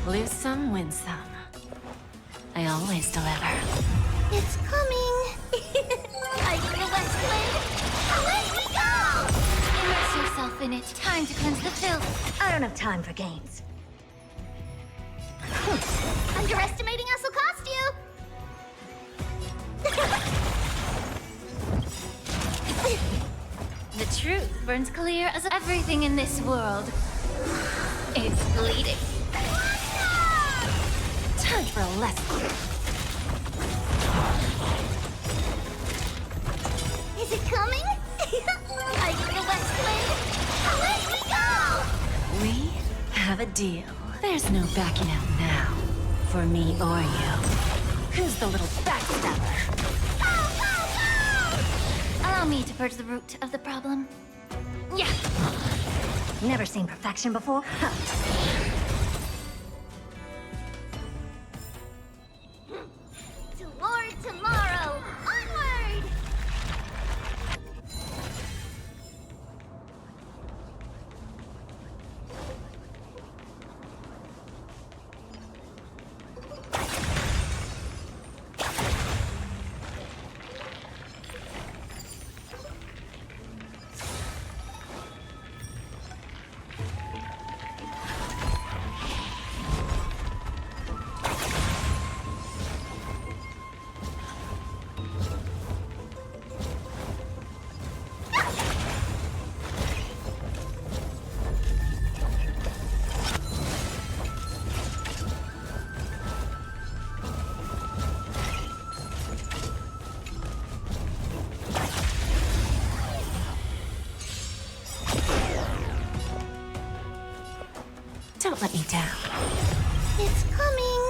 Lose some, win some. I always deliver. It's coming! Like the West Wind! Away we go! Immerse yourself in it. Time to cleanse the filth. I don't have time for games. Underestimating us will cost you! The truth burns clear as everything in this world is bleeding. Time for a lesson. Is it coming? Like the West Wind? Away we go! We have a deal. There's no backing out now. For me or you. Who's the little backstabber? Allow me to purge the root of the problem. Yeah. Never seen perfection before? Toward tomorrow! Onward! Don't let me down. It's coming!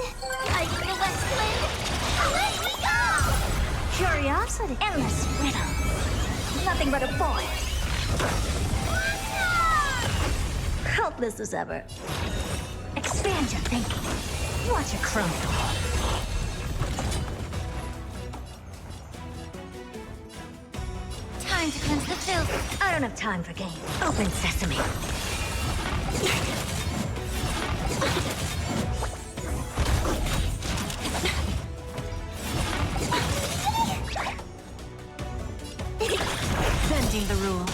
Fighting the West Wind! Away we go! Curiosity! Endless riddles! Nothing but a boy! Helpless as ever. Expand your thinking. Watch it crumble. Time to cleanse the filth. I don't have time for games. Open sesame. Bending the rules.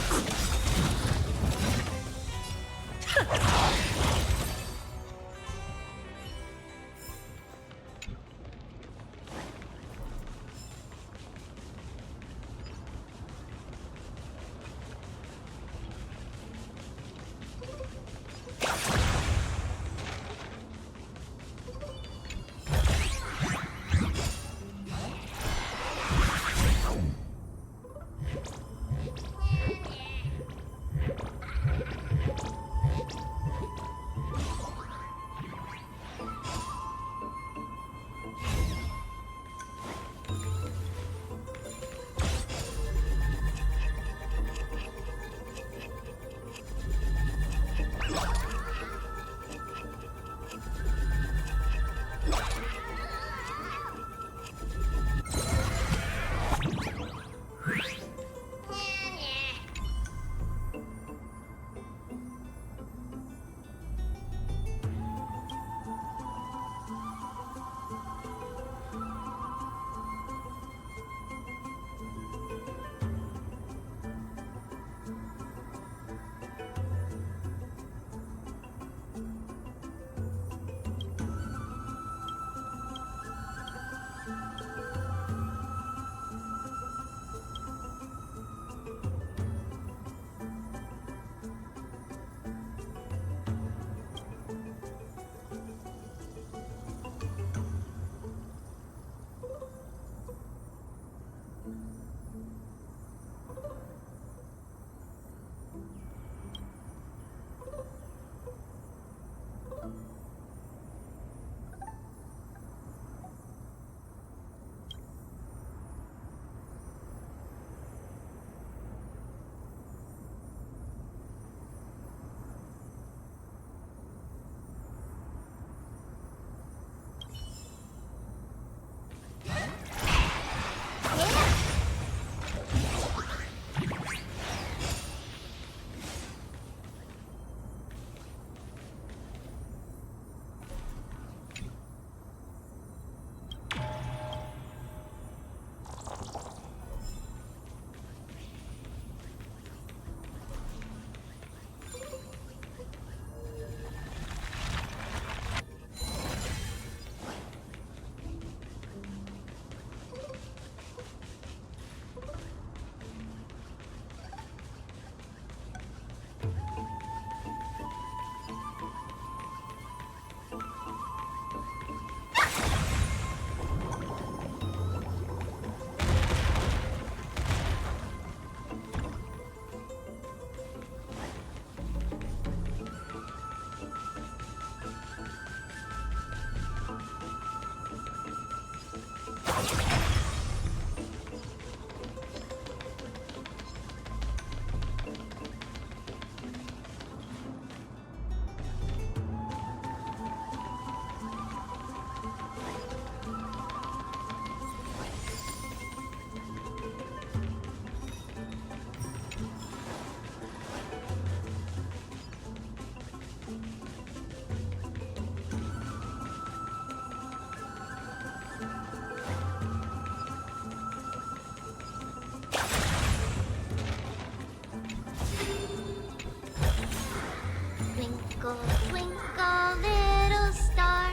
Twinkle, twinkle, little star.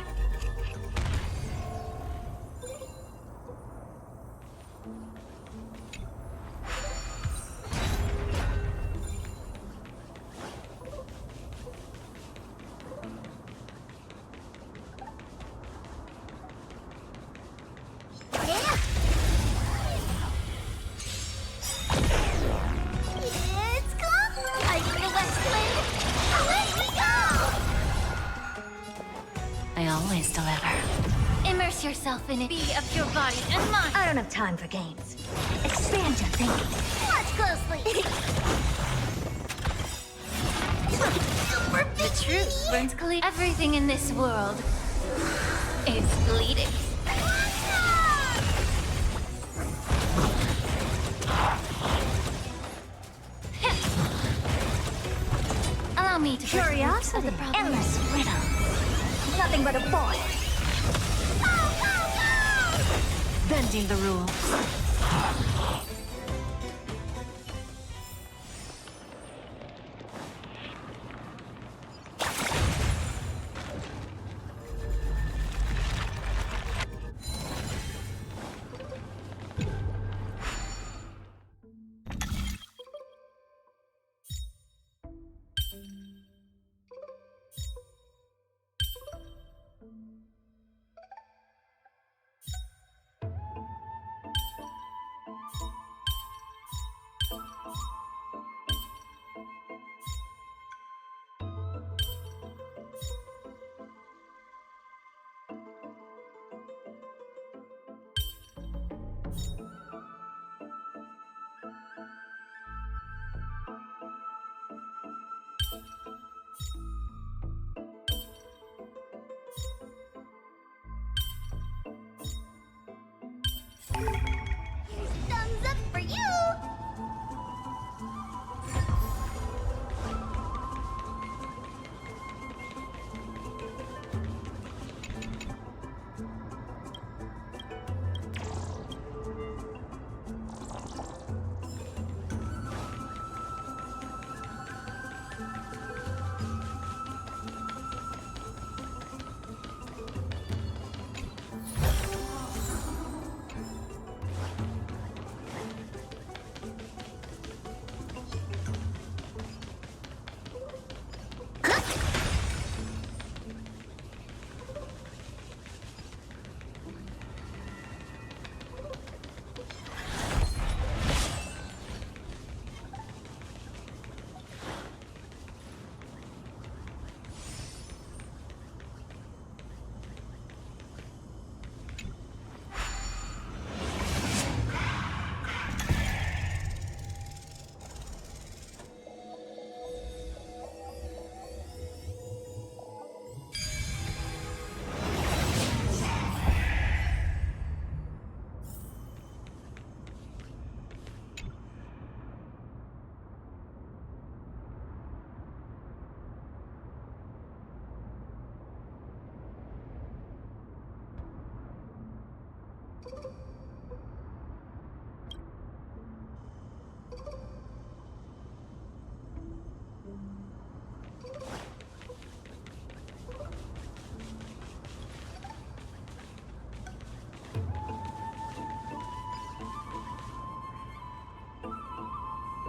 Yeah. It's cool. Lighting the west wind. Away we go! I always deliver. Immerse yourself in it. Be of your body and mind. I don't have time for games. Expand your thinking. Watch closely. Super The truth burns clear. Everything in this world is bleeding. Allow me to Curiosity, the problem. endless riddle. Nothing but a boy. Bending the rules. Here's a thumbs up for you.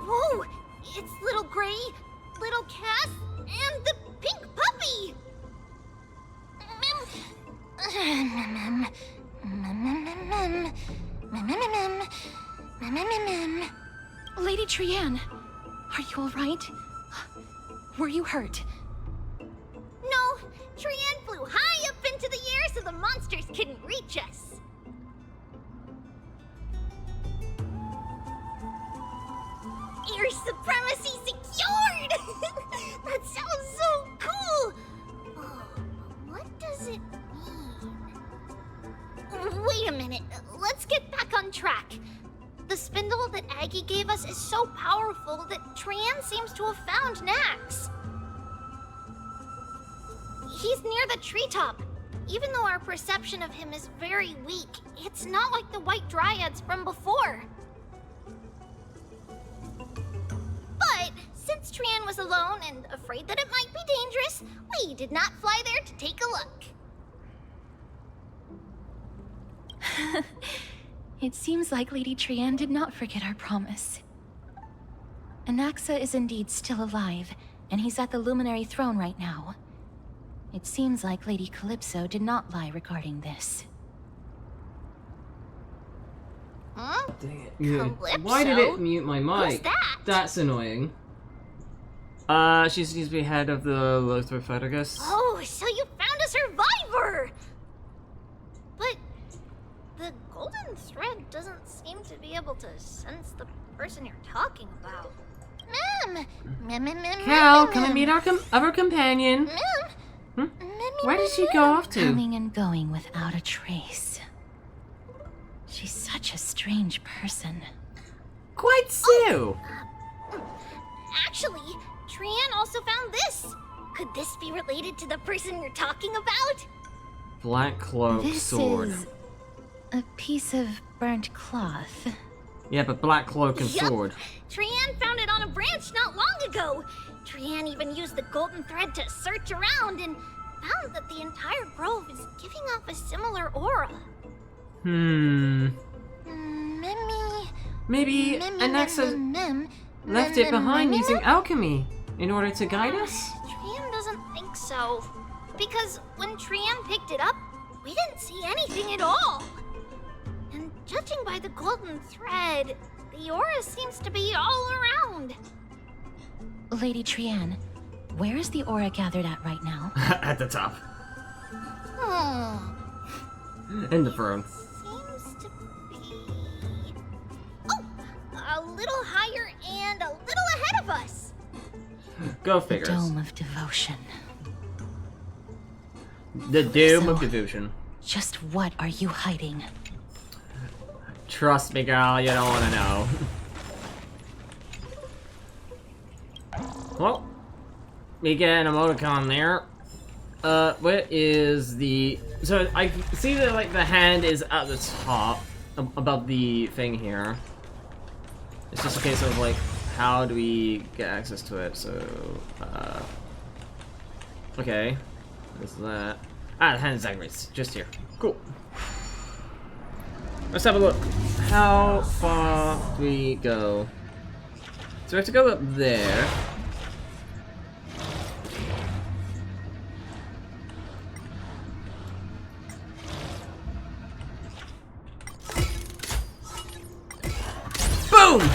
Whoa! It's little Gray, little Cass, and the pink puppy! Lady Trianne, are you all right? Were you hurt? No, Trianne flew high up into the air so the monsters couldn't reach us. Air supremacy secured! That sounds so cool! Oh, but what does it mean? Wait a minute, let's get back on track. The spindle that Aggie gave us is so powerful that Trianne seems to have found Nax. He's near the treetop. Even though our perception of him is very weak, it's not like the white dryads from before. But since Trianne was alone and afraid that it might be dangerous, We did not fly there to take a look. It seems like Lady Trian did not forget our promise. Anaxa is indeed still alive, and he's at the Luminary Throne right now. It seems like Lady Calypso did not lie regarding this. Huh? Dang it. Calypso? Why did it mute my mic? Who's that? That's annoying. She seems to be head of the Lothar fight, I guess. Oh, so you found a survivor! But the golden thread doesn't seem to be able to sense the person you're talking about. Cal, can I meet our other companion? Hmm? Where did she go off to? Coming and going without a trace. She's such a strange person. Quite so. Actually, Trian also found this. Could this be related to the person you're talking about? Black cloak This sword. is a piece of burnt cloth. Yeah, but black cloak and Yup. sword. Trian found it on a branch not long ago. Trian even used the golden thread to search around and found that the entire grove is giving off a similar aura. Maybe Anaxa left it behind using alchemy in order to guide us? Trian doesn't think so. Because when Trian picked it up, we didn't see anything at all. And judging by the golden thread, the aura seems to be all around. Lady Trian, where is the aura gathered at right now? At the top. Hmm. In the throne. Seems to be... Oh! A little higher and a little ahead of us. Go The figures. Dome of Devotion. The Doom of So- Devotion. Just what are you hiding? Trust me, girl, you don't want to know. Well, we get an emoticon there. What is the... So, I see that, like, the hand is at the top, above the thing here. It's just a case of, like, how do we get access to it? So, okay. What's that? Ah, the hand is angry. It's just here. Cool. Let's have a look. How far do we go? So we have to go up there. Boom!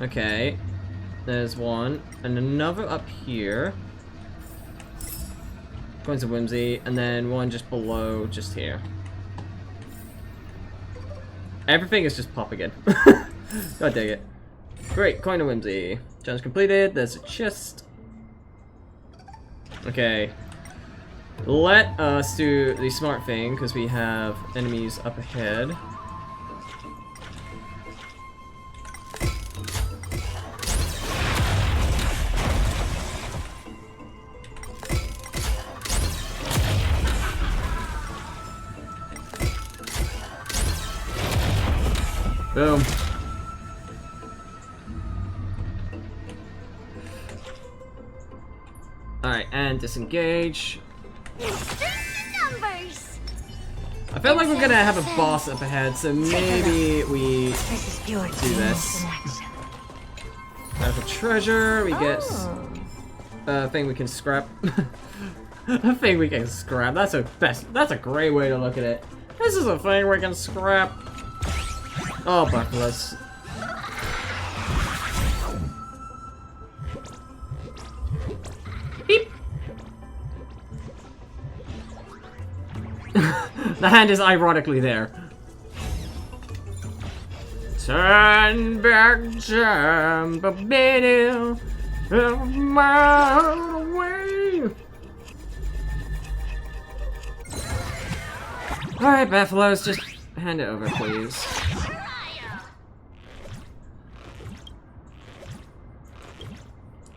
Okay. There's one. And another up here. Going to Whimsy, and then one just below, just here. Everything is just pop again. God dang it. Great, coin of Whimsy. Challenge completed, there's a chest. Okay. Let us do the smart thing, because we have enemies up ahead. Boom. Alright, and disengage. Numbers. I feel like we're gonna have a boss up ahead, so maybe we This is pure do this. genius in action. There's a treasure, we get a thing we can scrap. A thing we can scrap. That's a great way to look at it. This is a thing we can scrap. Oh, buckless. Beep. The hand is ironically there. Turn back time, but better my way. Alright, Buffaloes, just hand it over, please.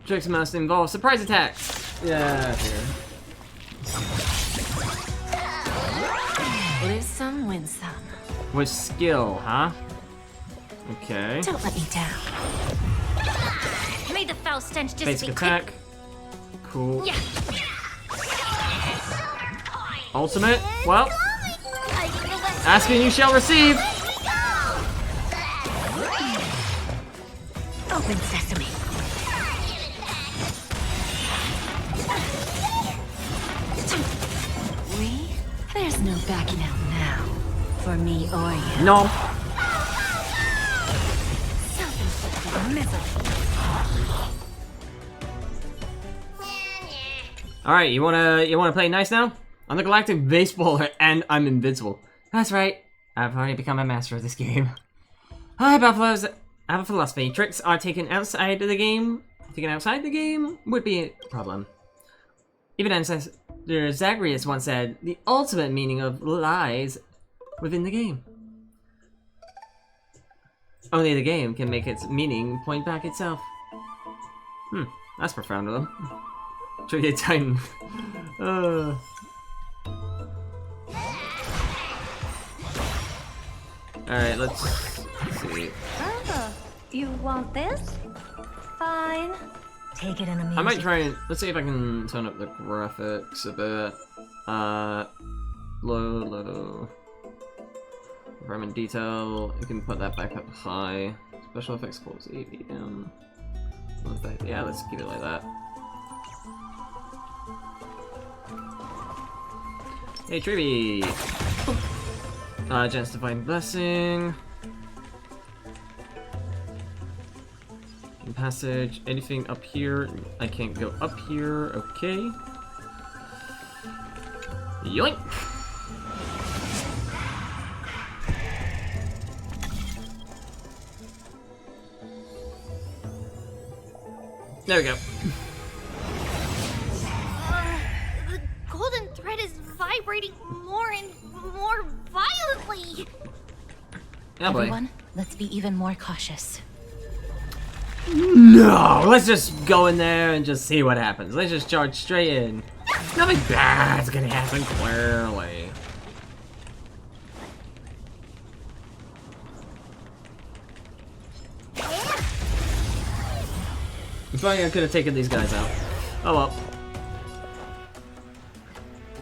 Tricks must involve surprise attacks. Yeah, here. Live some, win some. With skill, huh? Okay. Don't let me down. May the foul stench dissipate Basic attack. Cool. Yeah. Ultimate. Well, I feel like- asking you shall receive. Open sesame. We? There's no backing out now. For me or you. No. Self-inflicted misery. All right, you wanna play nice now? I'm the galactic baseballer, and I'm invincible. That's right. I've already become a master of this game. Hi, Buffaloes. I have a philosophy. Tricks are taken outside of the game. Taken outside the game would be a problem. Even ancestor Zagreus once said, the ultimate meaning of lies within the game. Only the game can make its meaning point back itself. That's profound of them. Trivia Titan. Alright, let's see. Oh, you want this? Fine. Take it in a music. I might try and let's see if I can turn up the graphics a bit. Low. Environment detail. You can put that back up high. Special effects quality medium. Yeah, let's keep it like that. Hey, Trivy! Chance Divine Blessing. Passage. Anything up here? I can't go up here. Okay. Yoink! There we go. The golden thread is vibrating more and more violently. Oh boy. Everyone, let's be even more cautious. No! Let's just go in there and just see what happens. Let's just charge straight in. Nothing bad's gonna happen, clearly. If only I could have taken these guys out. Oh well.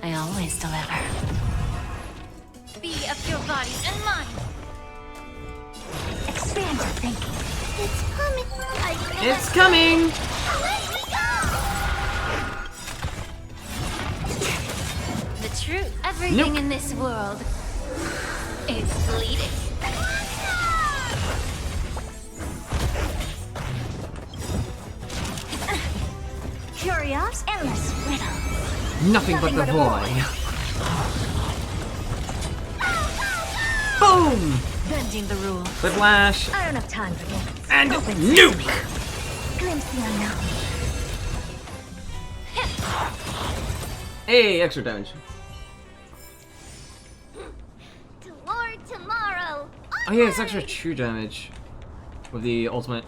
I always deliver. Be of your body and mind. Expand your thinking. It's coming. It's coming! The truth. Everything in this world is bleeding. Curious, endless riddle. Nothing but the but a void. Boom! Bending the rules. Whiplash. I don't have time for games. And Open nuke! sesame. Glimpse the unknown. Hey, extra damage. Tomorrow. Oh yeah, it's extra true damage with the ultimate.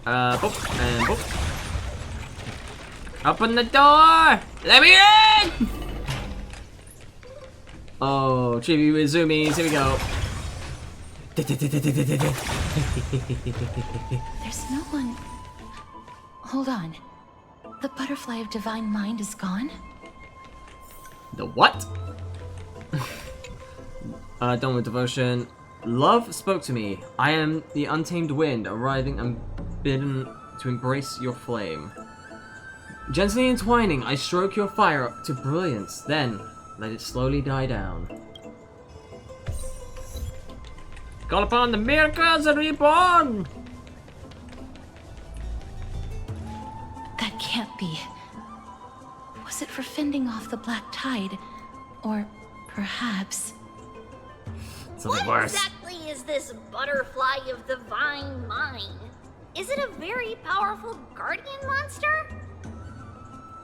Boop, and boop. Open the door! Let me in! Oh, Chibi with zoomies, here we go. There's no one. Hold on. The butterfly of divine mind is gone? The what? Done with devotion. Love spoke to me. I am the untamed wind, arriving unbidden to embrace your flame. Gently entwining, I stroke your fire up to brilliance, then let it slowly die down. Call upon the miracles and reborn! That can't be. Was it for fending off the black tide? Or perhaps... Something What worse. exactly is this butterfly of divine mind? Is it a very powerful guardian monster?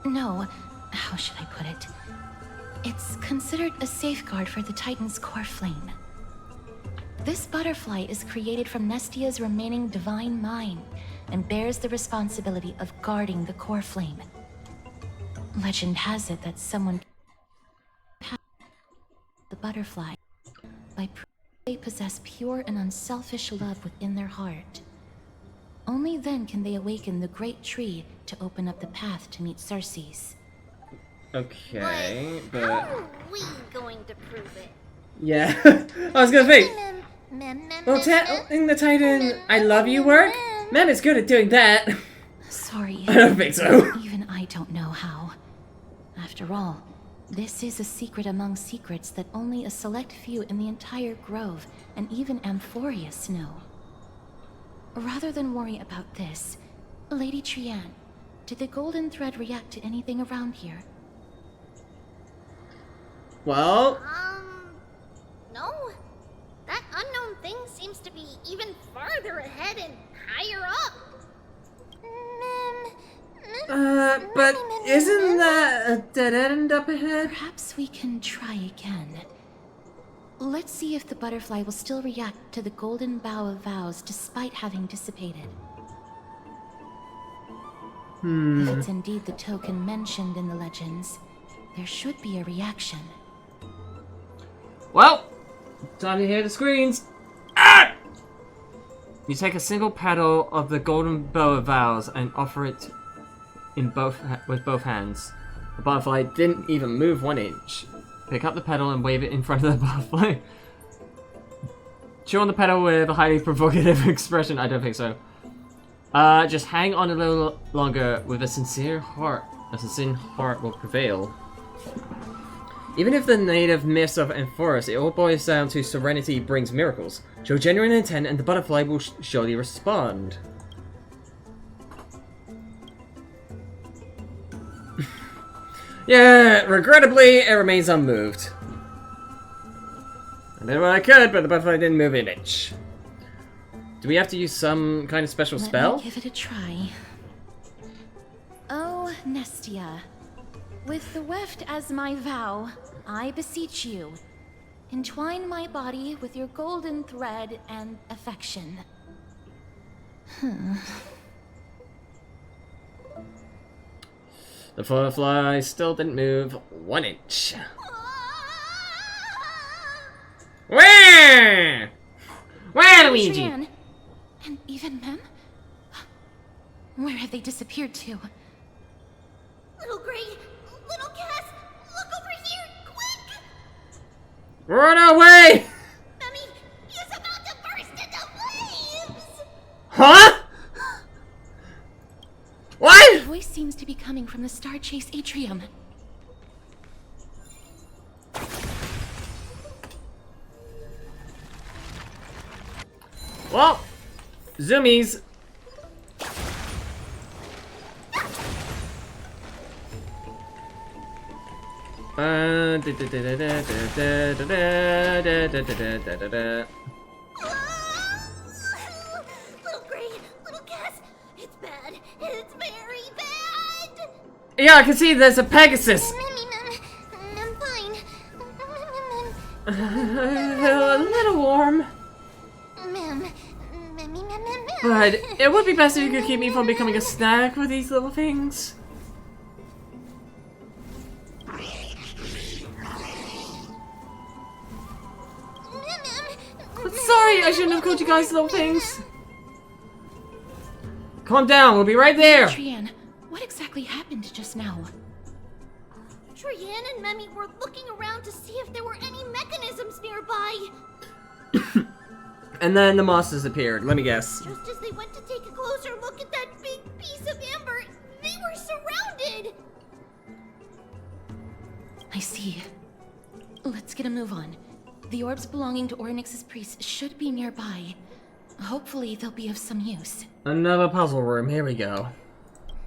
No, how should I put it? It's considered a safeguard for the Titan's core flame. This butterfly is created from Nestia's remaining divine mind and bears the responsibility of guarding the core flame. Legend has it that someone the butterfly by they possess pure and unselfish love within their heart. Only then can they awaken the great tree to open up the path to meet Circes. Okay, How but... are we going to prove it? Yeah, I was gonna say, well, in the Titan I love you work, Mem is good at doing that. Sorry. I don't think so. Even I don't know how. After all, this is a secret among secrets that only a select few in the entire grove, and even Amphorius, know. Rather than worry about this, Lady Trian, did the golden thread react to anything around here? Well, No. That unknown thing seems to be even farther ahead and higher up. but isn't that a dead end up ahead? Perhaps we can try again. Let's see if the butterfly will still react to the golden bough of vows despite having dissipated. If it's indeed the token mentioned in the legends, there should be a reaction. Well, time to hear the screens. Ah! You take a single petal of the golden bow of vows and offer it in with both hands. The butterfly didn't even move 1 inch. Pick up the petal and wave it in front of the butterfly. Chew on the petal with a highly provocative expression. I don't think so. Just hang on a little longer with a sincere heart. A sincere heart will prevail. Even if the native myths of Amphorus, it all boils down to serenity brings miracles. Show genuine intent and the butterfly will surely respond. Yeah, regrettably, it remains unmoved. I did what I could, but the butterfly didn't move an inch. Do we have to use some kind of special spell? Let me give it a try. Oh, Nestia. With the weft as my vow, I beseech you, entwine my body with your golden thread and affection. The butterfly still didn't move 1 inch. Where? Where, Luigi? Trian, and even Mem? Where have they disappeared to? Little Gray, little Cass, look over here, quick! Run away! Memmy, he's about to burst into flames! Huh? What? The voice seems to be coming from the Star Chase atrium. Well, zoomies. Little Gray, little Cass, it's bad. It's very bad. Yeah, I can see there's a Pegasus. Memmy, I'm fine. A little warm. But it would be best if you could keep me from becoming a snack with these little things. Sorry, I shouldn't have called you guys little things. Calm down, we'll be right there. Trian, what exactly happened just now? Trian and Memmy were looking around to see if there were any mechanisms nearby. And then the monsters appeared, let me guess. Just as they went to take a closer look at that big piece of amber, they were surrounded. I see. Let's get a move on. The orbs belonging to Ornyx's priests should be nearby. Hopefully they'll be of some use. Another puzzle room, here we go.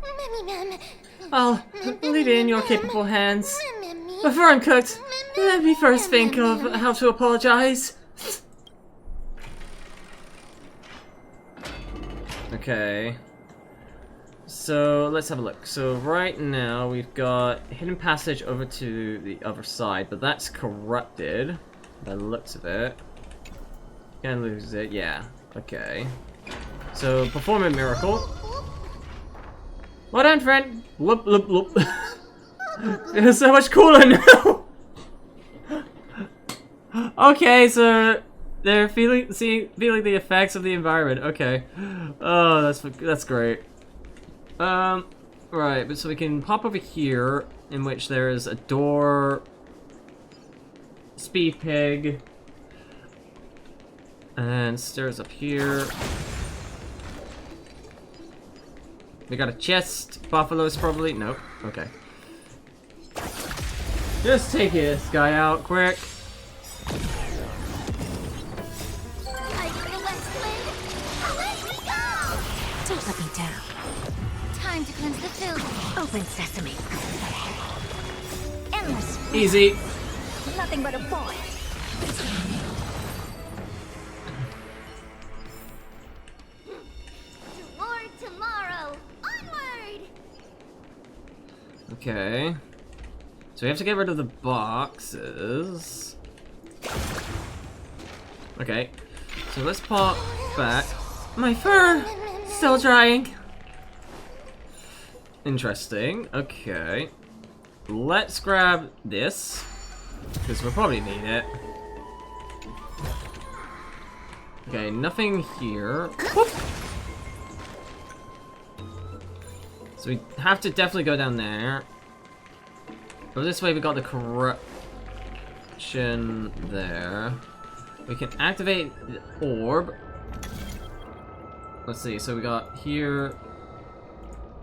Memmy, I'll leave it in your capable hands. Memmy. Before I'm cooked, let me first think of how to apologize. Okay. So, let's have a look. So, right now, we've got hidden passage over to the other side, but that's corrupted by the looks of it. Can lose it, yeah. Okay. So, perform a miracle. Well done, friend! Loop, loop, loop. It's so much cooler now! Okay, so They're feeling the effects of the environment. Okay. Oh, that's great. Right, but so we can pop over here, in which there is a door, speed pig, and stairs up here. We got a chest. Buffaloes probably. Nope. Okay. Just take this guy out quick. Don't let me down. Time to cleanse the filth. Open sesame. Endless. Easy. Nothing but a point. To more tomorrow. Onward! Okay. So we have to get rid of the boxes. Okay. So let's pop back. My fur! Still drying. Interesting. Okay. Let's grab this. Because we'll probably need it. Okay, nothing here. Whoop. So we have to definitely go down there. But this way we got the corruption there. We can activate the orb. Let's see, so we got here.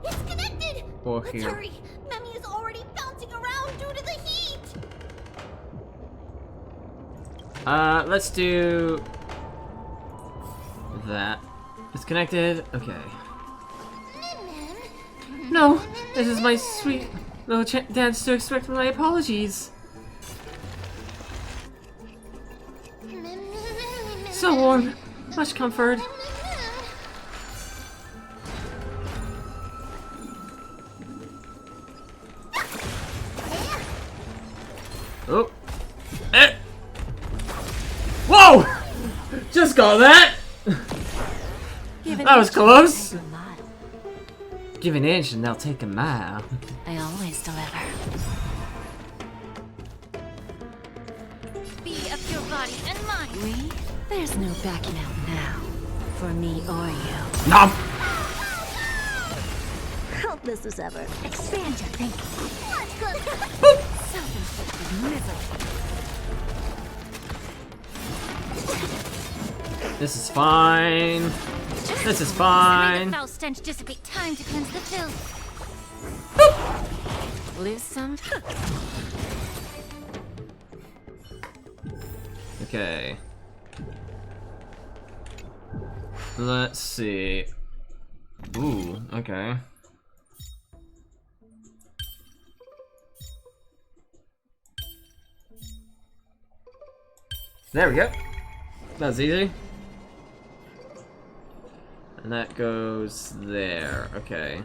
It's connected! Or Let's here. hurry! Memmy is already bouncing around due to the heat! Let's do that. It's connected. Okay. No, this is my sweet little dance to expect my apologies. So warm, much comfort. Oh. Eh. Whoa! Just got that! That was close! Give an inch and they'll take a mile. I always deliver. Be of your body and mind! We? There's no backing out now. For me or you. Nom! Hope this is ever. Expand your thinking. Let's go! Self-inflicted misery. This is fine. This is fine. Foul stench dissipate. Time to cleanse the filth. Lose some. Okay. Let's see. Ooh, okay. There we go. That's easy. And that goes there. Okay.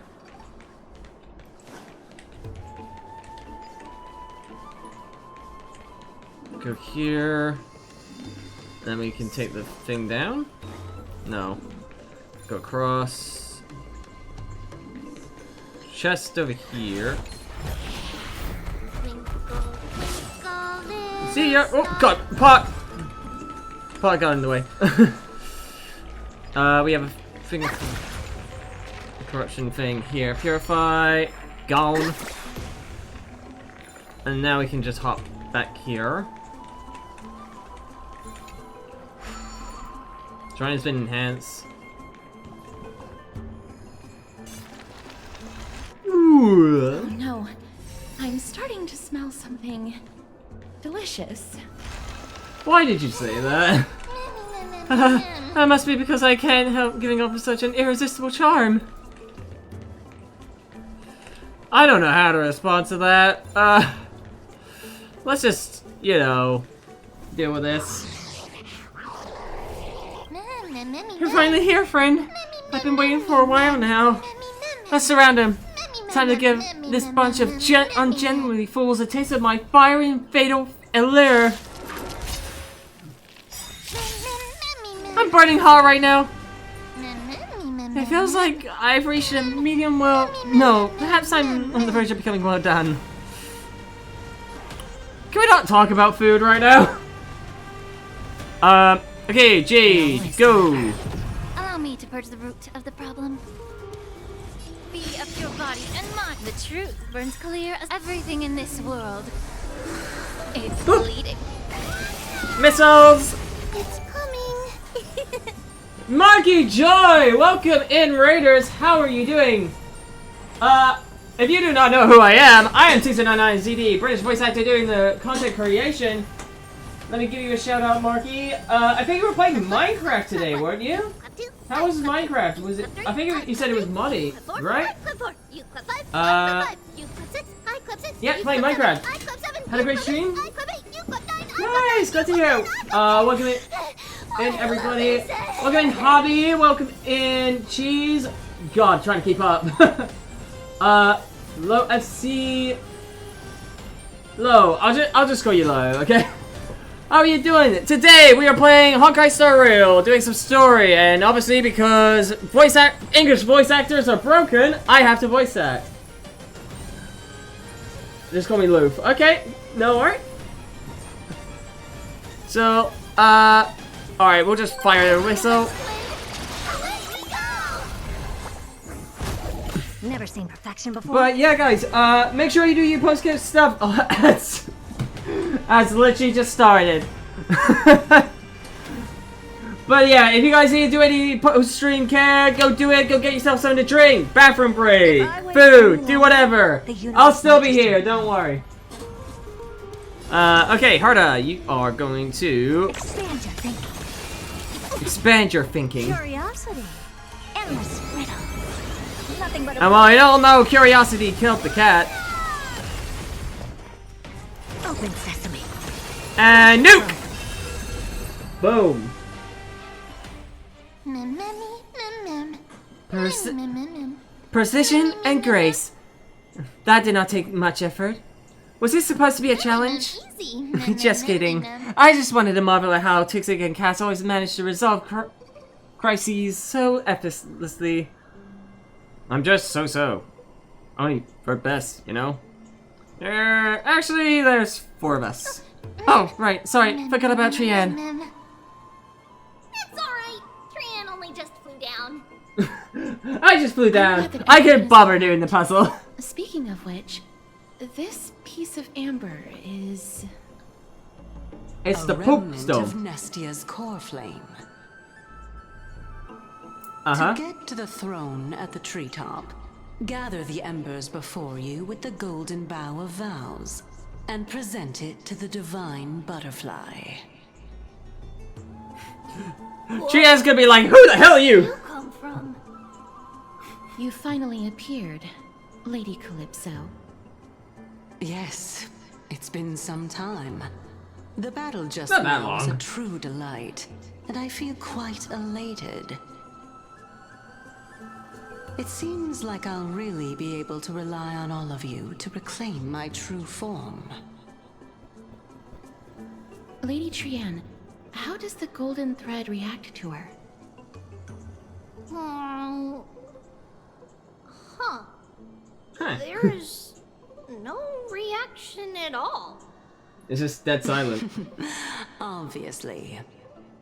Go here. Then we can take the thing down? No. Go across. Chest over here. See ya! Oh god! Pot! Pot got in the way. We have a thing. A corruption thing here. Purify. Gone. And now we can just hop back here. Shrine has been enhanced. Ooh. Oh no, I'm starting to smell something delicious. Why did you say that? That must be because I can't help giving off such an irresistible charm. I don't know how to respond to that. Let's just, you know, deal with this. You're finally here, friend. I've been waiting for a while now. Let's surround him. Time to give this bunch of ungenuinely fools a taste of my fiery and fatal allure. I'm burning hot right now. It feels like I've reached a medium well. No, perhaps I'm on the verge of becoming well done. Can we not talk about food right now? Okay, Jade, go! Allow me to purge the root of the problem. Be a pure body and mind. The truth burns clear as everything in this world. It's bleeding. Missiles! It's coming. Marky Joy! Welcome in, Raiders! How are you doing? If you do not know who I am Tooxic 99ZD, British voice actor doing the content creation. Let me give you a shout out, Marky. I think you were playing Minecraft today, weren't you? How was Minecraft? Was it? I think you said it was muddy, right? Yeah, playing Minecraft. Had a great stream? Nice, glad to hear. Welcome in everybody. Welcome in Hobby. Welcome in Cheese. God, trying to keep up. Low FC. Low. I'll just call you Low, okay? How are you doing? Today we are playing Honkai Star Rail, doing some story, and obviously because English voice actors are broken, I have to voice act. Just call me Loof. Okay, no worry. So, alright, we'll just fire the whistle. Never seen perfection before. But yeah, guys, make sure you do your post-game stuff. As literally just started. But yeah, if you guys need to do any post-stream care, go do it. Go get yourself something to drink, bathroom break, food, do whatever. I'll still be here, don't worry. Okay, Harda, you are going to Expand your thinking. expand your thinking. Curiosity. Endless riddle. Nothing but a And well, you all know curiosity killed the cat. open sesame. And nuke! Boom. Precision and grace. That did not take much effort. Was this supposed to be a challenge? Just kidding. I just wanted to marvel at how Tooxic and Cass always manage to resolve crises so effortlessly. I'm just so-so. Only for best, you know? Actually, there's 4 of us. Oh, right. Sorry, forgot about Trian. It's alright. Trian only just flew down. I just flew down. I could bother doing the puzzle. Speaking of which, this piece of amber is... It's A the poop remnant stone. of Nestia's core flame. Uh-huh. To get to the throne at the treetop, gather the embers before you with the golden bough of vows, and present it to the divine butterfly. Trian's gonna be like, who the hell are you? Come from. You finally appeared, Lady Calypso. Yes, it's been some time. The battle just Not that now was a long. true delight, and I feel quite elated. It seems like I'll really be able to rely on all of you to reclaim my true form. Lady Trian, how does the golden thread react to her? Huh. Huh. There's no reaction at all. It's just dead silent. Obviously.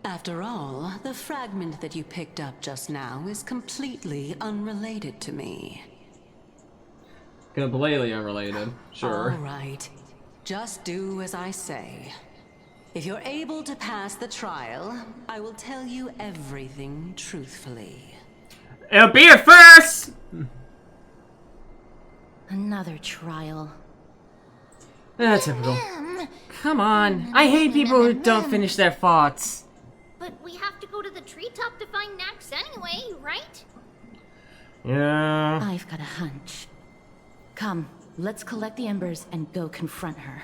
After all, the fragment that you picked up just now is completely unrelated to me. Completely unrelated. Sure. All right. Just do as I say. If you're able to pass the trial, I will tell you everything truthfully. It'll be your first! Another trial. That's typical. Come on. I hate people who don't finish their thoughts. But we have to go to the treetop to find Nax anyway, right? Yeah. I've got a hunch. Come, let's collect the embers and go confront her.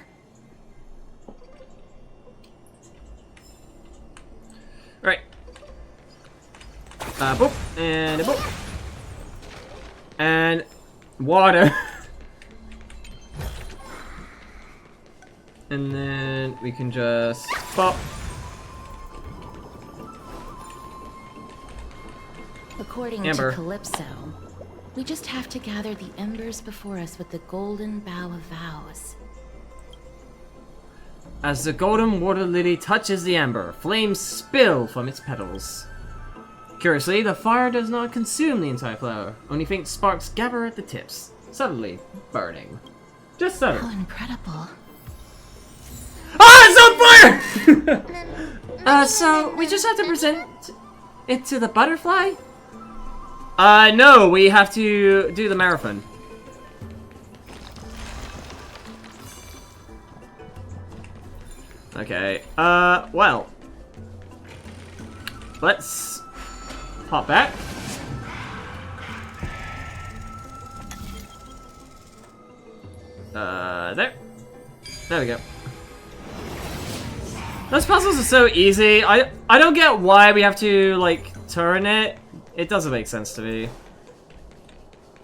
Right. Boop. And a boop. And water. And then we can just pop. According Amber. to Calypso, we just have to gather the embers before us with the golden bough of vows. As the golden water lily touches the ember, flames spill from its petals. Curiously, the fire does not consume the entire flower. Only faint sparks gather at the tips, subtly burning. Just How subtle. incredible. Ah, it's on fire! So we just have to present it to the butterfly? No, we have to do the marathon. Okay, well. Let's hop back. There. There we go. Those puzzles are so easy. I don't get why we have to, like, turn it. It doesn't make sense to me.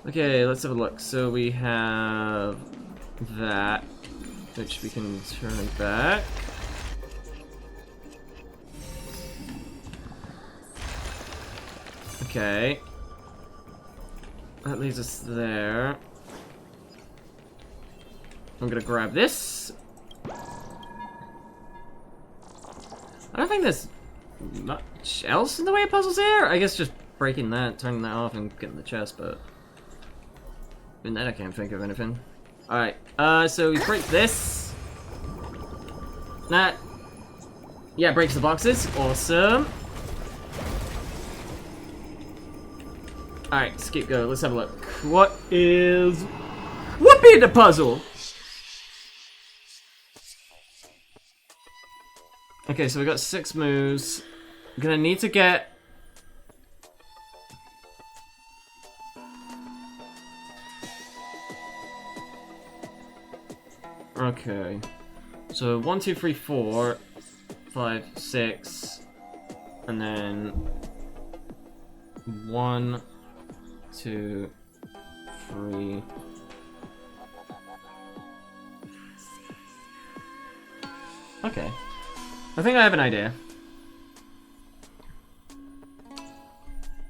Okay, let's have a look. So we have that, which we can turn back. Okay. That leaves us there. I'm gonna grab this. I don't think there's much else in the way of puzzles here. I guess just breaking that, turning that off, and getting the chest, but even then I can't think of anything. Alright, so we break this. That, yeah, breaks the boxes. Awesome. Alright, let's keep going. Let's have a look. What is... Whoopee the puzzle? Okay, so we got 6 moves. I'm gonna need to get... Okay. So 1, 2, 3, 4, 5, 6, and then 1, 2, 3. Okay. I think I have an idea.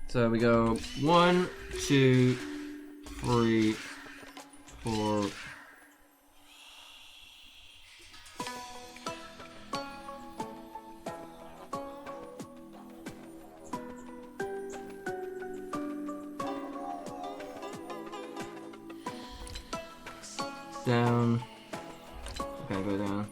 So we go 1, 2, 3, 4. Down. Okay, go down.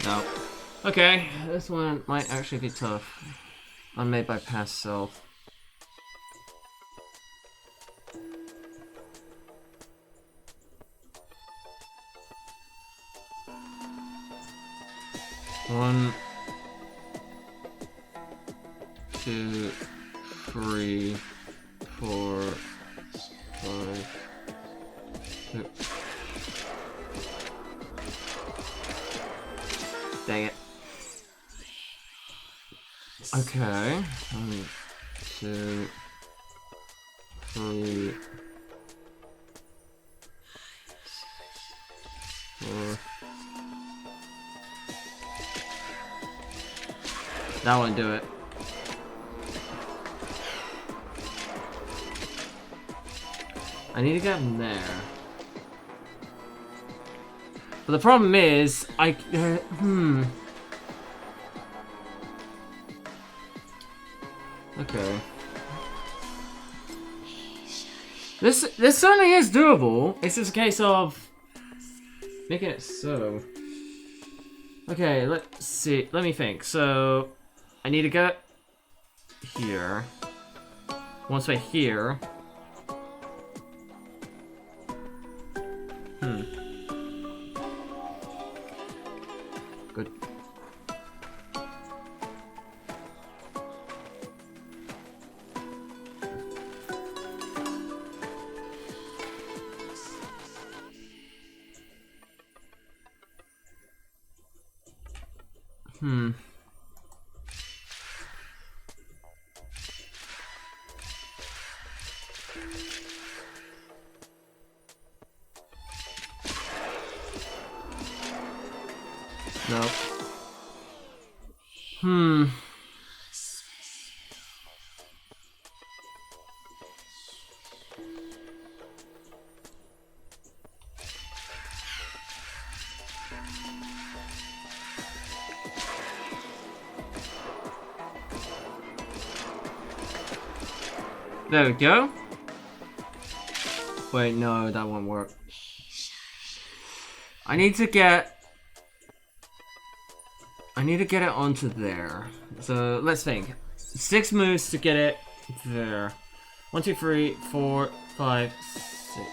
No. Okay, this one might actually be tough. Unmade by past self. One, 2, 3, 4, 5, 6. Dang it. Okay. 1, 2, 3, 4. That won't do it. I need to get him there. But the problem is, Okay. This certainly is doable. It's just a case of making it so. Okay, let's see. Let me think. So I need to go here. Once we're here. Good. There we go. Wait, no, that won't work. I need to get it onto there. So let's think. 6 moves to get it there. 1, 2, 3, 4, 5, 6.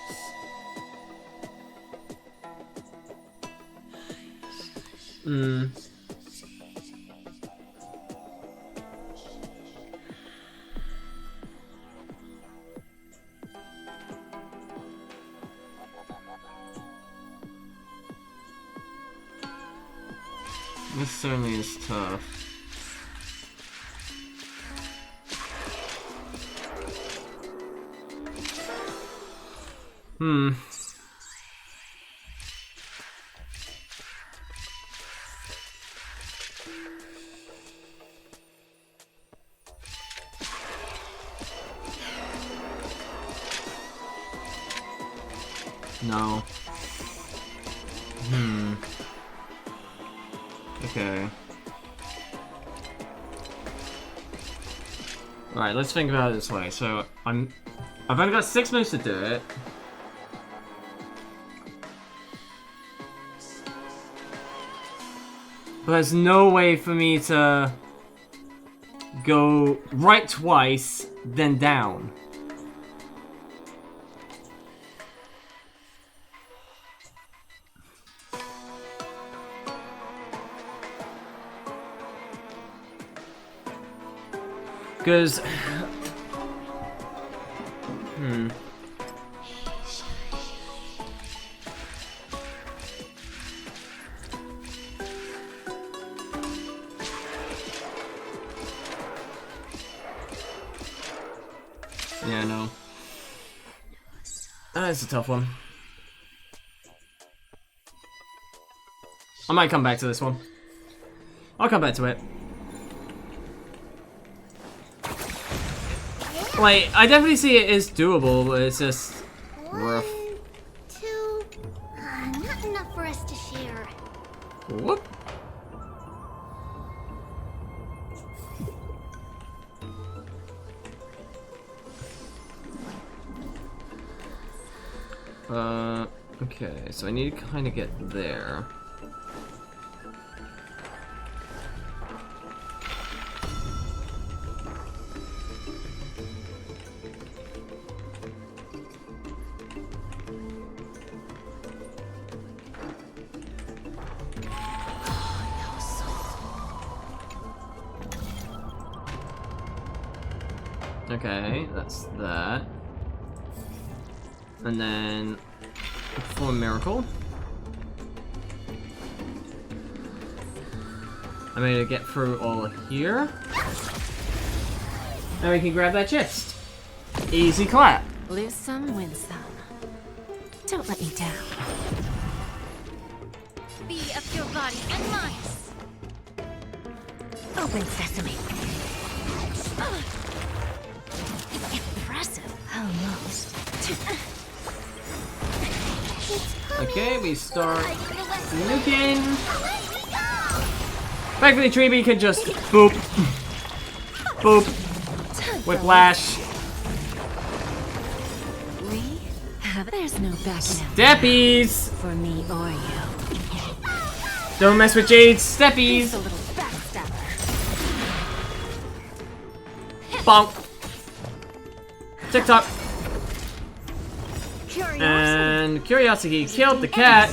This certainly is tough. No. Okay. Alright, let's think about it this way. So, I've only got 6 moves to do it. But there's no way for me to go right twice, then down. Because... Yeah, no. That's a tough one. I might come back to this one. I'll come back to it. Like, I definitely see it is doable, but it's just rough. 1, 2, not enough for us to share. Whoop. Okay, so I need to kind of get there. Okay, that's that. And then for a miracle. I'm gonna get through all here. And we can grab that chest. Easy clap. Lose some, win some. Don't let me down. Be of your body and mind. Open sesame. Impressive. Almost. Okay, we start nuking. Thankfully, Treeby can just boop, boop, whiplash. We have. There's no backing out Steppies! for me or you. Don't mess with Jade's steppies! A little backstabber. Bonk! TikTok! Curiosity. And Curiosity killed the cat.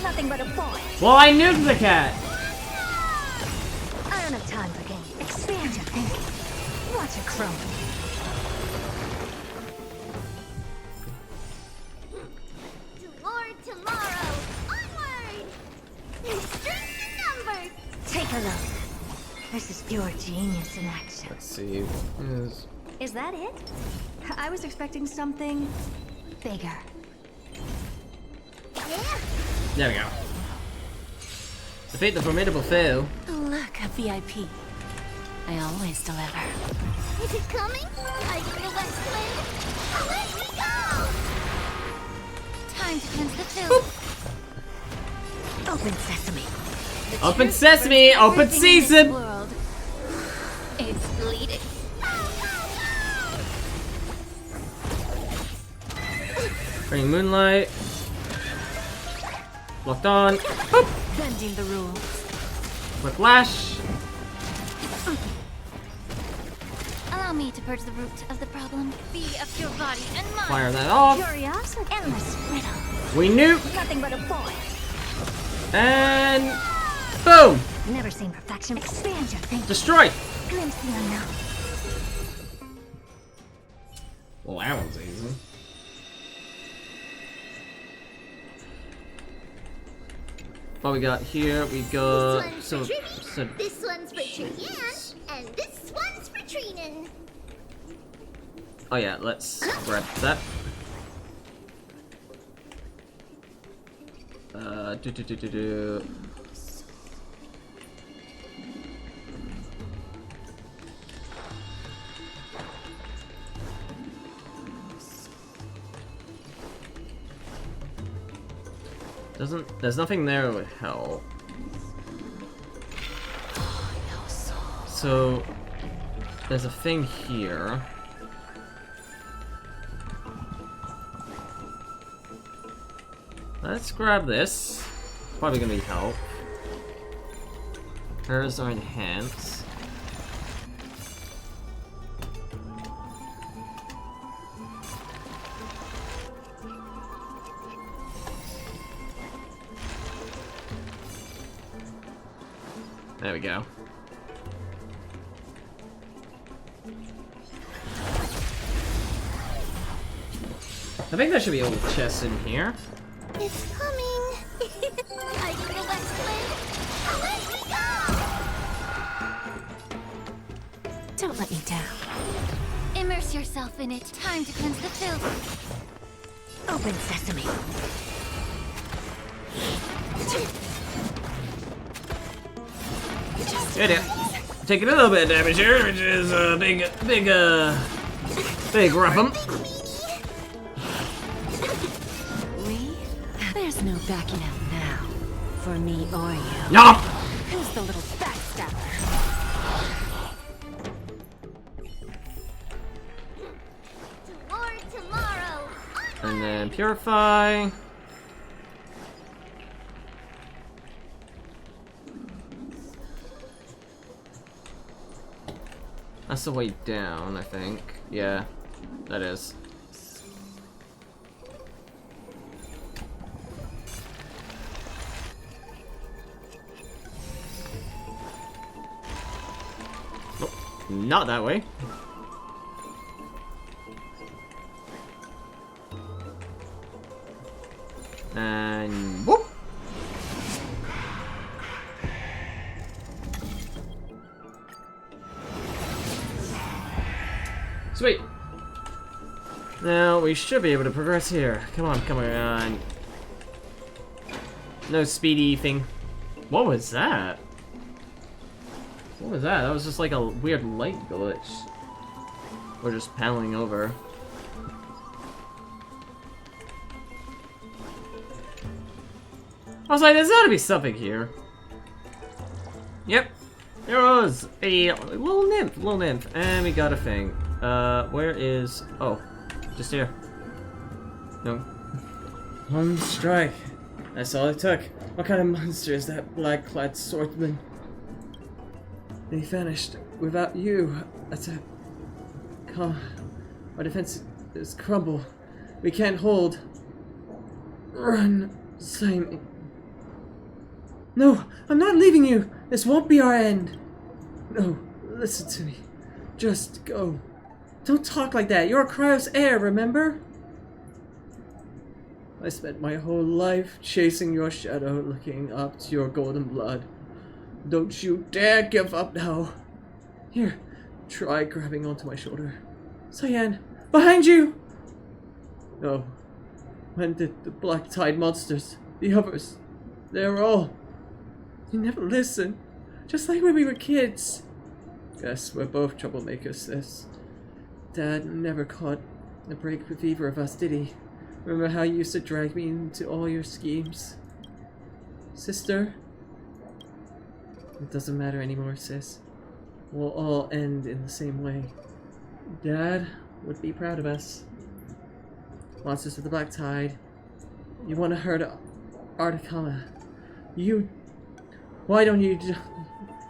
Nothing but a boy. Well, I nuked the cat! I don't have time for games. Expand your thinking. Watch it crumble. Tomorrow, onward! There's strength in numbers! Take a look. This is pure genius in action. Let's see. Is that it? I was expecting something bigger. Yeah, There we go. Defeat the formidable foe. Look, a VIP. I always deliver. Is it coming? Are you in the west wind? Away we go! Time to cleanse the filth. Open sesame. Open sesame, open season. World. It's bleeding. Bring moonlight. Locked on. Boop. Bending the rules. Whiplash. Allow me to purge the root of the problem. Be of your body and mind. Fire that off. Curiosity. Endless riddle. We nuke. Nothing but a void. And boom. Never seen perfection. Expand your thinking. Destroy. Glimpse the unknown. Well, that one's easy. What we got here? We got This one's for Trippy, this one's for Trian, and this one's for Treenan. Oh yeah, let's grab that. Do. There's nothing there that would help. So there's a thing here. Let's grab this. Probably gonna be help. Hers are enhanced. There we go. I think there should be a little chest in here. It's coming. Are you in the west wind? Away we go! Don't let me down. Immerse yourself in it. Time to cleanse the filth. Open sesame. Yeah. Taking a little bit of damage here, which is a big rough'em. We? There's no backing out now. For me or you. No! Who's the little backstabber? Toward tomorrow. And then purify. That's the way down, I think. Yeah, that is. Oh, not that way. And whoop! Sweet. Now we should be able to progress here. Come on, come on. No speedy thing. What was that? What was that? That was just like a weird light glitch. We're just paneling over. I was like, there's gotta be something here. Yep. There was a little nymph, and we got a thing. Where is... Oh, just here. No. One strike. That's all it took. What kind of monster is that black-clad swordsman? He vanished without you. That's a... Our defense is crumble. We can't hold. Run, Simon. No, I'm not leaving you. This won't be our end. No, listen to me. Just go. Don't talk like that. You're Cryo's heir, remember? I spent my whole life chasing your shadow, looking up to your golden blood. Don't you dare give up now. Here, try grabbing onto my shoulder. Cyan, behind you! No. When did the black tide monsters, the others, they were all... You never listen. Just like when we were kids. Guess we're both troublemakers, sis. Dad never caught a break with either of us, did he? Remember how you used to drag me into all your schemes? Sister? It doesn't matter anymore, sis. We'll all end in the same way. Dad would be proud of us. Wants us to the Black Tide. You want to hurt Articama. You... Why don't you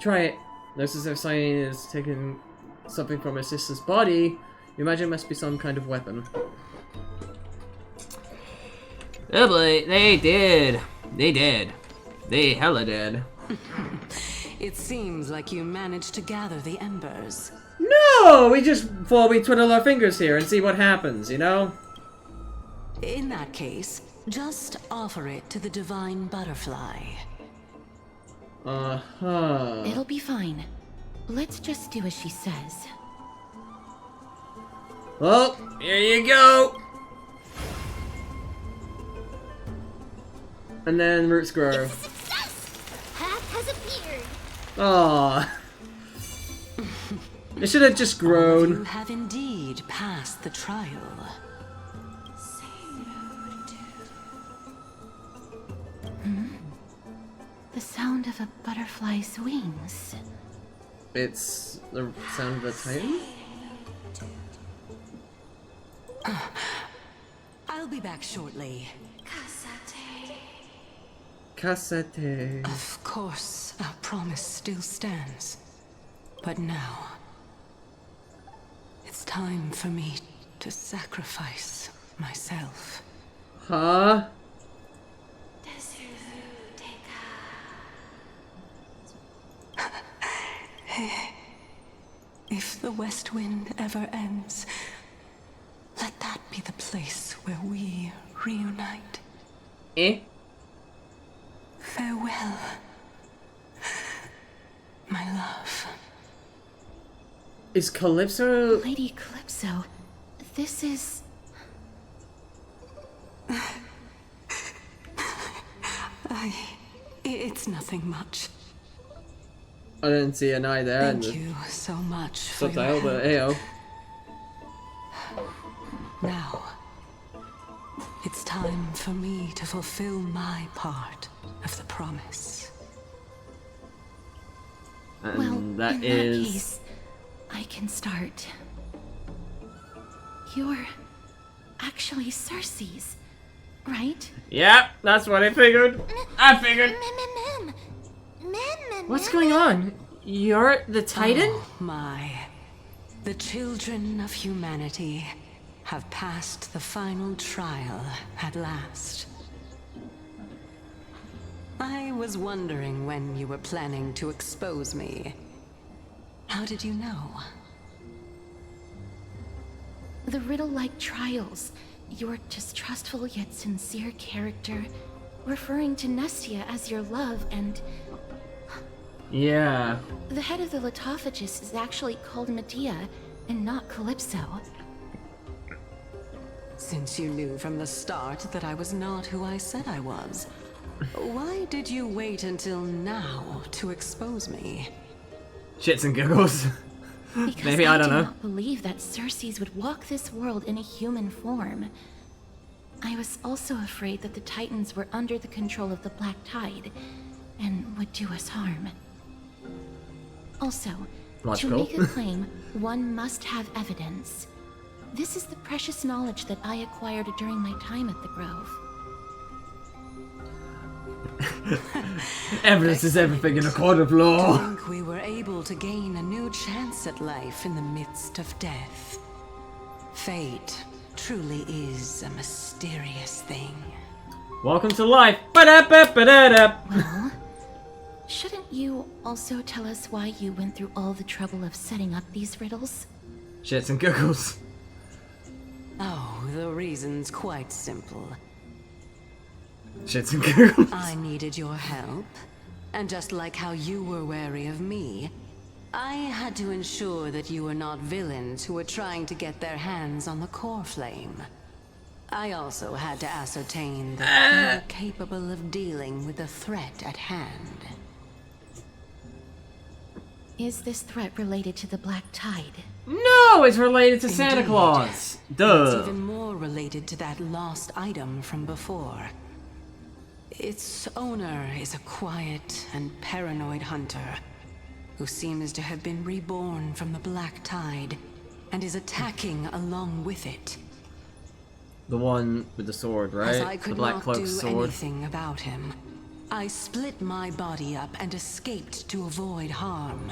try it? Notice if Cyan is taking something from her sister's body, you imagine it must be some kind of weapon. Oh boy, they did. They did. They hella did. It seems like you managed to gather the embers. No! We just thought we'd twiddle our fingers here and see what happens, you know? In that case, just offer it to the divine butterfly. Uh-huh. It'll be fine. Let's just do as she says. Well, here you go! And then roots grow. Success! Path has appeared. Aww. It should have just You grown. have indeed passed the trial. The sound of a butterfly's wings. It's the sound of the Titan? I'll be back shortly. Cassette. Of course, our promise still stands. But now, it's time for me to sacrifice myself. Huh? If the West Wind ever ends, let that be the place where we reunite. Eh? Farewell, my love. Is Calypso... Lady Calypso, this is... It's nothing much. I didn't see an eye there in Thank the you so much for your subtitle, help. but ayo. Now, it's time for me to fulfill my part of the promise. And Well, that in is... that case, I can start. You're actually Cersei's, right? Yep, that's what I figured. I figured. What's going on? You're the Titan? Oh my. The children of humanity have passed the final trial at last. I was wondering when you were planning to expose me. How did you know? The riddle-like trials, your distrustful yet sincere character, referring to Nestia as your love, and Yeah. the head of the Litophagus is actually called Medea and not Calypso. Since you knew from the start that I was not who I said I was, why did you wait until now to expose me? Shits and giggles. Because Maybe, I don't do know. not believe that Cersei's would walk this world in a human form. I was also afraid that the Titans were under the control of the Black Tide and would do us harm. Also, Logical. to make a claim, one must have evidence. This is the precious knowledge that I acquired during my time at the Grove. Evidence is everything in a court of To law. think we were able to gain a new chance at life in the midst of death. Fate truly is a mysterious thing. Welcome to life. Ba-da-ba-ba-da-da. Well, shouldn't you also tell us why you went through all the trouble of setting up these riddles? Shits and giggles. Oh, the reason's quite simple. Shits and giggles. I needed your help, and just like how you were wary of me, I had to ensure that you were not villains who were trying to get their hands on the core flame. I also had to ascertain that you were capable of dealing with the threat at hand. Is this threat related to the Black Tide? No, it's related to Santa Indeed. Claus. It's Duh. even more related to that lost item from before. Its owner is a quiet and paranoid hunter who seems to have been reborn from the Black Tide and is attacking along with it. The one with the sword, right? As I The could Black not Cloak do sword. anything about him, I split my body up and escaped to avoid harm.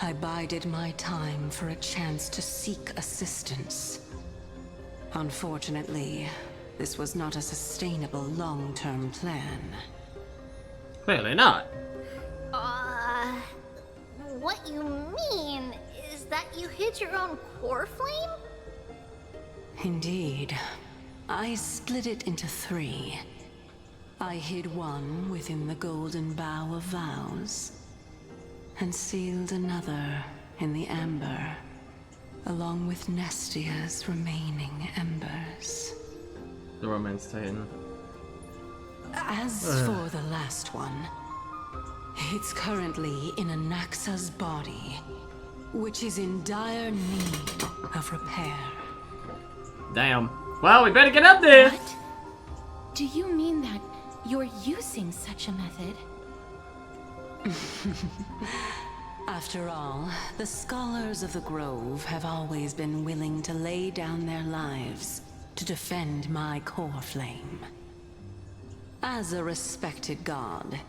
I bided my time for a chance to seek assistance. Unfortunately, this was not a sustainable long-term plan. Clearly not. What you mean is that you hid your own core flame? Indeed. I split it into 3. I hid one within the Golden Bough of Vows, and sealed another in the amber, along with Nestia's remaining embers. The Romance Titan. As for the last one, it's currently in Anaxa's body, which is in dire need of repair. Damn. Well, we better get up there. What? Do you mean that you're using such a method? After all, the scholars of the Grove have always been willing to lay down their lives to defend my core flame. As a respected god,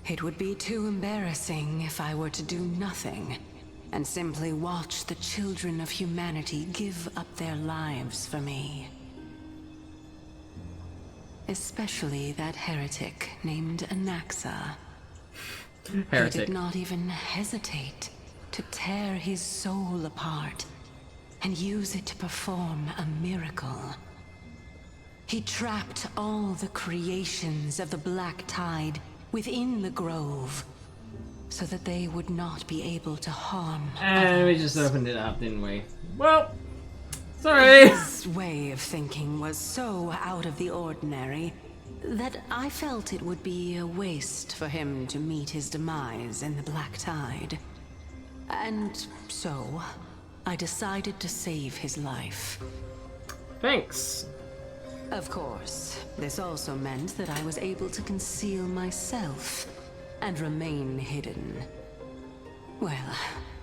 it would be too embarrassing if I were to do nothing and simply watch the children of humanity give up their lives for me. Especially that heretic named Anaxa. He Heretic. did not even hesitate to tear his soul apart and use it to perform a miracle. He trapped all the creations of the Black Tide within the Grove so that they would not be able to harm And we just opened it up, didn't we? Well, sorry. His way of thinking was so out of the ordinary that I felt it would be a waste for him to meet his demise in the Black Tide. And so, I decided to save his life. Thanks. Of course, this also meant that I was able to conceal myself and remain hidden. Well,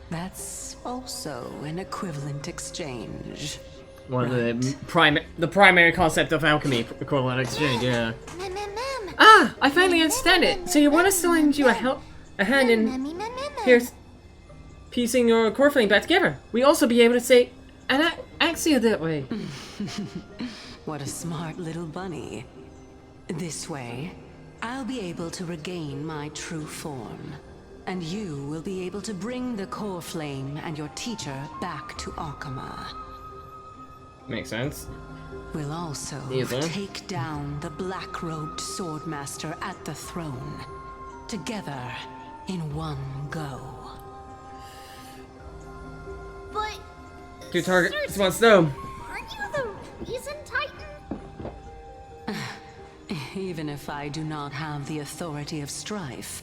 that's also an equivalent exchange. One of Right. the primary concept of alchemy, equivalent exchange, yeah. Mem. Ah, I finally understand it. So you want us to lend you a hand in here's piecing your core flame back together. We also be able to say Axia that way. What a smart little bunny. This way, I'll be able to regain my true form. And you will be able to bring the core flame and your teacher back to Akama. Makes sense. We'll also Either. take down the black-robed swordmaster at the throne. Together, in one go. But... Two targets, Sergeant, one stone. aren't you the reason, Titan? Even if I do not have the authority of strife,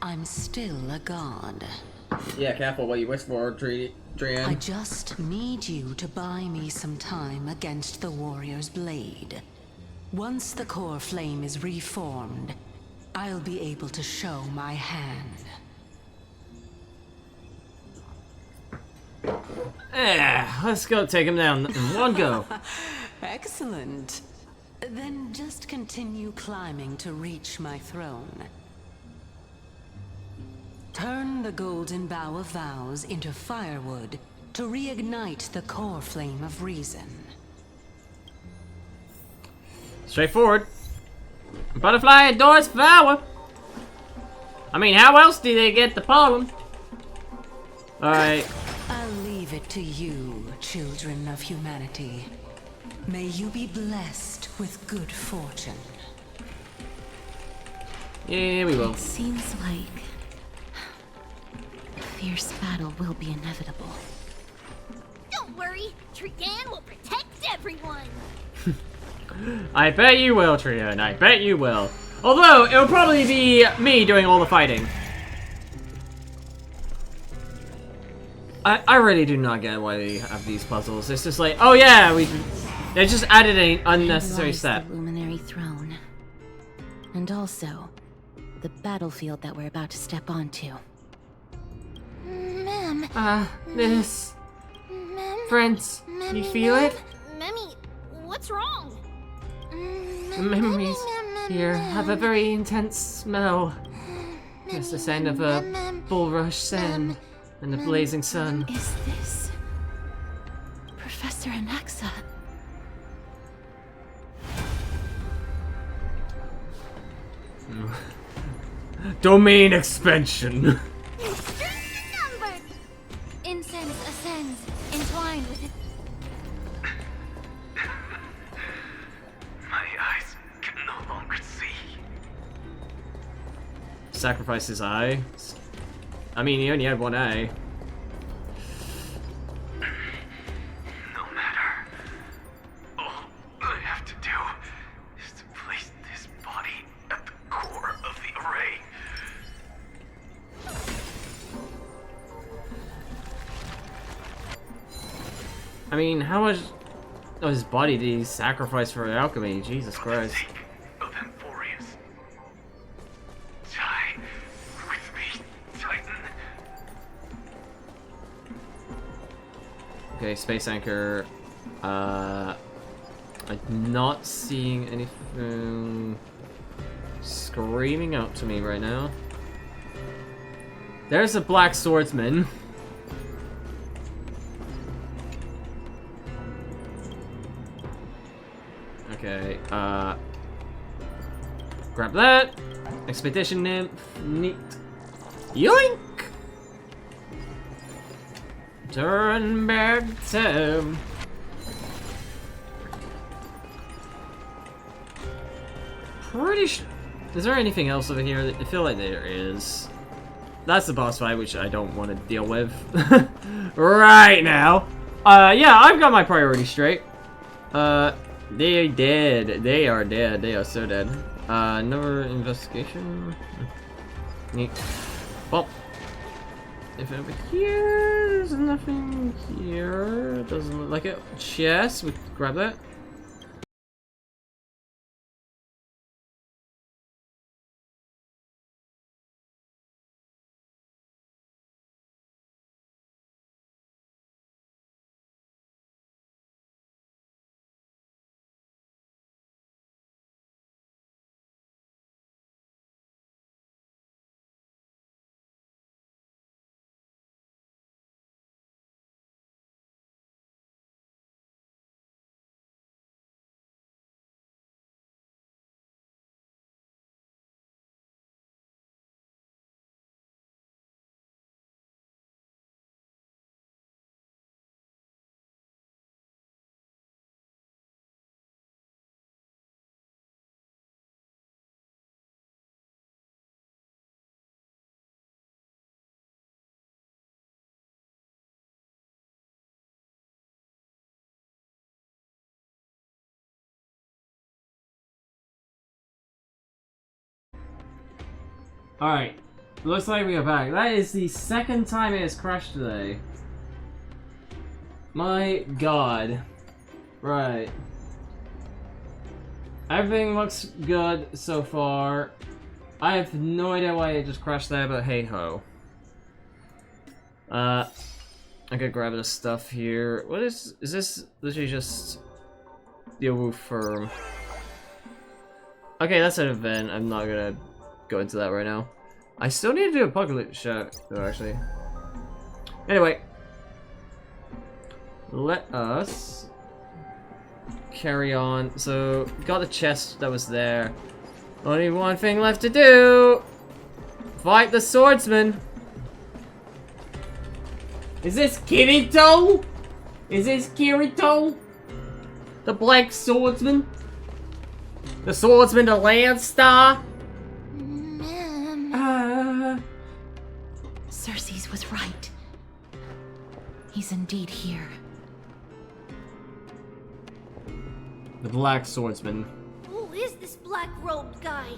I'm still a god. Yeah, careful what you wish for, I Drian. just need you to buy me some time against the warrior's blade. Once the core flame is reformed, I'll be able to show my hand. Let's go take him down in one go. Excellent. Then just continue climbing to reach my throne. Turn the Golden Bough of Vows into firewood to reignite the core flame of reason. Straightforward. Butterfly adores flower. I mean, how else do they get the pollen? Alright. I'll leave it to you, children of humanity. May you be blessed with good fortune. Yeah, we will. It seems like a fierce battle will be inevitable. Don't worry, Trian will protect everyone. I bet you will, Trian. I bet you will. Although, it'll probably be me doing all the fighting. I really do not get why they have these puzzles. It's just like, oh yeah, they just added an unnecessary Lies step. the luminary throne. And also, the battlefield that we're about to step onto. Ma'am. Miss. Ma'am. Friends, you feel it? Memmy, what's wrong? The memories here have a very intense smell. It's the scent of a bulrush sand and the blazing sun. Is this Professor Anaxa? Domain expansion. Numbered. Incense ascends, entwined with it. My eyes can no longer see. Sacrifice his eye. I mean, he only had one eye. No matter. All I have to do is to place this body at the core of the array. I mean, how much of his body did he sacrifice for alchemy? Jesus Christ. Sake of Emporius. Die with me, Titan. Okay, space anchor. I'm not seeing anything screaming out to me right now. There's a black swordsman. Okay, grab that. Expedition nymph. Neat. Yoink! Turn back time. Pretty sure. Is there anything else over here? I feel like there is. That's the boss fight, which I don't want to deal with right now. Yeah, I've got my priorities straight. They are dead. They are dead. They are so dead. Another investigation. Neat. Well, if over here, there's nothing here. Doesn't look like it. Chest. We grab that. Alright, looks like we are back. That is the second time it has crashed today. My god. Right. Everything looks good so far. I have no idea why it just crashed there, but hey ho. I could grab this stuff here. What is this literally just the Owu firm? Okay, that's an event. I'm not gonna go into that right now. I still need to do a apocalypse shot though, actually. Anyway, let us carry on. So, got the chest that was there. Only one thing left to do. Fight the swordsman. Is this Kirito? Is this Kirito? The black swordsman? The swordsman, the Landstar? Circes was right. He's indeed here. The black swordsman. Who is this black-robed guy?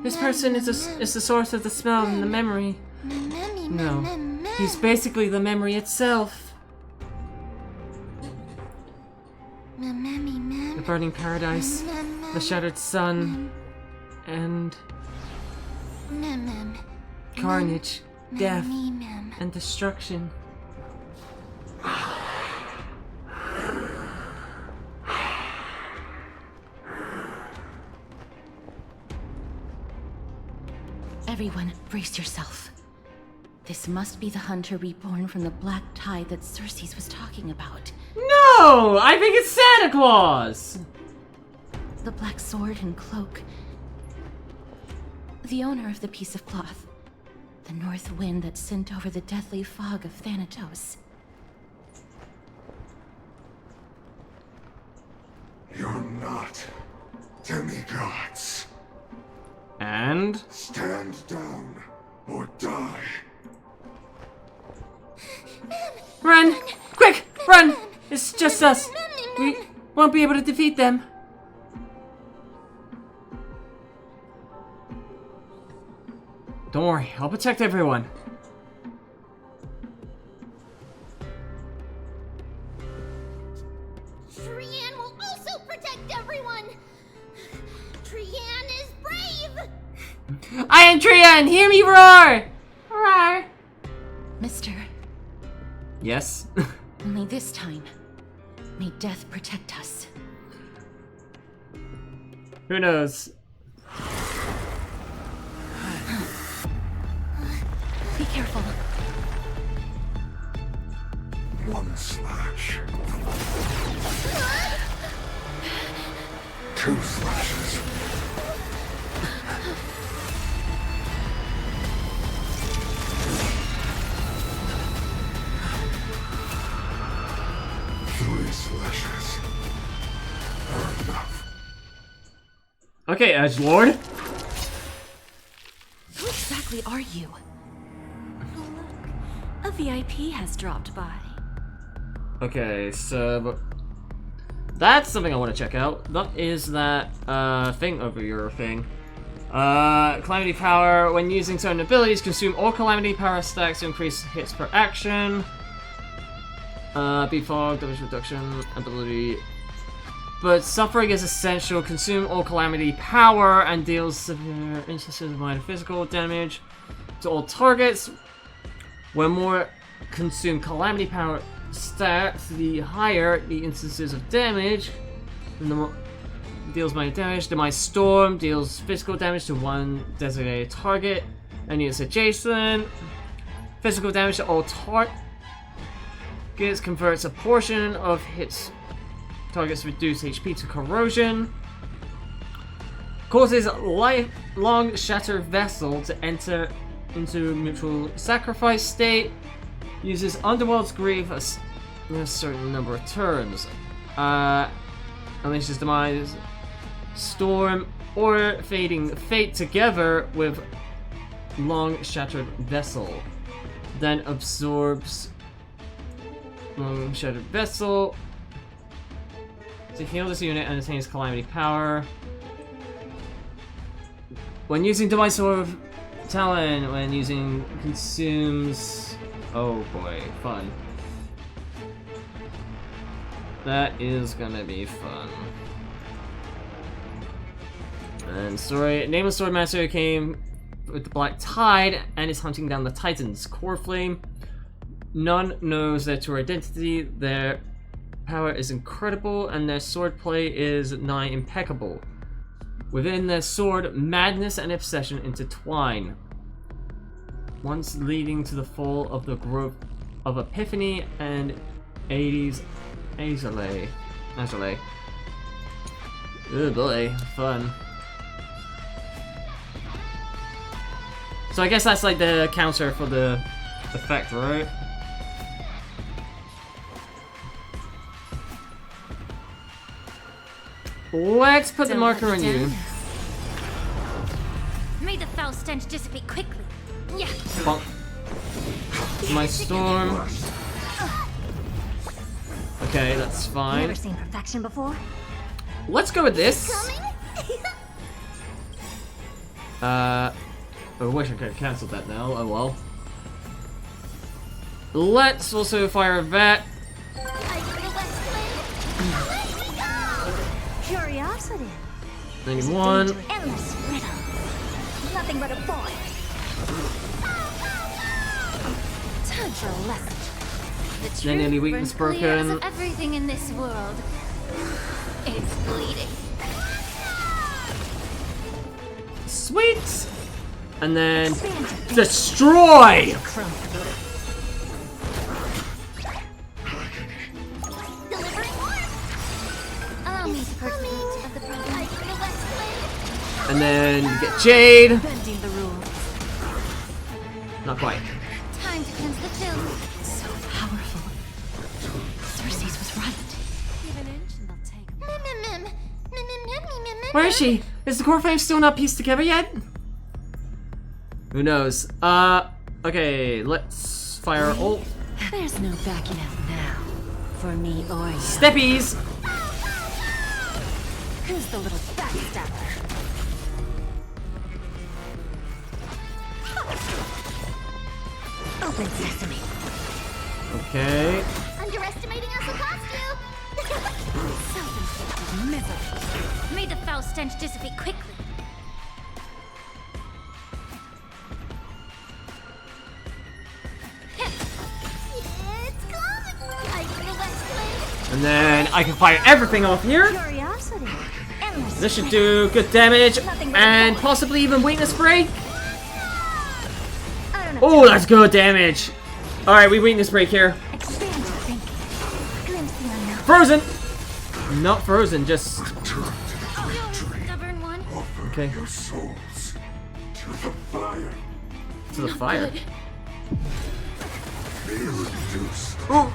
This person is the source of the smell and the memory. No. He's basically the memory itself. The burning paradise, the shattered sun, and carnage, death, and destruction. Everyone, brace yourself. This must be the hunter reborn from the black tide that Circe was talking about. No! I think it's Santa Claus! The black sword and cloak. The owner of the piece of cloth. The north wind that sent over the deathly fog of Thanatos. You're not demigods. And? Stand down or die. Run! Quick! Run! It's just us. We won't be able to defeat them. Don't worry, I'll protect everyone. Trian will also protect everyone. Trian is brave. I am Trian! Hear me roar! Roar! Mister, Yes? only this time, may death protect us. Who knows? Be careful. One slash. Two slashes. Three slashes. Are enough. Okay, Edgelord. Who exactly are you? A VIP has dropped by. Okay, so that's something I want to check out. That is that thing over your thing. Calamity power. When using certain abilities, consume all calamity power stacks to increase hits per action. Befog, damage reduction, ability. But suffering is essential. Consume all calamity power and deals severe instances of minor physical damage to all targets. When more consume calamity power stats, the higher the instances of damage. And the more deals minor damage. Demise Storm deals physical damage to one designated target and units adjacent. Physical damage to all targets converts a portion of hits targets reduce HP to corrosion. Causes lifelong shattered vessel to enter into mutual sacrifice state. Uses Underworld's Grief a certain number of turns. Unleashes Demise Storm or Fading Fate together with Long Shattered Vessel. Then absorbs Long Shattered Vessel to heal this unit and attains Calamity Power. When using Demise Sword of Talon, when using consumes... Oh boy, fun. That is gonna be fun. And story, Nameless Swordmaster came with the Black Tide and is hunting down the Titan's core flame. None knows their true identity. Their power is incredible and their swordplay is nigh impeccable. Within their sword, madness and obsession intertwine, once leading to the fall of the Grove of Epiphany and Azalea. Oh boy, fun. So I guess that's like the counter for the effect, right? Let's put the marker on you. May the foul stench dissipate quickly. Yeah. Bonk. My storm. Okay, that's fine. Never seen perfection before? Let's go with this. I wish I could have cancelled that now. Oh well. let's also fire that. Curiosity. 91. Endless riddle. Nothing but a boy. Time for a lesson. The Then truth any weakness burns clear as broken. everything in this world. It's bleeding. Sweet! And then destroy! Allow me to purge the root of the problem. And then you get Jade. Bending the rules. Not quite. Time to cleanse the film. So powerful. Cersei's was right. Give an inch and they'll take Where is she? Is the core flame still not pieced together yet? Who knows? Okay, let's fire ult. There's no backing out now. For me or you. Steppies! Who's the little backstabber? Open sesame. Okay. Underestimating us a costume. Self-inflicted misery. May the foul stench dissipate quickly. It's coming. And then I can fire everything off here. Curiosity. Endless This should do good damage and possibly even weakness break. I don't know. Oh, that's good damage. Alright, we weakness break here. Expand your thinking. Glimpse the unknown. Frozen! Not frozen, just. Stubborn one. Offer Okay. your souls to the fire. To the fire. Be reduced. Oh!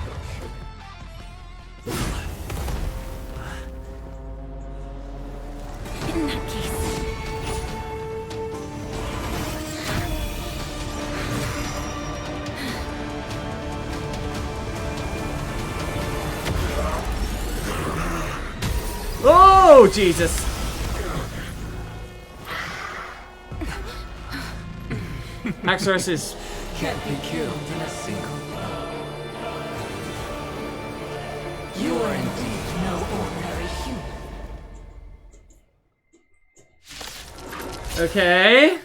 In that case. Oh, Jesus! Axorus is. Can't be killed in a single blow. You are indeed no ordinary human. Okay.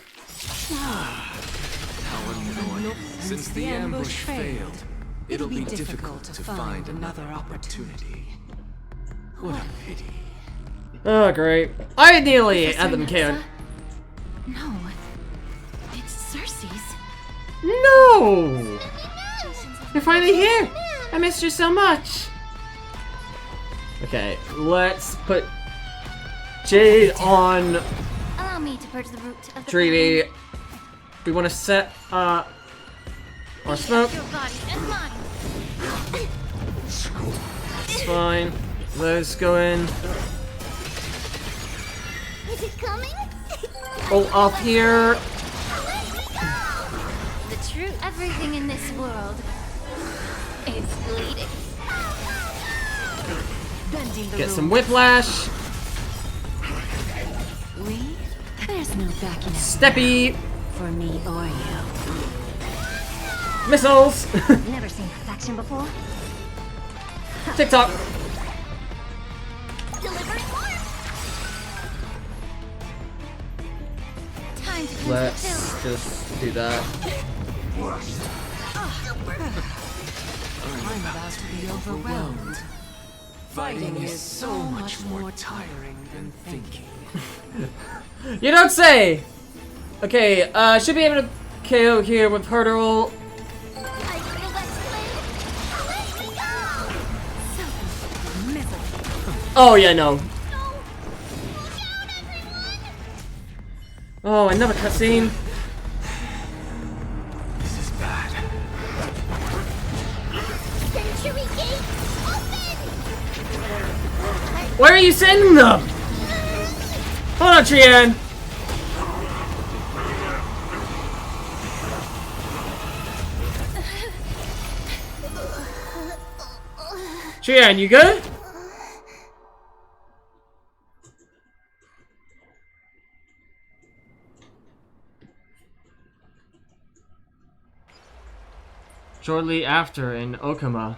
Since the ambush failed, it'll be difficult to find another opportunity. What a pity. Oh, great. I nearly had them killed. No. It's Cersei's. No! You're finally here! I missed you so much! Okay, let's put Jade on Allow me to purge the root of the Treaty. We want to set our smoke. Your body and mine. It's fine. Those go in. Is it coming? Ult off here. The truth. Everything in this world. It's bleeding. Bending the Get rules. some whiplash. We? There's no backing out. Steppy. For me or you. Missiles. Never seen perfection before? TikTok. Delivering more. Time to cleanse Let's the film. just do that. I'm about to be overwhelmed. Fighting is so much more tiring than thinking. You don't say! Okay, should be able to KO here with Hurdle. Oh, yeah, no. Oh, another cutscene. This is bad. Century gate open. Where are you sending them? Hold on, Trian. Trian, you good? shortly after in Okama.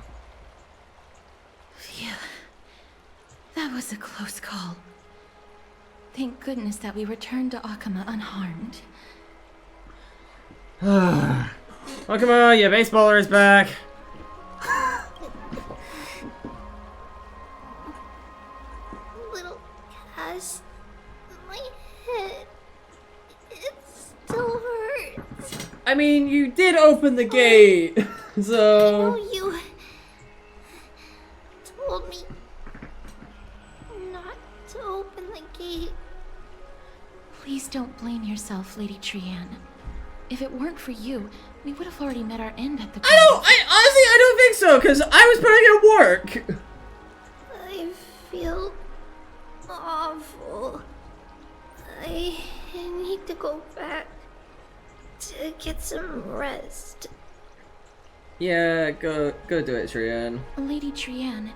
Phew. That was a close call. Thank goodness that we returned to Akama unharmed. Okama, your baseballer is back. Little Cass, my head, it still hurts. I mean, you did open the gate, so... Oh, you told me not to open the gate. Please don't blame yourself, Lady Trian. If it weren't for you, we would have already met our end at the I don't think so, because I was putting in work. I feel awful. I need to go back to get some rest. Yeah, go do it, Trian. Lady Trian,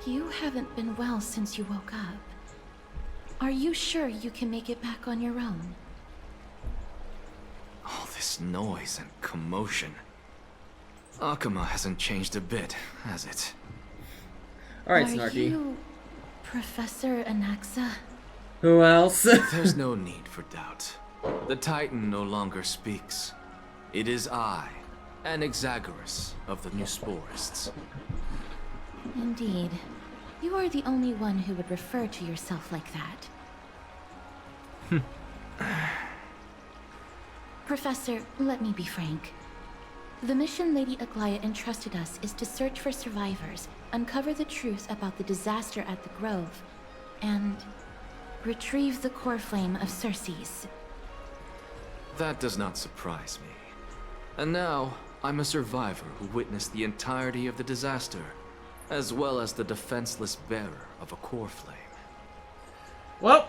you haven't been well since you woke up. Are you sure you can make it back on your own? All this noise and commotion. Akama hasn't changed a bit, has it? Alright, Are Snarky. you Professor Anaxa? Who else? There's no need for doubt. The Titan no longer speaks. It is I, Anaxagoras of the New Sporists. Indeed. You are the only one who would refer to yourself like that. Professor, let me be frank. The mission Lady Aglaya entrusted us is to search for survivors, uncover the truth about the disaster at the Grove, and retrieve the core flame of Circes. That does not surprise me. And now, I'm a survivor who witnessed the entirety of the disaster, as well as the defenseless bearer of a core flame. Well,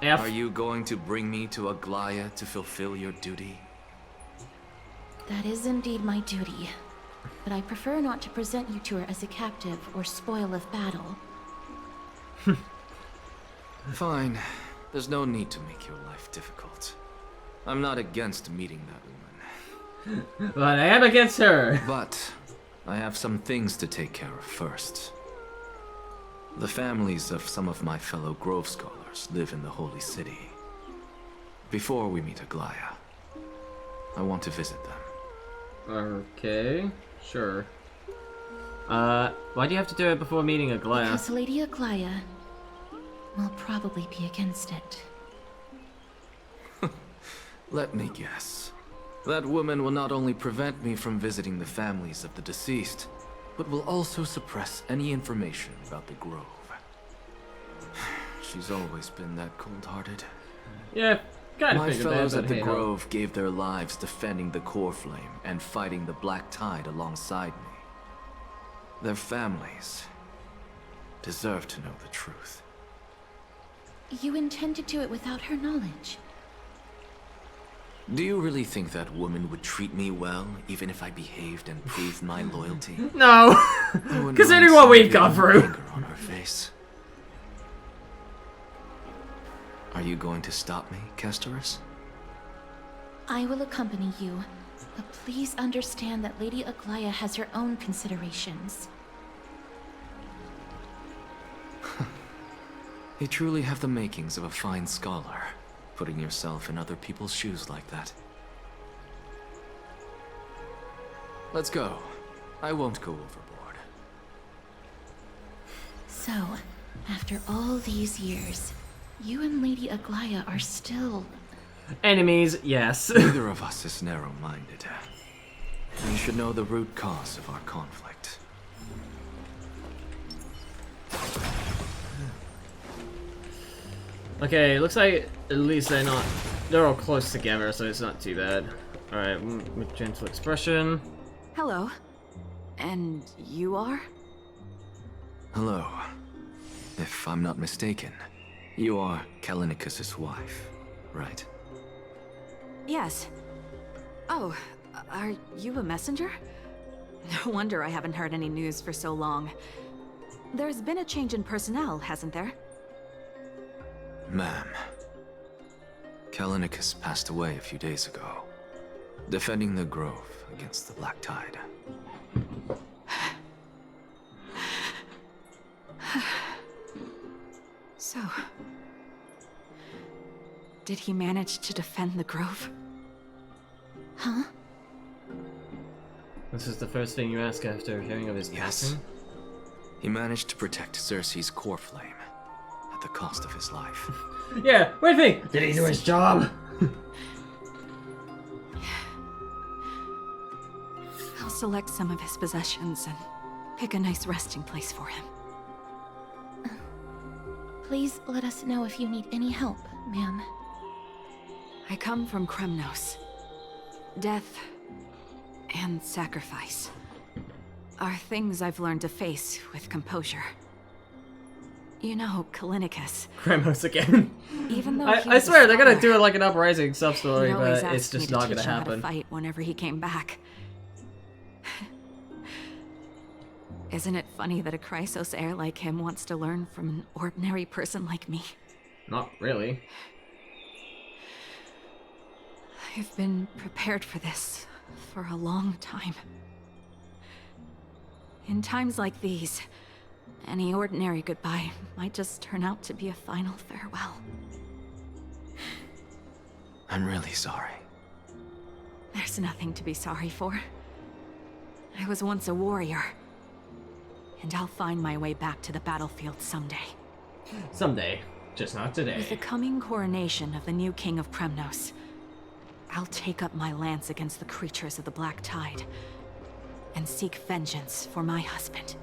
F. Are you going to bring me to Aglaya to fulfill your duty? That is indeed my duty. But I prefer not to present you to her as a captive or spoil of battle. Fine. There's no need to make your life difficult. I'm not against meeting that woman. But I am against her. But I have some things to take care of first. The families of some of my fellow Grove Scholars live in the Holy City. Before we meet Aglaya, I want to visit them. Okay, sure. Why do you have to do it before meeting Aglaya? Because Lady Aglaya will probably be against it. Let me guess. That woman will not only prevent me from visiting the families of the deceased, but will also suppress any information about the Grove. She's always been that cold-hearted. Yeah, kind of My figured fellows that, at but the hey, Grove gave their lives defending the core flame and fighting the Black Tide alongside me. Their families deserve to know the truth. You intend to do it without her knowledge. Do you really think that woman would treat me well, even if I behaved and proved my loyalty? No! I wouldn't Considering mind what seeing we've gone the through. anger on her face. Are you going to stop me, Castorus? I will accompany you, but please understand that Lady Aglaya has her own considerations. You truly have the makings of a fine scholar, putting yourself in other people's shoes like that. Let's go. I won't go overboard. So, after all these years, you and Lady Aglaya are still... Enemies, yes. Neither of us is narrow-minded. We should know the root cause of our conflict. Okay, looks like at least they're all close together, so it's not too bad. Alright, with gentle expression. Hello. And you are? Hello. If I'm not mistaken, you are Kallinicus' wife, right? Yes. Oh, are you a messenger? No wonder I haven't heard any news for so long. There's been a change in personnel, hasn't there? Ma'am, Kallinicus passed away a few days ago. defending the grove against the Black Tide. So, did he manage to defend the grove? Huh? This is the first thing you ask after hearing of his passing? He managed to protect Cersei's core flame at the cost of his life. Yeah, wait a minute! Did he do his job? I'll select some of his possessions and pick a nice resting place for him. Please let us know if you need any help, ma'am. I come from Kremnos. Death and sacrifice are things I've learned to face with composure. You know, Kalinicus. Kremos again. Even though I swear they're gonna do it like an Uprising sub-story, he'd always but it's asked me just to not teach gonna him how to happen. fight whenever he came back. Isn't it funny that a Chrysos heir like him wants to learn from an ordinary person like me? Not really. I've been prepared for this for a long time. In times like these, any ordinary goodbye might just turn out to be a final farewell. I'm really sorry. There's nothing to be sorry for. I was once a warrior, and I'll find my way back to the battlefield someday. Someday. Just not today. With the coming coronation of the new king of Kremnos, I'll take up my lance against the creatures of the Black Tide and seek vengeance for my husband.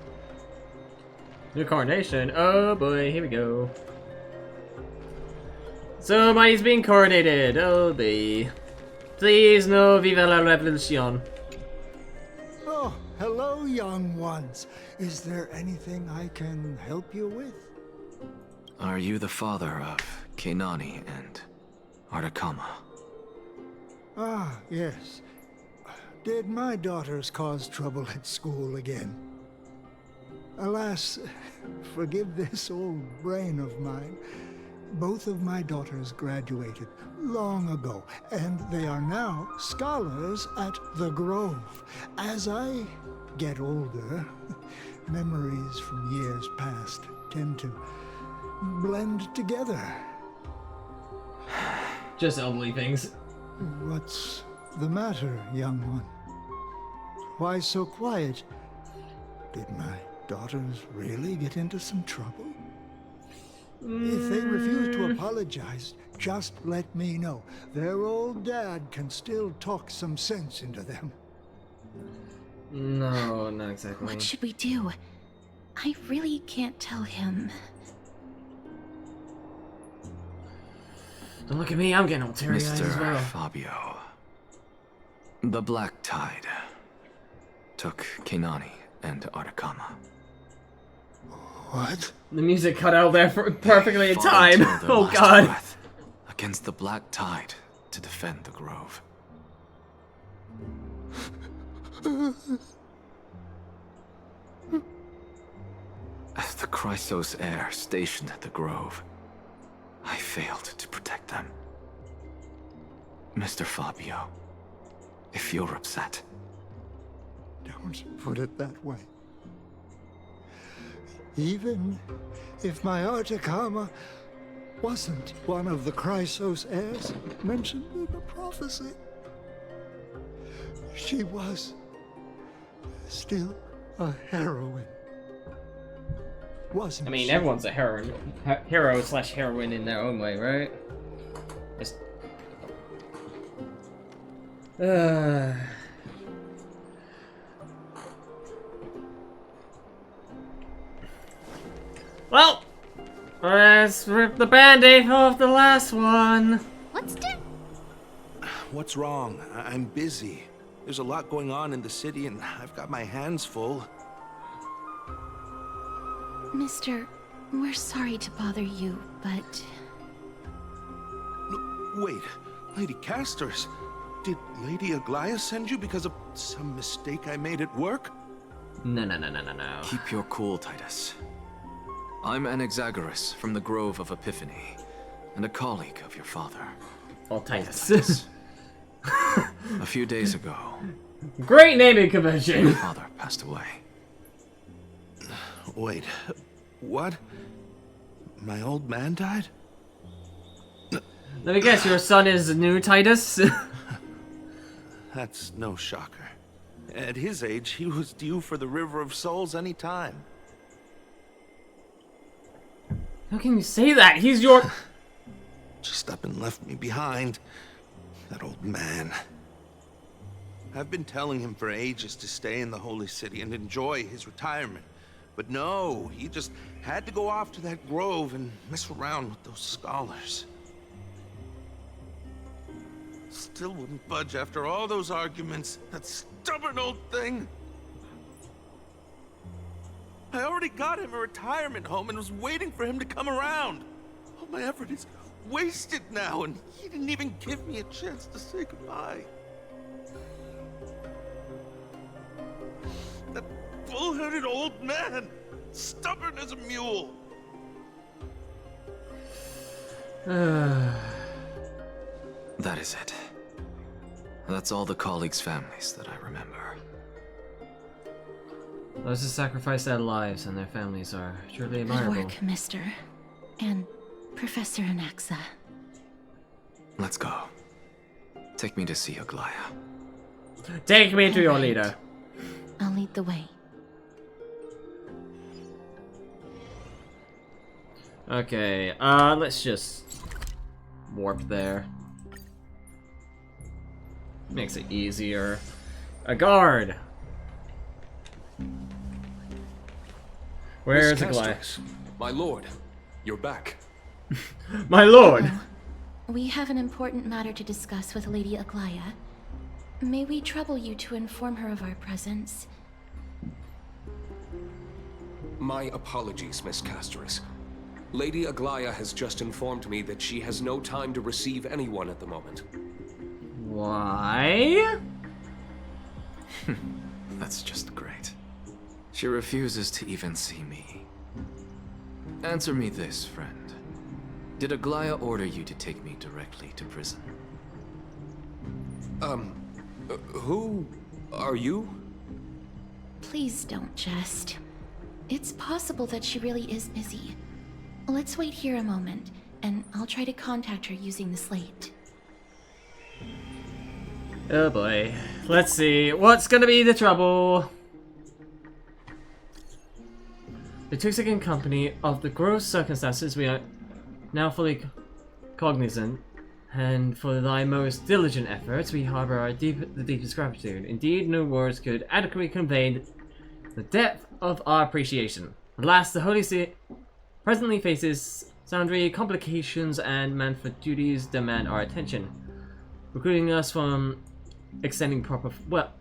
New coronation. Oh boy, here we go. Somebody's being coronated. Oh boy. Please no, viva la revolution. Oh, hello, young ones. Is there anything I can help you with? Are you the father of Kenani and Artakama? Ah, yes. Did my daughters cause trouble at school again? Alas, forgive this old brain of mine. Both of my daughters graduated long ago, and they are now scholars at the Grove. As I get older, memories from years past tend to blend together. Just elderly things. What's the matter, young one? Why so quiet? Did my daughters really get into some trouble? If they refuse to apologize, just let me know. Their old dad can still talk some sense into them. No, not exactly. What should we do? I really can't tell him. Don't look at me, I'm getting all teary-eyed as Mr. well. Fabio. The Black Tide took Kenani and Artakama. What? The music cut out there for perfectly in Fought time. until their Oh last god. breath against the Black Tide to defend the Grove. As the Chrysos heir stationed at the Grove, I failed to protect them. Mr. Fabio, if you're upset, Don't put it that way. Even if my Artakama wasn't one of the Chrysos heirs mentioned in the prophecy, she was still a heroine. Wasn't I mean, she? everyone's a hero slash heroine in their own way, right? Just... Well, let's rip the band-aid off the last one. What's wrong? I'm busy. There's a lot going on in the city and I've got my hands full. Mister, we're sorry to bother you, but... No, wait, Lady Casters, did Lady Aglaia send you because of some mistake I made at work? No. keep your cool, Titus. I'm Anaxagoras from the Grove of Epiphany, and a colleague of your father. All Titus. Titus. A few days ago, Great naming convention. your father passed away. Wait, what? My old man died? Let me guess, your son is new Titus? That's no shocker. At his age, he was due for the River of Souls any time. How can you say that? He's your... Just up and left me behind. That old man. I've been telling him for ages to stay in the Holy City and enjoy his retirement. But no, he just had to go off to that grove and mess around with those scholars. Still wouldn't budge after all those arguments. That stubborn old thing. I already got him a retirement home and was waiting for him to come around. All my effort is wasted now, and he didn't even give me a chance to say goodbye. That bull-headed old man, stubborn as a mule. That is it. That's all the colleagues' families that I remember. Those who sacrifice their lives and their families are truly Good admirable. work, Mister. And Professor Anaxa. Let's go. Take me to see Aglaya. Take me to your Alright. leader. I'll lead the way. Okay, let's just warp there. Makes it easier. A guard! Where's Miss Aglaya? Castres, my lord, you're back. My lord! We have an important matter to discuss with Lady Aglaya. May we trouble you to inform her of our presence? My apologies, Miss Castres. Lady Aglaya has just informed me that she has no time to receive anyone at the moment. Why? That's just great. She refuses to even see me. Answer me this, friend. Did Aglaya order you to take me directly to prison? Who are you? Please don't jest. It's possible that she really is busy. Let's wait here a moment, and I'll try to contact her using the slate. Oh boy. Let's see. What's gonna be the trouble? The Tooxic and Company of the gross circumstances we are now fully cognizant, and for thy most diligent efforts we harbor the deepest gratitude. Indeed, no words could adequately convey the depth of our appreciation. Alas, the Holy See presently faces sundry complications and manful duties demand our attention, precluding us from extending proper welcome.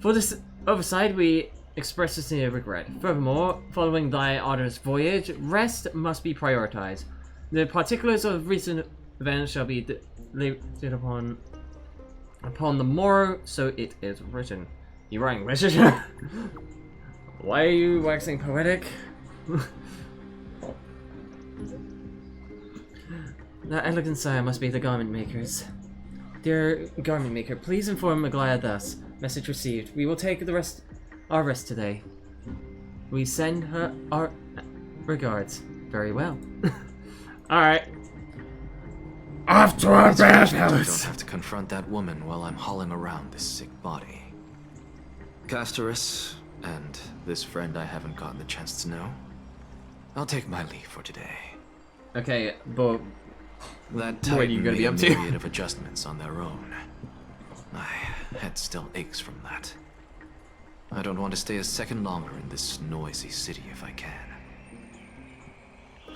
For this oversight, we express sincere regret. Furthermore, following thy arduous voyage, rest must be prioritized. The particulars of recent events shall be laid upon the morrow, so it is written. You're writing literature? Why are you waxing poetic? That elegant sire must be the garment makers. Dear garment maker, please inform Aglaya thus. Message received. We will take our rest today. We send her our regards. Very well. Alright. Off to our I don't bathhouse! have to confront that woman while I'm hauling around this sick body. Castres, and this friend I haven't gotten the chance to know. I'll take my leave for today. Okay, but That what are you Titan gonna made be a up to? myriad of adjustments on their own. My head still aches from that. I don't want to stay a second longer in this noisy city if I can.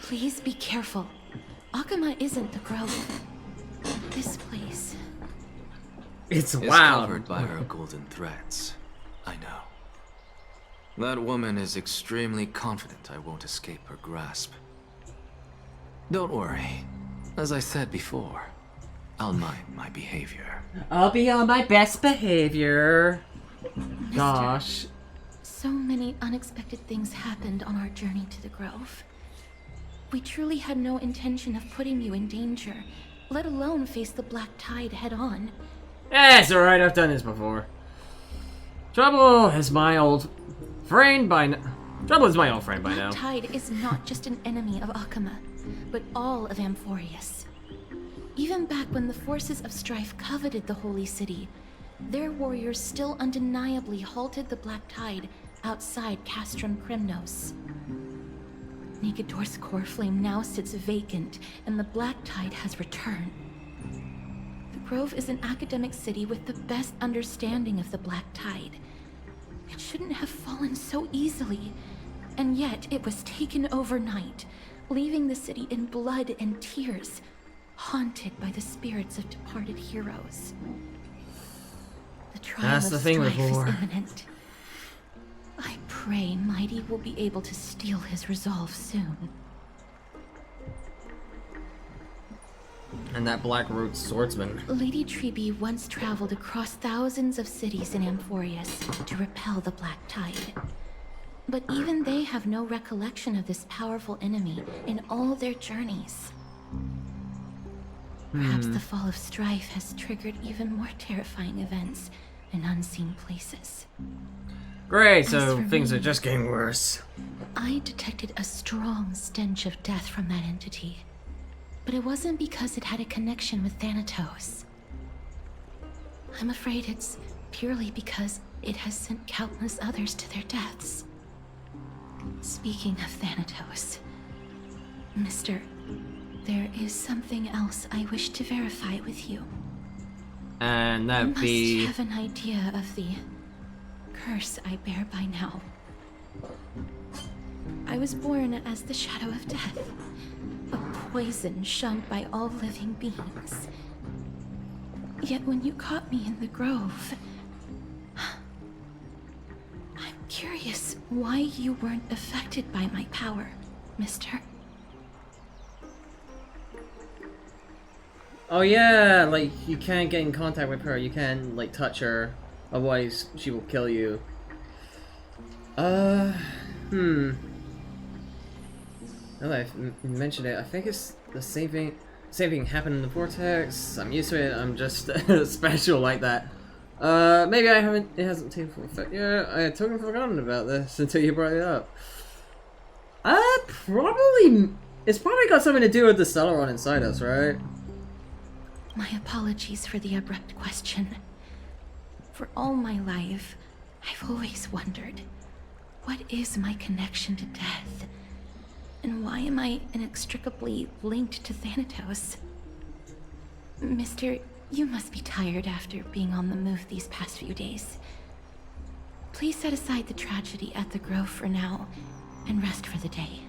Please be careful. Akama isn't the grove. This place. It's It's wow. covered by her golden threads. I know. That woman is extremely confident I won't escape her grasp. Don't worry. As I said before, I'll mind my behavior. I'll be on my best behavior. Gosh. So many unexpected things happened on our journey to the grove. We truly had no intention of putting you in danger, let alone face the Black Tide head-on. Eh, it's alright, I've done this before. Trouble is my old friend by now. Trouble is my old friend by now. Black Tide is not just an enemy of Akama, but all of Amphorius. Even back when the forces of strife coveted the Holy City, their warriors still undeniably halted the Black Tide outside Castrum Krymnos. Negador's core flame now sits vacant, and the Black Tide has returned. The Grove is an academic city with the best understanding of the Black Tide. It shouldn't have fallen so easily, and yet it was taken overnight, leaving the city in blood and tears, haunted by the spirits of departed heroes. The trial of strife is imminent. I pray Mighty will be able to steal his resolve soon. And that black-robed swordsman. Lady Trebe once traveled across thousands of cities in Amphorius to repel the Black Tide. But even they have no recollection of this powerful enemy in all their journeys. Perhaps the fall of strife has triggered even more terrifying events in unseen places. Great, so things are just getting worse. I detected a strong stench of death from that entity. But it wasn't because it had a connection with Thanatos. I'm afraid it's purely because it has sent countless others to their deaths. Speaking of Thanatos, Mister, there is something else I wish to verify with you. And that'd be... You must have an idea of the curse I bear by now. I was born as the shadow of death, a poison shunned by all living beings. Yet when you caught me in the grove, I'm curious why you weren't affected by my power, Mister. Oh yeah, like, you can't get in contact with her, you can't, like, touch her, otherwise she will kill you. Now that I've mentioned it, I think it's the same thing happened in the Vortex. I'm used to it, I'm just special like that. Maybe it hasn't taken full effect. Yeah, I had totally forgotten about this until you brought it up. It's probably got something to do with the Stellaron inside us, right? My apologies for the abrupt question. For all my life, I've always wondered, what is my connection to death? And why am I inextricably linked to Thanatos? Mister, you must be tired after being on the move these past few days. Please set aside the tragedy at the Grove for now, and rest for the day.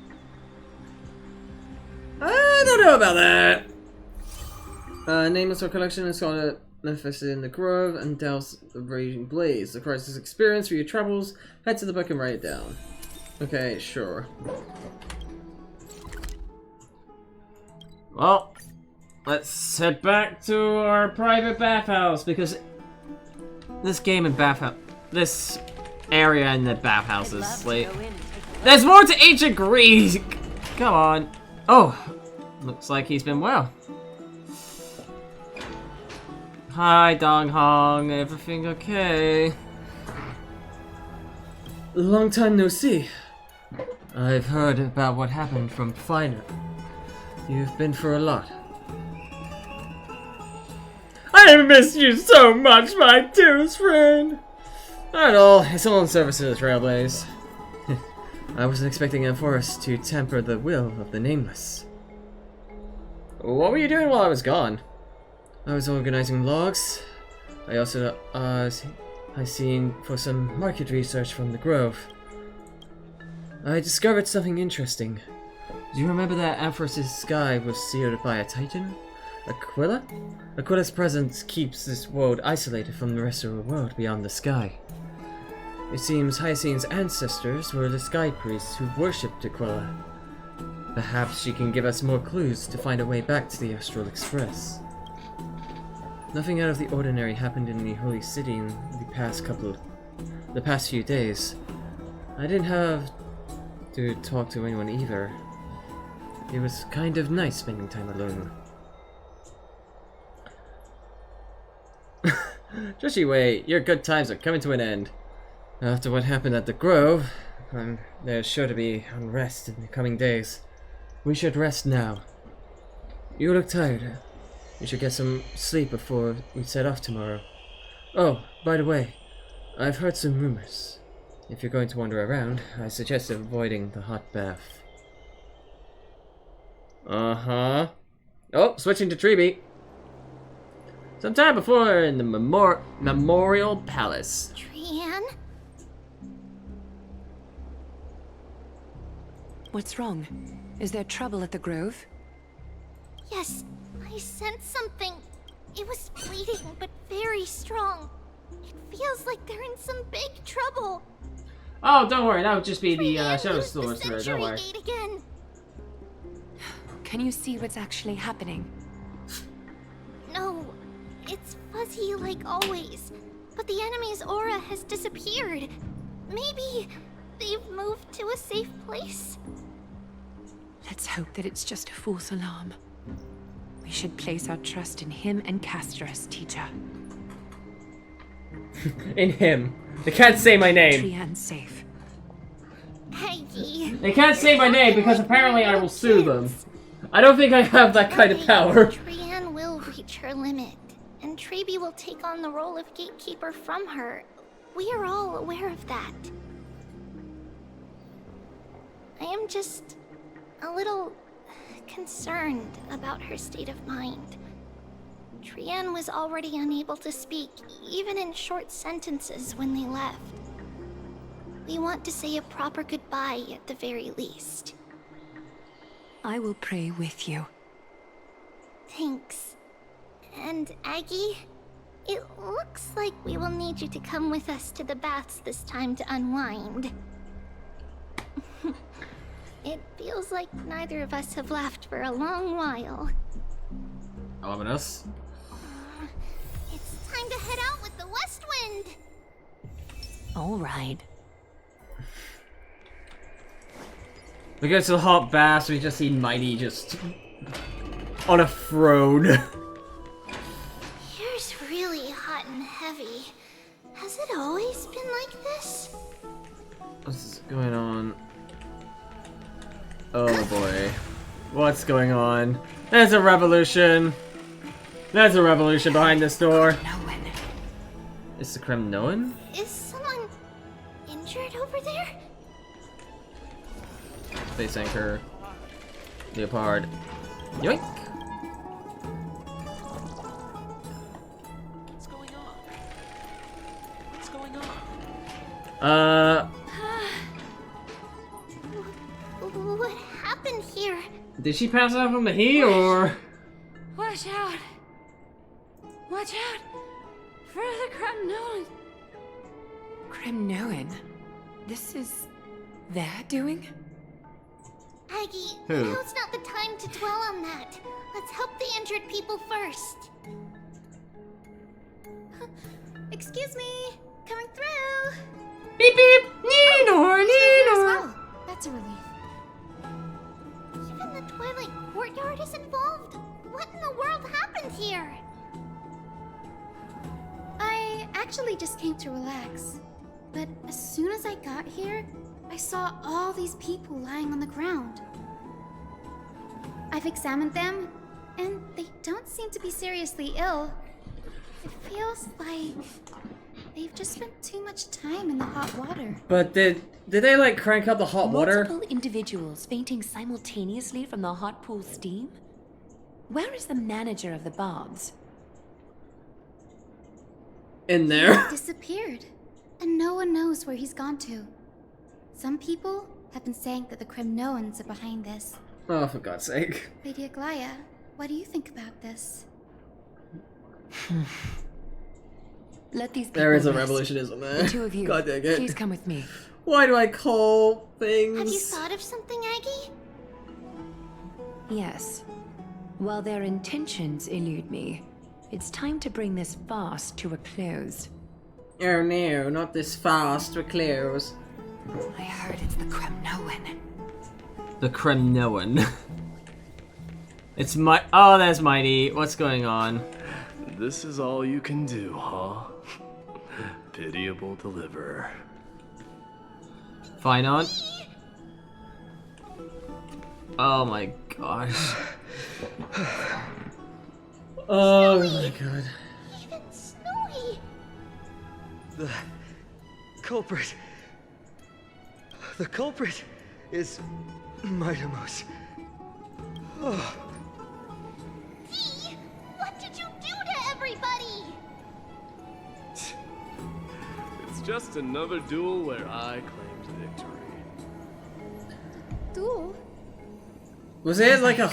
I don't know about that! Nameless recollection is called manifested in the Grove and douse the raging blaze. The crisis experience for your troubles, head to the book and write it down. Okay, sure. Well, let's head back to our private bathhouse, because this game in bathhouse, this area in the bathhouse is like, there's more to ancient Greek! Come on. Oh, looks like he's been well. Hi, Dong Hong. Everything okay? Long time no see. I've heard about what happened from Finer. You've been through a lot. I miss you so much, my dearest friend! Not at all. It's all in service to the Trailblaze. I wasn't expecting Amphorus to temper the will of the Nameless. What were you doing while I was gone? I was organizing logs. I also, I seen for some market research from the Grove. I discovered something interesting. Do you remember that Amphorus' sky was sealed by a Titan? Aquila? Aquila's presence keeps this world isolated from the rest of the world beyond the sky. It seems Hyacine's ancestors were the sky priests who worshipped Aquila. Perhaps she can give us more clues to find a way back to the Astral Express. Nothing out of the ordinary happened in the Holy City in the past few days. I didn't have to talk to anyone either. It was kind of nice spending time alone. Just you wait. Your good times are coming to an end. After what happened at the Grove, there's sure to be unrest in the coming days. We should rest now. You look tired. You should get some sleep before we set off tomorrow. Oh, by the way, I've heard some rumors. If you're going to wander around, I suggest avoiding the hot bath. Uh-huh. Oh, switching to Treeby. Sometime before in the Memorial Palace. Trian? What's wrong? Is there trouble at the Grove? Yes, I sensed something. It was fleeting, but very strong. It feels like they're in some big trouble. Oh, don't worry. That would just be the Trian Shadow used Stores the there. Don't Century worry. Gate again. Can you see what's actually happening? No, it's fuzzy like always. But the enemy's aura has disappeared. Maybe they've moved to a safe place? Let's hope that it's just a false alarm. We should place our trust in him and Castorus, teacher. In him. They can't say my name. Trian's safe. Peggy. They can't say my name because apparently I will sue them. I don't think I have that kind of power. Trian will reach her limit, and Treeby will take on the role of gatekeeper from her. We are all aware of that. I am just a little concerned about her state of mind. Trian was already unable to speak, even in short sentences when they left. We want to say a proper goodbye at the very least. I will pray with you. Thanks. And Aggie, it looks like we will need you to come with us to the baths this time to unwind. It feels like neither of us have laughed for a long while. Ominous. It's time to head out with the West Wind! All right. We go to the hot baths, we just see Mighty just on a throne. Here's really hot and heavy. Has it always been like this? What's going on? Oh boy. What's going on? There's a revolution. There's a revolution behind this door. Is the Kremnoan? Is someone injured over there? Space Anchor. Leopard. Yoink! What's going on? What's going on? What happened here? Did she pass out from the heat or? Watch out! Watch out! For the Kremnoan! Kremnoan? This is their doing? Aggie, Who? now's not the time to dwell on that. Let's help the injured people first. Excuse me, coming through. Beep beep! Neenor, Neenor! Well, that's a relief. Even the Twilight Courtyard is involved? What in the world happened here? I actually just came to relax. But as soon as I got here, I saw all these people lying on the ground. I've examined them, and they don't seem to be seriously ill. It feels like they've just spent too much time in the hot water. But did they like crank up the hot water? Multiple individuals fainting simultaneously from the hot pool steam? Where is the manager of the baths? In there. He disappeared, and no one knows where he's gone to. Some people have been saying that the Kremnoans are behind this. Oh, for God's sake. Lady Aglaya, what do you think about this? Let these people There is a rest. revolutionism there. The two of you, God dang it. please come with me. Why do I call things? Have you thought of something, Aggie? Yes. While their intentions elude me, it's time to bring this fast to a close. Oh no, not this fast. We're close. I heard it's the Kremnoan. The Kremnoan. It's my. Oh, there's Mighty. What's going on? This is all you can do, huh? Pitiable deliverer. Fine on. Oh my gosh. Oh my god. Even Snowy! The culprit is Mightimos. Oh. Dee, what did you do to everybody? It's just another duel where I claimed victory. Duel? Was it like a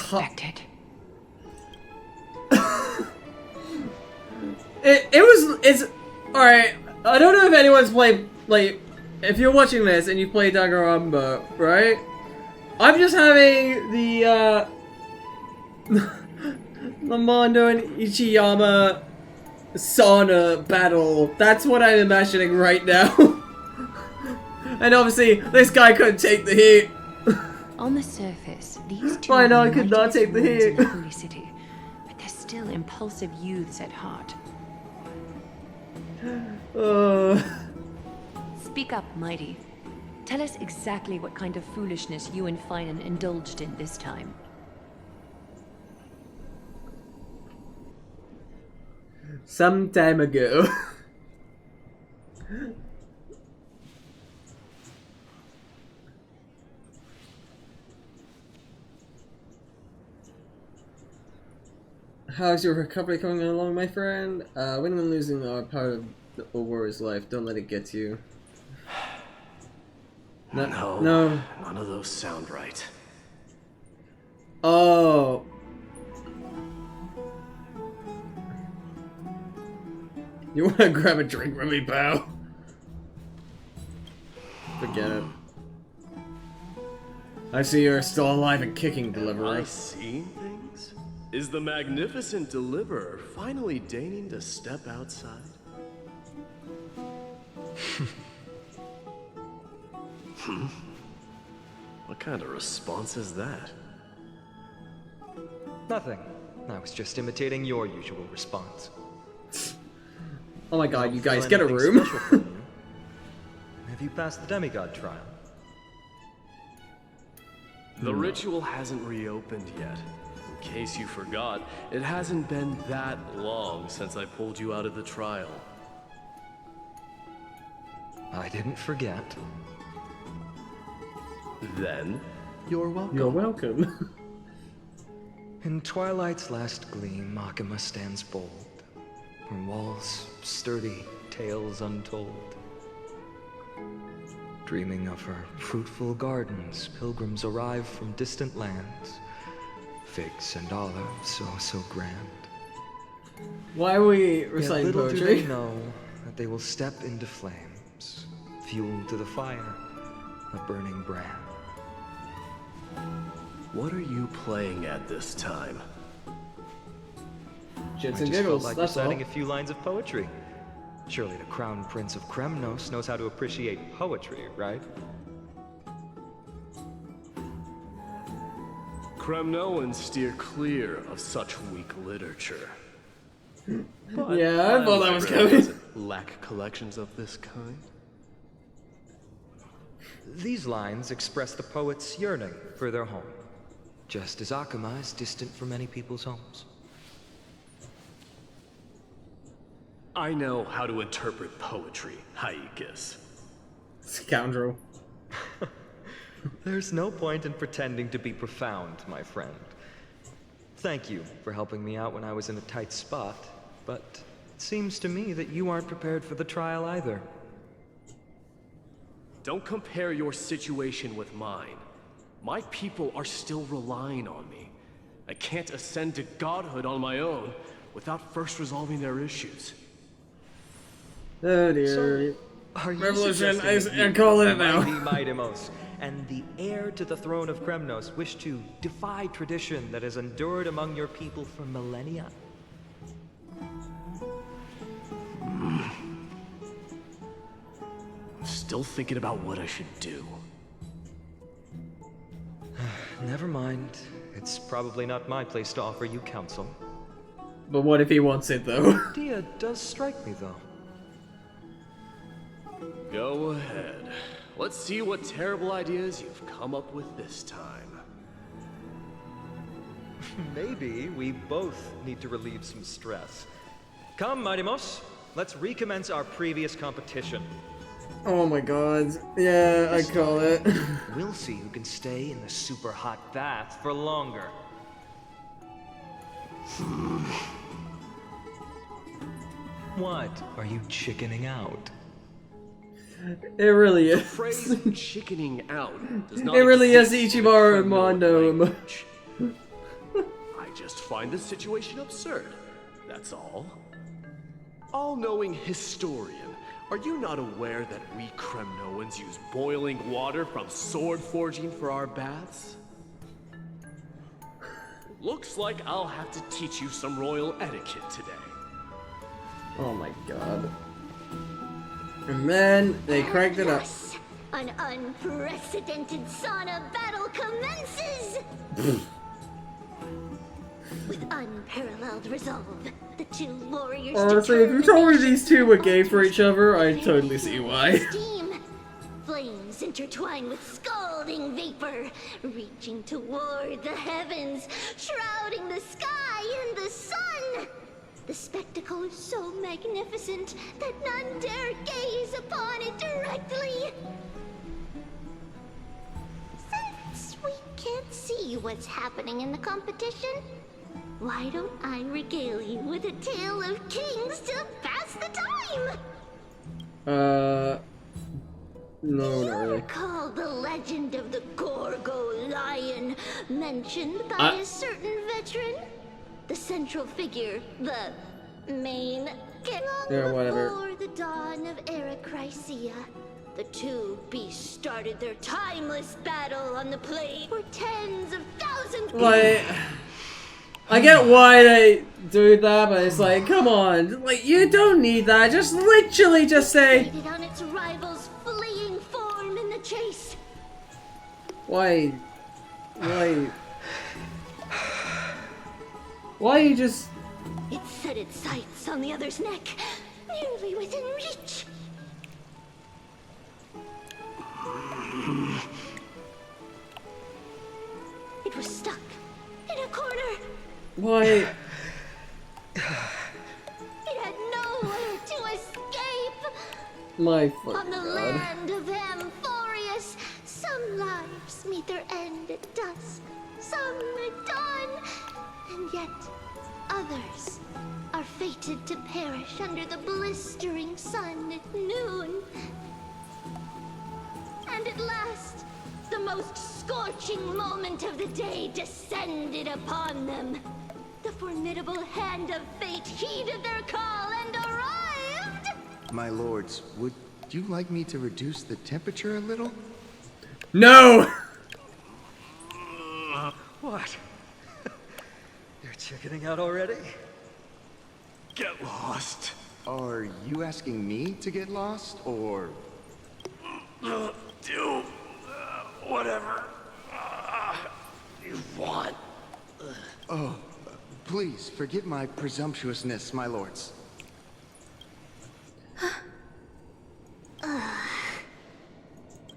it's alright. I don't know if anyone's played, like, if you're watching this and you play Danganronpa, right? I'm just having the Mondo and Ichiyama sauna battle. That's what I'm imagining right now. And obviously, this guy couldn't take the heat. On the surface, these two I know, are I could not mighty take the swords in heat. the Holy City, but they're still impulsive youths at heart. Speak up, Mighty. Tell us exactly what kind of foolishness you and Finan indulged in this time. Some time ago. How's your recovery coming along, my friend? Winning and losing are part of the warrior's life. Don't let it get to you. No, no. None of those sound right. Oh. You want to grab a drink from me, pal? Forget it. I see you're still alive and kicking, Deliverer. Am I seeing things? Is the magnificent Deliverer finally deigning to step outside? What kind of response is that? Nothing. I was just imitating your usual response. Oh my god, you guys Feel get a anything room. special from you? Have you passed the demigod trial? The ritual hasn't reopened yet. In case you forgot, it hasn't been that long since I pulled you out of the trial. I didn't forget. Then, you're welcome. You're welcome. In twilight's last gleam, Makima stands bold. Her walls sturdy, tales untold. Dreaming of her fruitful gardens, pilgrims arrive from distant lands. Figs and olives, oh so grand. Why are we Yet reciting little poetry? do they know that they will step into flames, fuel to the fire, a burning brand. What are you playing at this time? I Shits just and felt giggles, like that's all. reciting a few lines of poetry. Surely the Crown Prince of Kremnos knows how to appreciate poetry, right? Kremnoans steer clear of such weak literature. But Yeah, I thought that was library coming. doesn't lack collections of this kind. These lines express the poet's yearning for their home, just as Akama is distant from many people's homes. I know how to interpret poetry, Haikis. Scoundrel. There's no point in pretending to be profound, my friend. Thank you for helping me out when I was in a tight spot, but it seems to me that you aren't prepared for the trial either. Don't compare your situation with mine. My people are still relying on me. I can't ascend to godhood on my own without first resolving their issues. Oh dear. Are you Revolution, suggesting that I'm you, calling it the now. mighty Mightimos, and the heir to the throne of Kremnos wish to defy tradition that has endured among your people for millennia? Still thinking about what I should do. Never mind. It's probably not my place to offer you counsel. But what if he wants it though? Idea does strike me though. Go ahead. Let's see what terrible ideas you've come up with this time. Maybe we both need to relieve some stress. Come, Mighty-Mos, let's recommence our previous competition. Oh my god. Yeah, I call it. We'll see who can stay in the super hot bath for longer. What? Are you chickening out? It really The is. phrase chickening out does not It really is exist in Ichiban Kremlin Mondo. language. I just find this situation absurd, that's all. All-knowing historian, are you not aware that we Kremnoans use boiling water from sword forging for our baths? Looks like I'll have to teach you some royal etiquette today. Oh my god. And then they cranked it up. An unprecedented sauna battle commences! With unparalleled resolve, the two warriors Honestly, if you told me these two were gay for each other, I'd totally see why. steam. Flames intertwine with scalding vapor, reaching toward the heavens, shrouding the sky and the sun. The spectacle is so magnificent that none dare gaze upon it directly. Since we can't see what's happening in the competition, why don't I regale you with a tale of kings to pass the time? No, not really. Recall the legend of the Gorgo lion mentioned by a certain veteran? The central figure, the main king. Yeah, whatever. Before the dawn of Era Chrysia, the two beasts started their timeless battle on the plain for tens of thousands. Like, I get why they do that, but it's like, come on, like, you don't need that. Just literally just say, On its rival's fleeing form in the chase. why you just... It set its sights on the other's neck, nearly within reach. It was stuck in a corner. Why? It had nowhere to escape. My On fucking the god. land of Amphorius, some lives meet their end at dusk, some at dawn, and yet others are fated to perish under the blistering sun at noon. And at last, the most scorching moment of the day descended upon them. The formidable hand of fate heeded their call and arrived! My lords, would you like me to reduce the temperature a little? No! What? You're chickening out already? Get lost. Are you asking me to get lost, or... Do whatever you want. Oh, please forgive my presumptuousness, my lords.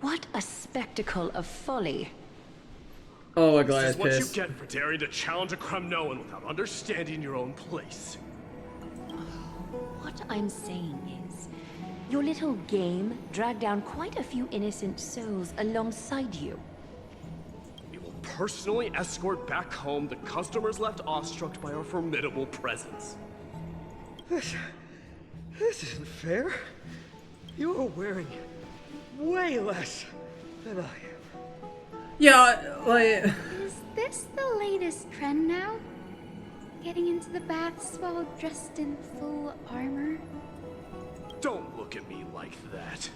What a spectacle of folly. Oh, my This god, is what you pissed. get for daring to challenge a Kremnoan without understanding your own place. What I'm saying is, your little game dragged down quite a few innocent souls alongside you. We will personally escort back home the customers left awestruck by our formidable presence. This isn't fair. You are wearing way less than I am. Yeah, like... Is this the latest trend now? Getting into the baths while dressed in full armor? Don't look at me like that.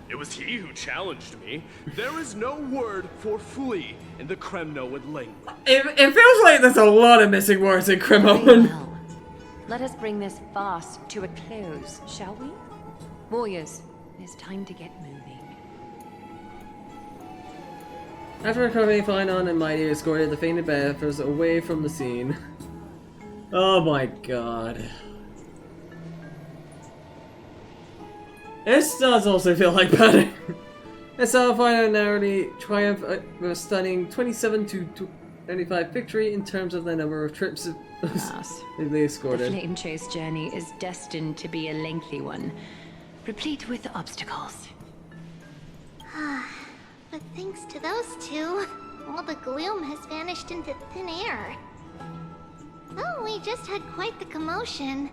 It was he who challenged me. There is no word for flee in the Kremnoan language. It feels like there's a lot of missing words in Kremlin. Let us bring this farce to a close, shall we? Warriors, it's time to get moving. After recovering, Flynon and Mighty escorted the fainted bathers away from the scene. Oh my god. This does also feel like batting. That's our final narrowly triumph with a stunning 27-25 victory in terms of the number of trips they The escorted. flame chase journey is destined to be a lengthy one, replete with obstacles. But thanks to those two, all the gloom has vanished into thin air. Oh, we just had quite the commotion.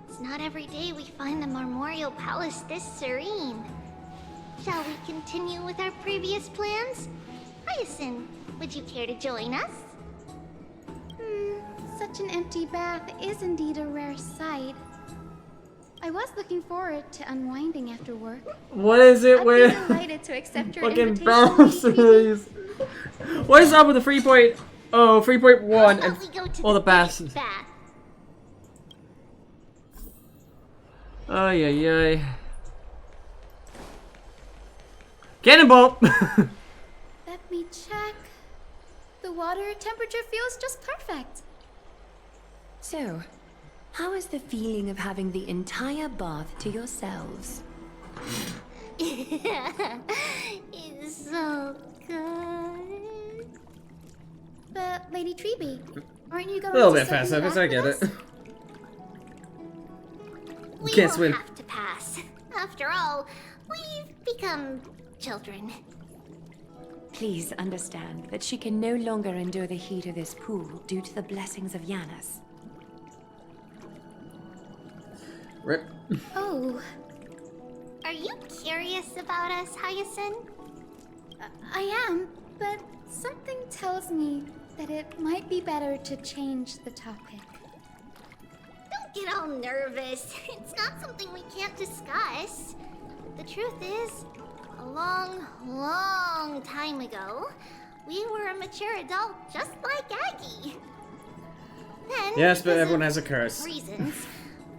It's not every day we find the Marmorial Palace this serene. Shall we continue with our previous plans? Hyacinth, would you care to join us? Such an empty bath is indeed a rare sight. I was looking forward to unwinding after work. What is it I'd with be delighted to accept your fucking invitation. bounces? What is up with the 3.0, 3.1, and all the bastards? Oh yeah. Cannonball! Let me check. The water temperature feels just perfect. So, how is the feeling of having the entire bath to yourselves? It's so good. But, Lady Treeby, aren't you going A little to bit fast soak in the service, I bath get it. with us? We Can't will swim. have to pass. After all, we've become children. Please understand that she can no longer endure the heat of this pool due to the blessings of Janus. Rip. Oh. Are you curious about us, Hyacinth? I am, but something tells me that it might be better to change the topic. Don't get all nervous. It's not something we can't discuss. The truth is, a long time ago, we were a mature adult just like Aggie. Then, Yes, but because everyone of has a curse. reasons,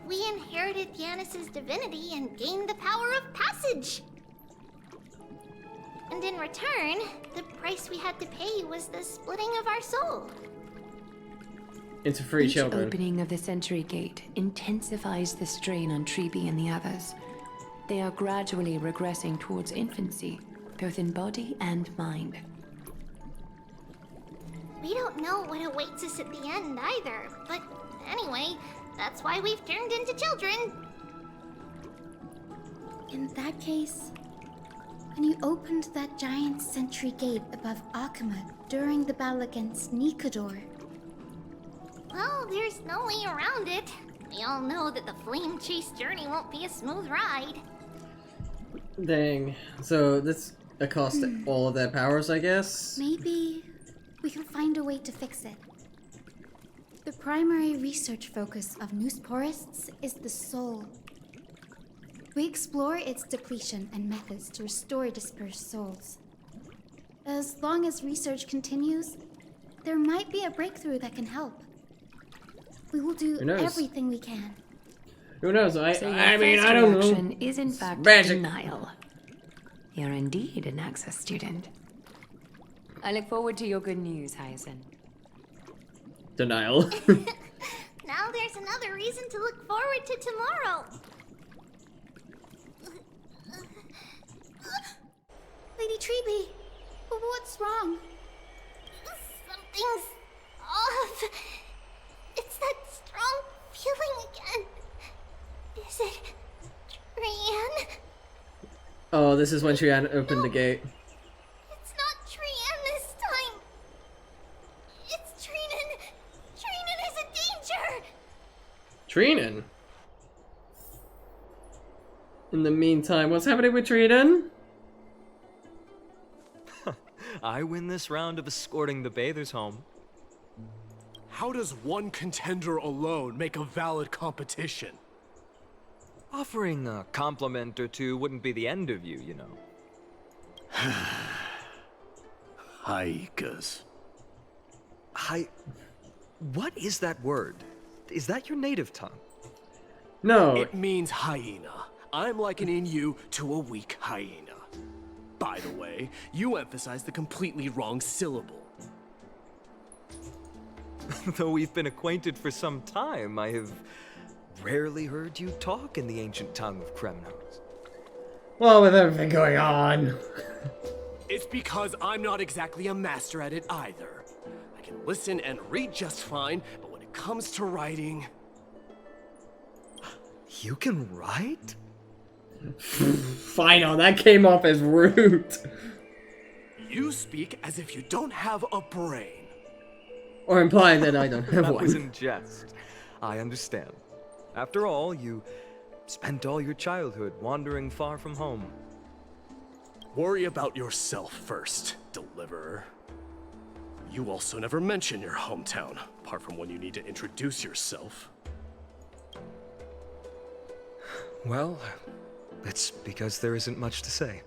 we inherited Janus's divinity and gained the power of passage. And in return, the price we had to pay was the splitting of our soul. Into free Each children. opening of the Century Gate intensifies the strain on Treeby and the others. They are gradually regressing towards infancy, both in body and mind. We don't know what awaits us at the end either, but anyway, that's why we've turned into children. In that case, when you opened that giant sentry gate above Akama during the battle against Nikador, Well, there's no way around it. We all know that the flame chase journey won't be a smooth ride. Dang. So this cost all of their powers, I guess? maybe we can find a way to fix it. The primary research focus of Noosporists is the soul. We explore its depletion and methods to restore dispersed souls. As long as research continues, there might be a breakthrough that can help. We will do Who knows? everything we can. Who knows? So your I mean, first I don't reaction know. is in fact Magic. denial. You're indeed an Access student. I look forward to your good news, Hyacinth. Denial. Now there's another reason to look forward to tomorrow. Lady Treeby, what's wrong? Something's off. It's that strong feeling again. Is it Trian? Oh, this is when she had opened the gate. It's not Trian this time. It's Trinan. Trinan is in danger. Trinan? In the meantime, what's happening with Trinan? I win this round of escorting the bathers home. How does one contender alone make a valid competition? Offering a compliment or two wouldn't be the end of you, you know. Haikas. What is that word? Is that your native tongue? No. It means hyena. I'm likening you to a weak hyena. By the way, you emphasize the completely wrong syllable. Though we've been acquainted for some time, I have rarely heard you talk in the ancient tongue of Kremnos. Well, with everything going on. It's because I'm not exactly a master at it either. I can listen and read just fine, but when it comes to writing... You can write? Fine, that came off as rude. You speak as if you don't have a brain. Or implying that I don't have That one. was in jest. I understand. After all, you spent all your childhood wandering far from home. Worry about yourself first, Deliverer. You also never mention your hometown, apart from when you need to introduce yourself. Well, it's because there isn't much to say.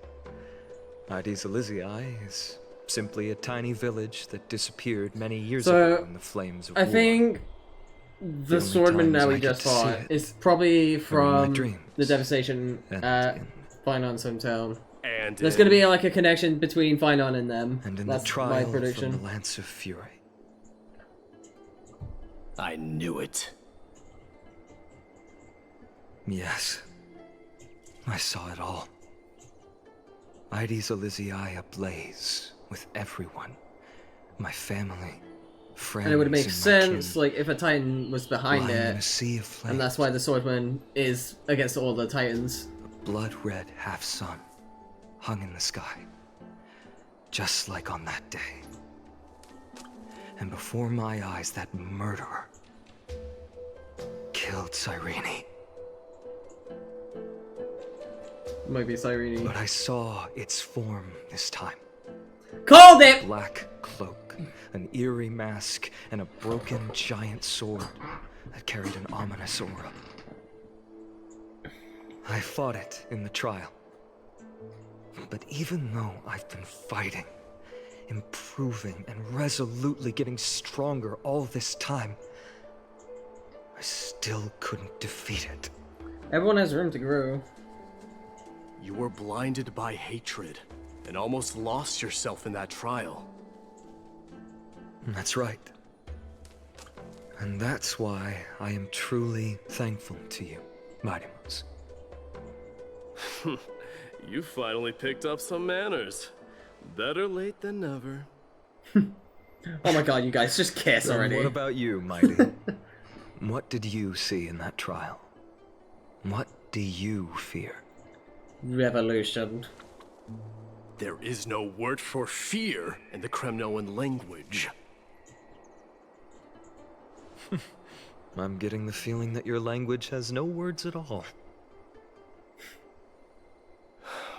Ides Elysiae is simply a tiny village that disappeared many years ago in the flames of war. I think the swordman that we just fought is probably from the devastation at Finon's hometown. And there's going to be like a connection between Finon and them. And in That's the trial my prediction. from the Lance of Fury. I knew it. Yes. I saw it all. Ides Elysiae ablaze with everyone. My family, friends, And it would make and my sense, kin, like, if a Titan was behind lying in it. a sea of flames. And that's why the swordman is against all the Titans. A blood-red half-sun hung in the sky. Just like on that day. And before my eyes, that murderer killed Cyrene. Might be Cyrene. But I saw its form this time. Called it! Black cloak, an eerie mask, and a broken giant sword that carried an ominous aura. I fought it in the trial. But even though I've been fighting, improving, and resolutely getting stronger all this time, I still couldn't defeat it. Everyone has room to grow. You were blinded by hatred and almost lost yourself in that trial. That's right. And that's why I am truly thankful to you, Mighty Moons. You finally picked up some manners. Better late than never. Oh my god, you guys, just kiss Then already. What about you, Mighty? What did you see in that trial? What do you fear? Revolution. There is no word for fear in the Kremnoan language. I'm getting the feeling that your language has no words at all.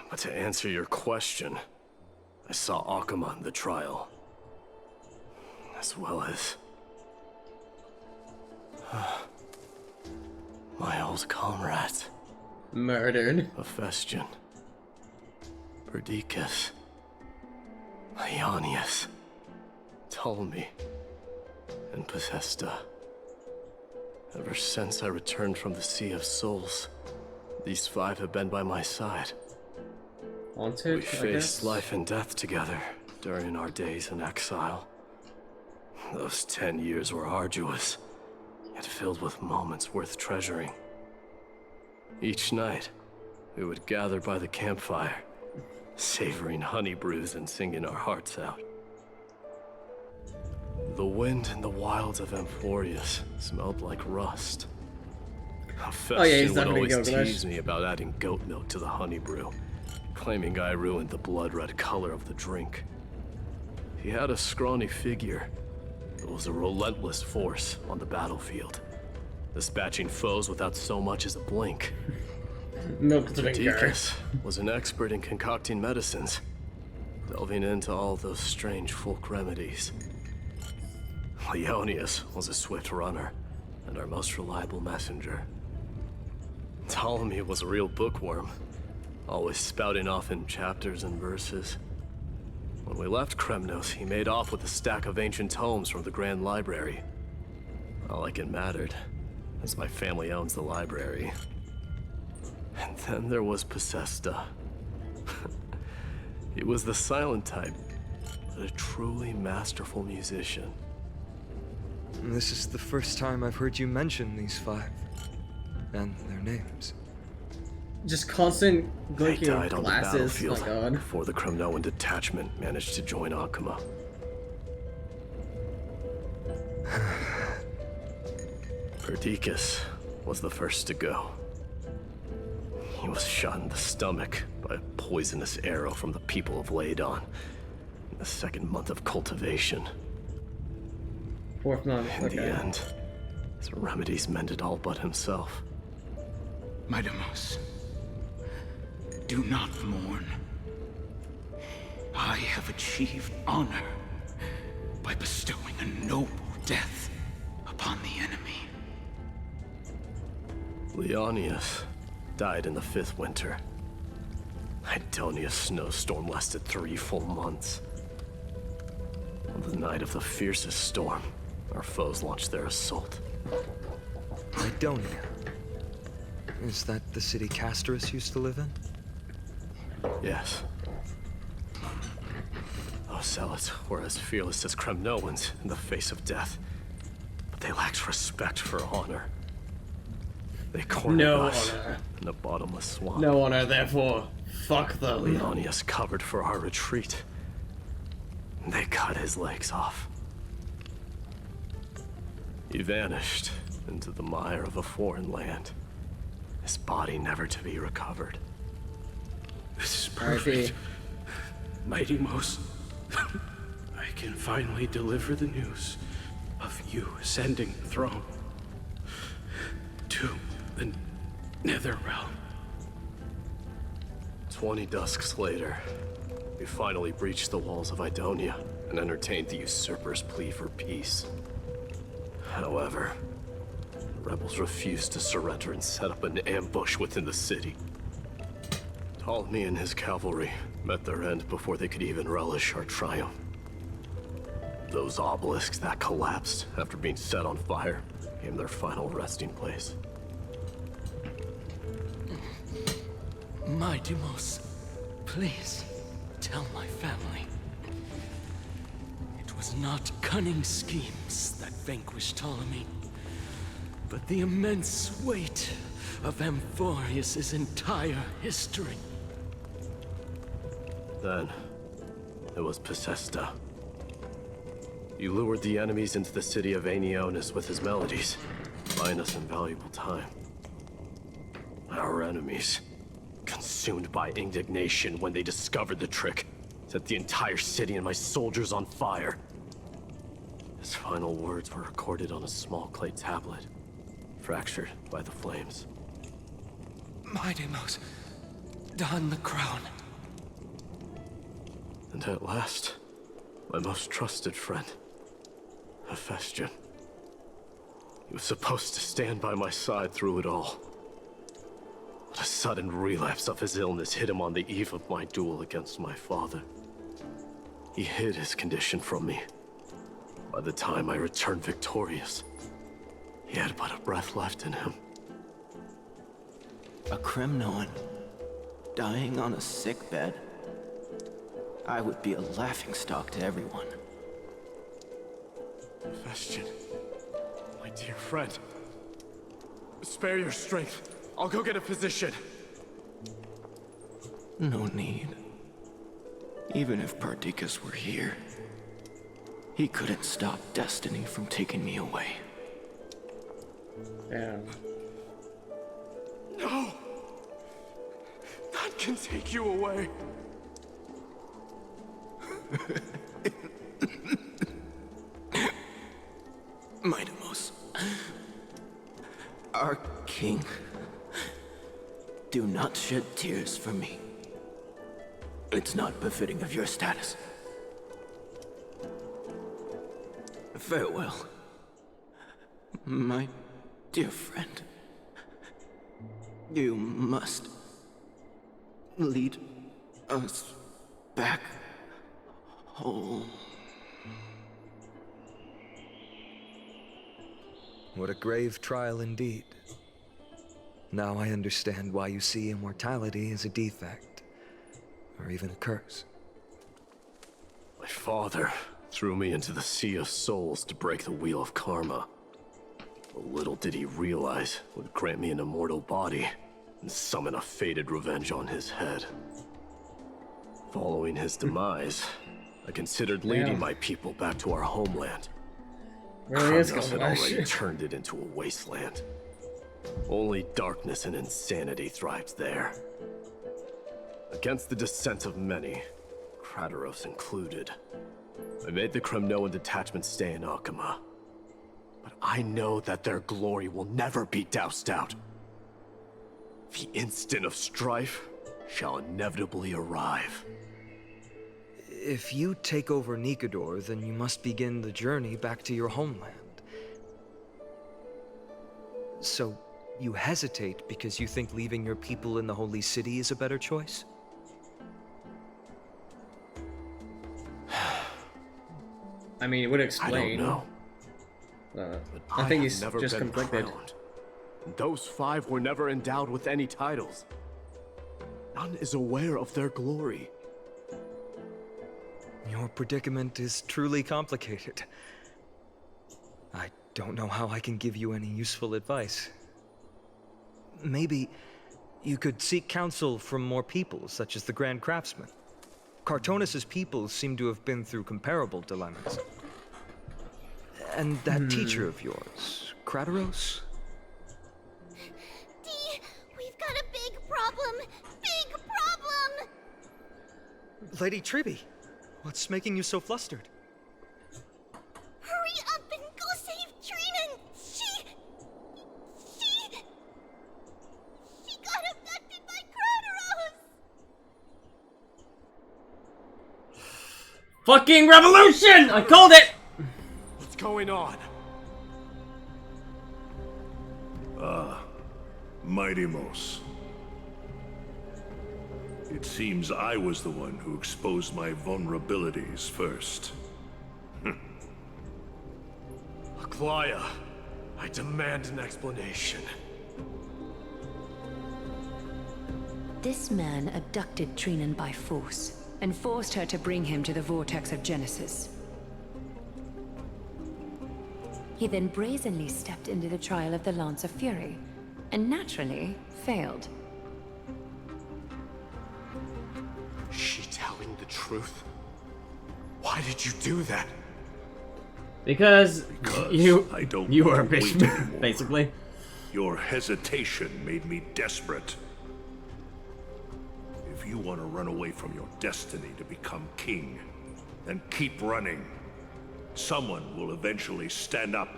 But to answer your question, I saw Akuma in the trial. As well as... my old comrades. Murdered. Hephaestion. Perdiccas. Ionius. Ptolemy. And Possesta. Ever since I returned from the Sea of Souls, these five have been by my side. Haunted, We faced life and death together during our days in exile. Those 10 years were arduous, yet filled with moments worth treasuring. Each night, we would gather by the campfire, savoring honey brews and singing our hearts out. The wind in the wilds of Amphorius smelled like rust. Hephaestion would always tease me about adding goat milk to the honey brew, claiming I ruined the blood-red color of the drink. He had a scrawny figure, but was a relentless force on the battlefield, dispatching foes without so much as a blink. Perdiccas was an expert in concocting medicines, delving into all those strange folk remedies. Leonius was a swift runner and our most reliable messenger. Ptolemy was a real bookworm, always spouting off in chapters and verses. When we left Kremnos, he made off with a stack of ancient tomes from the Grand Library. Not like it mattered, as my family owns the library. And then there was Possesta. He was the silent type, but a truly masterful musician. This is the first time I've heard you mention these 5. And their names. Just constant They blinking died on the glasses, my battlefield god. before the Kremnoan detachment managed to join Akuma. Perdiccas was the first to go. He was shot in the stomach by a poisonous arrow from the people of Ladon in the 2nd month of cultivation. 4th month, In okay. the end, his remedies mended all but himself. Maidamos, do not mourn. I have achieved honor by bestowing a noble death upon the enemy. Leonius died in the 5th winter. Idonia's snowstorm lasted 3 full months. On the night of the fiercest storm, our foes launched their assault. Idonia. Is that the city Castorus used to live in? Yes. Those zealots were as fearless as Kremnoans in the face of death. But they lacked respect for honor. They cornered us in a bottomless swamp. No honor, therefore, fuck them. Leonius covered for our retreat. They cut his legs off. He vanished into the mire of a foreign land. His body never to be recovered. This is perfect. Mighty Most, I can finally deliver the news of you ascending the throne to the Nether Realm. 20 dusks later, we finally breached the walls of Idonia and entertained the usurper's plea for peace. However, the rebels refused to surrender and set up an ambush within the city. Ptolemy and his cavalry met their end before they could even relish our triumph. Those obelisks that collapsed after being set on fire became their final resting place. Maidamos, please tell my family. It was not cunning schemes that vanquished Ptolemy, but the immense weight of Amphorius' entire history. Then, it was Pacesta. He lured the enemies into the city of Aenionis with his melodies, buying us invaluable time. Our enemies, consumed by indignation when they discovered the trick, set the entire city and my soldiers on fire. His final words were recorded on a small clay tablet, fractured by the flames. Maidamos, don the crown. And at last, my most trusted friend, Hephaestion. He was supposed to stand by my side through it all. But a sudden relapse of his illness hit him on the eve of my duel against my father. He hid his condition from me. By the time I returned victorious, he had but a breath left in him. A Kremnoan dying on a sickbed. I would be a laughingstock to everyone. Hephaestion, my dear friend. Spare your strength. I'll go get a physician. No need. Even if Perdiccas were here, he couldn't stop destiny from taking me away. Damn. No! None can take you away. Maidamos, our king, do not shed tears for me. It's not befitting of your status. Farewell, my dear friend. You must lead us back home. What a grave trial indeed. Now I understand why you see immortality as a defect, or even a curse. My father Threw me into the sea of souls to break the wheel of karma. But little did he realize it would grant me an immortal body and summon a fated revenge on his head. Following his demise, I considered leading my people back to our homeland. Kratos had already turned it into a wasteland. Only darkness and insanity thrives there. Against the dissent of many, Kratos included, I made the Kremnoan detachment stay in Akama. But I know that their glory will never be doused out. The instant of strife shall inevitably arrive. If you take over Nikodor, then you must begin the journey back to your homeland. So, you hesitate because you think leaving your people in the Holy City is a better choice? I mean, it would explain. I don't know. I think he's never just been conflicted. crowned. Those 5 were never endowed with any titles. None is aware of their glory. Your predicament is truly complicated. I don't know how I can give you any useful advice. Maybe you could seek counsel from more people, such as the Grand Craftsman. Cartonis' people seem to have been through comparable dilemmas. And that teacher of yours, Kratos? Dee, we've got a big problem! Big problem! Lady Tribby, what's making you so flustered? Hurry up and go save Trina! She got abducted by Kratos! Fucking revolution! I called it! What's going on? Mighty-Mos. It seems I was the one who exposed my vulnerabilities first. Aglaya, I demand an explanation. This man abducted Trinan by force and forced her to bring him to the vortex of Genesis. He then brazenly stepped into the trial of the Lance of Fury, and naturally failed. Is she telling the truth? Why did you do that? Because you were a wait bitch, anymore. basically. Your hesitation made me desperate. If you want to run away from your destiny to become king, then keep running. Someone will eventually stand up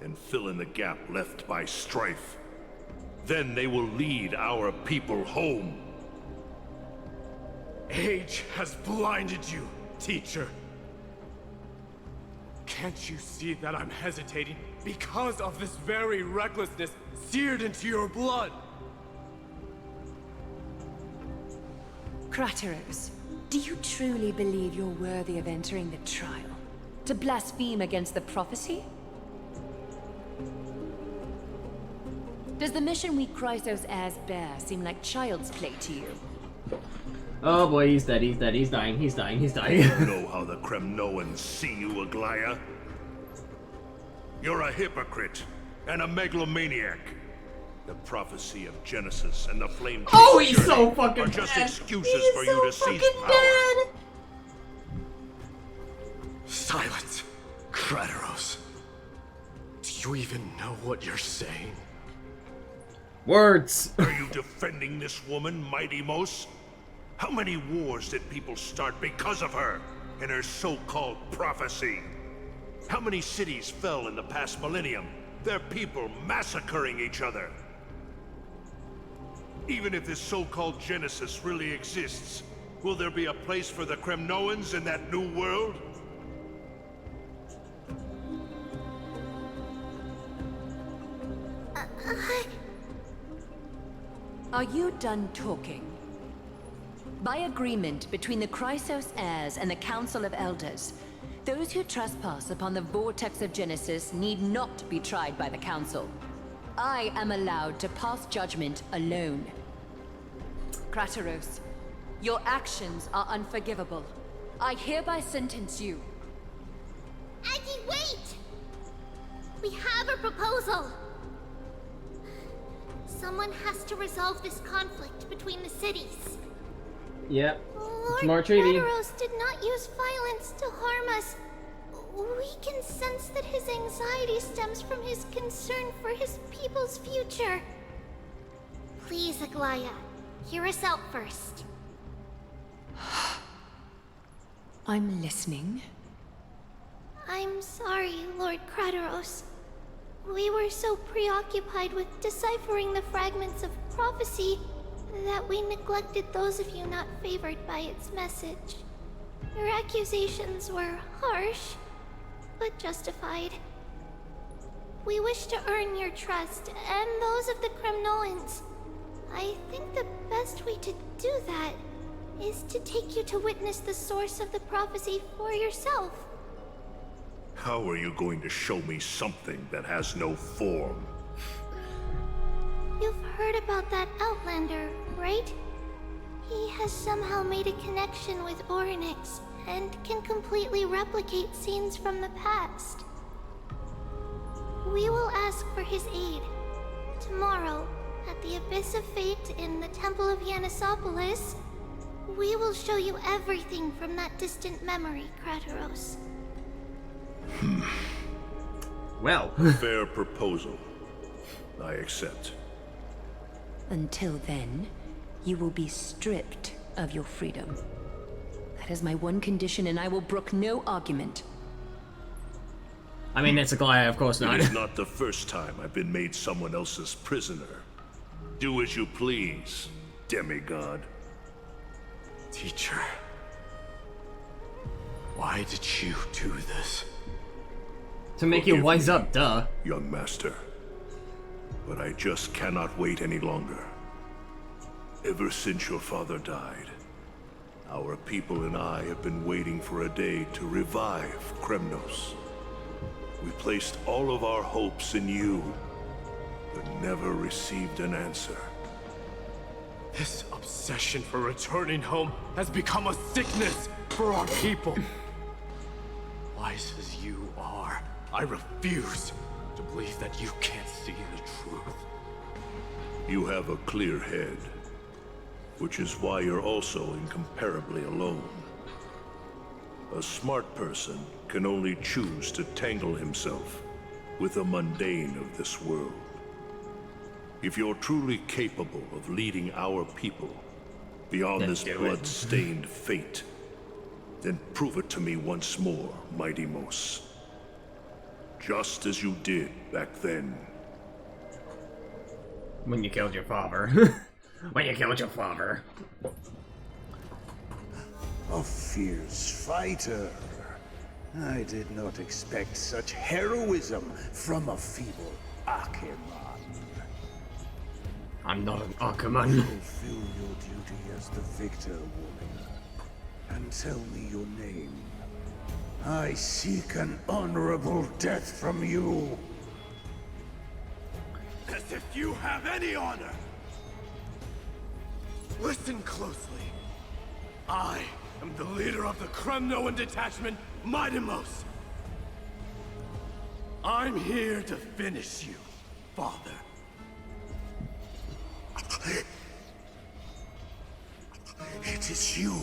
and fill in the gap left by strife. Then they will lead our people home. Age has blinded you, teacher. Can't you see that I'm hesitating because of this very recklessness seared into your blood? Kratos, do you truly believe you're worthy of entering the trial? To blaspheme against the prophecy? Does the mission we Chrysos heirs bear seem like child's play to you? Oh boy, he's dead, he's dead, he's dying, he's dying, he's dying. You know how the Kremnoans see you, Aglaya? You're a hypocrite and a megalomaniac. The prophecy of Genesis and the flame Oh, he's so fucking are just dead. excuses He's for so you to seize fucking power. dead. Silence, Kratos. Do you even know what you're saying? Words. Are you defending this woman, Mighty-Mos? How many wars did people start because of her and her so-called prophecy? How many cities fell in the past millennium? Their people massacring each other. Even if this so-called Genesis really exists, will there be a place for the Kremnoans in that new world? Are you done talking? By agreement between the Chrysos heirs and the Council of Elders, those who trespass upon the vortex of Genesis need not be tried by the Council. I am allowed to pass judgment alone. Kratos, your actions are unforgivable. I hereby sentence you wait! We have a proposal! Someone has to resolve this conflict between the cities. Yep. Lord Smart treaty. Praderos did not use violence to harm us. We can sense that his anxiety stems from his concern for his people's future. Please, Aglaya, hear us out first. I'm listening. I'm sorry, Lord Krateros. We were so preoccupied with deciphering the fragments of prophecy that we neglected those of you not favored by its message. Your accusations were harsh, but justified. We wish to earn your trust, and those of the Kremnoans. I think the best way to do that is to take you to witness the source of the prophecy for yourself. How are you going to show me something that has no form? You've heard about that Outlander, right? He has somehow made a connection with Orynyx and can completely replicate scenes from the past. We will ask for his aid. Tomorrow, at the Abyss of Fate in the Temple of Yanisopolis, we will show you everything from that distant memory, Krateros. Well. Fair proposal. I accept. Until then, you will be stripped of your freedom. That is my one condition, and I will brook no argument. I mean, it's Aglaya, of course not. It is not the first time I've been made someone else's prisoner. Do as you please, demigod. Teacher, why did you do this? To make you wise up, duh. Young master. But I just cannot wait any longer. Ever since your father died, our people and I have been waiting for a day to revive Kremnos. We placed all of our hopes in you, but never received an answer. This obsession for returning home has become a sickness for our people. Wise as you are, I refuse to believe that you can't see the truth. You have a clear head, which is why you're also incomparably alone. A smart person can only choose to tangle himself with the mundane of this world. If you're truly capable of leading our people beyond this blood-stained fate, then prove it to me once more, Mighty Mos. Just as you did back then. When you killed your father. When you killed your father. A fierce fighter. I did not expect such heroism from a feeble Achaeman. I'm not an Achaeman. Fulfill your duty as the victor, woman, and tell me your name. I seek an honorable death from you. As if you have any honor! Listen closely. I am the leader of the Kremnoan detachment, Mighty Mos. I'm here to finish you, father. It is you,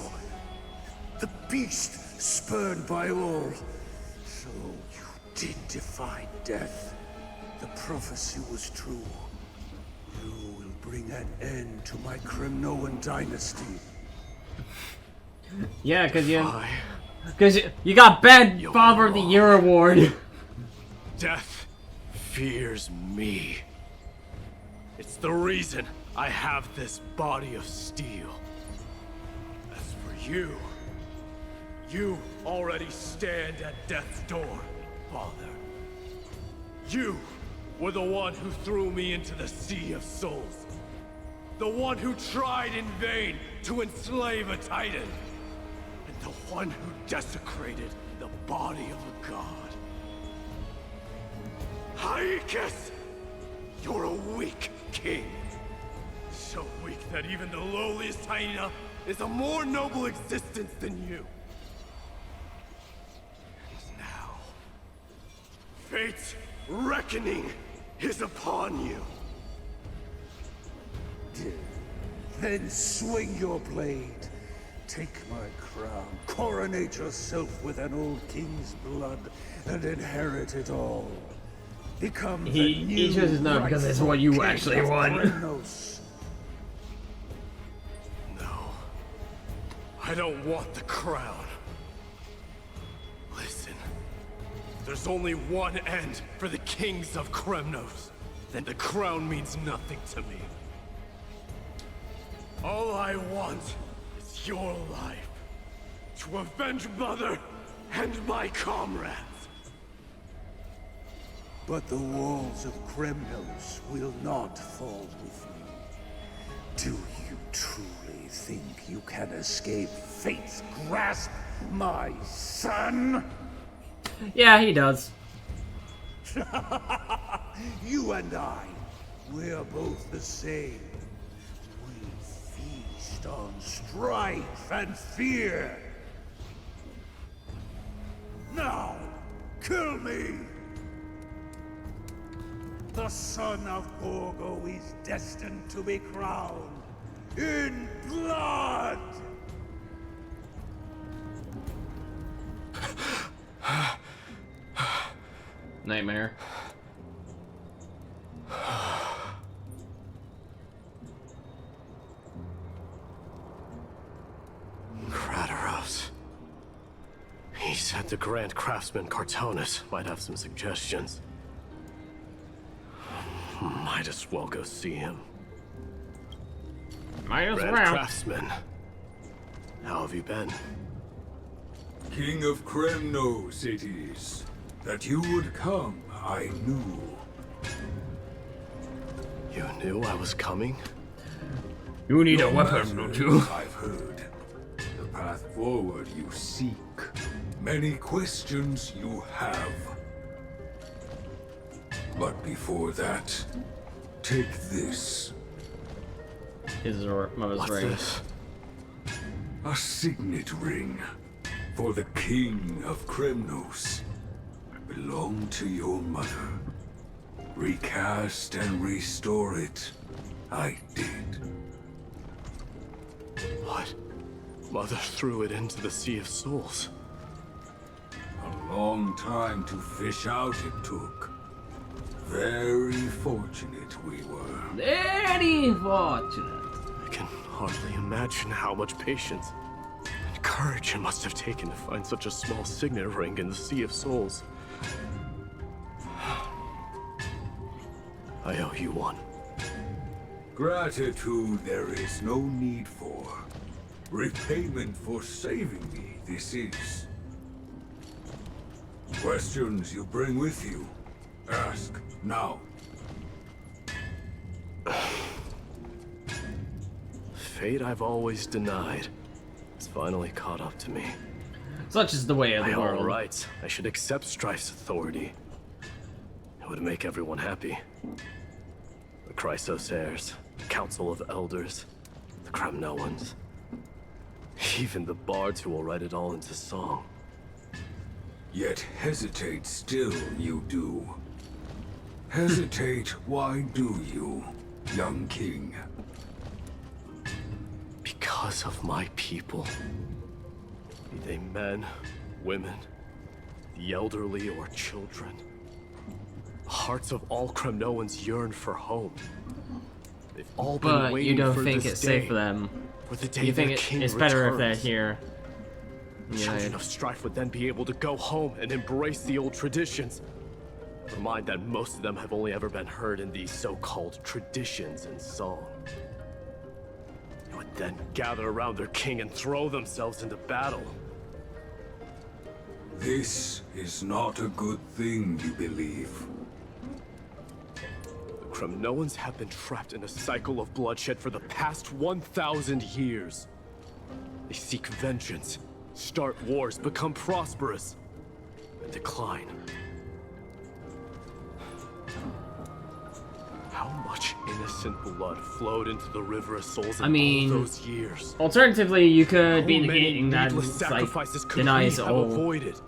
the beast spurned by all. So you did defy death. The prophecy was true. You will bring an end to my Kremnoan dynasty. Yeah, because you got bad Father of the Year award. Death fears me. It's the reason I have this body of steel. As for you, you already stand at death's door, Father. You were the one who threw me into the Sea of Souls. The one who tried in vain to enslave a Titan. And the one who desecrated the body of a god. Haikis! You're a weak king. So weak that even the lowliest hyena is a more noble existence than you. And now, Fate's reckoning is upon you. Then swing your blade. Take my crown. Coronate yourself with an old king's blood and inherit it all. Become the He new chooses no because it's what you rightful actually king of want. Kremnos. No. I don't want the crown. Listen. There's only one end for the kings of Kremnos. Then the crown means nothing to me. All I want is your life. To avenge Mother and my comrades. But the walls of Kremnos will not fall with me. Do you truly think you can escape fate's grasp, my son? Yeah, he does. You and I, we're both the same. We feast on strife and fear. Now, kill me! The son of Gorgo is destined to be crowned in blood! Nightmare. Kratos. He said the Grand Craftsman Cartonus might have some suggestions. Might as well go see him. Might as Grand well. Craftsman. How have you been? King of Kremnos it is. That you would come, I knew. You knew I was coming? You need No a weapon, matter, don't you? I've heard. The path forward you seek. Many questions you have. But before that, take this. His mother's What's ring. this? A signet ring for the King of Kremnos. Belong to your mother. Recast and restore it. I did. What? Mother threw it into the Sea of Souls. A long time to fish out it took. Very fortunate we were. Very fortunate. I can hardly imagine how much patience and courage it must have taken to find such a small signet ring in the Sea of Souls. I owe you one. Gratitude there is no need for. Repayment for saving me, this is. Questions you bring with you? Ask now. Fate I've always denied has finally caught up to me. Such is the way of the By all world. rights, I should accept Strife's authority. It would make everyone happy. The Chrysos heirs, the Council of Elders, the Kremnoans. Even the bards who will write it all into song. Yet hesitate still you do. Hesitate, why do you, young king? Because of my people. Be they men, women, the elderly, or children. The hearts of all Kremnoans yearn for home. They've all been But waiting you don't for think this it's day, safe for them. for the day You think their king it's better if they're returns. here. Children of Strife would then be able to go home and embrace the old traditions. Remind that most of them have only ever been heard in these so-called traditions and song. They would then gather around their king and throw themselves into battle. This is not a good thing, you believe. The Kremnoans have been trapped in a cycle of bloodshed for the past 1,000 years. They seek vengeance, start wars, become prosperous, and decline. How much innocent blood flowed into the River of Souls in I mean, all those years? alternatively, you could How be the many king that needless like sacrifices could denies we have all. avoided?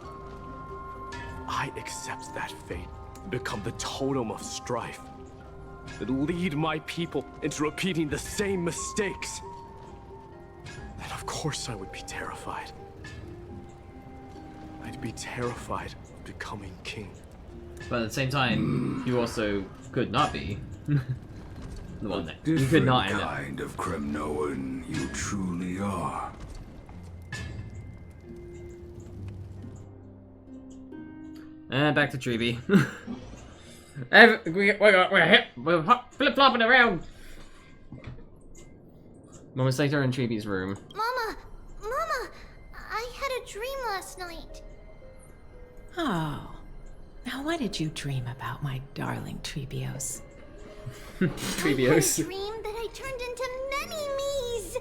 I accept that fate and become the totem of strife, and lead my people into repeating the same mistakes, then of course I would be terrified. I'd be terrified of becoming king. But at the same time, you also could not be. The one that you could Different not end up. kind of Kremnoan you truly are. And back to Treeby. We're flip-flopping around. Moments later in Treeby's room. Mama! I had a dream last night. Oh. Now what did you dream about, my darling Treebios? I had a dream that I turned into many me's.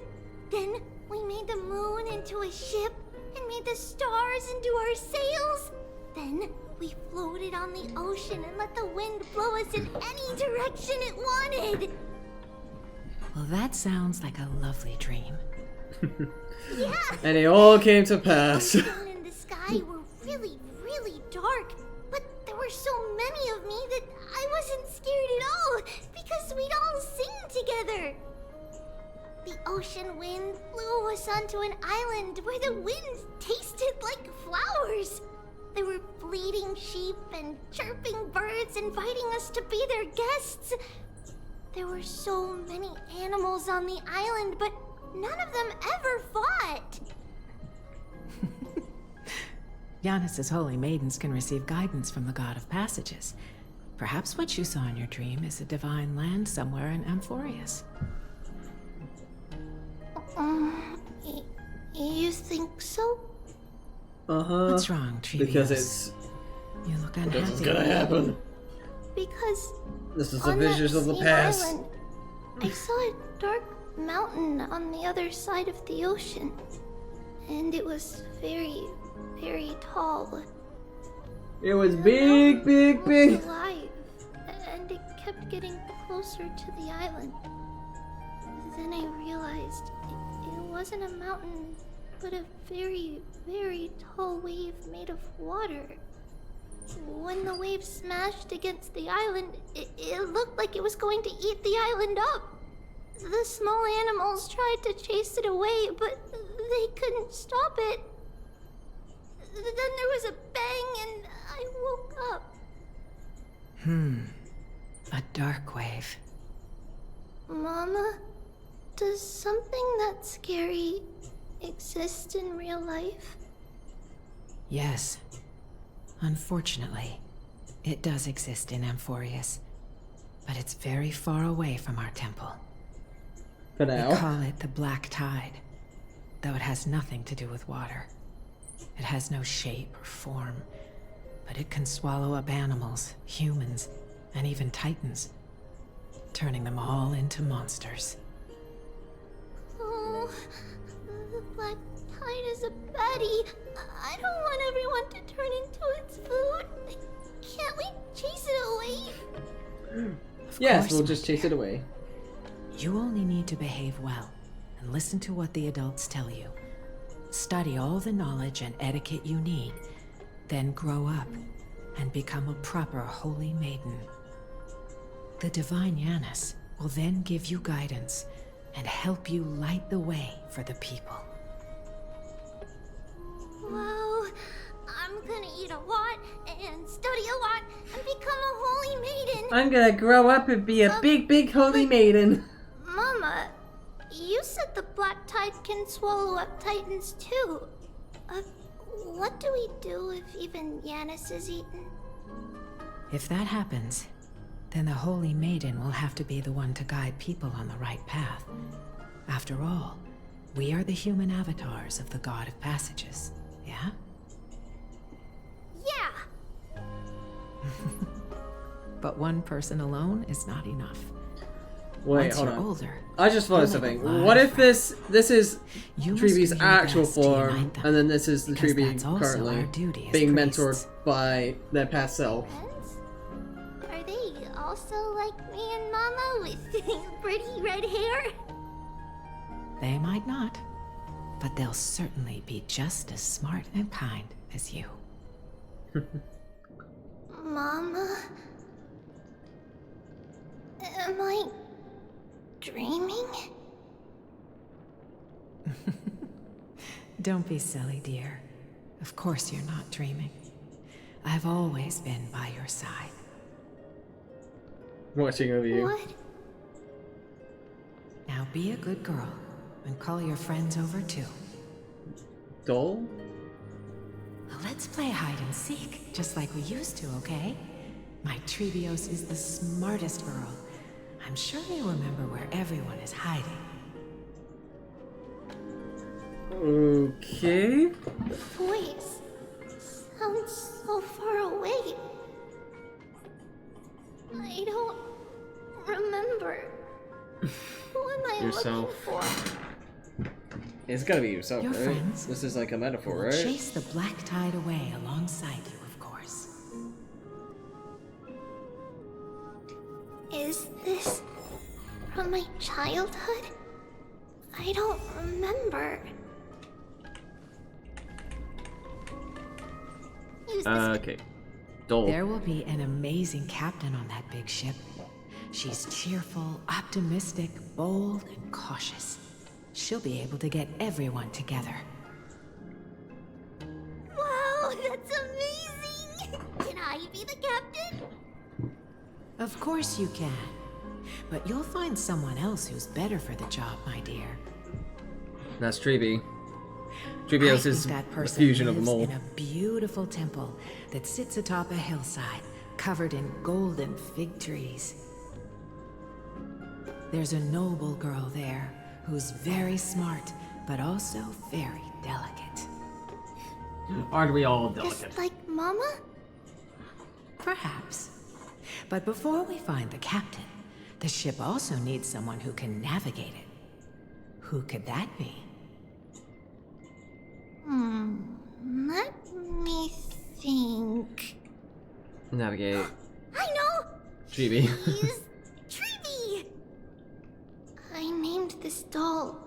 Then we made the moon into a ship and made the stars into our sails. Then we floated on the ocean and let the wind blow us in any direction it wanted. Well, that sounds like a lovely dream. Yeah. And it all came to pass. The moon and the sky were really, really dark. But there were so many of me that I wasn't scared at all because we'd all sing together. The ocean wind blew us onto an island where the wind tasted like flowers. There were bleating sheep and chirping birds inviting us to be their guests. There were so many animals on the island, but none of them ever fought. Giannis's holy maidens can receive guidance from the god of passages. Perhaps what you saw in your dream is a divine land somewhere in Amphorius. You think so? What's wrong, Treebios? Because it's... You look unhappy. Because it's gonna happen. Because This is the on visions that of the same past. island, I saw a dark mountain on the other side of the ocean. And it was very, very tall. It was big, big, big. It was alive, and it kept getting closer to the island. Then I realized it wasn't a mountain, but a very, very tall wave made of water. When the wave smashed against the island, it looked like it was going to eat the island up. The small animals tried to chase it away, but they couldn't stop it. Then there was a bang and I woke up. A dark wave. Mama, does something that scary exist in real life? Yes. Unfortunately, it does exist in Amphorius, but it's very far away from our temple. For now. We call it the Black Tide, though it has nothing to do with water. It has no shape or form, but it can swallow up animals, humans, and even titans, turning them all into monsters. Oh, the Black Tide is a baddie. I don't want everyone to turn into its food. Can't we chase it away? Yes, we'll just chase it away. You only need to behave well and listen to what the adults tell you. Study all the knowledge and etiquette you need, then grow up and become a proper holy maiden. The divine Giannis will then give you guidance and help you light the way for the people. Wow, I'm gonna eat a lot and study a lot and become a holy maiden. I'm gonna grow up and be a big, big holy maiden. Mama, you said the Black Tide can swallow up titans too. What do we do if even Giannis is eaten? If that happens, then the holy maiden will have to be the one to guide people on the right path. After all, we are the human avatars of the god of passages, yeah? Yeah. But one person alone is not enough. Wait, Once hold you're on. older, I just thought of you'll make a something. lot What of if this is You must Treeby's do your actual best to form, unite them, and then this is the because Treeby that's also currently our duty as being priests. mentored by their past self? Are they also like me and Mama with pretty red hair? They might not, but they'll certainly be just as smart and kind as you. Mama? Am I dreaming? Don't be silly, dear. Of course you're not dreaming. I've always been by your side. Watching over you. What? Now be a good girl and call your friends over too. Doll? Let's play hide and seek, just like we used to, okay? My Trebios is the smartest girl. I'm sure you remember where everyone is hiding. Okay. The voice sounds so far away. I don't remember. Who am I Yourself. looking for? It's gotta be yourself, Your right? friends. This is like a metaphor, We'll right? chase the black tide away alongside you, of course. Is this from my childhood? I don't remember. Use this. Okay. Doll. There will be an amazing captain on that big ship. She's cheerful, optimistic, bold, and cautious. She'll be able to get everyone together. Wow, that's amazing! Can I be the captain? Of course you can. But you'll find someone else who's better for the job, my dear. That's Trebi. I Trebios think is that a person fusion of them lives all. in a beautiful temple that sits atop a hillside, covered in golden fig trees. There's a noble girl there who's very smart, but also very delicate. Aren't we all delicate? Just like Mama? Perhaps. But before we find the captain, the ship also needs someone who can navigate it. Who could that be? Let me think. Navigate. I know! Trebi. He's Trebi! I named this doll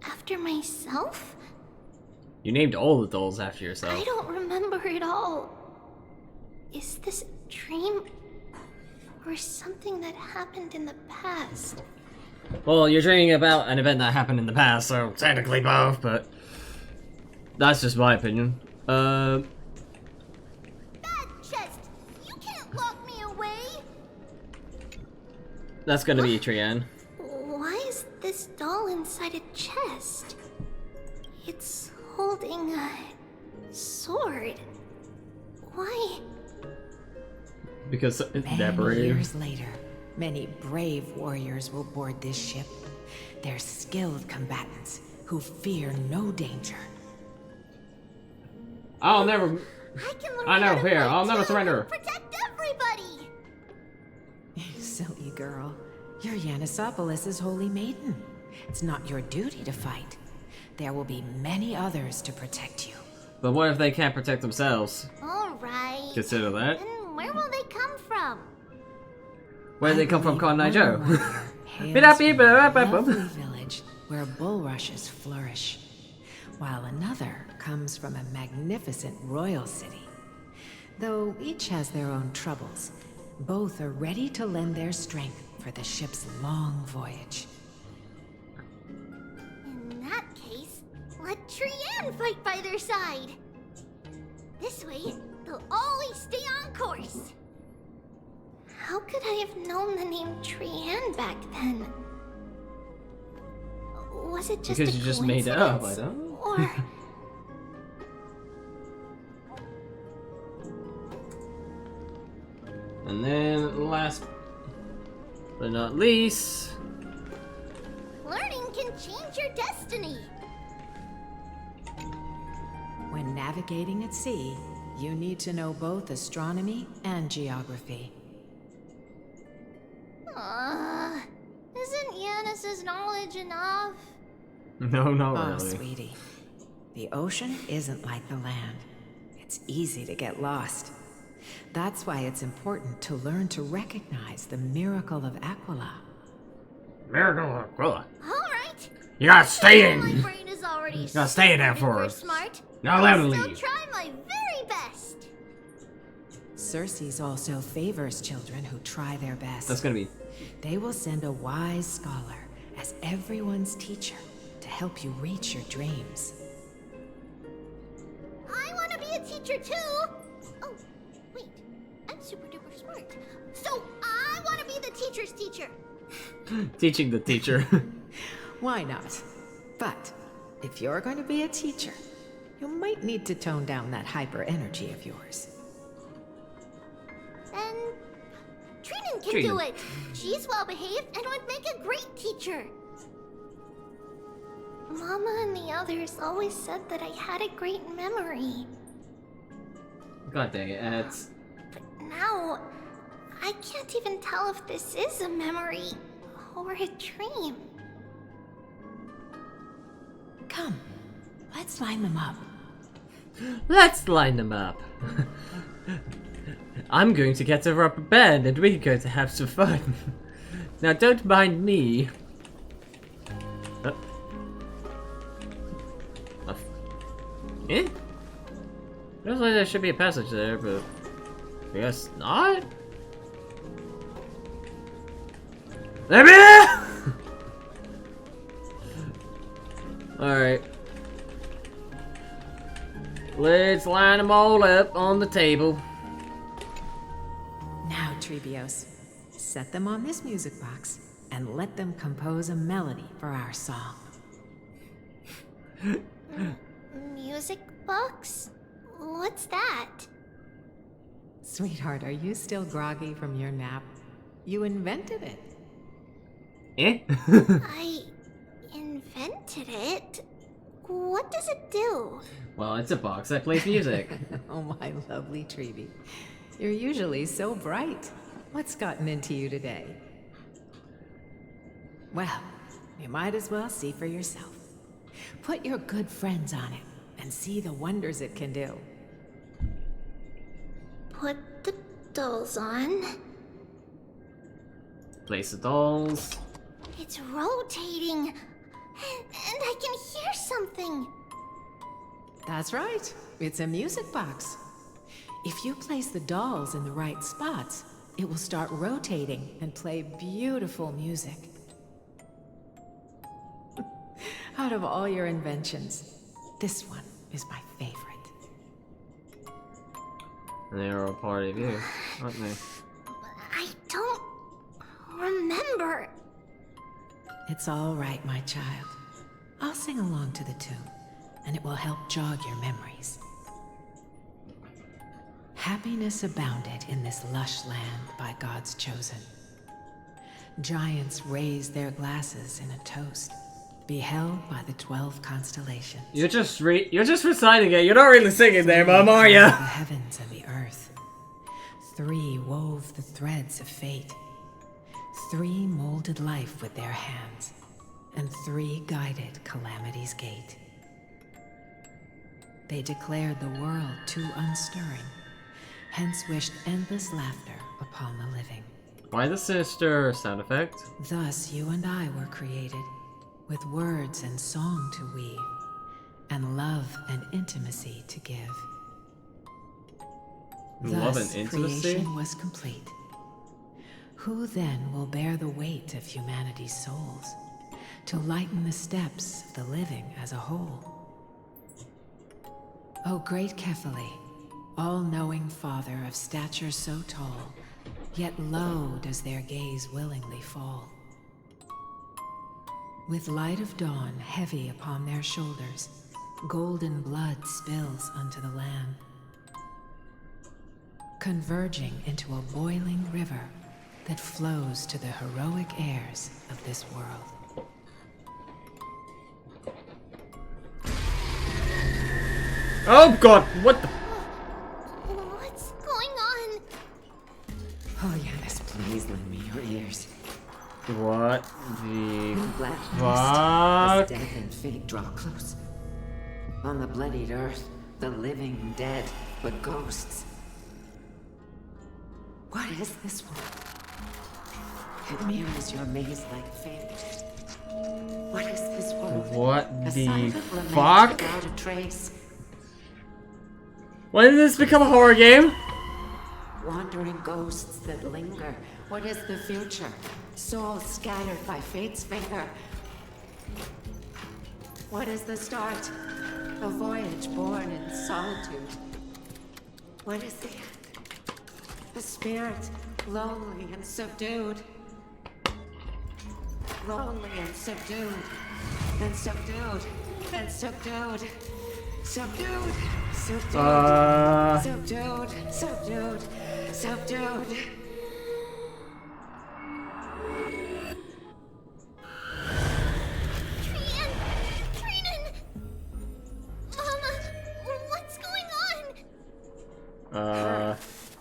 after myself? You named all the dolls after yourself. I don't remember it all. Is this a dream? Or something that happened in the past? Well, you're dreaming about an event that happened in the past, so technically both, but that's just my opinion. Bad chest! You can't lock me away! That's gonna be Trian. Why is this doll inside a chest? It's holding a sword. Why? Because they're Many brave. years later, many brave warriors will board this ship. They're skilled combatants who fear no danger. I'll never. I know, here. I'll never surrender. Protect everybody! Silly girl. You're Yanisopoulos' holy maiden. It's not your duty to fight. There will be many others to protect you. But what if they can't protect themselves? Alright. Consider that. Then where will they come from? Where they come from, Cotton Eye Joe? Hails from a lovely village where bulrushes flourish, while another comes from a magnificent royal city. Though each has their own troubles, both are ready to lend their strength for the ship's long voyage. In that case, let Trian fight by their side. This way, they'll always stay on course. How could I have known the name Trian back then? Was it just Because a you just made it up, I coincidence? don't know. Or And then, last but not least, learning can change your destiny. When navigating at sea, you need to know both astronomy and geography. Isn't Yanis's knowledge enough? no, not Oh, really. sweetie. The ocean isn't like the land. It's easy to get lost. That's why it's important to learn to recognize the miracle of Aquila. Miracle of Aquila. Alright. You gotta stay My in. brain is already You gotta stay in there super for smart. Not allowed to I'll still leave. try my very best. Circes also favors children who try their best. That's gonna be... They will send a wise scholar as everyone's teacher to help you reach your dreams. I want to be a teacher too! Oh, wait. I'm super duper smart. So I want to be the teacher's teacher! Teaching the teacher. Why not? But if you're going to be a teacher, you might need to tone down that hyper energy of yours. Then Trina can do it. She's well behaved and would make a great teacher. Mama and the others always said that I had a great memory. God dang it, Eds. But now, I can't even tell if this is a memory or a dream. Come, let's line them up. Let's line them up. I'm going to get a rubber band and we're going to have some fun. Now don't mind me. Eh? Looks like there should be a passage there, but I guess not. Let me in! Alright. Let's line them all up on the table. Now, Trebios, set them on this music box and let them compose a melody for our song. Music box? What's that? Sweetheart, are you still groggy from your nap? You invented it. Eh? I invented it? What does it do? Well, it's a box that plays music. Oh, my lovely Trebi. You're usually so bright. What's gotten into you today? Well, you might as well see for yourself. Put your good friends on it and see the wonders it can do. Put the dolls on. Place the dolls. It's rotating. And I can hear something. That's right. It's a music box. If you place the dolls in the right spots, it will start rotating and play beautiful music. Out of all your inventions, this one is my favorite. They're all part of you, aren't they? I don't remember. It's all right, my child. I'll sing along to the tune, and it will help jog your memories. Happiness abounded in this lush land by God's chosen. Giants raised their glasses in a toast, beheld by the 12 constellations. You're just reciting it. You're not really singing there, Mom, are ya? The heavens and the earth. 3 wove the threads of fate. 3 molded life with their hands, and 3 guided calamity's gate. They declared the world too unstirring, hence wished endless laughter upon the living. Why the sinister sound effect? Thus you and I were created, with words and song to weave, and love and intimacy to give. Love Thus, and intimacy? creation was complete. Who then will bear the weight of humanity's souls, to lighten the steps of the living as a whole? O great Kephale, all-knowing Father of stature so tall, yet low does their gaze willingly fall. With light of dawn heavy upon their shoulders, golden blood spills unto the land, converging into a boiling river that flows to the heroic heirs of this world. Oh god, what the? What's going on? Oh yes, please lend me your ears. What the Black fuck? mist, as death and fate draw close. On the bloodied earth, the living dead, but ghosts. What is this world? It mirrors your maze-like fate. What is this world? What A the silent lament fuck? without a trace. When did this become a horror game? Wandering ghosts that linger. What is the future? Souls scattered by fate's finger. What is the start? A voyage born in solitude. What is the end? A spirit, lonely and subdued. Lonely and subdued. And subdued. And subdued. Subdued. Subdued. Subdued. Subdued. Subdued.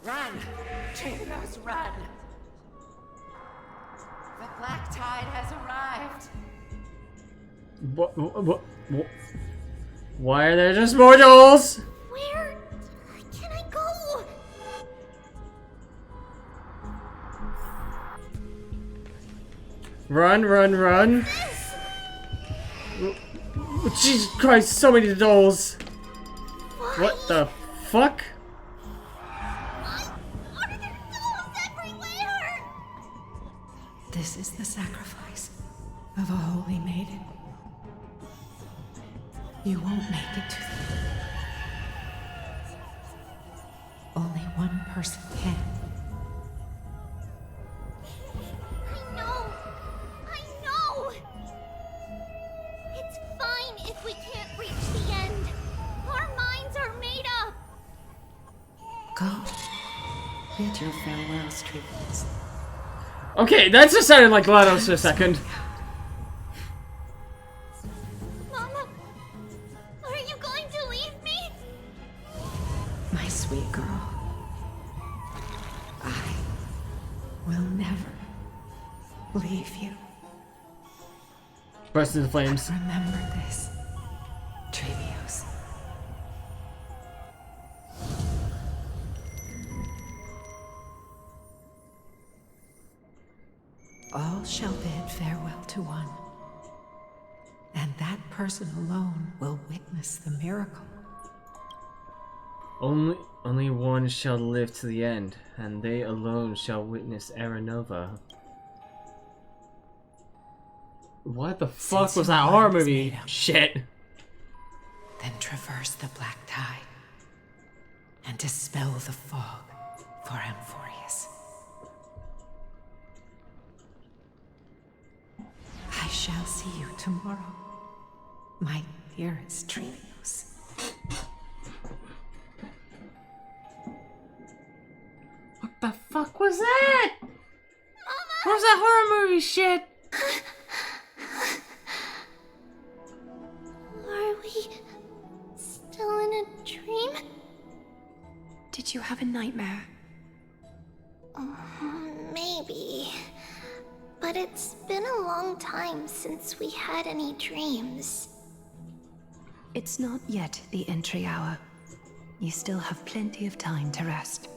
Run! Traitors, run! The black tide has arrived. What? Why are there just more dolls? Where can I go? Run, run, run. Jesus Christ, so many dolls. What the fuck? This is the sacrifice of a holy maiden. You won't make it to the... Only one person can. I know! It's fine if we can't reach the end. Our minds are made up. Go. Bid your farewells, Trees. Okay, that just sounded like GLaDOS for a second. Mama, are you going to leave me? My sweet girl. I will never leave you. Burst into flames. Remember this, Trevios. All shall bid farewell to one, and that person alone will witness the miracle. Only one shall live to the end, and they alone shall witness Era Nova. What the fuck was that horror movie? Shit. Then traverse the black tide and dispel the fog for Amphorius. I shall see you tomorrow, my dearest Trevios. What the fuck was that? Mama! What was that horror movie shit? Are we still in a dream? Did you have a nightmare? Maybe. But it's been a long time since we had any dreams. It's not yet the entry hour. You still have plenty of time to rest.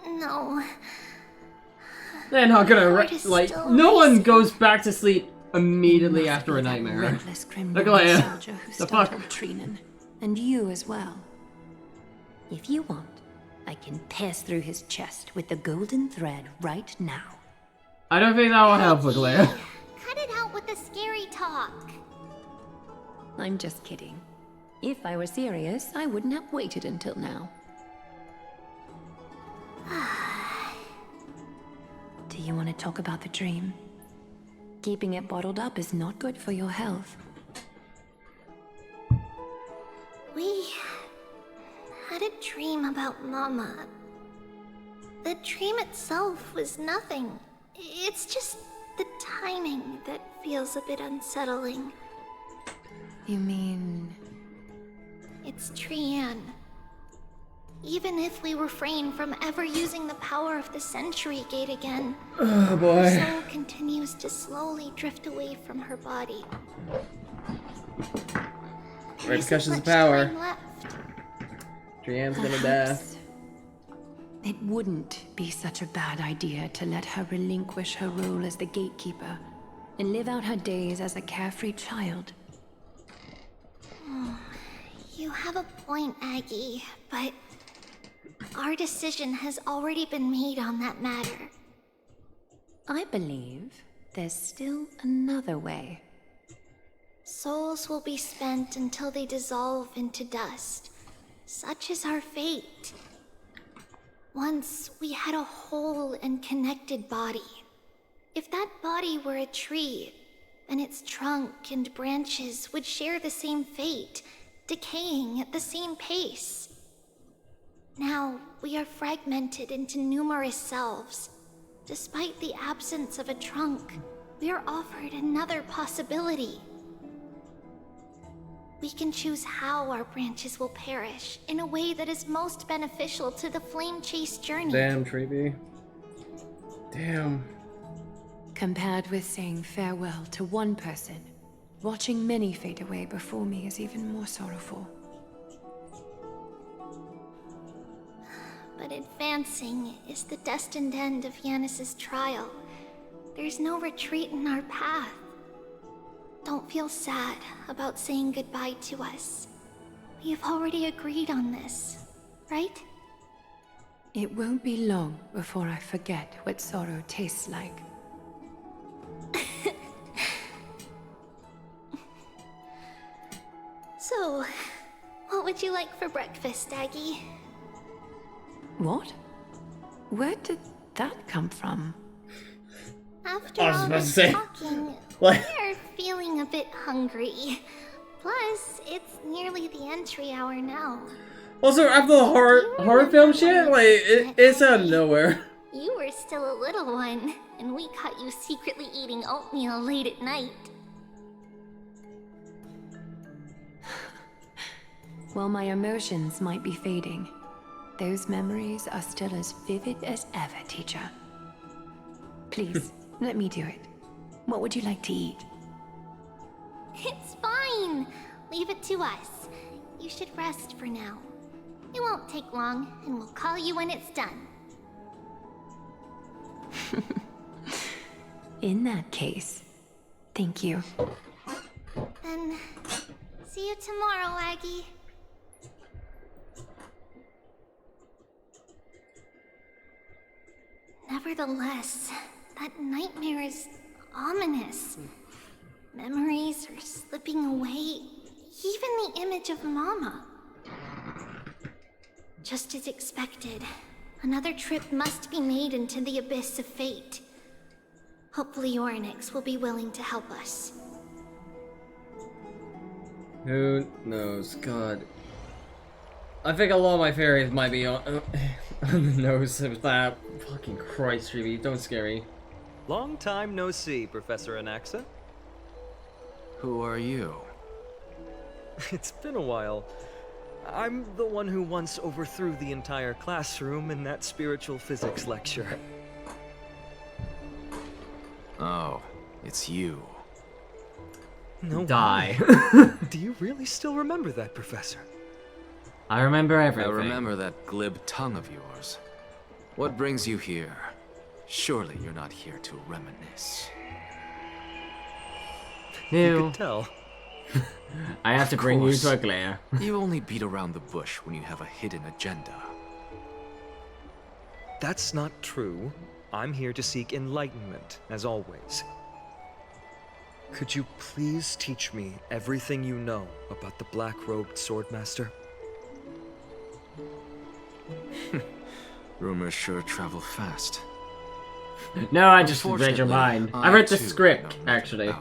No. They're not gonna like. No one goes back to sleep immediately after a nightmare. Look at Soldier who the fuck. startled Treenan, and you as well. If you want, I can pass through his chest with the golden thread right now. I don't think that will help, Leia. Cut it out with the scary talk. I'm just kidding. If I were serious, I wouldn't have waited until now. Do you want to talk about the dream? Keeping it bottled up is not good for your health. We had a dream about Mama. The dream itself was nothing. It's just the timing that feels a bit unsettling. You mean... It's Trianne. Even if we refrain from ever using the power of the Century Gate again, oh boy. her soul continues to slowly drift away from her body. Repercussions of power. Trianne's gonna die. It wouldn't be such a bad idea to let her relinquish her role as the gatekeeper and live out her days as a carefree child. You have a point, Aggie, but our decision has already been made on that matter. I believe there's still another way. Souls will be spent until they dissolve into dust. Such is our fate. Once we had a whole and connected body. If that body were a tree, then its trunk and branches would share the same fate, decaying at the same pace. Now, we are fragmented into numerous selves. Despite the absence of a trunk, we are offered another possibility. We can choose how our branches will perish in a way that is most beneficial to the flame chase journey. Damn, Treeby. Damn. Compared with saying farewell to one person, watching many fade away before me is even more sorrowful. But advancing is the destined end of Yanis's trial. There's no retreat in our path. Don't feel sad about saying goodbye to us. We have already agreed on this, right? It won't be long before I forget what sorrow tastes like. So, what would you like for breakfast, Aggie? What? Where did that come from? After I was all about to this say, talking, what? we're feeling a bit hungry. Plus, it's nearly the entry hour now. Also, after the horror film shit, like, it's out of nowhere. You were still a little one, and we caught you secretly eating oatmeal late at night. While my emotions might be fading, those memories are still as vivid as ever, teacher. Please, let me do it. What would you like to eat? It's fine. Leave it to us. You should rest for now. It won't take long, and we'll call you when it's done. In that case, thank you. Then, see you tomorrow, Aggie. Nevertheless, that nightmare is ominous. Memories are slipping away, even the image of Mama. Just as expected, another trip must be made into the abyss of fate. Hopefully Orynyx will be willing to help us. Who knows? God. I think a lot of my fairies might be on the nose of that. Fucking Christ, Treeby, don't scare me. Long time no see, Professor Anaxa. Who are you? It's been a while. I'm the one who once overthrew the entire classroom in that spiritual physics lecture. Oh, it's you. No Die. way. Do you really still remember that, Professor? I remember everything. I remember that glib tongue of yours. What brings you here? Surely you're not here to reminisce. You could tell. I have to bring you to a glare. You only beat around the bush when you have a hidden agenda. That's not true. I'm here to seek enlightenment, as always. Could you please teach me everything you know about the black-robed swordmaster? Rumors sure travel fast. No, I just read your mind. I read the script, actually.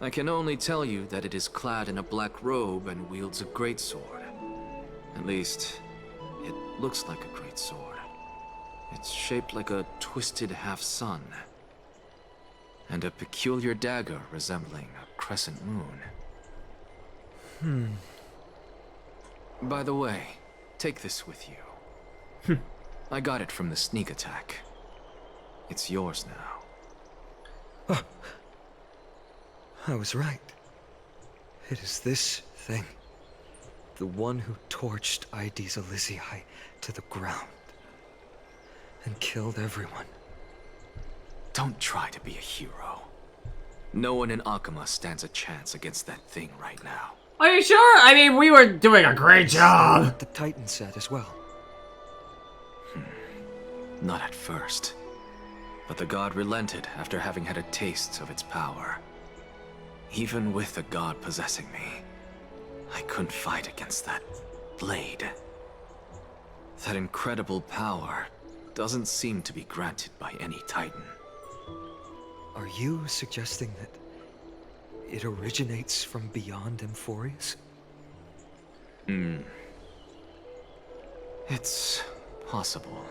I can only tell you that it is clad in a black robe and wields a greatsword. At least, it looks like a greatsword. It's shaped like a twisted half-sun. And a peculiar dagger resembling a crescent moon. By the way, take this with you. I got it from the sneak attack. It's yours now. I was right. It is this thing. The one who torched Ides Elysiae to the ground. And killed everyone. Don't try to be a hero. No one in Akama stands a chance against that thing right now. Are you sure? I mean, we were doing a great job. The Titan said as well. Not at first. But the god relented after having had a taste of its power. Even with the god possessing me, I couldn't fight against that blade. That incredible power doesn't seem to be granted by any Titan. Are you suggesting that it originates from beyond Emphorius? It's possible.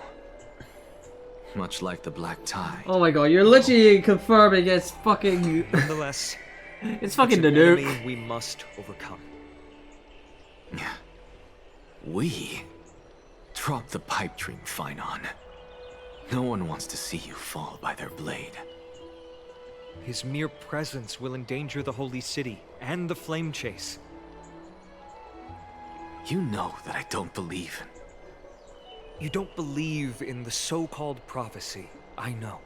Much like the Black Tide. Oh my god, you're literally confirming it's fucking... Nonetheless, it's fucking the an nuke. enemy we must overcome. We? Drop the pipe dream, Finon. No one wants to see you fall by their blade. His mere presence will endanger the Holy City and the Flame Chase. You know that I don't believe in... You don't believe in the so-called prophecy, I know.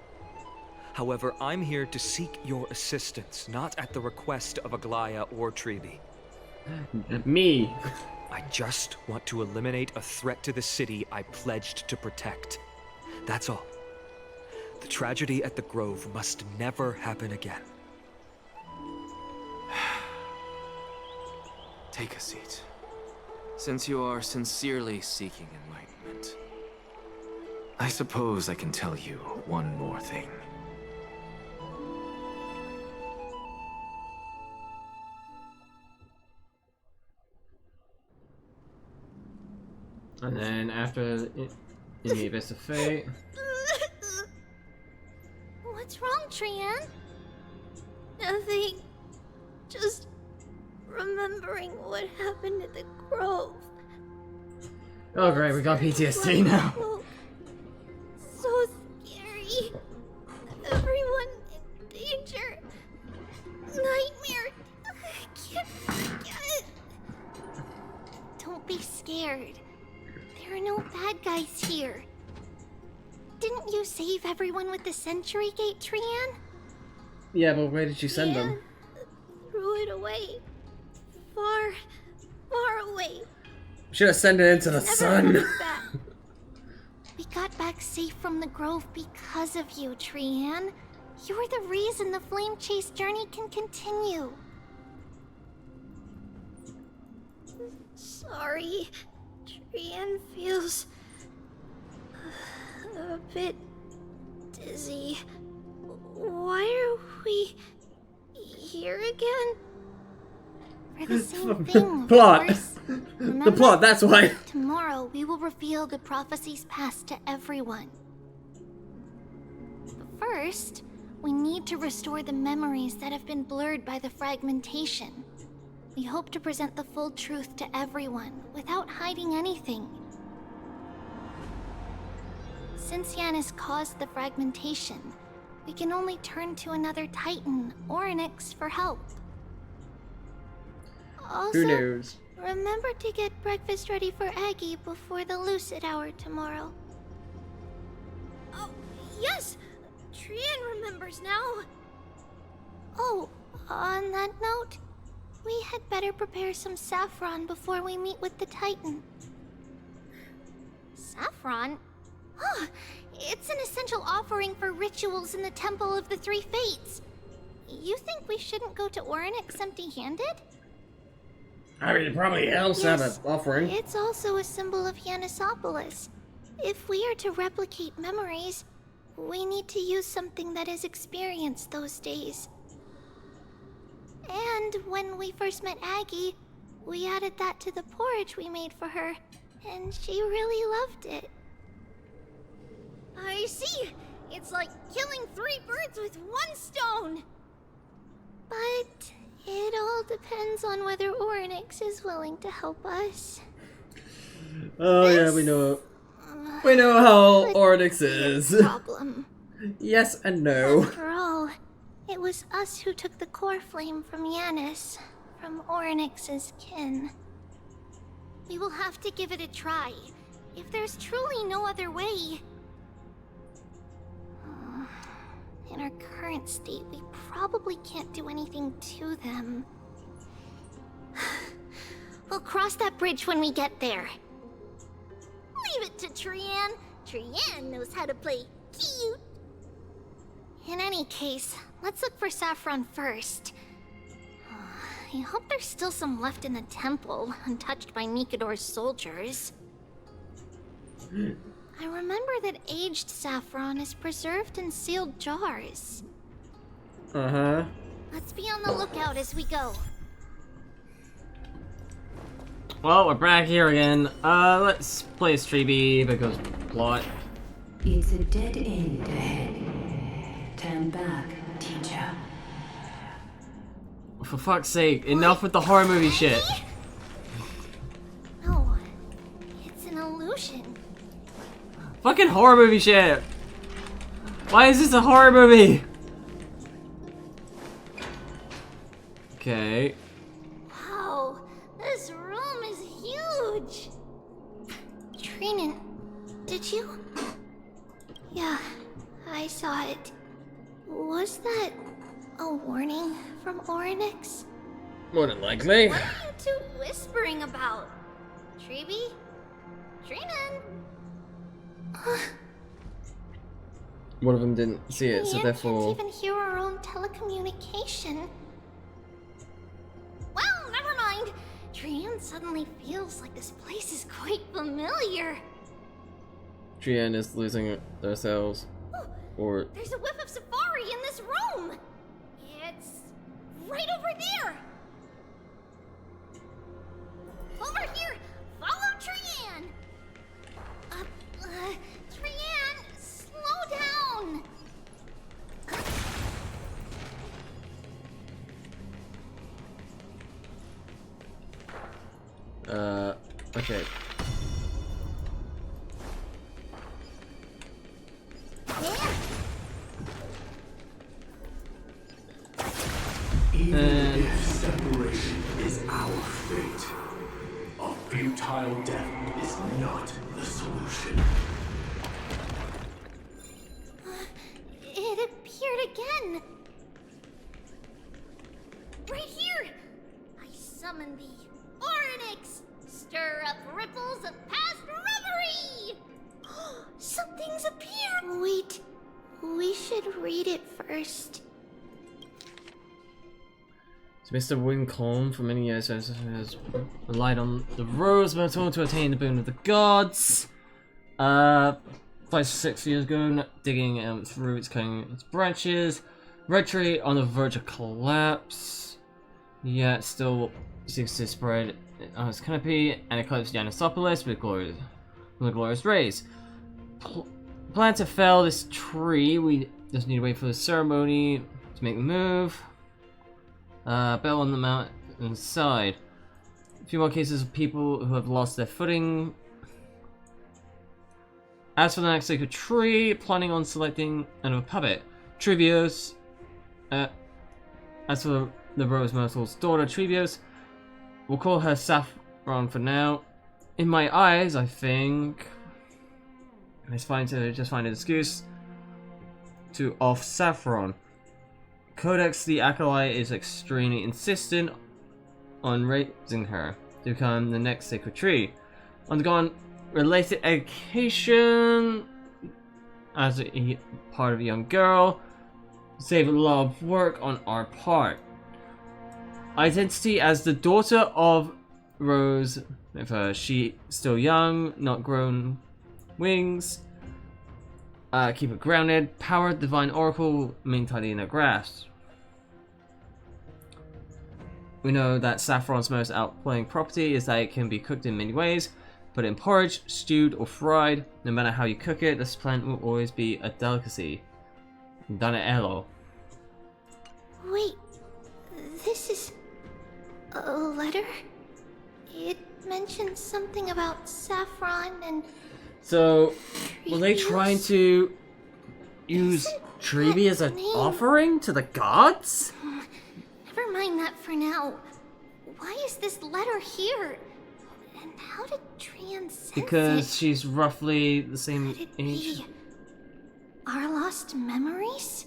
However, I'm here to seek your assistance, not at the request of Aglaya or Treeby. Me. I just want to eliminate a threat to the city I pledged to protect. That's all. The tragedy at the Grove must never happen again. Take a seat. Since you are sincerely seeking enlightenment, I suppose I can tell you one more thing. And then after in the Abyss of Fate. What's wrong, Trian? Nothing. Just remembering what happened at the Grove. Oh great, we got PTSD now. So scary. Everyone in danger. Nightmare. I can't forget. Don't be scared. There are no bad guys here. Didn't you save everyone with the Century Gate, Trian? Yeah, but where did you send them? Threw it away. Far, far away. Should have sent it into the sun. We got back safe from the Grove because of you, Trian. You're the reason the Flame Chase journey can continue. Sorry. Trian feels a bit dizzy. Why are we here again? For the same thing, of Plot. course. The Remember? plot, that's why. Tomorrow, we will reveal the prophecies past to everyone. But first, we need to restore the memories that have been blurred by the fragmentation. We hope to present the full truth to everyone, without hiding anything. Since Yanis caused the fragmentation, we can only turn to another Titan, Orynyx, for help. Also, Who knows? remember to get breakfast ready for Aggie before the Lucid Hour tomorrow. Oh, yes! Trian remembers now. Oh, on that note, we had better prepare some saffron before we meet with the Titan. Saffron? Huh, it's an essential offering for rituals in the Temple of the Three Fates. You think we shouldn't go to Orynyx empty-handed? I mean, it probably helps to have an offering. It's also a symbol of Yanisopolis. If we are to replicate memories, we need to use something that has experienced those days. And when we first met Aggie, we added that to the porridge we made for her, and she really loved it. I see! It's like killing 3 birds with 1 stone! But it all depends on whether Orynyx is willing to help us. Oh yeah, we know. We know how Orynyx is. Problem. Yes and no. After all, it was us who took the core flame from Yanis, from Orynyx's kin. We will have to give it a try. If there's truly no other way. In our current state, we probably can't do anything to them. We'll cross that bridge when we get there. Leave it to Trian. Trian knows how to play cute. In any case, let's look for Saffron first. I hope there's still some left in the temple, untouched by Nikador's soldiers. I remember that aged saffron is preserved in sealed jars. Uh-huh. Let's be on the lookout as we go. Well, we're back here again. Let's play as Treeby because plot. It's a dead end ahead. Turn back, teacher. For fuck's sake, enough with the horror movie shit. No, it's an illusion. Fucking horror movie shit. Why is this a horror movie? Okay. Wow, this room is huge. Trinan, did you? Yeah, I saw it. Was that a warning from Orynyx? More than likely. What are you two whispering about? Treeby? Trinan? One of them didn't see it, so Trian therefore. can't even hear our own telecommunication. Well, never mind. Trian suddenly feels like this place is quite familiar. Trian is losing themselves. Or. There's a whiff of safari in this room. It's right over there. Over here. Follow Trian. Trian, slow down. Okay. Even if separation is our fate, a futile death is not the solution. It appeared again. Right here. I summon thee, Orynyx. Stir up ripples of past reverie. Something's appeared. Wait, we should read it first. So Mr. Wincombe for many years has relied on the rose myrtle to attain the boon of the gods. 5 to 6 years ago, digging its roots, cutting its branches. Red tree on the verge of collapse. Yet it still seeks to spread on its canopy and eclipse Yanisopolis with glorious rays. Plan to fell this tree. We just need to wait for the ceremony to make the move. Bell on the mountain side. A few more cases of people who have lost their footing. As for the next sacred tree, planning on selecting another puppet. Trivios. As for the Rose Myrtle's daughter, Trivios, we'll call her Saffron for now. In my eyes, I think it's fine to just find an excuse to off Saffron. Codex the Acolyte is extremely insistent on raising her to become the next sacred tree. Undergone related education as a part of a young girl. Save a lot of work on our part. Identity as the daughter of Rose, if she still young, not grown wings. Keep it grounded. Power, divine oracle, main tidy in her grasp. We know that saffron's most outplaying property is that it can be cooked in many ways, but in porridge, stewed, or fried, no matter how you cook it, this plant will always be a delicacy. Done at Elo. Wait, this is a letter? It mentions something about saffron and... So, were they trying to use Treeby as an offering to the gods? Never mind that for now. Why is this letter here? And how did Trian sense Because it? she's roughly the same Could it age. be our lost memories?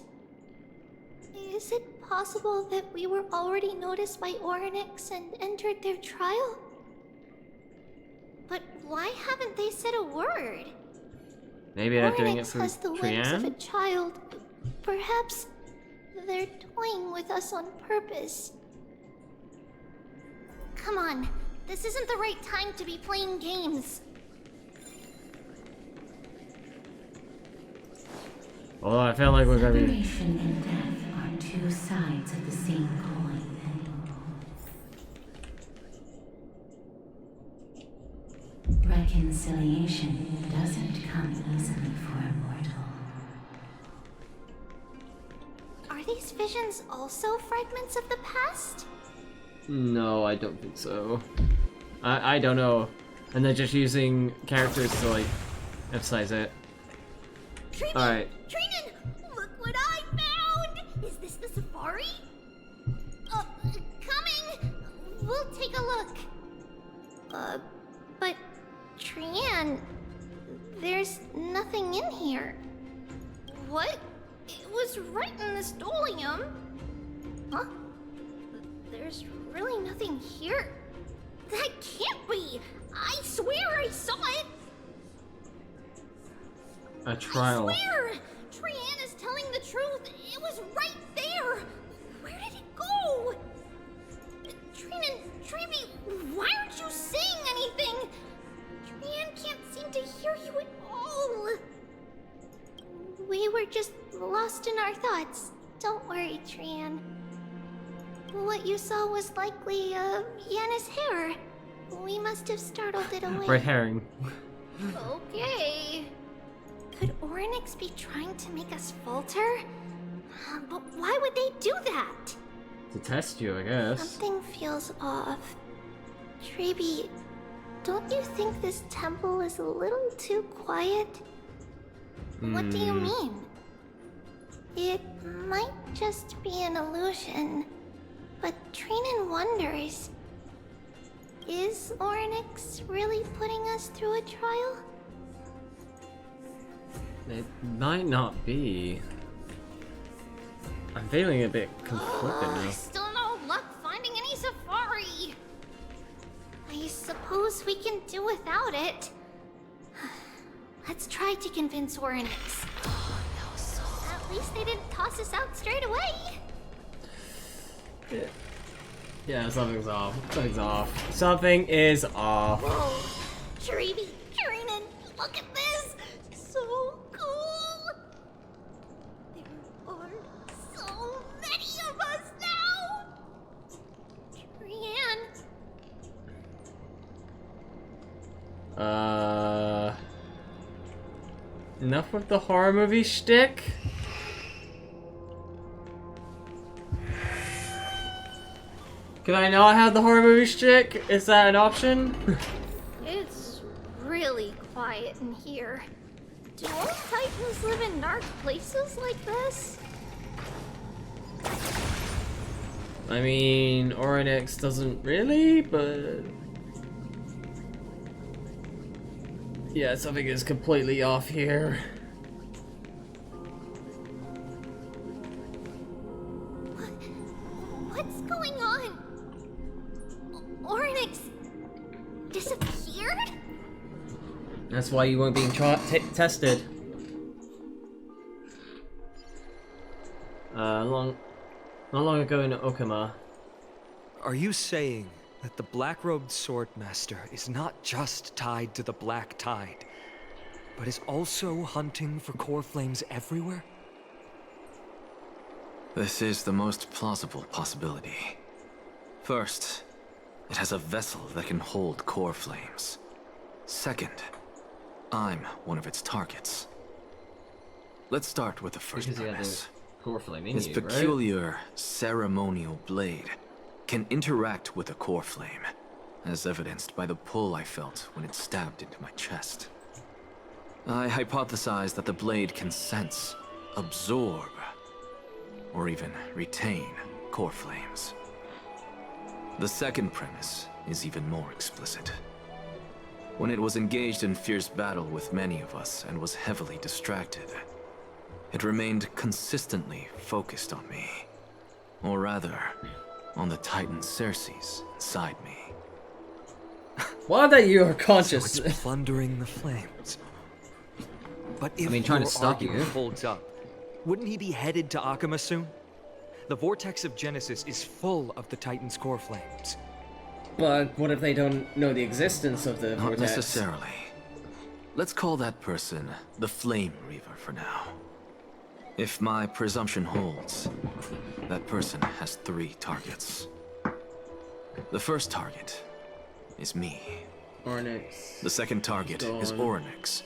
Is it possible that we were already noticed by Orynyx and entered their trial? But why haven't they said a word? Maybe they're doing it Oryx through has the limbs of a Trian? child. Perhaps they're toying with us on purpose. Come on, this isn't the right time to be playing games. Well, I feel like we're gonna be. Separation and death are two sides of the same coin. Reconciliation doesn't come easily for a mortal. Are these visions also fragments of the past? No, I don't think so. I don't know. And they're just using characters to like emphasize it. Alright. Trinan, look what I found! Is this the safari? Coming! We'll take a look. But Trian, there's nothing in here. What? It was right in the stolium. Huh? There's really nothing here. That can't be! I swear I saw it! A trial. I swear! Trian is telling the truth. It was right there. Where did it go? Trinan, Treeby, why aren't you saying anything? Trian can't seem to hear you at all. We were just lost in our thoughts. Don't worry, Trian. What you saw was likely, Yana's hair. We must have startled it away. Red herring. Okay. Could Oryx be trying to make us falter? But why would they do that? To test you, I guess. Something feels off. Treeby, don't you think this temple is a little too quiet? What do you mean? It might just be an illusion, but Trinan wonders, is Oryx really putting us through a trial? It might not be. I'm feeling a bit conflicted now. Still no luck finding any safari. I suppose we can do without it. Let's try to convince Oryx. At least they didn't toss us out straight away. Yeah, something's off. Something's off. Something is off. Whoa, Treeby, Trinan, look at this. So cool. There are so many of us now. Trian. Enough with the horror movie shtick? Can I not have the horror movie shtick? Is that an option? It's really quiet in here. Do all Titans live in dark places like this? I mean, Oryx doesn't really, but... Yeah, something is completely off here. What's going on? Oryx disappeared? That's why you weren't being tested. Not long ago in Okama. Are you saying that the black-robed swordmaster is not just tied to the Black Tide, but is also hunting for core flames everywhere? This is the most plausible possibility. First, it has a vessel that can hold core flames. Second, I'm one of its targets. Let's start with the first premise. Core flame in His you, peculiar ceremonial blade can interact with a core flame, as evidenced by the pull I felt when it stabbed into my chest. I hypothesize that the blade can sense, absorb, or even retain core flames. The second premise is even more explicit. When it was engaged in fierce battle with many of us and was heavily distracted, it remained consistently focused on me. Or rather, on the Titan Circes inside me. Why that you are conscious? So it's plundering the flames. But if trying to your stop argument you. holds up, wouldn't he be headed to Akama soon? The vortex of Genesis is full of the Titan's core flames. But what if they don't know the existence of the Not vortex? necessarily. Let's call that person the Flame Reaver for now. If my presumption holds, that person has 3 targets. The first target is me. Ornyx. The second target is Gone. Ornyx,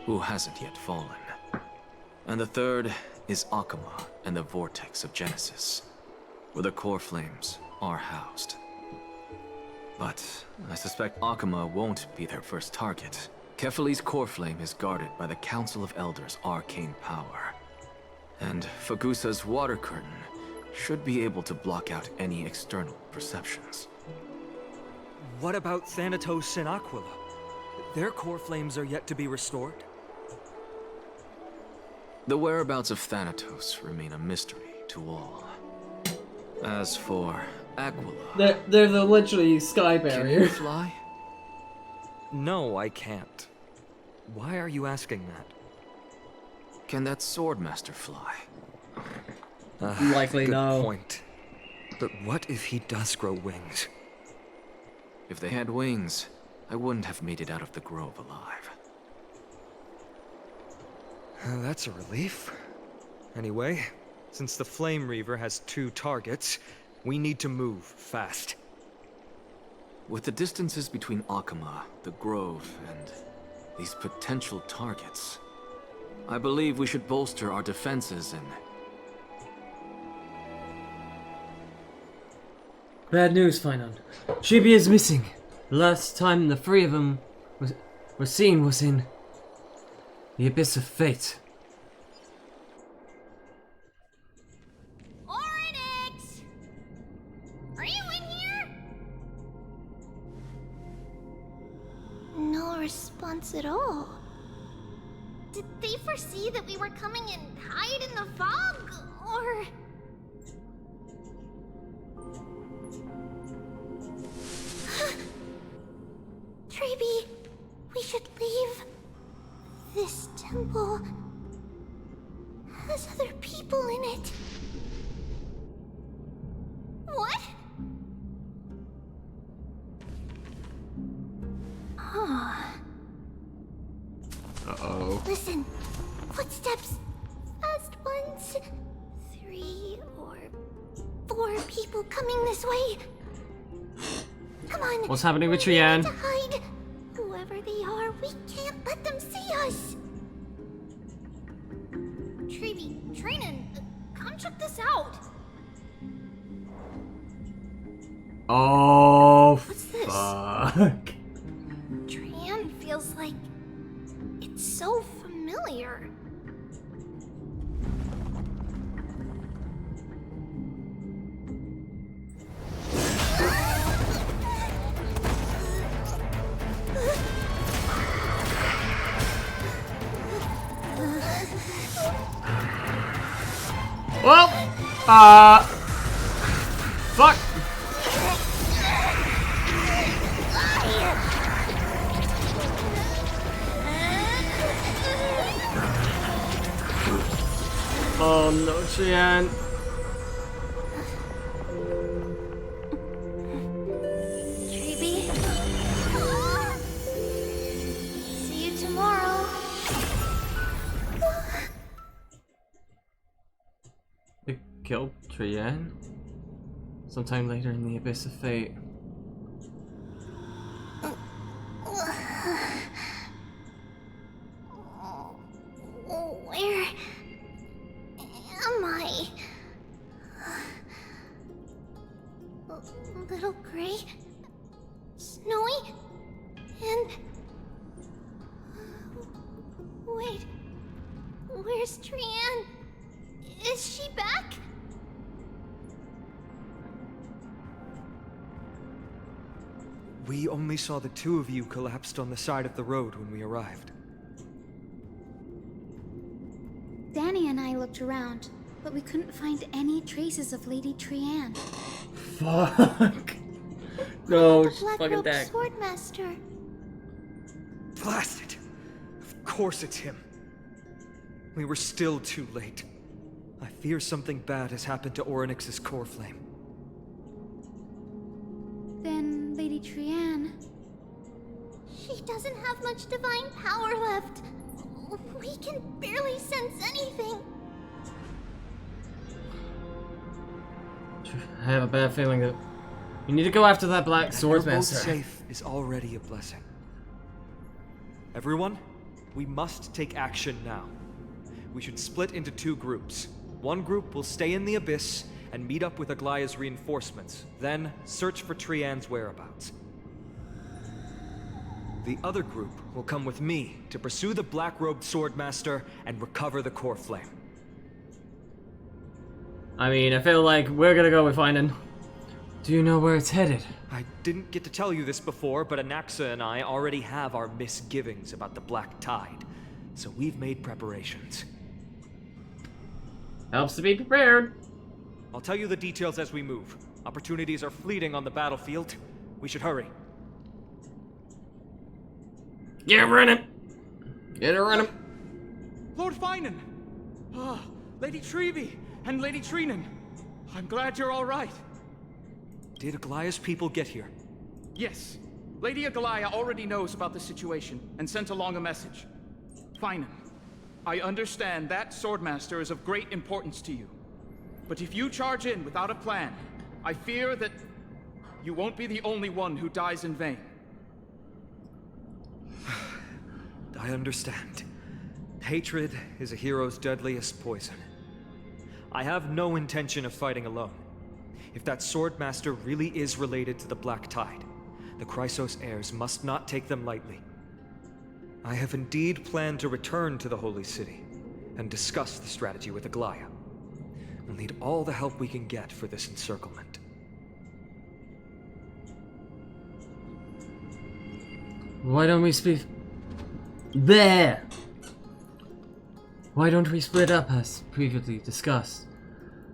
who hasn't yet fallen. And the third is Akama and the Vortex of Genesis, where the core flames are housed. But I suspect Akama won't be their first target. Kefali's core flame is guarded by the Council of Elders' arcane power. And Fagusa's water curtain should be able to block out any external perceptions. What about Thanatos and Aquila? Their core flames are yet to be restored. The whereabouts of Thanatos remain a mystery to all. As for Aquila... They're the literally sky Can barrier. you fly? No, I can't. Why are you asking that? Can that Swordmaster fly? Likely good no. point. But what if he does grow wings? If they had wings, I wouldn't have made it out of the grove alive. That's a relief. Anyway, since the Flame Reaver has 2 targets, we need to move fast. With the distances between Akama, the grove, and these potential targets, I believe we should bolster our defenses and... Bad news, Finon. Chibi is missing. The last time the 3 of them were seen was in the Abyss of Fate. Ornyx! Are you in here? No response at all. Did they foresee that we were coming and hide in the fog? Or... Treeby, we should leave. This temple has other people in it. What? Oh. Uh-oh. Listen, footsteps. Fast ones. 3 or 4 people coming this way. Come on. What's happening with we need Trian? to hide. Whoever they are, we can't let them see us. Treeby, Trinan, come check this out. Oh, What's this? fuck. Trian feels like it's so familiar. Well, fuck. Oh no, Trian. Treeby. See you tomorrow. They killed Trian? Sometime later in the Abyss of Fate. Where am I? Little gray, snowy, and wait, where's Trian? Is she back? We only saw the 2 of you collapsed on the side of the road when we arrived. Danny and I looked around, but we couldn't find any traces of Lady Trian. Fuck. No, The she's Black fucking Robe dead. Swordmaster. Blast it! Of course it's him. We were still too late. I fear something bad has happened to Orynyx's core flame. Then, Lady Trian... She doesn't have much divine power left. We can barely sense anything. I have a bad feeling that you need to go after that black We're both swordsmaster. safe is already a blessing. Everyone, we must take action now. We should split into 2 groups. One group will stay in the Abyss and meet up with Aglaya's reinforcements, then search for Trian's whereabouts. The other group will come with me to pursue the black-robed swordmaster and recover the core flame. I mean, I feel like we're gonna go with finding. Do you know where it's headed? I didn't get to tell you this before, but Anaxa and I already have our misgivings about the Black Tide, so we've made preparations. Helps to be prepared. I'll tell you the details as we move. Opportunities are fleeting on the battlefield. We should hurry. Get running! Get her running! Lord Finan! Ah, Lady Trevi and Lady Trinan. I'm glad you're all right. Did Aglaya's people get here? Yes. Lady Aglaya already knows about the situation and sent along a message. Finan, I understand that swordmaster is of great importance to you. But if you charge in without a plan, I fear that you won't be the only one who dies in vain. I understand. Hatred is a hero's deadliest poison. I have no intention of fighting alone. If that swordmaster really is related to the Black Tide, the Chrysos heirs must not take them lightly. I have indeed planned to return to the Holy City and discuss the strategy with Aglaya. We'll need all the help we can get for this encirclement. Why don't we speak? There! Why don't we split up as previously discussed?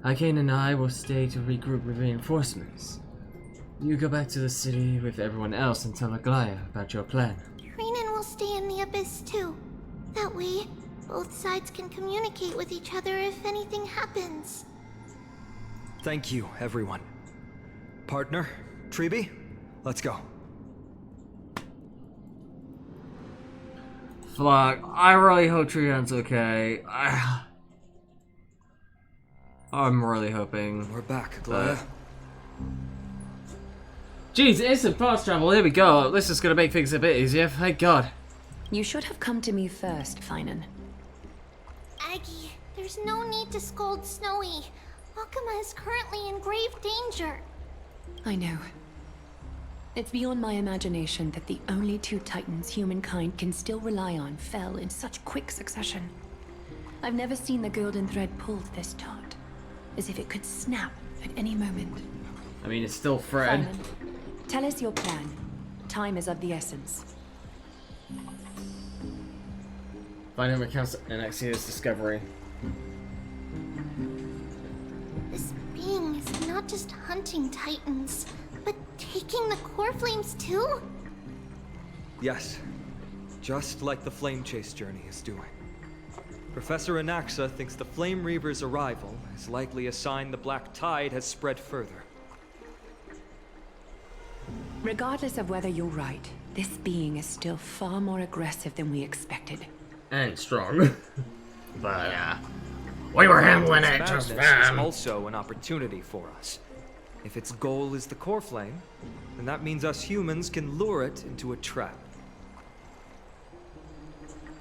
Arcane and I will stay to regroup with reinforcements. You go back to the city with everyone else and tell Aglaya about your plan. Trinan will stay in the Abyss too. That way, both sides can communicate with each other if anything happens. Thank you, everyone. Partner, Trebi, let's go. Fuck, I really hope Trian's okay. I'm really hoping. We're back, Aglaya. Jeez, instant fast travel, here we go. This is gonna make things a bit easier, thank God. You should have come to me first, Finan. Aggie, there's no need to scold Snowy. Akama is currently in grave danger. I know. It's beyond my imagination that the only 2 titans humankind can still rely on fell in such quick succession. I've never seen the golden thread pulled this taut, as if it could snap at any moment. I mean, it's still Fred. Finan, tell us your plan. Time is of the essence. Find him accounts Anaxia's discovery. This being is not just hunting titans, but taking the core flames too? Yes, just like the Flame Chase journey is doing. Professor Anaxa thinks the Flame Reaver's arrival is likely a sign the Black Tide has spread further. Regardless of whether you're right, this being is still far more aggressive than we expected. And strong. But, we were handling it Its just madness fine. is also an opportunity for us. If its goal is the core flame, then that means us humans can lure it into a trap.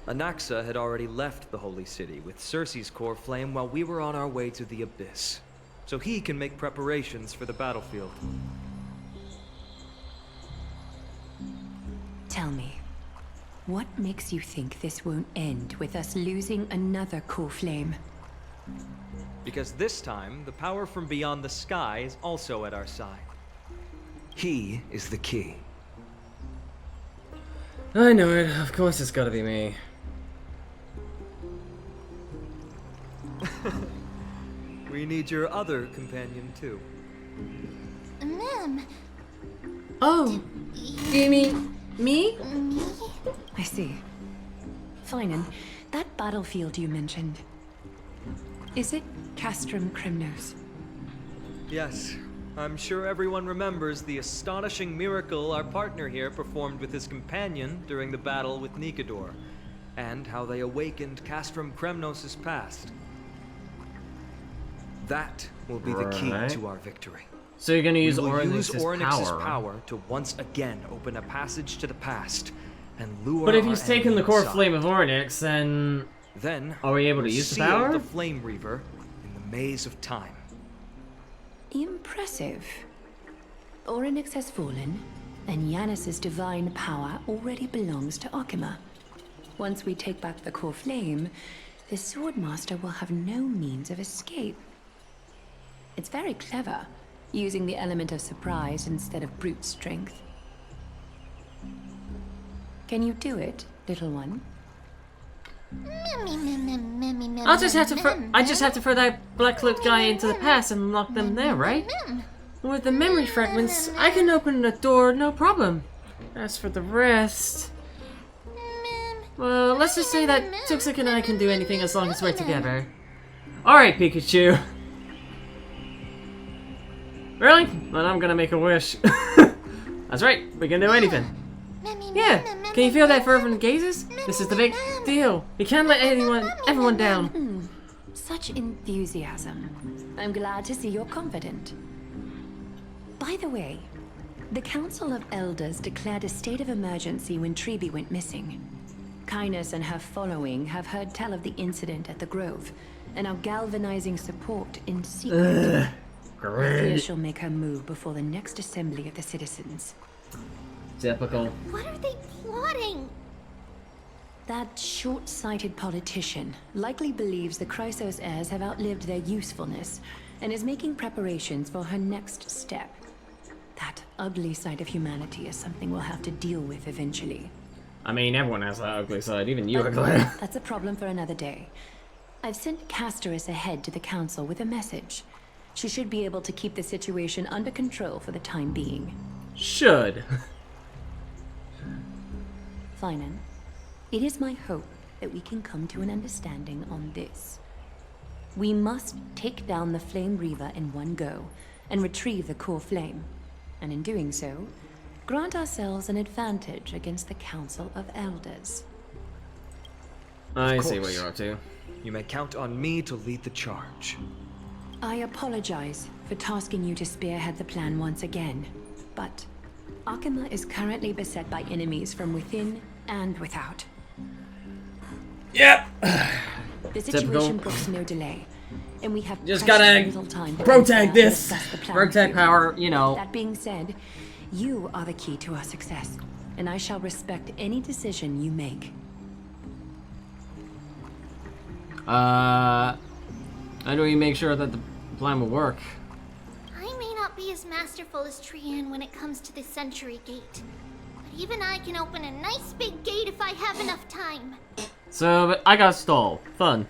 Anaxa had already left the Holy City with Cersei's core flame while we were on our way to the Abyss, so he can make preparations for the battlefield. Tell me, what makes you think this won't end with us losing another core flame? Because this time, the power from beyond the sky is also at our side. He is the key. I know it. Of course it's gotta be me. We need your other companion, too. Ma'am. Oh, do you mean me? Me? I see. Finan, That battlefield you mentioned, is it Castrum Kremnos? Yes, I'm sure everyone remembers the astonishing miracle our partner here performed with his companion during the battle with Nikador, and how they awakened Castrum Kremnos' past. That will be the key to our victory. So you're gonna use Orynyx's power to once again open a passage to the past and lure. But if he's taken the core flame of Orynyx, then are we able to use the power? The Flame Reaver in the maze of time. Impressive. Orynyx has fallen, and Yanis's divine power already belongs to Akima. Once we take back the core flame, the Swordmaster will have no means of escape. It's very clever, using the element of surprise instead of brute strength. Can you do it, little one? I just have to throw that black-cloaked guy into the past and lock them there, right? With the memory fragments, I can open the door, no problem. As for the rest... Well, let's just say that Tooxic and I can do anything as long as we're together. Alright, Pikachu. Really? Then I'm gonna make a wish. That's right, we can do anything. Yeah, can you feel that fervent gazes? This is the big deal. You can't let everyone down. Such enthusiasm. I'm glad to see you're confident. By the way, the Council of Elders declared a state of emergency when Treeby went missing. Kynus and her following have heard tell of the incident at the Grove, and are galvanizing support in secret. I fear she'll make her move before the next assembly of the citizens. Typical. What are they plotting? That short-sighted politician likely believes the Chrysos heirs have outlived their usefulness, and is making preparations for her next step. That ugly side of humanity is something we'll have to deal with eventually. I mean, everyone has that ugly side, even you, ugly. That's a problem for another day. I've sent Castoris ahead to the council with a message. She should be able to keep the situation under control for the time being. Should. Finan, it is my hope that we can come to an understanding on this. We must take down the Flame Reaver in one go, and retrieve the core flame. And in doing so, grant ourselves an advantage against the Council of Elders. I see what you're up to. You may count on me to lead the charge. I apologize for tasking you to spearhead the plan once again, but Akima is currently beset by enemies from within and without. Yep. The situation brooks no delay, and we have just gotta little time to protect this. Protect power, you know. That being said, you are the key to our success, and I shall respect any decision you make. How do we make sure that the plan will work? I may not be as masterful as Trian when it comes to the Century Gate, but even I can open a nice big gate if I have enough time. So, but I got stalled. Fun.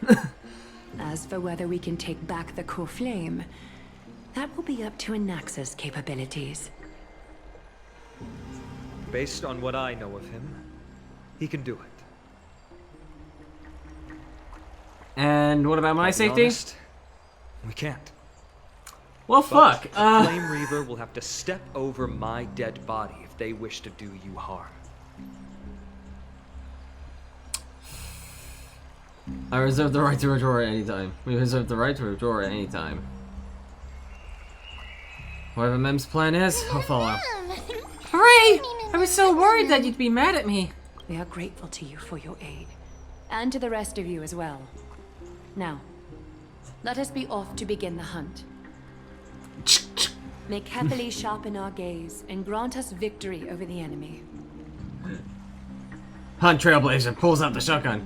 As for whether we can take back the core flame, that will be up to Anaxa's capabilities. Based on what I know of him, he can do it. And what about my safety? Honest, we can't. Well, fuck. The Flame Reaver will have to step over my dead body if they wish to do you harm. I reserve the right to withdraw at any time. We reserve the right to withdraw at any time. Whatever Mem's plan is, I'll follow. Hooray! I was so worried that you'd be mad at me. We are grateful to you for your aid, and to the rest of you as well. Now, let us be off to begin the hunt. May carefully sharpen our gaze and grant us victory over the enemy. Hunt Trailblazer pulls out the shotgun.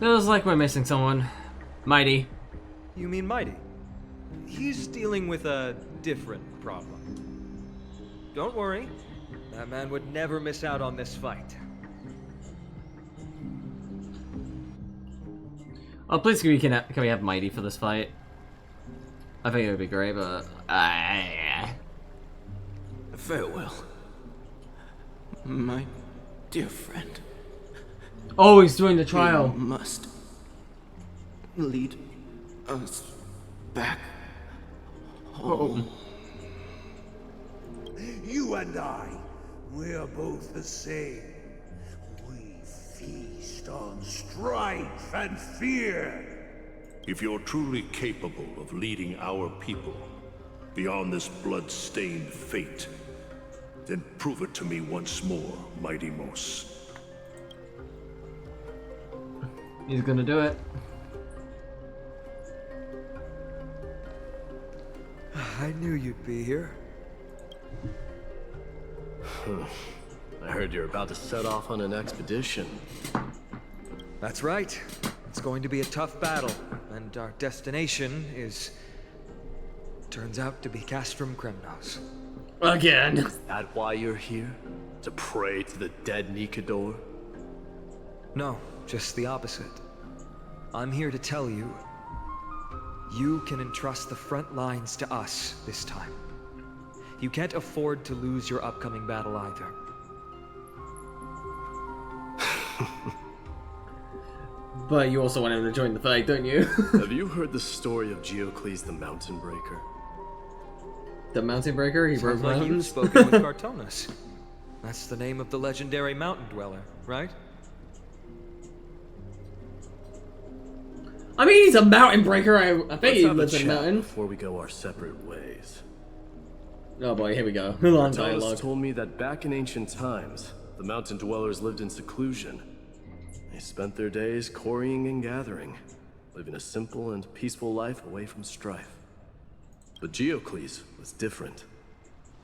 Feels like we're missing someone. Mighty. You mean Mighty? He's dealing with a different problem. Don't worry. That man would never miss out on this fight. Oh, please can we have Mighty for this fight? I think it would be great, but... Farewell, my dear friend. Oh, he's doing the trial. You must lead us back home. You and I, we're both the same. We feast on strife and fear. If you're truly capable of leading our people beyond this blood-stained fate, then prove it to me once more, Mighty Mos. He's gonna do it. I knew you'd be here. I heard you're about to set off on an expedition. That's right. It's going to be a tough battle, and our destination is... turns out to be Castrum Kremnos. Again. Is that why you're here? To pray to the dead Nikador? No, just the opposite. I'm here to tell you, you can entrust the front lines to us this time. You can't afford to lose your upcoming battle either. But you also want him to join the fight, don't you? Have you heard the story of Geocles the Mountain Breaker? The Mountain Breaker? He broke Sounds like you've mountains? spoken with Cartonus. That's the name of the legendary mountain dweller, right? I mean, he's a mountain breaker. I think he Let's lives have in a a chat mountain. before we go our separate ways. Oh boy, here we go. Long Cartonus dialogue. told me that back in ancient times, the mountain dwellers lived in seclusion. They spent their days quarrying and gathering, living a simple and peaceful life away from strife. But Geocles was different.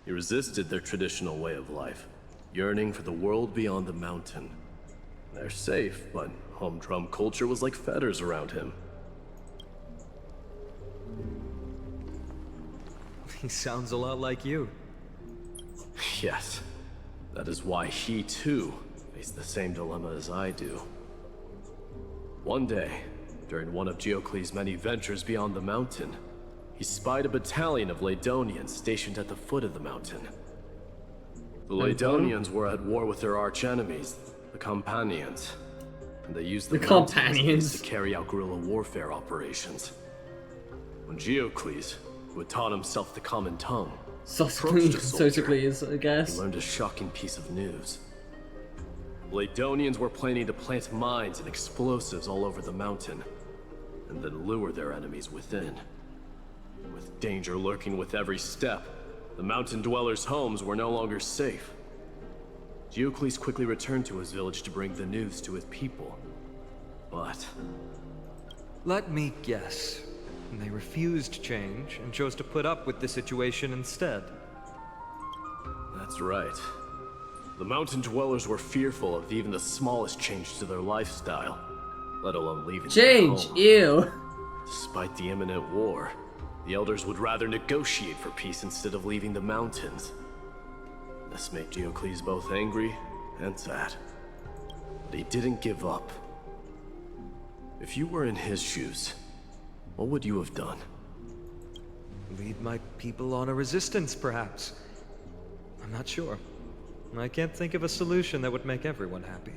He resisted their traditional way of life, yearning for the world beyond the mountain. They're safe, but humdrum culture was like fetters around him. He sounds a lot like you. Yes, that is why he too faced the same dilemma as I do. One day, during one of Geocles' many ventures beyond the mountain, he spied a battalion of Ladonians stationed at the foot of the mountain. The Ladonians were at war with their arch-enemies, the Companions, and they used the Companions to carry out guerrilla warfare operations. When Geocles, who had taught himself the common tongue, approached a soldier, I guess. he learned a shocking piece of news. Ladonians were planning to plant mines and explosives all over the mountain, and then lure their enemies within. With danger lurking with every step, the mountain dwellers' homes were no longer safe. Geocles quickly returned to his village to bring the news to his people. But... let me guess. They refused change and chose to put up with the situation instead. that's right. The mountain dwellers were fearful of even the smallest change to their lifestyle, let alone leaving their home. Ew. Despite the imminent war, the elders would rather negotiate for peace instead of leaving the mountains. This made Geocles both angry and sad. But he didn't give up. If you were in his shoes, what would you have done? Lead my people on a resistance, perhaps. I'm not sure. I can't think of a solution that would make everyone happy.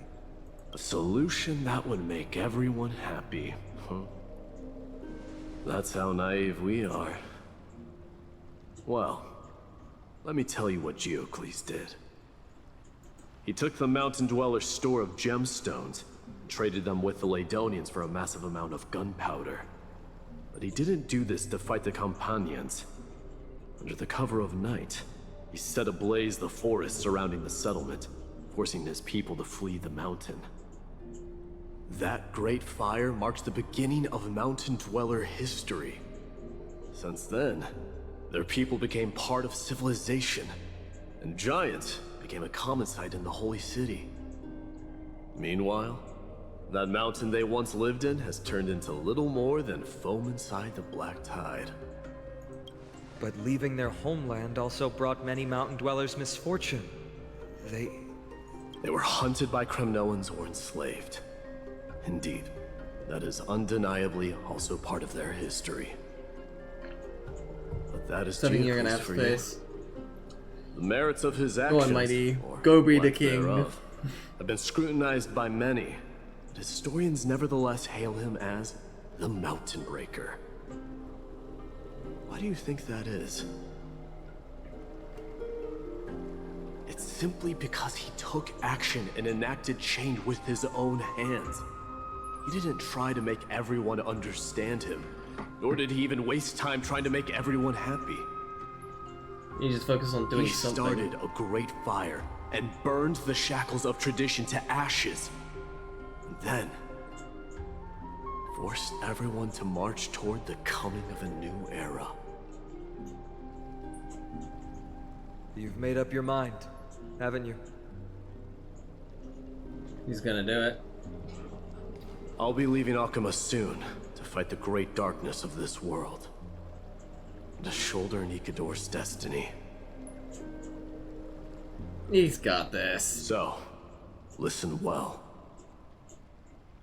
A solution that would make everyone happy, huh? That's how naive we are. Well, let me tell you what Geocles did. He took the mountain dwellers' store of gemstones and traded them with the Ladonians for a massive amount of gunpowder. But he didn't do this to fight the Companions. Under the cover of night, he set ablaze the forest surrounding the settlement, forcing his people to flee the mountain. That great fire marked the beginning of mountain dweller history. Since then, their people became part of civilization, and Giant became a common sight in the Holy City. Meanwhile, that mountain they once lived in has turned into little more than foam inside the black tide. But leaving their homeland also brought many mountain dwellers misfortune. They were hunted by Kremnoans or enslaved. Indeed, that is undeniably also part of their history. But that is Something you're gonna Geocles have for to you. face. The merits of his Go actions, on, mighty. or Go be the lack king. thereof, have been scrutinized by many, but historians nevertheless hail him as the Mountain Breaker. Why do you think that is? It's simply because he took action and enacted change with his own hands. He didn't try to make everyone understand him, nor did he even waste time trying to make everyone happy. You just focus on doing something. He started a great fire and burned the shackles of tradition to ashes. And then forced everyone to march toward the coming of a new era. You've made up your mind, haven't you? He's gonna do it. I'll be leaving Akuma soon to fight the great darkness of this world. To shoulder Nikador's destiny. He's got this. So, listen well.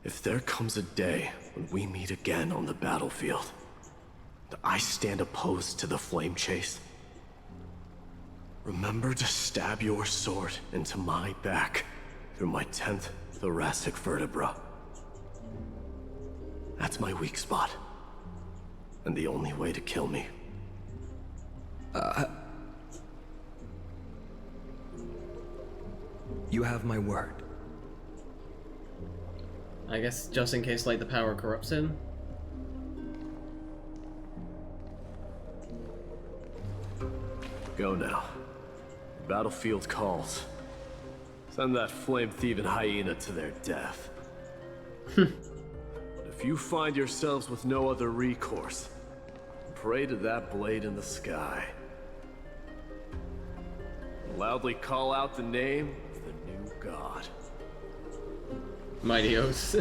If there comes a day when we meet again on the battlefield, that I stand opposed to the flame chase, remember to stab your sword into my back through my 10th thoracic vertebra. That's my weak spot, and the only way to kill me. You have my word. I guess just in case, like, the power corrupts him. Go now. Battlefield calls. Send that flame-thieving hyena to their death. If you find yourselves with no other recourse, pray to that blade in the sky. Loudly call out the name of the new god. Mighty Oaths.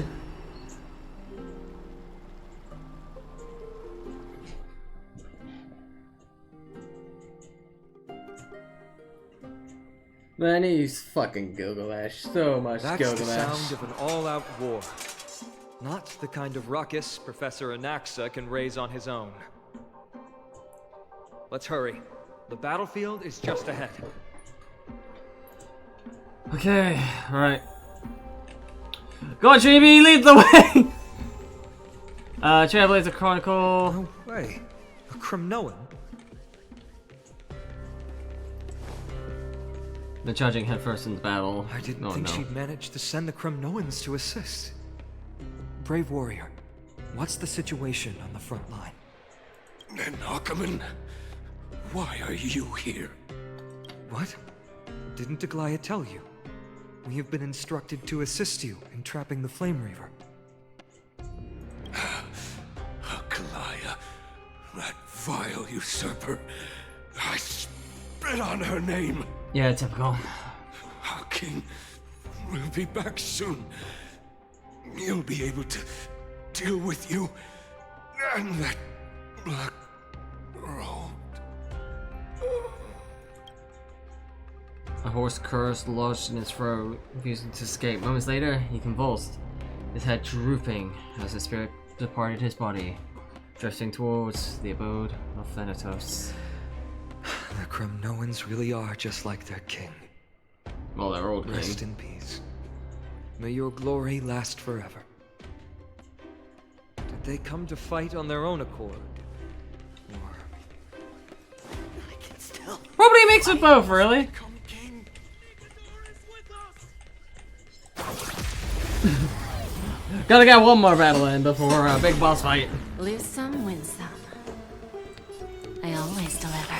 Man, he's fucking Gilgamesh. So much That's Gilgamesh. the sound of an all-out war. Not the kind of ruckus Professor Anaxa can raise on his own. Let's hurry. The battlefield is just ahead. Okay, alright. Go on, JB, lead the way! Trailblazer Chronicle. No way. A Kremnoan? They're charging headfirst into battle. I didn't think she'd manage to send the Kremnoans to assist. Brave warrior, what's the situation on the front line? And Ackerman, why are you here? What? Didn't Aglaya tell you? We have been instructed to assist you in trapping the Flame Reaver. Aglaya, that vile usurper. I spit on her name. Yeah, typical. Our king will be back soon. He'll be able to deal with you and that black robe. A hoarse curse lodged in his throat, refusing to escape. Moments later, he convulsed, his head drooping as his spirit departed his body, drifting towards the abode of Thanatos. The Kremnoans really are just like their king. Well, their old king. Rest in peace. May your glory last forever. Did they come to fight on their own accord? Or... I can still... Nobody makes it both, really? Gotta get one more battle in before a big boss fight. Lose some, win some. I always deliver.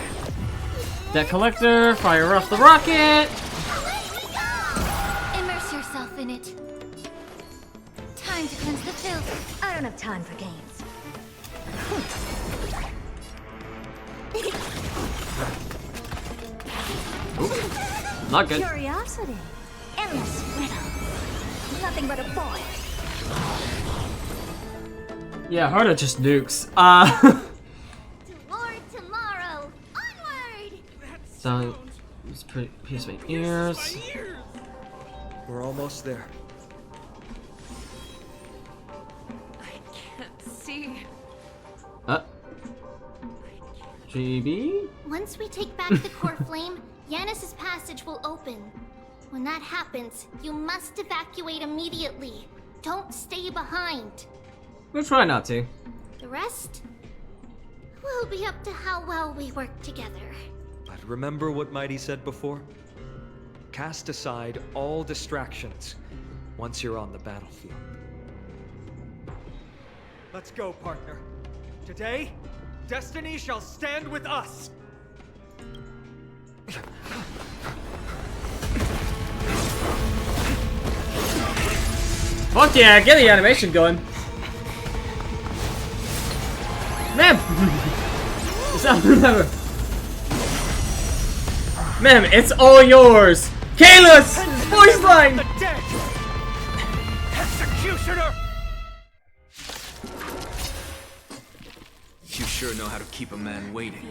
Debt collector, fire off the rocket! Immerse yourself in it. Time to cleanse the filth. I don't have time for games. Not good. Curiosity. Endless riddle. Nothing but a boy. Yeah, Harda just nukes. Toward tomorrow. Onward! So, just pierce my ears. We're almost there. Can't see. GB? Once we take back the core flame, Yanis's passage will open. When that happens, you must evacuate immediately. Don't stay behind. We'll try not to. The rest will be up to how well we work together. But remember what Mighty said before? Cast aside all distractions once you're on the battlefield. Let's go, partner. Today, destiny shall stand with us. Fuck yeah, get the animation going. Ma'am! Ma'am, it's all yours! Kalos! Voice line! The dead! Executioner! You sure know how to keep a man waiting.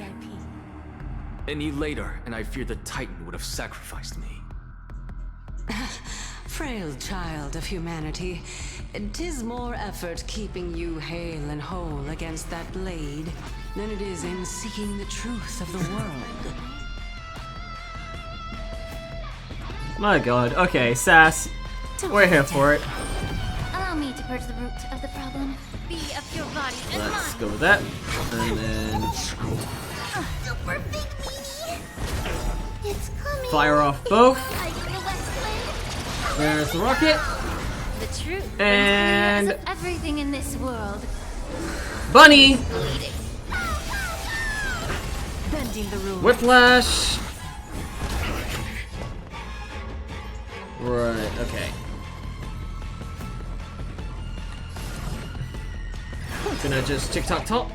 Any later, and I fear the Titan would have sacrificed me. Frail child of humanity, 'tis more effort keeping you hale and whole against that blade than it is in seeking the truth of the world. My god, okay, Sass. We're here for it. Allow me to purge the root of the problem. Be a pure body and Let's mind. go with that. And then Super big meanie. It's coming. fire off both. I am the West Wind. There's the rocket. The truth. And Of everything in this world. Bunny! Bending the rules. Whiplash! Right, okay. Gonna just tick-tock-top.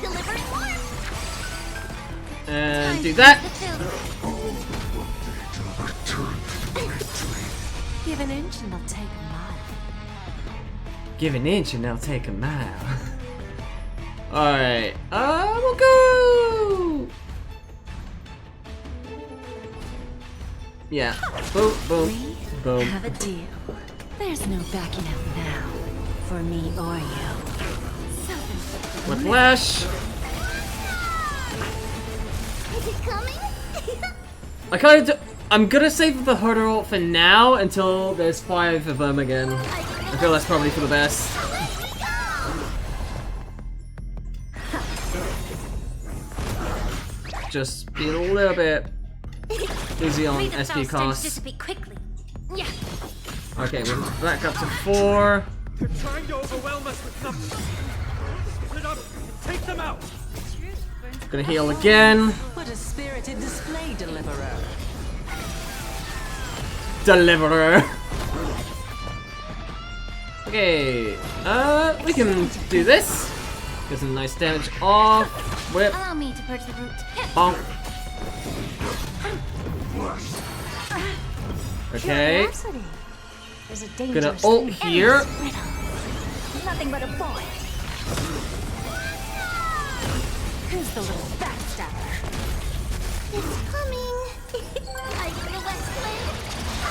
Delivering one. And do that. Give an inch and they'll take a mile. Give an inch and they'll take a mile. Alright, we'll go! Yeah, boom, boom, boom. Have a deal. There's no backing out now. For me or you. Whiplash. Is it coming? I'm gonna save the hurdle for now until there's 5 of them again. I feel that's probably for the best. Just be a little bit easy on SP costs. Dissipate quickly. Yeah. Okay, we're back up to 4. They're trying to overwhelm us with numbers. Split up and take them out. Gonna heal again. What a spirited display, Deliverer. Deliverer. Okay, we can do this. Get some nice damage off. Whip. Allow me to purge the root. Bonk. Okay. There's a Gonna dangerous ult thing. here. Nothing but a boy. Who's the little backstabber? It's coming. I am the West Wind.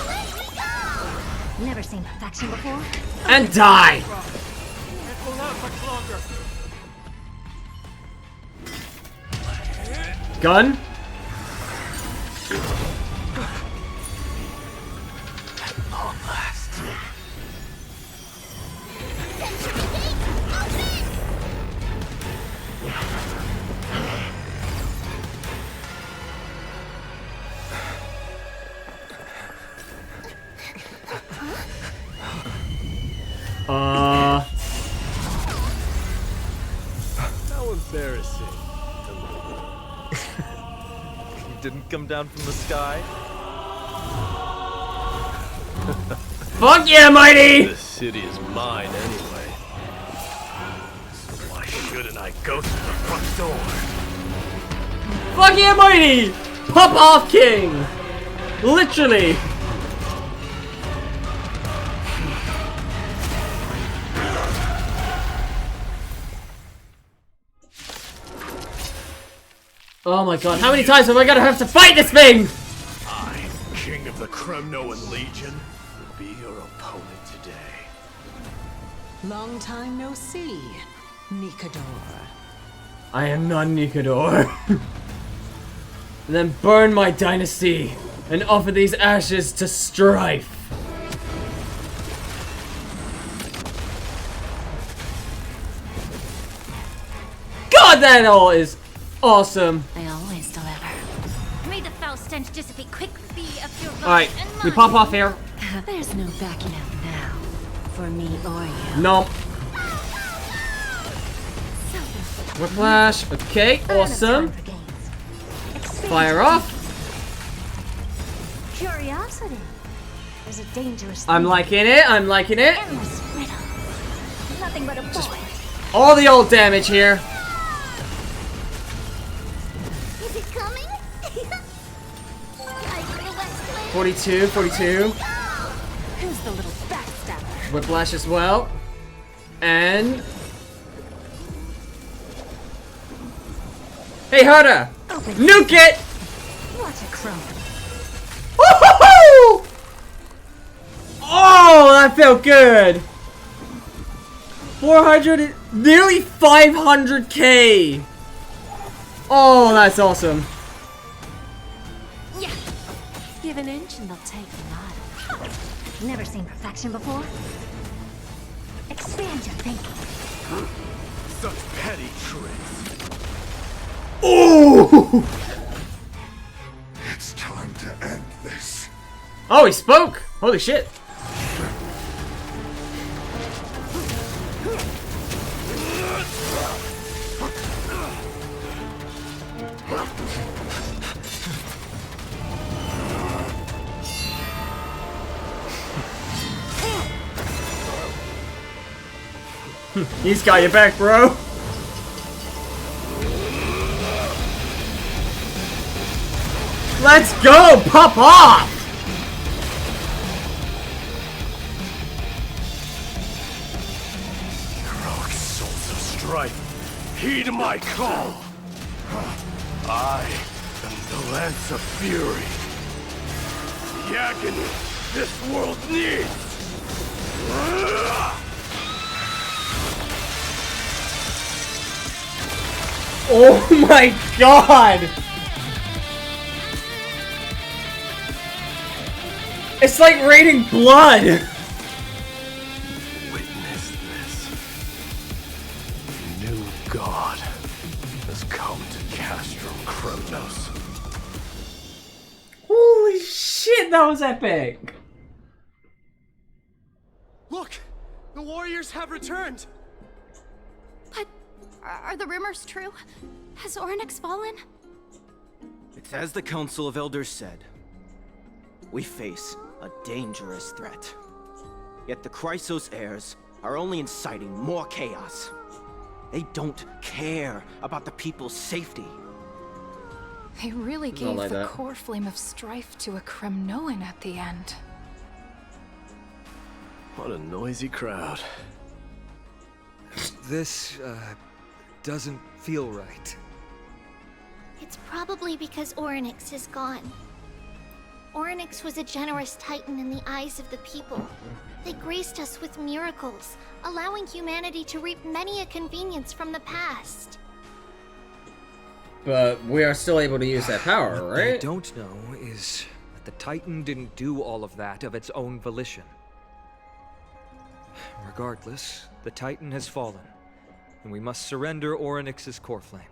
Let me go. Never seen perfection before. And die. It will not much longer. Gun. At long last. How embarrassing. You didn't come down from the sky? Fuck yeah, Mighty! The city is mine anyway. So why shouldn't I go through the front door? Fuck yeah, Mighty! Pop off, King! Literally! Oh my god, how many times am I gonna have to fight this thing? I, King of the Kremnoan Legion, will be your opponent today. Long time no see, Nikador. I am not Nikador. And then burn my dynasty and offer these ashes to strife. that all is awesome. I always deliver. May the foul stench dissipate quickly of your blood Alright, and we mine. pop off here. There's no backing out now. For me or you. No. Whiplash. Okay, awesome. Fire off. Curiosity. There's a dangerous I'm liking it. I'm liking it. endless riddle. Nothing but a void. All the old damage here. Is it coming? 42, 42. Who's the little backstabber? Whiplash as well. And... Hey, Huda! Nuke it! What a crone. Woohoo! Oh, that felt good! 400... Nearly 500k! Oh, that's awesome. Yeah. Give an inch and they'll take a lot. Never seen perfection before? Expand your thinking. Such petty tricks. Oh! It's time to end this. Oh, he spoke! Holy shit. He's got your back, bro. Let's go! Pop off! Heroic souls of strife, heed my call. I am the Lance of Fury. The agony this world needs. Oh my god! It's like raining blood! Witness this. The new god has come to Castrum Kremnos. Holy shit, that was epic! Look! The warriors have returned! But are the rumors true? Has Ornyx fallen? It's as the Council of Elders said. We face a dangerous threat. Yet the Chrysos heirs are only inciting more chaos. They don't care about the people's safety. They really Not gave like the that. core flame of strife to a Kremnoan at the end. What a noisy crowd. This, doesn't feel right. It's probably because Ornyx is gone. Ornyx was a generous titan in the eyes of the people. They graced us with miracles, allowing humanity to reap many a convenience from the past. But we are still able to use that power, What they right? don't know is that the Titan didn't do all of that of its own volition. Regardless, the Titan has fallen, and we must surrender Ornyx's core flame.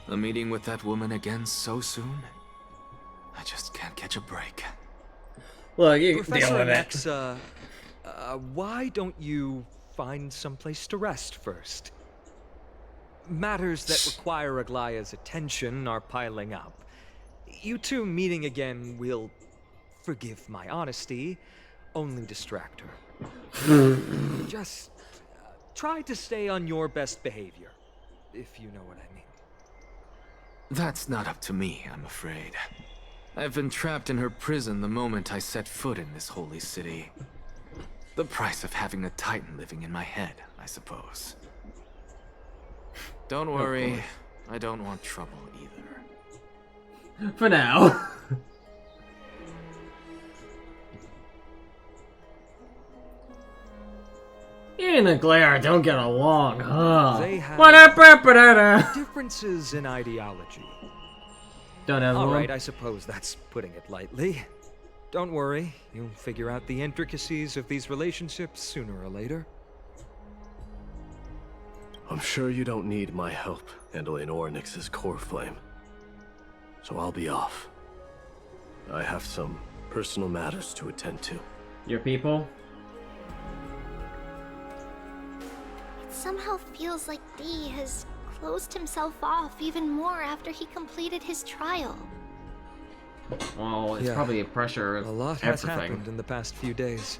A meeting with that woman again so soon? I just can't catch a break. Look, you can deal Professor with it. Nexa, why don't you find someplace to rest first? Matters that require Aglaya's attention are piling up. You two meeting again will, forgive my honesty, only distract her. Just try to stay on your best behavior, if you know what I mean. That's not up to me, I'm afraid. I've been trapped in her prison the moment I set foot in this holy city. The price of having a Titan living in my head, I suppose. Don't worry, I don't want trouble either. For now. You and the Glare don't get along, huh? They have Ba-da-ba-ba-da-da. differences in ideology. Don't have All one. right, I suppose that's putting it lightly. Don't worry, you'll figure out the intricacies of these relationships sooner or later. I'm sure you don't need my help handling Ornyx's core flame. So I'll be off. I have some personal matters to attend to. Your people? It somehow feels like D has closed himself off even more after he completed his trial. Well, it's probably a pressure of a lot has everything. happened in the past few days.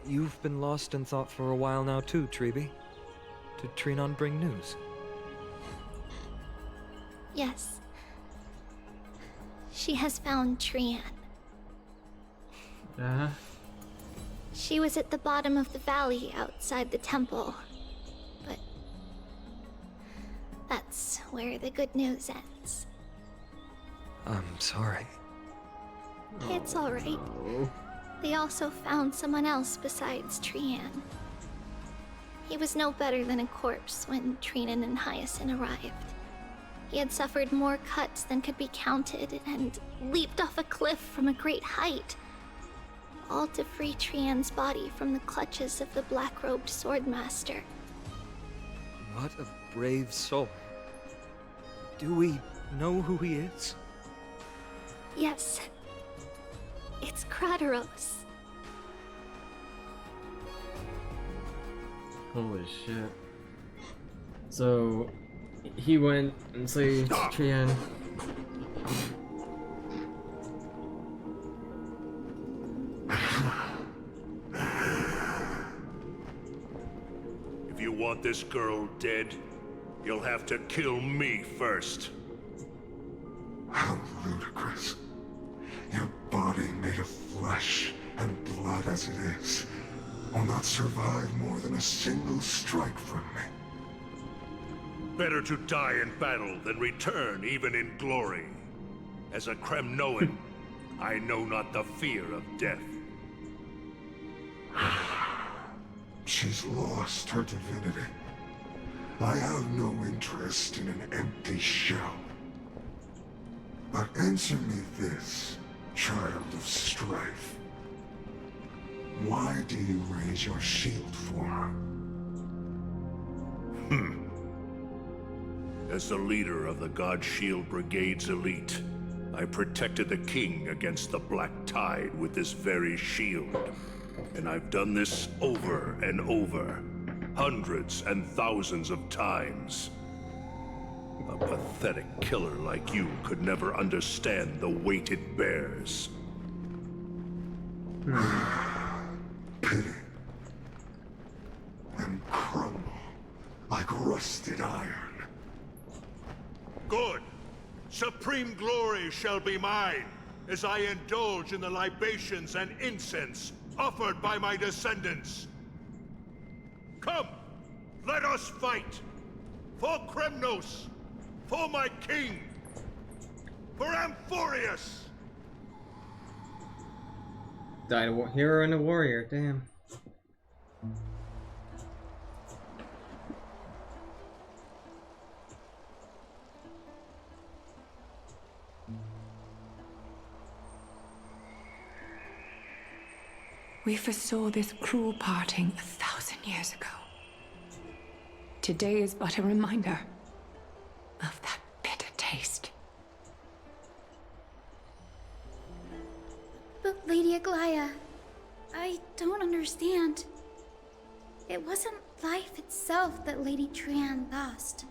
You've been lost in thought for a while now too, Treeby. Did Trinon bring news? Yes. She has found Trian. She was at the bottom of the valley outside the temple. But that's where the good news ends. I'm sorry. It's alright. They also found someone else besides Trian. He was no better than a corpse when Trinan and Hyacinth arrived. He had suffered more cuts than could be counted and leaped off a cliff from a great height, all to free Trian's body from the clutches of the black-robed swordmaster. What a brave soul. Do we know who he is? Yes. It's Krateros. Holy shit. So, he went and saved Trian. If you want this girl dead, you'll have to kill me first. How ludicrous. Your body made of flesh and blood as it is will not survive more than a single strike from me. Better to die in battle than return even in glory. As a Kremnoan, I know not the fear of death. She's lost her divinity. I have no interest in an empty shell. But answer me this, child of strife. Why do you raise your shield for her? As the leader of the God Shield Brigade's elite, I protected the king against the Black Tide with this very shield. And I've done this over and over, hundreds and thousands of times. A pathetic killer like you could never understand the weight it bears. Pity. And crumble like rusted iron. Good. Supreme glory shall be mine, as I indulge in the libations and incense offered by my descendants. Come, let us fight! For Kremnos! For my king! For Amphorius! Died a hero and a warrior, damn. We foresaw this cruel parting 1,000 years ago. Today is but a reminder of that bitter taste. But Lady Aglaya, I don't understand. It wasn't life itself that Lady Trian lost.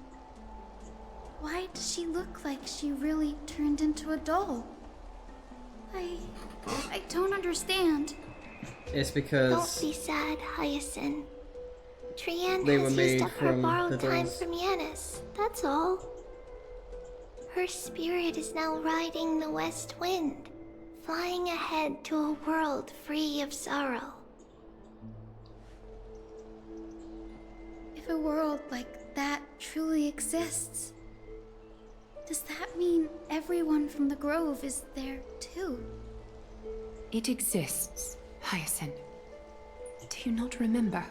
Why does she look like she really turned into a doll? I don't understand. It's because Don't be sad, Hyacinth. Trian they were has made used up her from borrowed the time dolls. from Yanis, that's all. Her spirit is now riding the west wind, flying ahead to a world free of sorrow. If a world like that truly exists, does that mean everyone from the Grove is there too? It exists, Hyacinth. Do you not remember?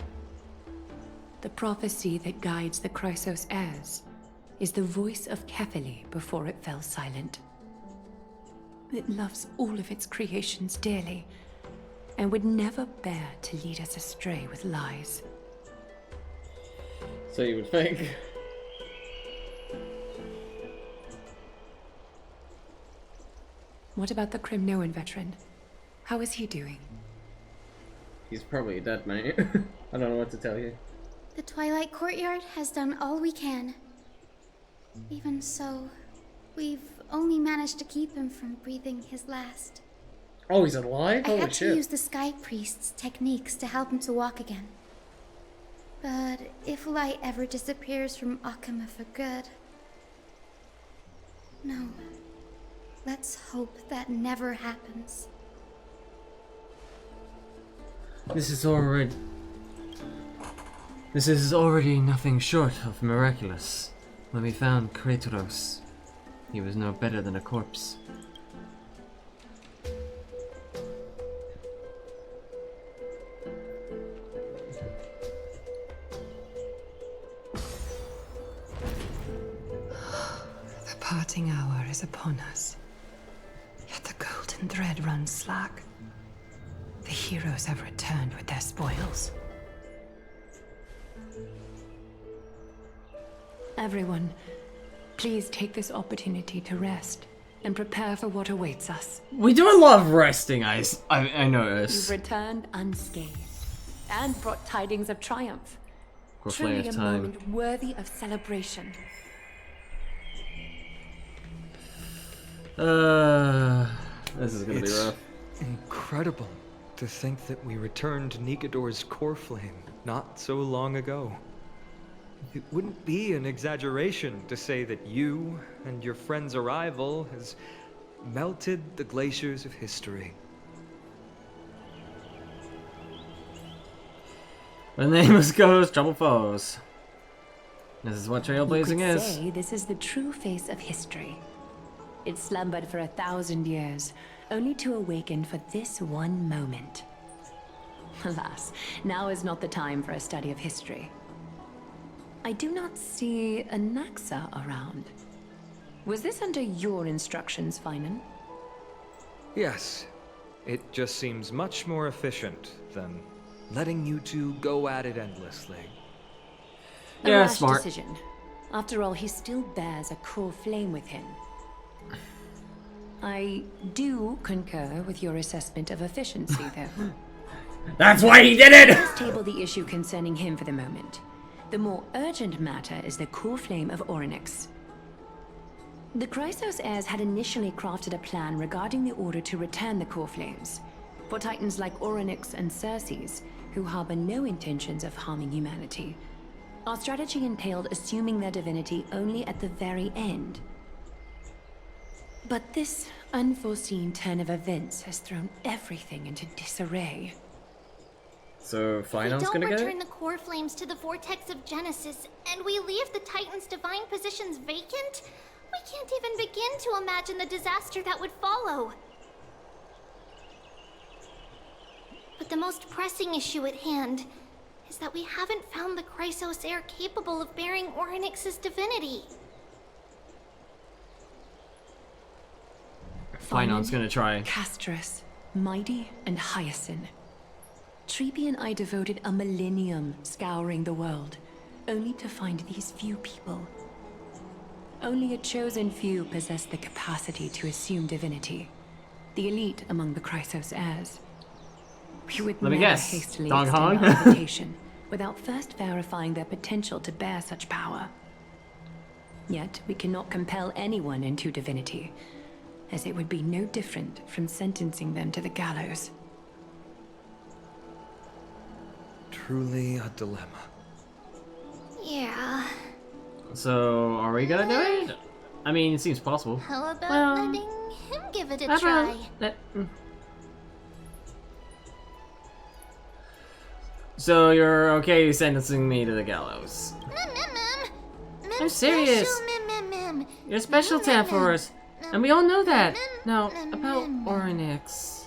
The prophecy that guides the Chrysos heirs is the voice of Kefili before it fell silent. It loves all of its creations dearly, and would never bear to lead us astray with lies. So you would think. What about the Crimnoan veteran? How is he doing? He's probably dead, mate. I don't know what to tell you. The Twilight Courtyard has done all we can. Even so, we've only managed to keep him from breathing his last. Oh, he's alive? I Holy had shit. to use the Sky Priest's techniques to help him to walk again. But if light ever disappears from Akama for good... No. Let's hope that never happens. This is already nothing short of miraculous. When we found Kratos, he was no better than a corpse. The parting hour is upon us. Yet the golden thread runs slack. The heroes have returned with their spoils. Everyone, please take this opportunity to rest and prepare for what awaits us. We do a lot of resting, I notice. You've returned unscathed and brought tidings of triumph. Of Truly of a time. moment worthy of celebration. This is gonna be rough. Incredible to think that we returned Nikador's core flame not so long ago. It wouldn't be an exaggeration to say that you and your friend's arrival has melted the glaciers of history. The name is Ghost, Trouble Foes. This is what trailblazing You could is. say this is the true face of history. It slumbered for 1,000 years, only to awaken for this one moment. Alas, now is not the time for a study of history. I do not see a Naxa around. Was this under your instructions, Finan? Yes, it just seems much more efficient than letting you two go at it endlessly. A Yeah, rash smart. decision. After all, he still bears a core flame with him. I do concur with your assessment of efficiency, though. That's why he did it! Let's table the issue concerning him for the moment. The more urgent matter is the core flame of Orynyx. The Chrysos heirs had initially crafted a plan regarding the order to return the core flames. For titans like Orynyx and Circes, who harbor no intentions of harming humanity, our strategy entailed assuming their divinity only at the very end. But this unforeseen turn of events has thrown everything into disarray. So If we Final's don't gonna get return it? the core flames to the vortex of Genesis, and we leave the Titan's divine positions vacant, we can't even begin to imagine the disaster that would follow. But the most pressing issue at hand is that we haven't found the Chrysos heir capable of bearing Orynyx's divinity. Final's gonna try. Castrus, Mighty, and Hyacinth. Treepy and I devoted a millennium scouring the world, only to find these few people. Only a chosen few possess the capacity to assume divinity. The elite among the Chrysos heirs. We would Let me never guess. hastily Dong extend Hong? our invitation without first verifying their potential to bear such power. Yet we cannot compel anyone into divinity, as it would be no different from sentencing them to the gallows. Truly a dilemma. Yeah. So, are we gonna do it? I mean, it seems possible. How about Well, letting him give it a How try? about So you're okay sentencing me to the gallows? I'm serious. You're a special tab for us, and we all know that. Now, about Orynyx.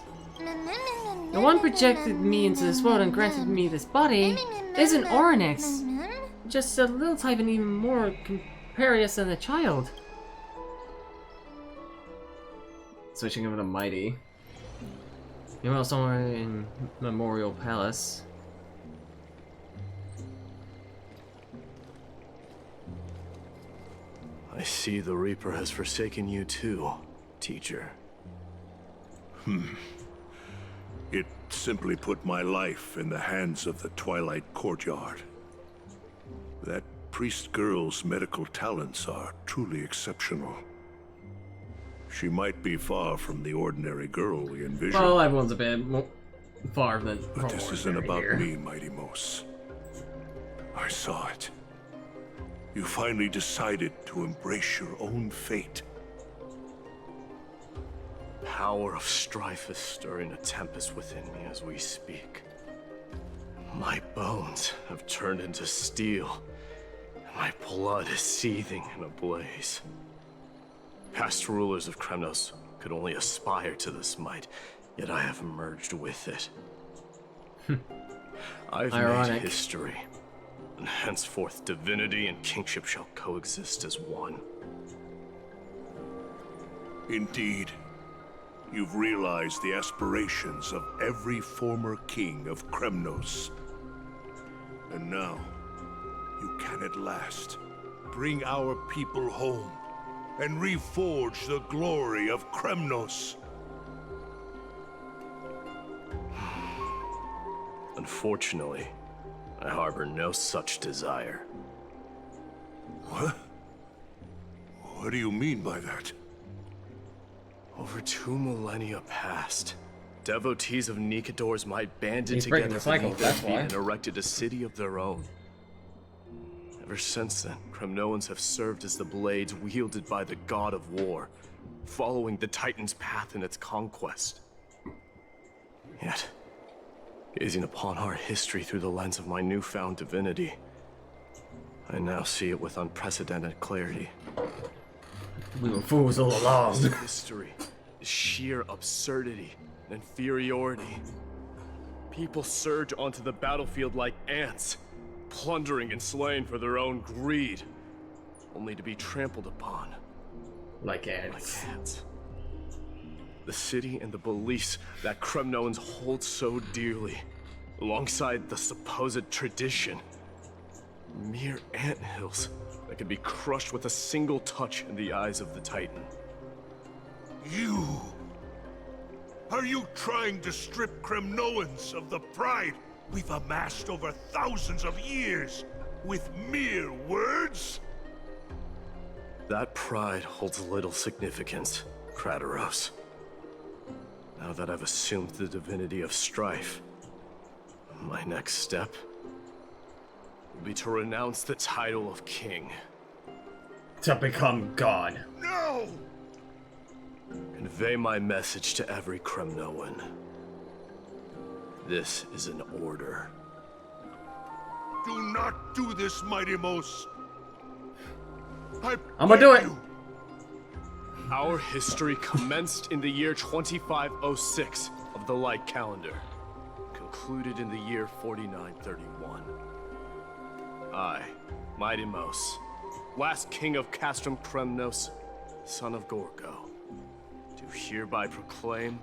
The one projected me into this world and granted me this body isn't Orynyx. Just a little type and even more imperious than a child. Switching over to Mighty. You're somewhere in Memorial Palace. see the Reaper has forsaken you too, teacher. It simply put my life in the hands of the Twilight Courtyard. That priest girl's medical talents are truly exceptional. She might be far from the ordinary girl we envisioned. Well, everyone's a bit far than. But this isn't about me, Mighty Mos. I saw it. You finally decided to embrace your own fate. Power of strife is stirring a tempest within me as we speak. My bones have turned into steel, and my blood is seething in a blaze. Past rulers of Kremnos could only aspire to this might, yet I have merged with it. I've made history, and henceforth divinity and kingship shall coexist as one. Indeed. You've realized the aspirations of every former king of Kremnos. And now, you can at last bring our people home and reforge the glory of Kremnos. Unfortunately, I harbor no such desire. What? What do you mean by that? Over 2 millennia past, devotees of Nikador's might banded He's breaking together the cycle, beneath their that's feet why. and erected a city of their own. Ever since then, Kremnoans have served as the blades wielded by the god of war, following the Titan's path in its conquest. Yet, gazing upon our history through the lens of my newfound divinity, I now see it with unprecedented clarity. We were fools all along. This history is sheer absurdity and inferiority. People surge onto the battlefield like ants, plundering and slaying for their own greed, only to be trampled upon. Like ants. The city and the beliefs that Kremnoans hold so dearly, alongside the supposed tradition, mere anthills that could be crushed with a single touch in the eyes of the Titan. You! Are you trying to strip Kremnoans of the pride we've amassed over thousands of years with mere words? That pride holds little significance, Kratoros. Now that I've assumed the divinity of strife, my next step will be to renounce the title of king. To become god. No! Convey my message to every Kremnoan. This is an order. Do not do this, Mighty Mos. I'm gonna do it. Our history commenced in the year 2506 of the Light Calendar, concluded in the year 4931. I, Mighty Mos, last king of Castrum Kremnos, son of Gorgo, do hereby proclaim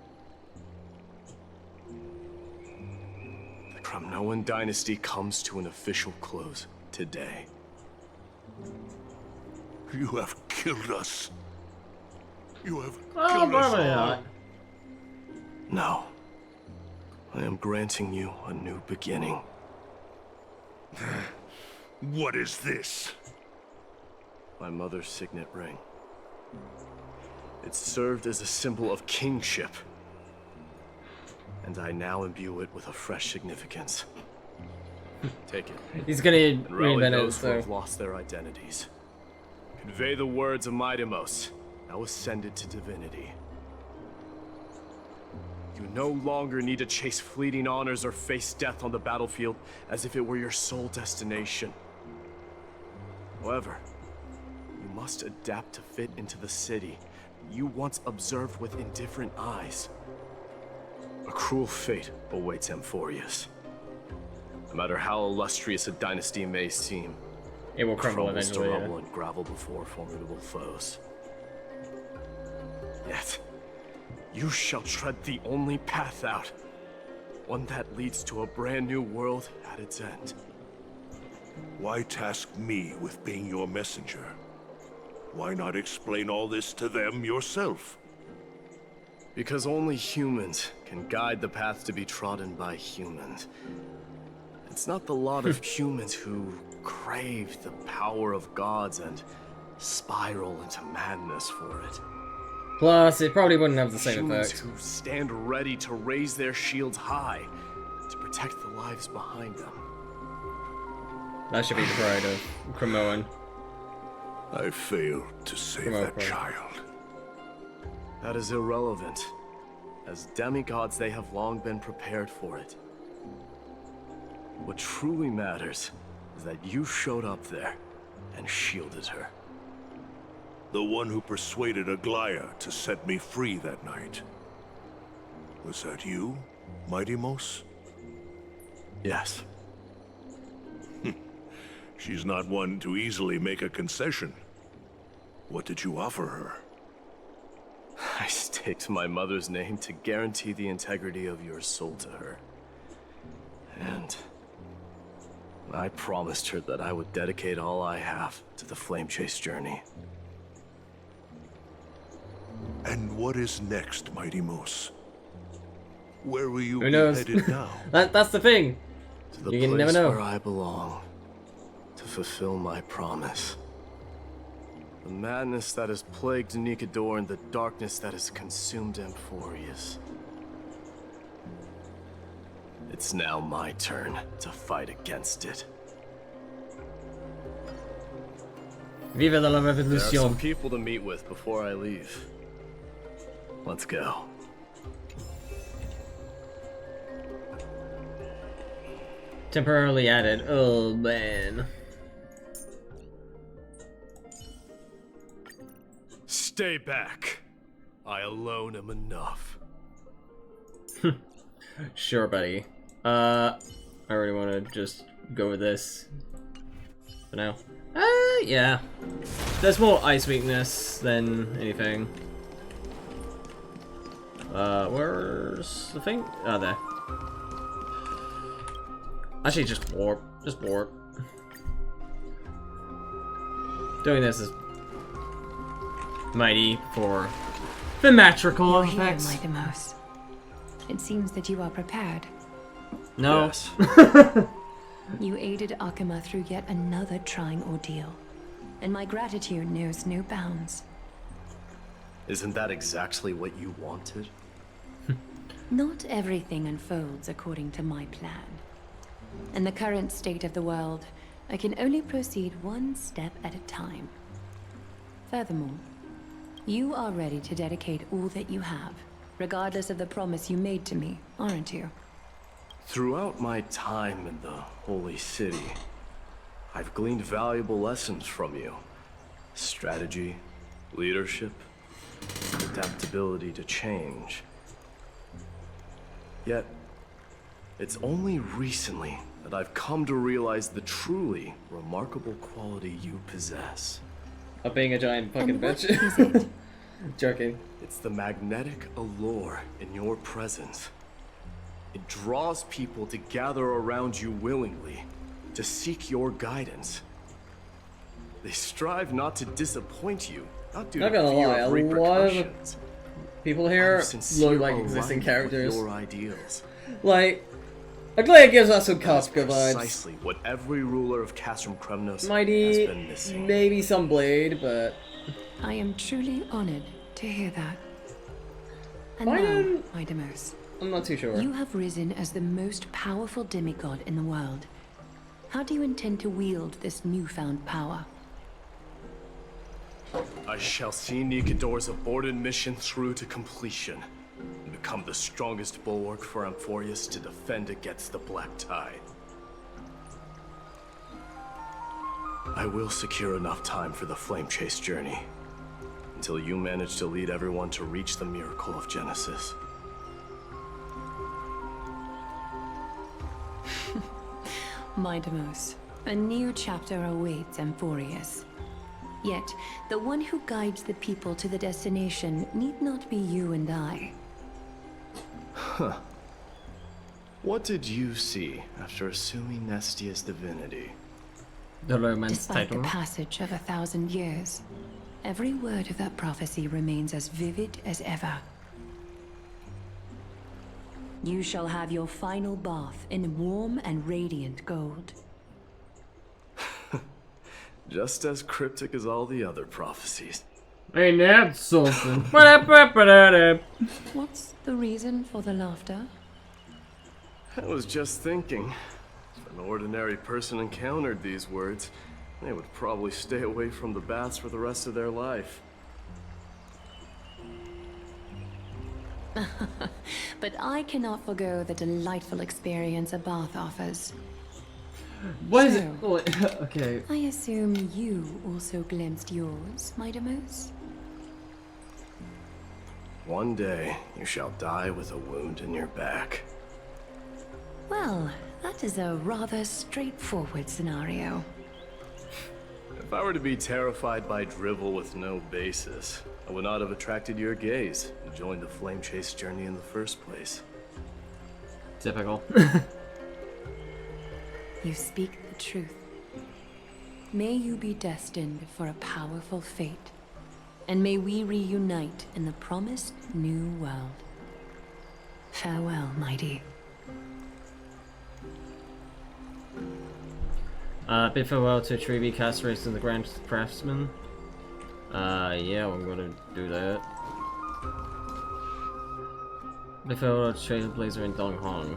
the Kremnoan dynasty comes to an official close today. You have killed us. You have Oh, killed us probably all. not. No. I am granting you a new beginning. What is this? My mother's signet ring. It served as a symbol of kingship, and I now imbue it with a fresh significance. Take it. He's gonna and rally reinvent it, those who so. have lost their identities. Convey the words of Mighty Mos, now ascended to divinity. You no longer need to chase fleeting honors or face death on the battlefield as if it were your sole destination. However, you must adapt to fit into the city you once observed with indifferent eyes. A cruel fate awaits Amphorius. No matter how illustrious a dynasty may seem, it will crumble crumbles eventually. to Yeah. rubble and gravel before formidable foes. Yet, you shall tread the only path out, one that leads to a brand new world at its end. Why task me with being your messenger? Why not explain all this to them yourself? Because only humans can guide the path to be trodden by humans. It's not the lot of humans who crave the power of gods and spiral into madness for it. Plus, it probably wouldn't have the same Humans effect. who stand ready to raise their shields high to protect the lives behind them. That should be the pride of Cremoan. I failed to save that child. That is irrelevant. As demigods, they have long been prepared for it. What truly matters is that you showed up there and shielded her. The one who persuaded Aglaya to set me free that night. Was that you, Mighty Mos? Yes. She's not one to easily make a concession. What did you offer her? I staked my mother's name to guarantee the integrity of your soul to her. And I promised her that I would dedicate all I have to the Flame Chase journey. And what is next, Mighty Mos? Where will you Who be knows? headed now? That's the thing. To the You can place never know. where I belong, to fulfill my promise. The madness that has plagued Nikador and the darkness that has consumed Amphorius. It's now my turn to fight against it. Vive la There are some revolution. people to meet with before I leave. Let's go. Temporarily added. Oh man. Stay back. I alone am enough. Sure, buddy. I already want to just go with this for now. Yeah. There's more ice weakness than anything. Where's the thing? Oh, there. Actually, just warp. Just warp. Doing this is mighty for theatrical You're here, effects. Mighty Mouse. It seems that you are prepared. No. Yes. You aided Akuma through yet another trying ordeal, and my gratitude knows no bounds. Isn't that exactly what you wanted? Not everything unfolds according to my plan. In the current state of the world, I can only proceed one step at a time. Furthermore, you are ready to dedicate all that you have, regardless of the promise you made to me, aren't you? Throughout my time in the Holy City, I've gleaned valuable lessons from you. Strategy, leadership, adaptability to change. Yet, it's only recently that I've come to realize the truly remarkable quality you possess. Of being a giant fucking And what bitch. is it? Joking. It's the magnetic allure in your presence. It draws people to gather around you willingly, to seek your guidance. They strive not to disappoint you, not due Not to gonna fear lie, of a lot of repercussions. people Out here of sincere look like existing alignment characters. with your ideals. Like, Aglaya gives us some That's Kafka vibes. precisely what every ruler of Castrum Kremnos has Mighty, been missing. maybe some Blade, but I am truly honored to hear that. And Why now, don't- Mighty Mouse, I'm not too sure. you have risen as the most powerful demigod in the world. How do you intend to wield this newfound power? I shall see Nikador's aborted mission through to completion, and become the strongest bulwark for Amphorius to defend against the Black Tide. I will secure enough time for the Flame Chase journey, until you manage to lead everyone to reach the miracle of Genesis. Mighty Mouse, a new chapter awaits Amphorius. Yet, the one who guides the people to the destination need not be you and I. Huh. What did you see after assuming Nestia's divinity? The romance Despite title. the passage of 1,000 years, Every word of that prophecy remains as vivid as ever. You shall have your final bath in warm and radiant gold. Just as cryptic as all the other prophecies. Ain't that something? What's the reason for the laughter? I was just thinking, if an ordinary person encountered these words, they would probably stay away from the baths for the rest of their life. But I cannot forgo the delightful experience a bath offers. What is it? Oh, okay. I assume you also glimpsed yours, my Demus? One day, you shall die with a wound in your back. Well, that is a rather straightforward scenario. If I were to be terrified by drivel with no basis, I would not have attracted your gaze and joined the flame chase journey in the first place. Typical. You speak the truth. May you be destined for a powerful fate, and may we reunite in the promised new world. Farewell, mighty. Bid farewell to Treeby, Cast Race, and the Grand Craftsman. Yeah, I'm gonna do that. Bid farewell to Trailblazer and Dong Hong.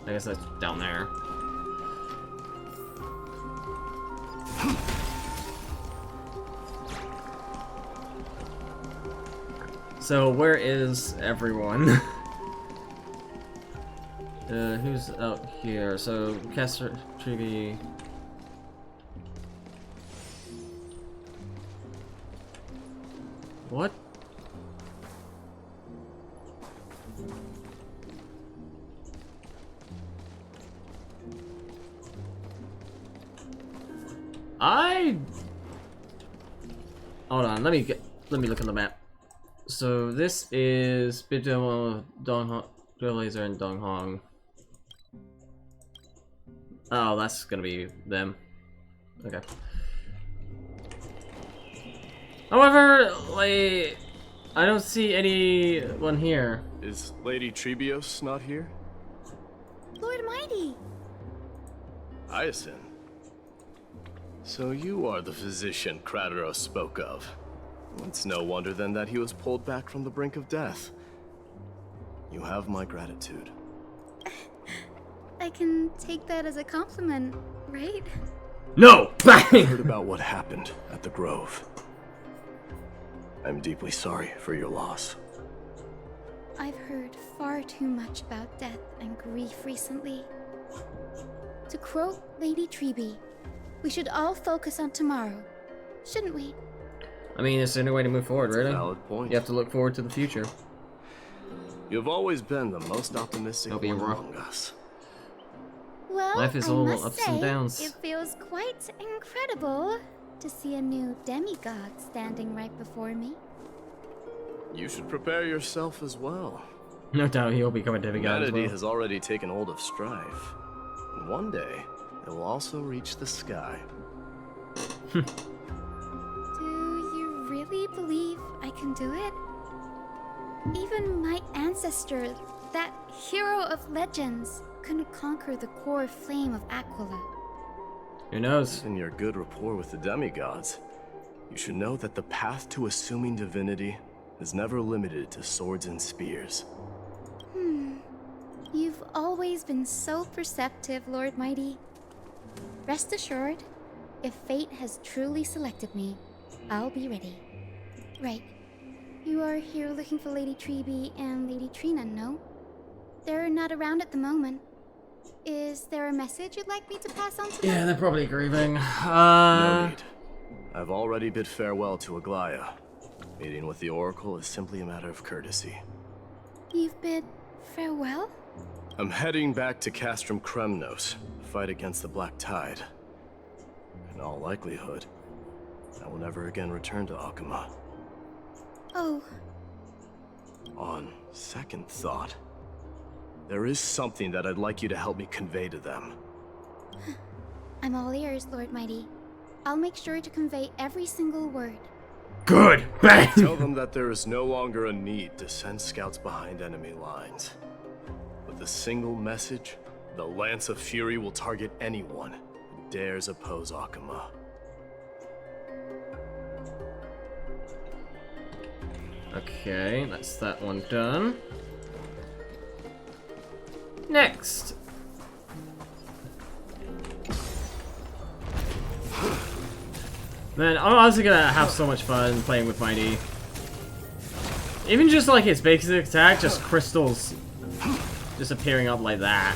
I guess that's down there. So, where is everyone? Who's out here? So, Caster Treeby. What? Hold on, let me look at the map. So this is Bidemo, Donghong, Laser, and Donghong. Oh, that's gonna be them. Okay. However, like, I don't see anyone here. Is Lady Trebios not here? Lord Mighty! Hyacinth. So you are the physician Krateros spoke of. It's no wonder then that he was pulled back from the brink of death. You have my gratitude. I can take that as a compliment, right? No! I heard about what happened at the Grove. I'm deeply sorry for your loss. I've heard far too much about death and grief recently. To quote Lady Treeby, we should all focus on tomorrow, shouldn't we? I mean, it's the only way to move forward, really. Valid point. You have to look forward to the future. You've always been the most optimistic one among us. Well, Life is I all must ups say, and downs. it feels quite incredible to see a new demigod standing right before me. You should prepare yourself as well. No doubt he'll become a demigod as Humanity well. has already taken hold of strife. And one day, it will also reach the sky. Do you really believe I can do it? Even my ancestor, that hero of legends, couldn't conquer the core flame of Aquila. Who knows? In your good rapport with the demigods, you should know that the path to assuming divinity is never limited to swords and spears. You've always been so perceptive, Lord Mighty. Rest assured, if fate has truly selected me, I'll be ready. Right. You are here looking for Lady Treeby and Lady Trina, no? They're not around at the moment. Is there a message you'd like me to pass on to them? Yeah, they're probably grieving. No need. I've already bid farewell to Aglaya. Meeting with the Oracle is simply a matter of courtesy. You've bid farewell? I'm heading back to Castrum Kremnos to fight against the Black Tide. In all likelihood, I will never again return to Akuma. Oh. On second thought, there is something that I'd like you to help me convey to them. I'm all ears, Lord Mighty. I'll make sure to convey every single word. Good! Bang! Tell them that there is no longer a need to send scouts behind enemy lines. With a single message, the Lance of Fury will target anyone who dares oppose Akuma. Okay, that's that one done. Next! Man, I'm honestly gonna have so much fun playing with Mighty. Even just like his basic attack, just crystals just appearing up like that.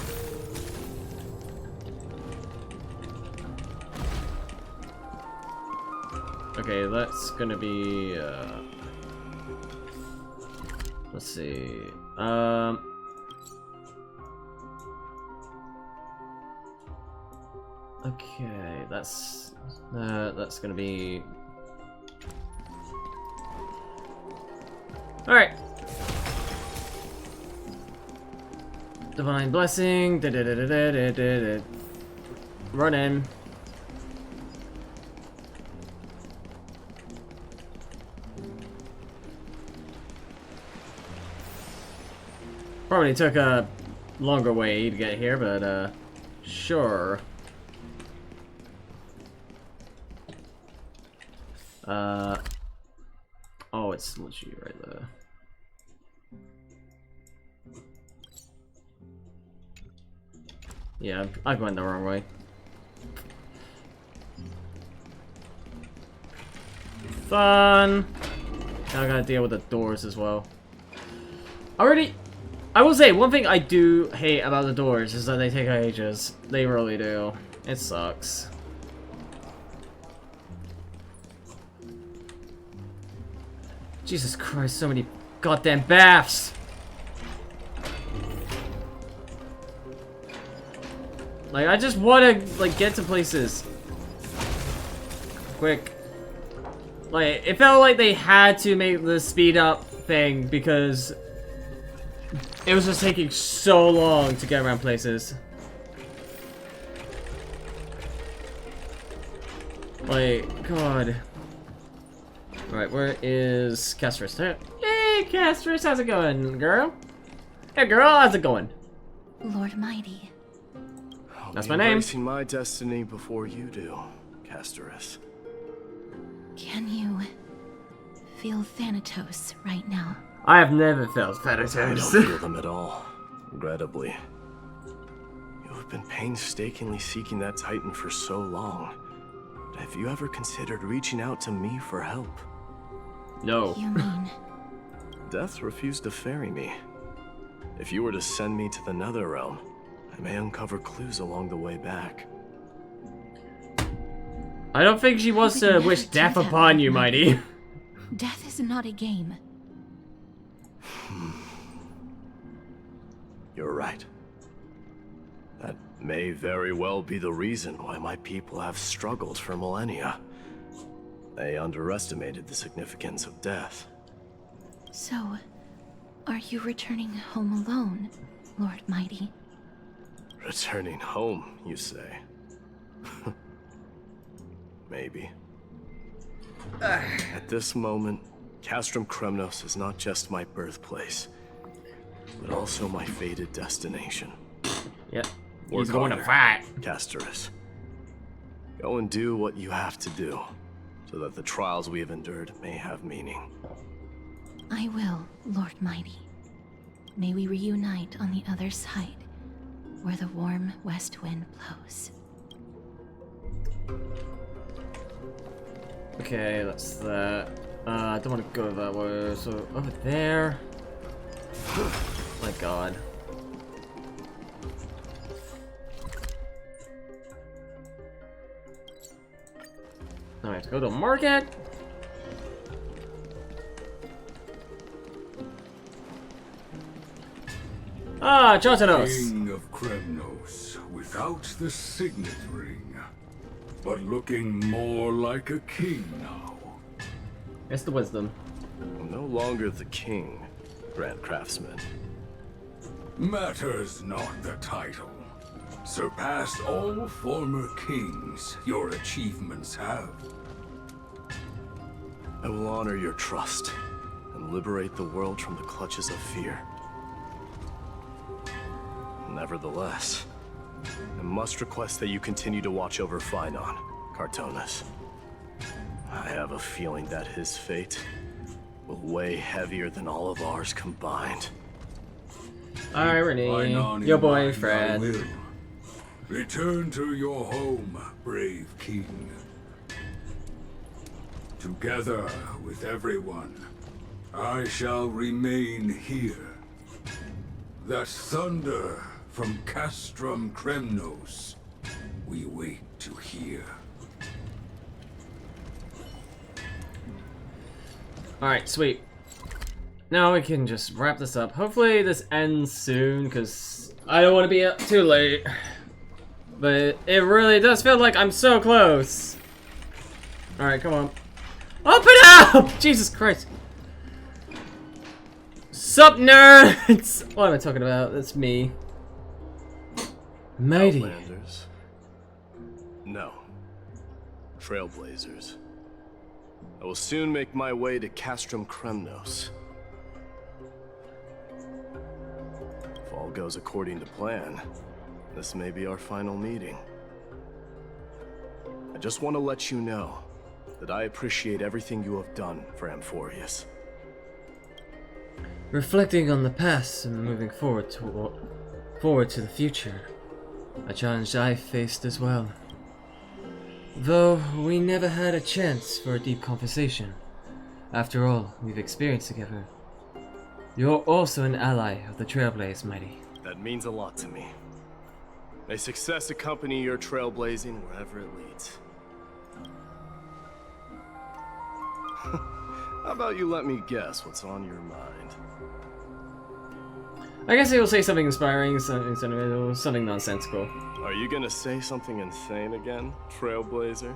Okay, that's gonna be let's see. Okay, that's gonna be. All right. Divine blessing. Run in. Probably took a longer way to get here, but sure. Oh, it's literally right there. Yeah, I went the wrong way. Fun! Now I gotta deal with the doors as well. I will say, one thing I do hate about the doors is that they take ages. They really do. It sucks. Jesus Christ, so many goddamn baths! Like, I just wanna, like, get to places. Quick. Like, it felt like they had to make the speed up thing because it was just taking so long to get around places. Like, God. Alright, where is Castris? Hey, Castris, how's it going, girl? Hey, girl, how's it going? Lord Mighty. That's my name. Embracing my destiny before you do, Castris. Can you feel Thanatos right now? I have never felt Thanatos. I don't feel them at all, regrettably. You have been painstakingly seeking that Titan for so long. But have you ever considered reaching out to me for help? No. You mean? Death refused to ferry me. If you were to send me to the Nether Realm, I may uncover clues along the way back. I don't think she wants to wish death upon you, Mighty. Death is not a game. You're right. That may very well be the reason why my people have struggled for millennia. They underestimated the significance of death. So, are you returning home alone, Lord Mighty? Returning home, you say? Maybe. At this moment, Castrum Kremnos is not just my birthplace, but also my fated destination. Yep. Work He's going to harder, fight. Casterus. Go and do what you have to do, so that the trials we have endured may have meaning. I will, Lord Mighty. May we reunite on the other side, where the warm west wind blows. Okay, that's that. I don't want to go that way, so over there. My God. Now I have to go to market. Ah, Jotanos! King of Kremnos, without the signet ring, but looking more like a king now. It's the wisdom. I'm no longer the king, Grand Craftsman. Matters not the title. Surpassed all former kings your achievements have. I will honor your trust and liberate the world from the clutches of fear. Nevertheless, I must request that you continue to watch over Phainon, Cartonis. I have a feeling that his fate will weigh heavier than all of ours combined. Irony. Your boy, Fred. Will. Return to your home, brave king. Together with everyone, I shall remain here. That thunder from Castrum Kremnos, we wait to hear. Alright, sweet. Now we can just wrap this up. Hopefully this ends soon, because I don't want to be up too late. But it really does feel like I'm so close. Alright, come on. Open up! Jesus Christ. Sup, nerds? What am I talking about? That's me. Mighty. Outlanders? No. Trailblazers. I will soon make my way to Castrum Kremnos. If all goes according to plan, this may be our final meeting. I just want to let you know that I appreciate everything you have done for Amphorius. Reflecting on the past and moving forward to the future, a challenge I faced as well. Though we never had a chance for a deep conversation. After all we've experienced together. You're also an ally of the Trailblaze, Mighty. That means a lot to me. May success accompany your trailblazing wherever it leads. How about you let me guess what's on your mind? I guess he will say something inspiring, something nonsensical. Are you gonna say something insane again, Trailblazer?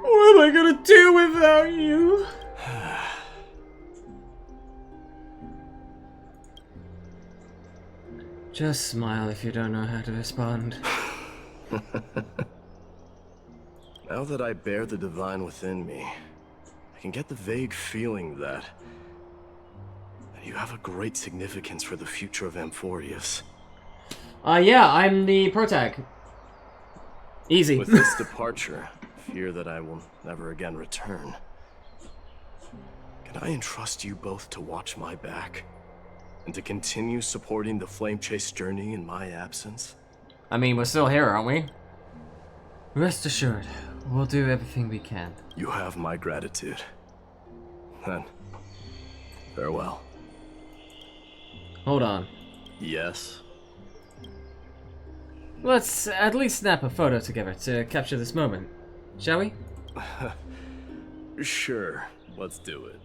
What am I gonna do without you? Just smile if you don't know how to respond. Now that I bear the divine within me, I can get the vague feeling that you have a great significance for the future of Amphorius. Yeah, I'm the protag. Easy. With this departure, I fear that I will never again return. Can I entrust you both to watch my back? And to continue supporting the Flame Chase journey in my absence? I mean, we're still here, aren't we? Rest assured, we'll do everything we can. You have my gratitude. Then, farewell. Hold on. Yes? Let's at least snap a photo together to capture this moment, shall we? Sure, let's do it.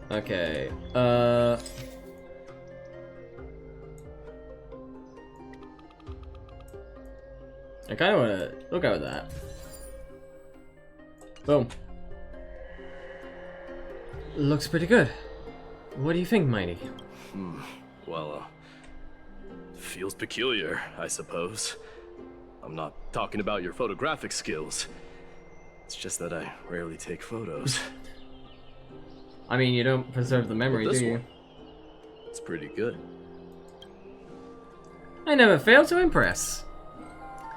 Okay, I kind of want to look at that. Boom. Looks pretty good. What do you think, Mighty? Well, feels peculiar, I suppose. I'm not talking about your photographic skills. It's just that I rarely take photos. I mean, you don't preserve the memory, do you? It's pretty good. I never fail to impress.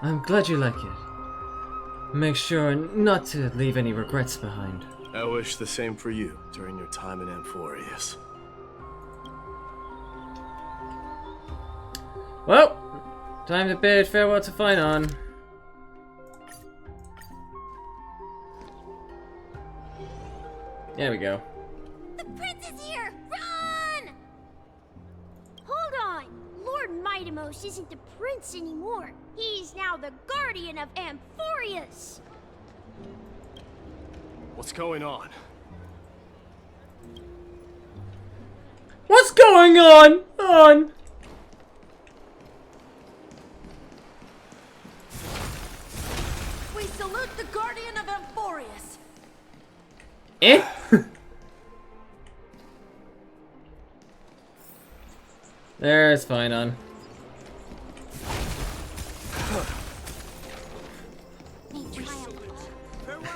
I'm glad you like it. Make sure not to leave any regrets behind. I wish the same for you during your time in Amphorius. Well, time to bid farewell to Phainon. There we go. The prince is here! Run! Hold on! Lord Mightimos isn't the prince anymore. He's now the guardian of Amphorius. What's going on? What's going on? We salute the guardian of Amphorius. Eh? What's going on? There's fine on.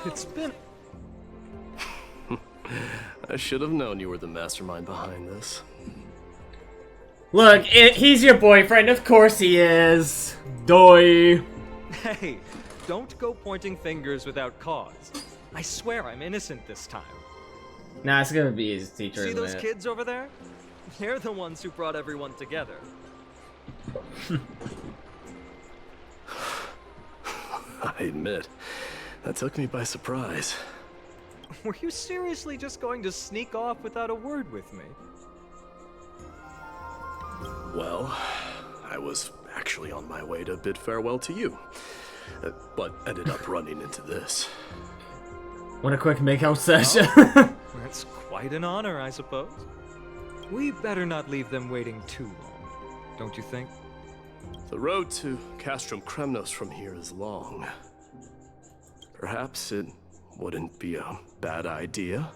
It's been... I should have known you were the mastermind behind this. Look, he's your boyfriend, of course he is. Doi. Hey, don't go pointing fingers without cause. I swear I'm innocent this time. Nah, it's gonna be his teacher, See isn't those it? kids over there? They're the ones who brought everyone together. I admit, that took me by surprise. Were you seriously just going to sneak off without a word with me? Well, I was actually on my way to bid farewell to you, but ended up running into this. Want a quick makeout session? Oh, that's quite an honor, I suppose. We better not leave them waiting too long, don't you think? The road to Castrum Kremnos from here is long. Perhaps it wouldn't be a bad idea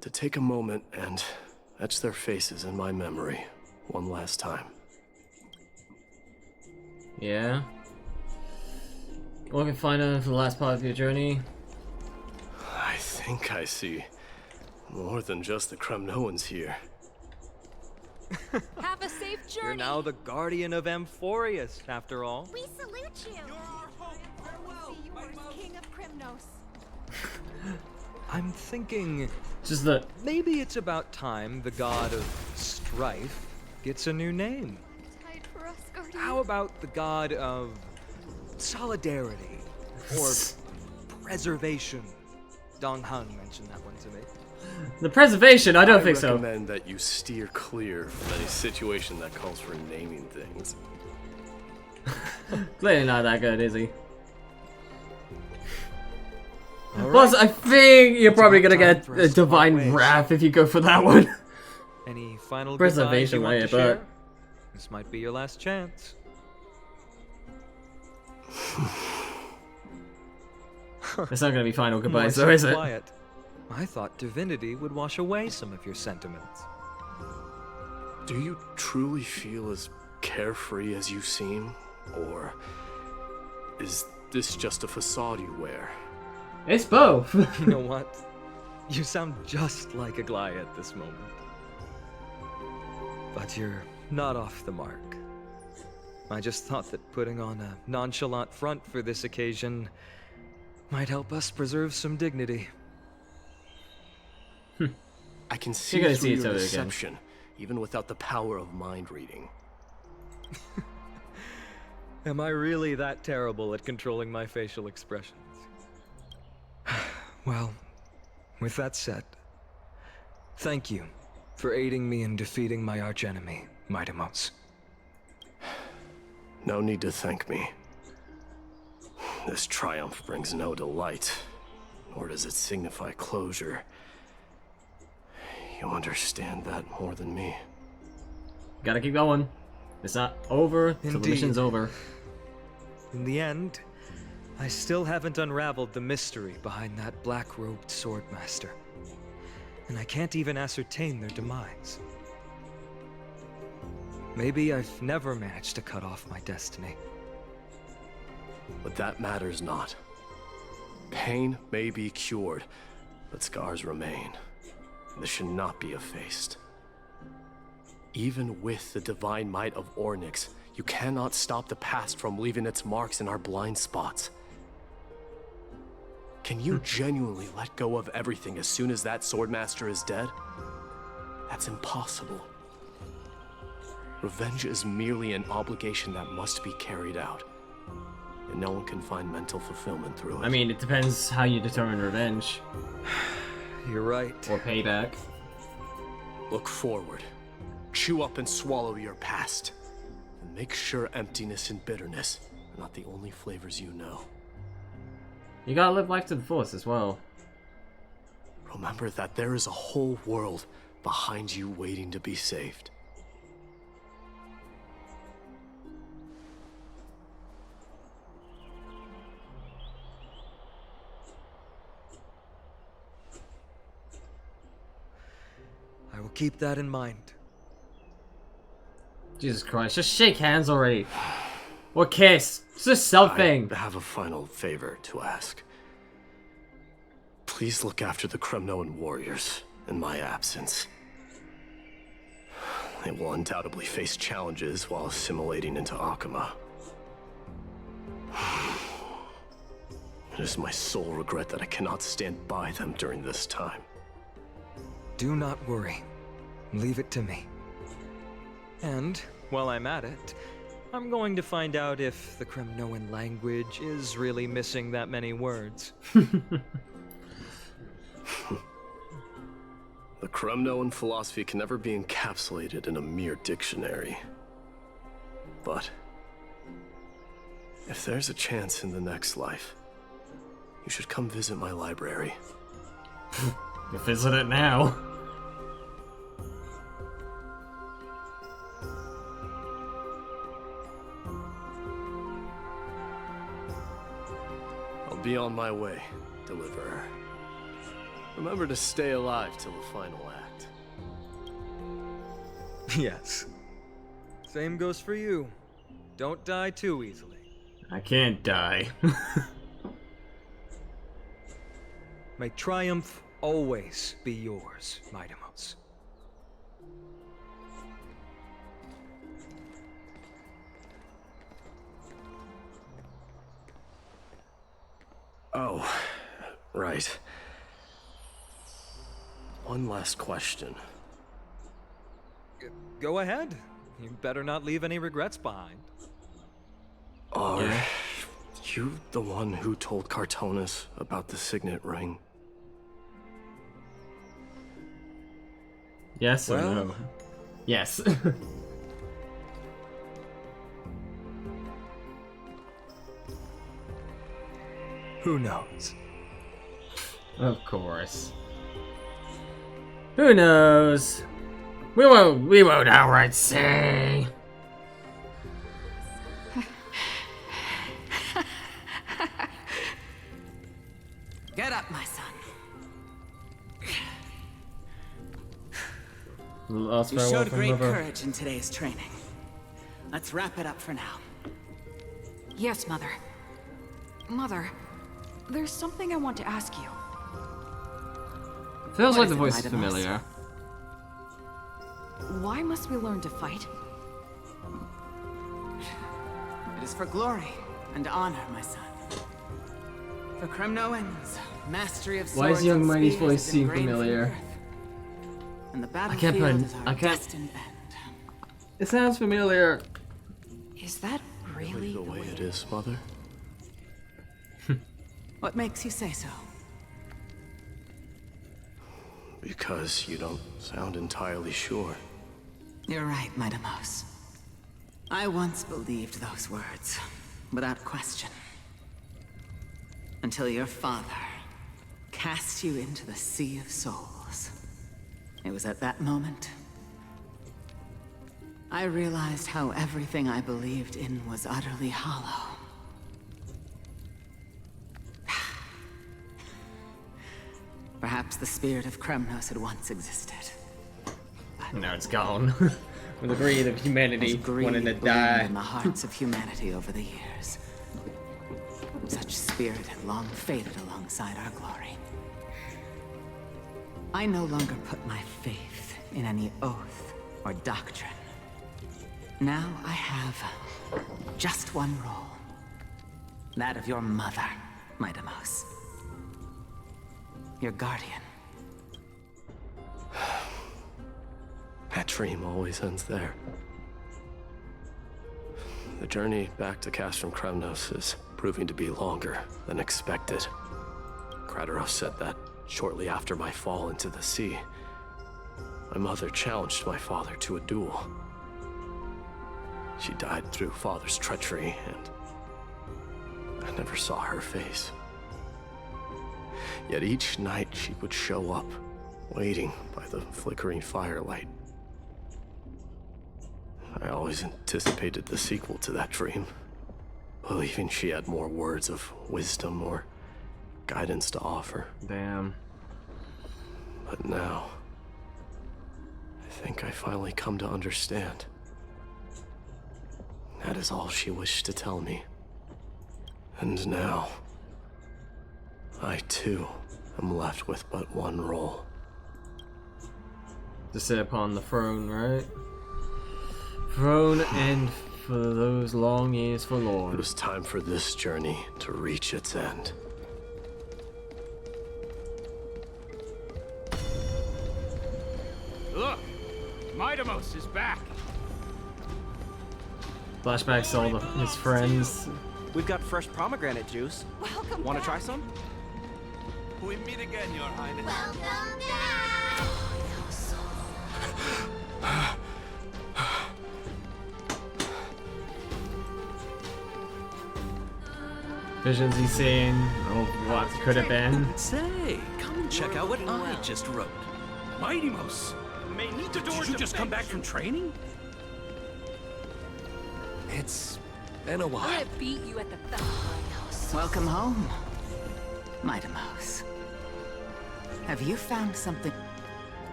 to take a moment and etch their faces in my memory one last time. Yeah. Looking final for the last part of your journey. I think I see more than just the Kremnoans here. Have a safe journey. You're now the guardian of Amphorius, after all. We salute you. You're our hope. Farewell, yours, King of Kremnos. I'm thinking... Just the... Maybe it's about time the god of strife gets a new name. Tide for us, guardian. How about the god of solidarity or preservation? Dong Han mentioned that one to me. The preservation, I don't think so. I recommend that you steer clear from any situation that calls for naming things. Clearly not that good, is he? All Plus, right. I think you're It's probably about gonna time get for a us to part divine ways. wrath if you go for that one. Any final Preservation, goodbyes you want right, to but- share? This might be your last chance. It's not gonna be final Why goodbyes, so though, is it? quiet? I thought divinity would wash away some of your sentiments. Do you truly feel as carefree as you seem? Or is this just a facade you wear? It's both. You know what? You sound just like Aglaia at this moment. But you're not off the mark. I just thought that putting on a nonchalant front for this occasion might help us preserve some dignity. I can see You're gonna through see each your other again. deception, even without the power of mind reading. Am I really that terrible at controlling my facial expressions? Well, with that said, thank you for aiding me in defeating my archenemy, Mightimos. No need to thank me. This triumph brings no delight, nor does it signify closure. You understand that more than me. Gotta keep going. It's not over till the Indeed. mission's over. In the end, I still haven't unraveled the mystery behind that black-robed swordmaster. And I can't even ascertain their demise. Maybe I've never managed to cut off my destiny. But that matters not. Pain may be cured, but scars remain. This should not be effaced. Even with the divine might of Ornyx, you cannot stop the past from leaving its marks in our blind spots. Can you genuinely let go of everything as soon as that swordmaster is dead? That's impossible. Revenge is merely an obligation that must be carried out. And no one can find mental fulfillment through it. I mean, it depends how you determine revenge. You're right. Or payback. Look forward. Chew up and swallow your past. And make sure emptiness and bitterness are not the only flavors you know. You gotta live life to the fullest as well. Remember that there is a whole world behind you waiting to be saved. I will keep that in mind. Jesus Christ, just shake hands already. Or kiss. Just something. I have a final favor to ask. Please look after the Kremnoan warriors in my absence. They will undoubtedly face challenges while assimilating into Akama. It is my sole regret that I cannot stand by them during this time. Do not worry. Leave it to me. And, while I'm at it, I'm going to find out if the Kremnoan language is really missing that many words. The Kremnoan philosophy can never be encapsulated in a mere dictionary. But if there's a chance in the next life, you should come visit my library. Visit it now. I'll be on my way, Deliverer. Remember to stay alive till the final act. Yes. Same goes for you. Don't die too easily. I can't die. May triumph always be yours, Maidamos. Oh, right. One last question. Go ahead. You better not leave any regrets behind. Are you the one who told Cartonis about the signet ring? Yes or no? Yes. Who knows? Of course. Who knows? We won't outright say. Get up, my son. Last You farewell showed from great Mother. courage in today's training. Let's wrap it up for now. Yes, Mother. Mother, there's something I want to ask you. Feels What like is the it, voice is Maidamos? familiar. Why must we learn to fight? It is for glory and honor, my son. For Kremnoans, mastery of swords Why is young and Mighty's spears voice is seem engraved in the familiar? earth. And the I can't battlefield put. is our I can't. destined end. It sounds familiar. Is that really the way it is, Mother? What makes you say so? Because you don't sound entirely sure. You're right, Maidamos. I once believed those words, without question. Until your father cast you into the Sea of Souls. It was at that moment I realized how everything I believed in was utterly hollow. Perhaps the spirit of Kremnos had once existed. Now it's gone. With the greed of humanity wanting to bloomed die. in the hearts of humanity over the years. Such spirit had long faded alongside our glory. I no longer put my faith in any oath or doctrine. Now I have just one role. That of your mother, Maidamos. Your guardian. That dream always ends there. The journey back to Castrum Kremnos is proving to be longer than expected. Krateros said that shortly after my fall into the sea, my mother challenged my father to a duel. She died through father's treachery, and I never saw her face. Yet each night she would show up, waiting by the flickering firelight. I always anticipated the sequel to that dream, believing she had more words of wisdom or guidance to offer. Damn. But now, I think I finally come to understand. That is all she wished to tell me. And now, I too am left with but one role. To sit upon the throne, right? Throne and for those long years forlorn. It was time for this journey to reach its end. Look! Midamos is back! Flashbacks to all his friends. We've got fresh pomegranate juice. Welcome Want to back. try some? We meet again, Your Highness. Welcome back! Visions he's seen of what could have been. Say, come and check out what I just wrote. Midamos! May need to Did you just come back from training? It's been a I'm while. gonna beat you at the festival. Welcome home, Midamos. Have you found something?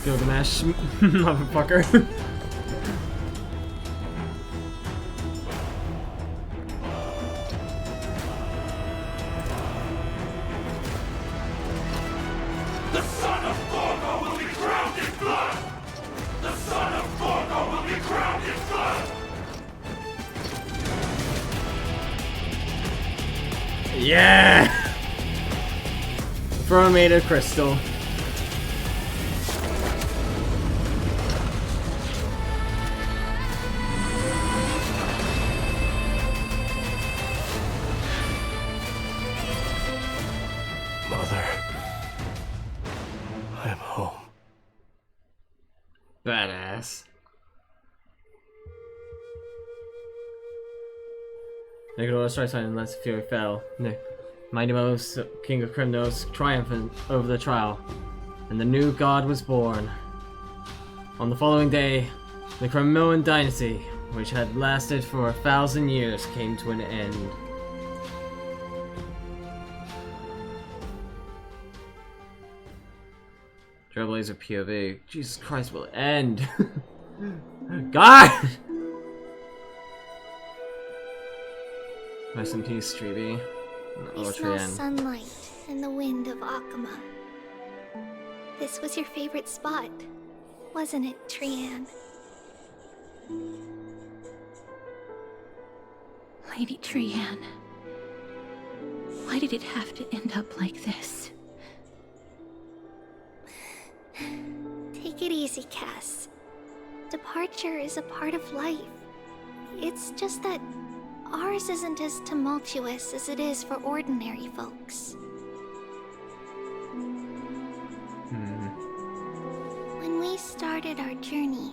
Gilgamesh, motherfucker. The son of Gorgo will be crowned in blood! The son of Gorgo will be crowned in blood! Yeah! Throne made of crystal. Mother, I'm home. Badass. Nicola strikes and lets Fury fell. Midamos, King of Kremnos, triumphant over the trial, and the new god was born. On the following day, the Kremnoan dynasty, which had lasted for 1,000 years, came to an end. Trailblazer POV. Jesus Christ, will it end? God! Rest in peace, Streeby. We smell sunlight and the wind of Akama. This was your favorite spot, wasn't it, Trian? Lady Trian, why did it have to end up like this? Take it easy, Cass. Departure is a part of life. It's just that ours isn't as tumultuous as it is for ordinary folks. When we started our journey,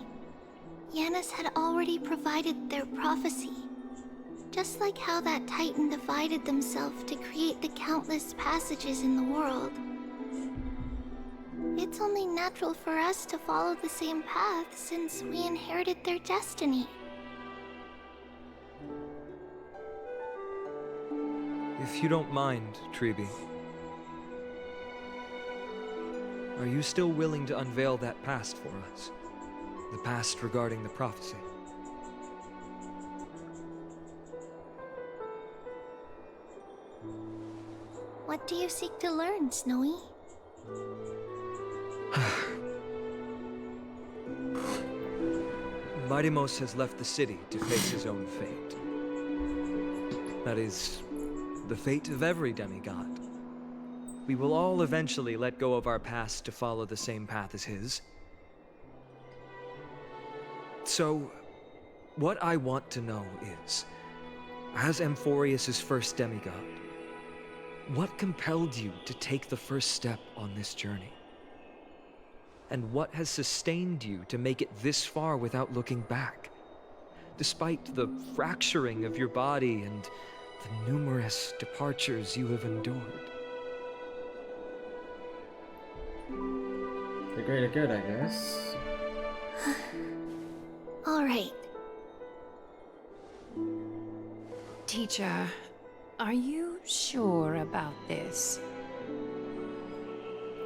Yanis had already provided their prophecy. Just like how that Titan divided themselves to create the countless passages in the world. It's only natural for us to follow the same path since we inherited their destiny. If you don't mind, Treeby, are you still willing to unveil that past for us? The past regarding the prophecy? What do you seek to learn, Snowy? Midamos has left the city to face his own fate. That is, the fate of every demigod. We will all eventually let go of our past to follow the same path as his. So, what I want to know is, as Amphorius' first demigod, what compelled you to take the first step on this journey? And what has sustained you to make it this far without looking back? Despite the fracturing of your body and the numerous departures you have endured. The greater good, I guess. All right. Teacher, are you sure about this?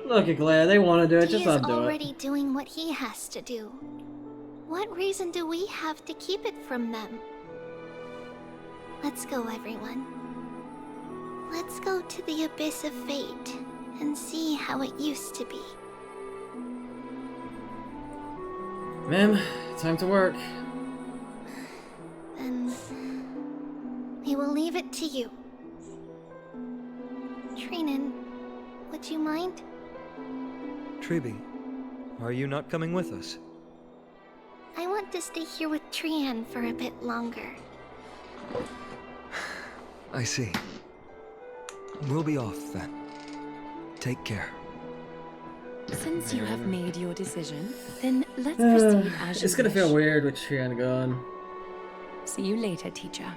Look at Glare, they want to do it, He just is let them do it. already doing what he has to do. What reason do we have to keep it from them? Let's go, everyone. Let's go to the abyss of fate and see how it used to be. Ma'am, time to work. Then we will leave it to you. Trinan, would you mind? Treeby, are you not coming with us? I want to stay here with Trian for a bit longer. I see. We'll be off then. Take care. Since you have made your decision, then let's proceed as you It's gonna wish. feel weird with Trian gone. See you later, teacher.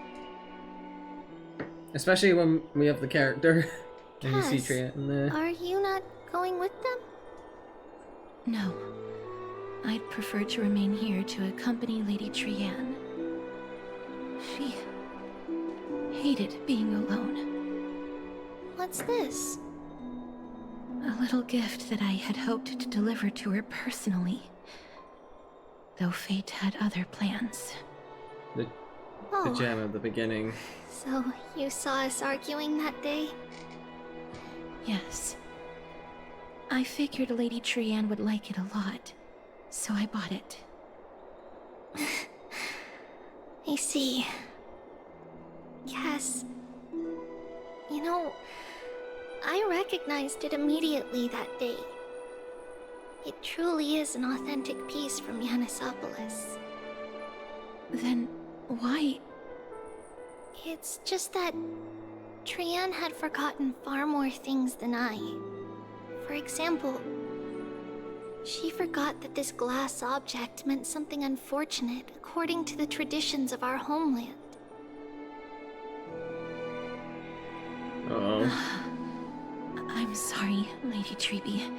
Especially when we have the character. And you see Cass, Trian in there. are you not going with them? No. I'd prefer to remain here to accompany Lady Trian. She hated being alone. What's this? A little gift that I had hoped to deliver to her personally. Though fate had other plans. The Oh. gem at the beginning. So, you saw us arguing that day? Yes. I figured Lady Trian would like it a lot, so I bought it. I see. Cass, you know, I recognized it immediately that day. It truly is an authentic piece from Yanisopolis. Then why? It's just that Trian had forgotten far more things than I. For example, she forgot that this glass object meant something unfortunate according to the traditions of our homeland. Uh-oh. I'm sorry, Lady Treeby.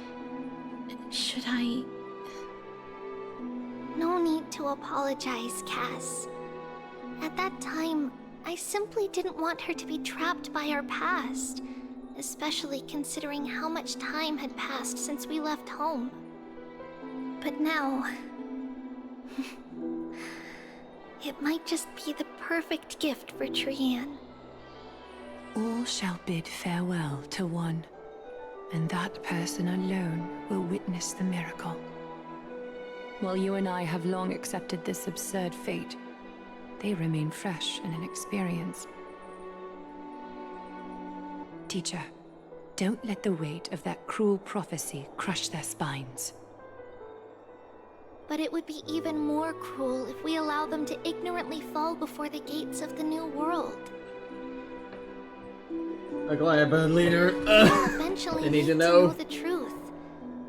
Should I... No need to apologize, Cass. At that time, I simply didn't want her to be trapped by our past, especially considering how much time had passed since we left home. But now... it might just be the perfect gift for Trian. All shall bid farewell to one, and that person alone will witness the miracle. While you and I have long accepted this absurd fate, they remain fresh and inexperienced. Teacher, don't let the weight of that cruel prophecy crush their spines. But it would be even more cruel if we allow them to ignorantly fall before the gates of the new world. A Glad leader. We'll eventually They need need to to know know. the truth.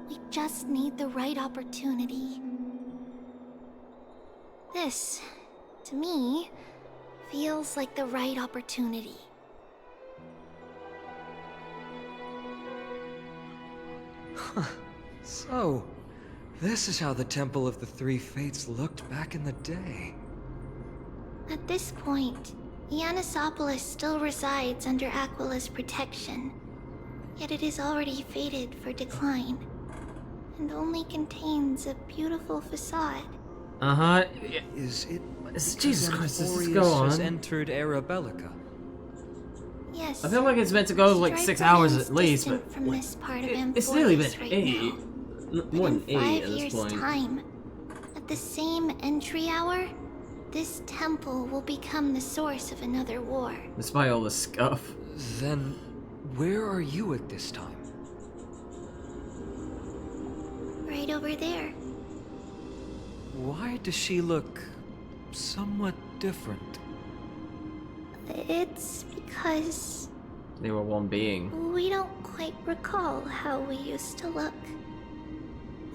We just need the right opportunity. This, to me, feels like the right opportunity. So, this is how the Temple of the Three Fates looked back in the day. At this point, Yanisopolis still resides under Aquila's protection, yet it is already fated for decline, and only contains a beautiful facade. Uh-huh. Is it... Jesus Christ, does this go Amphorius has on? entered Era Bellica? Yes. I feel like it's meant to go like 6 hours at least, but from this part of it's nearly been Amphorius right 8. now. More than In 8 5 at this years' point. time, at the same entry hour, this temple will become the source of another war. Despite all the scuff. Then, where are you at this time? Right over there. Why does she look somewhat different? It's because They were one being. we don't quite recall how we used to look.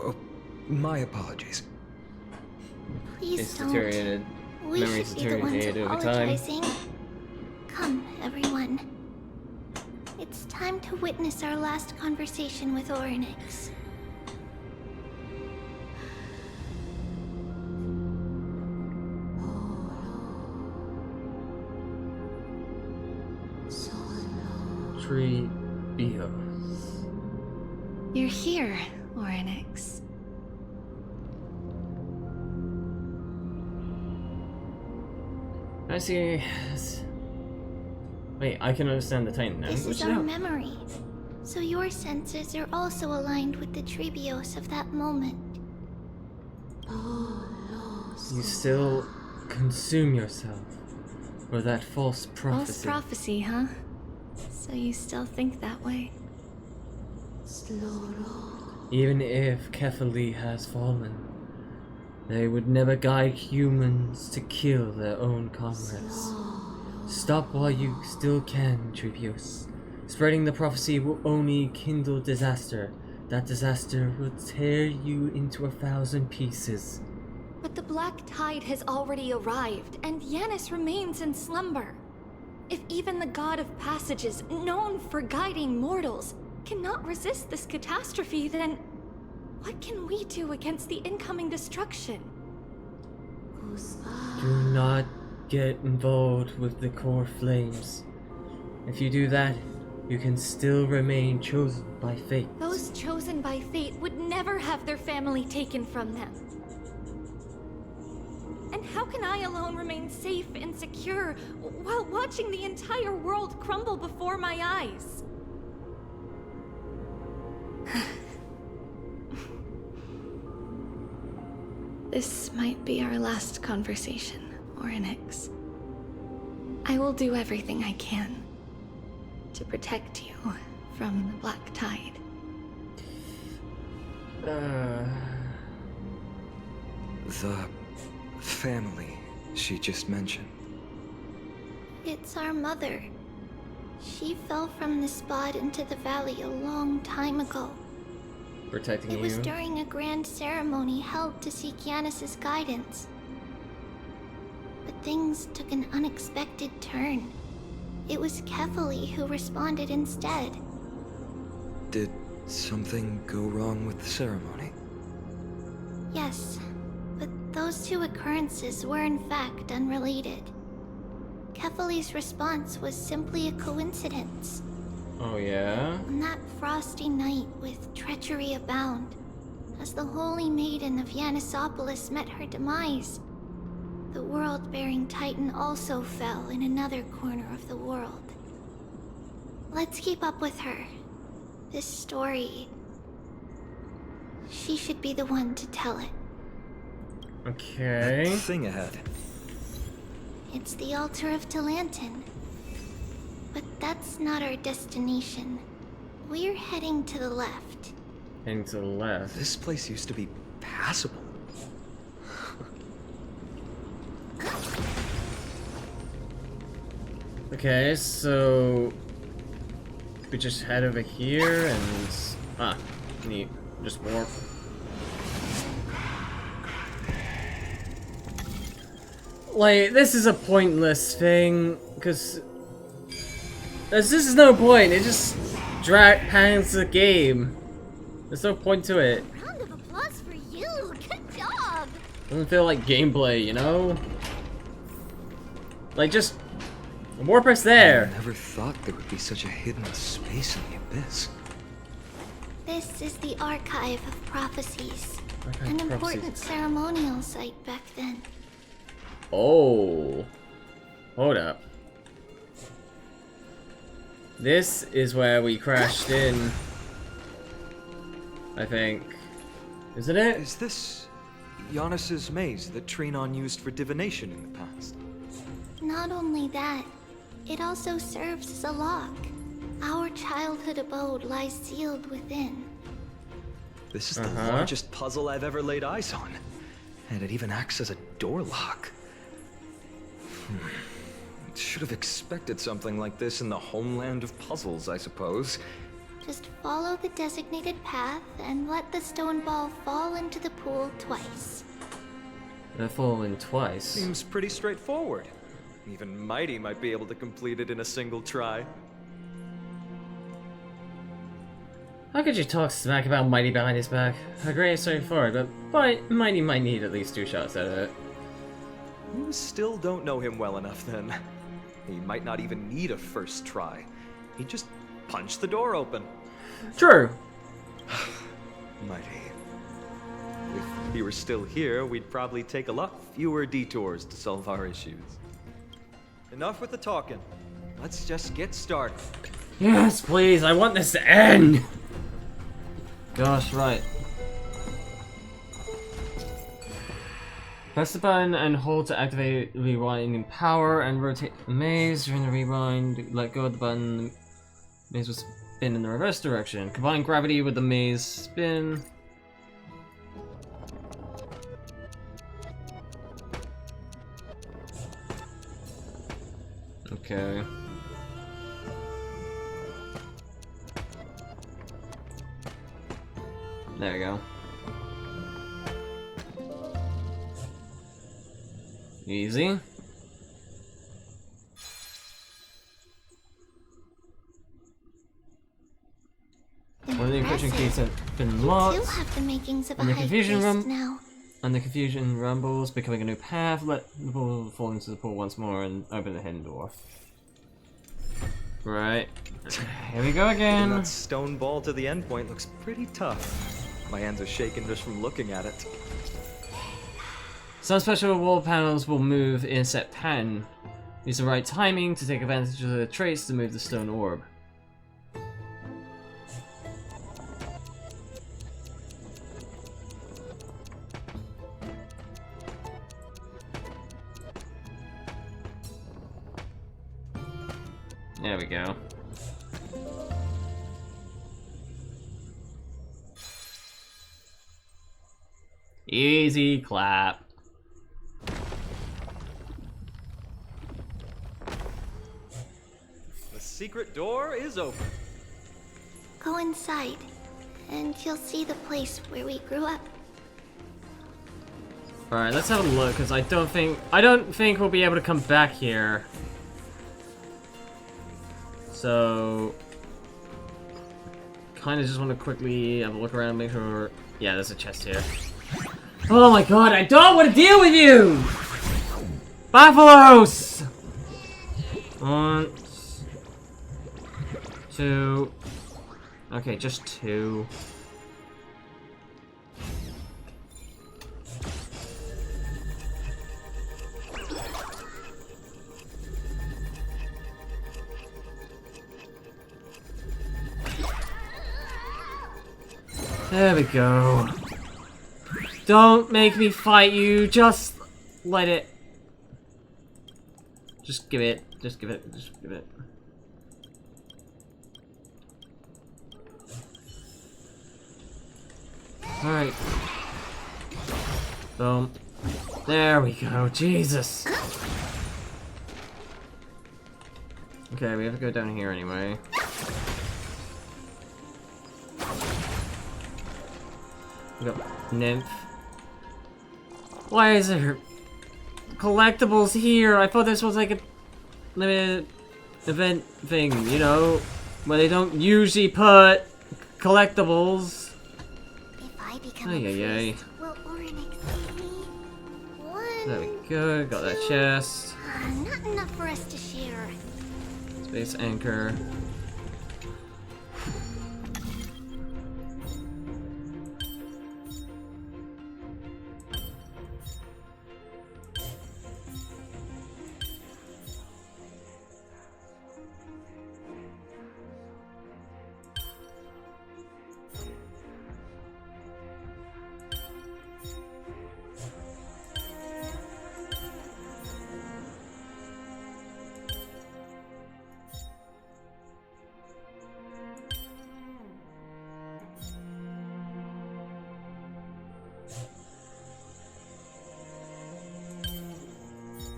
Oh, my apologies. Please It's don't. deteriorated. We Memories should be the ones deteriorated over time. apologizing. Come, everyone. It's time to witness our last conversation with Orynyx. Tree Bios. You're here, Orynyx. I see. Wait, I can understand the Titan now. This is our memory. So your senses are also aligned with the Trebios of that moment. You still consume yourself with that false prophecy. False prophecy, huh? So you still think that way? Even if Kefali has fallen, they would never guide humans to kill their own comrades. Stop while you still can, Trebios. Spreading the prophecy will only kindle disaster. That disaster will tear you into 1,000 pieces. But the Black Tide has already arrived, and Yanis remains in slumber. If even the God of Passages, known for guiding mortals, cannot resist this catastrophe, then what can we do against the incoming destruction? Do not get involved with the core flames. If you do that, you can still remain chosen by fate. Those chosen by fate would never have their family taken from them. And how can I alone remain safe and secure while watching the entire world crumble before my eyes? This might be our last conversation, Orynyx. I will do everything I can to protect you from the Black Tide. The family she just mentioned. It's our mother. She fell from the spot into the valley a long time ago. Protecting you. It was during a grand ceremony held to seek Yanis' guidance. But things took an unexpected turn. It was Kefali who responded instead. Did something go wrong with the ceremony? Yes, but those two occurrences were in fact unrelated. Kefali's response was simply a coincidence. Oh yeah? On that frosty night with treachery abound, as the holy maiden of Yanisopolis met her demise, the world-bearing titan also fell in another corner of the world. Let's keep up with her. This story... she should be the one to tell it. Okay. That thing ahead. It's the altar of Talantin. But that's not our destination. We're heading to the left. Heading to the left. This place used to be passable. Okay, so we just head over here and neat. Just warp. Like, this is a pointless thing, because there's just no point. It just hangs the game. There's no point to it. Round of applause for you. Good job. Doesn't feel like gameplay, you know? Like, just warp us there. I never thought there would be such a hidden space in the abyss. This is the Archive of Prophecies. Archive An of important Prophecies. ceremonial site back then. Oh. Hold up. This is where we crashed in. I think. Isn't it? Is this Yanis' maze that Trinon used for divination in the past? Not only that, it also serves as a lock. Our childhood abode lies sealed within. This is the largest puzzle I've ever laid eyes on. And it even acts as a door lock. Should have expected something like this in the homeland of puzzles, I suppose. Just follow the designated path and let the stone ball fall into the pool twice. They've fallen twice. Seems pretty straightforward. Even Mighty might be able to complete it in a single try. How could you talk smack about Mighty behind his back? A great straightforward, but Mighty might need at least 2 shots at it. You still don't know him well enough then. He might not even need a first try. He just punched the door open. True. Mighty. If he were still here, we'd probably take a lot fewer detours to solve our issues. Enough with the talking. Let's just get started. Yes, please, I want this to end! Gosh, right. Press the button and hold to activate rewinding power and rotate the maze. During the rewind, let go of the button. The maze will spin in the reverse direction. Combine gravity with the maze spin. Okay. There we go. Easy. One of the encryption keys have been locked. You have the makings of a And the high confusion priest now. And the confusion rumbles, becoming a new path. Let the ball fall into the pool once more and open the hidden door. Right. Here we go again. That stone ball to the endpoint looks pretty tough. My hands are shaking just from looking at it. Some special wall panels will move in a set pattern. Use the right timing to take advantage of the trace to move the stone orb. There we go. Easy clap. The secret door is open. Go inside, and you'll see the place where we grew up. Alright, let's have a look, because I don't think we'll be able to come back here. So kinda just wanna quickly have a look around, make sure. Yeah, there's a chest here. Oh my god, I don't want to deal with you! Buffalos! 1, 2. Okay, just 2. There we go. Don't make me fight you, just let it. Just give it, just give it, just give it. Alright. Boom. There we go, Jesus. Okay, we have to go down here anyway. We got Nymph. Why is there collectibles here? I thought this was like a limited event thing, you know, where they don't usually put collectibles. If I become Ay, ay, ay. will Orynyx save me? One. There we go, got that chest. Not enough for us to share. Space anchor.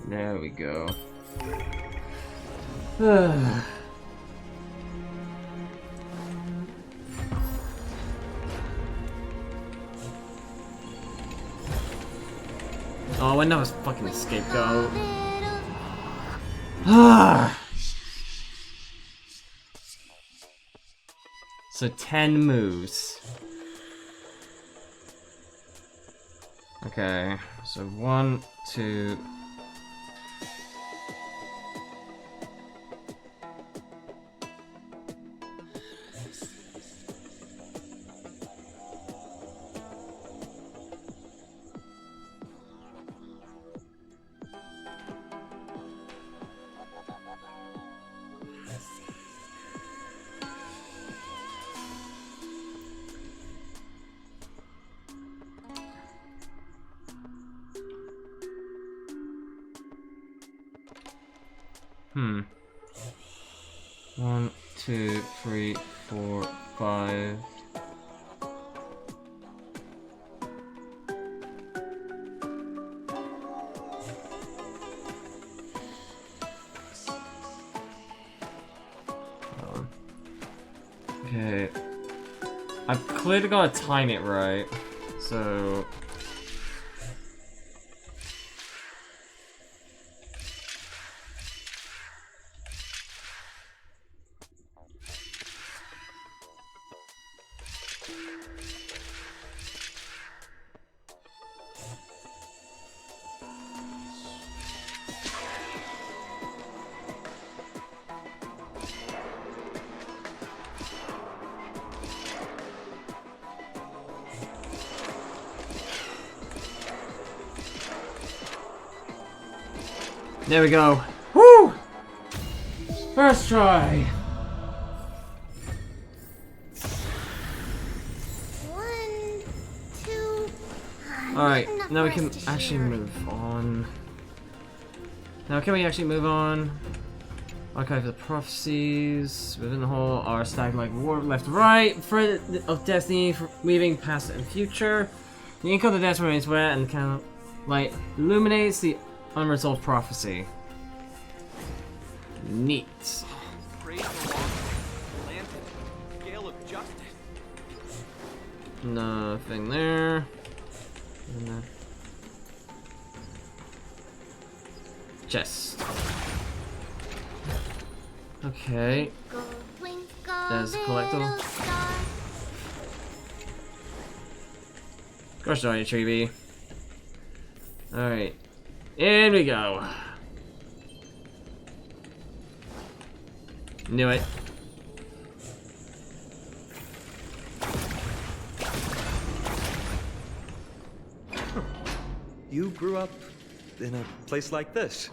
There we go. Oh, another fucking scapegoat. So 10 moves. Okay, so 1, 2. 1, 2, 3, 4, 5. Okay. I've clearly got to time it right. So. There we go. Woo! First try. 1, 2. Alright, now we can actually move on. Now can we actually move on? Archive the prophecies. Within the whole are stacked like war left to right. Thread of destiny weaving past and future. The ink of the death remains wet and kind of light illuminates the unresolved prophecy. Neat. Praise the Lord. Planted. Gale of justice. Nothing there. Chest. Okay. There's a collectible. Gosh darn you, Treeby. Alright. In we go. Knew it. You grew up in a place like this?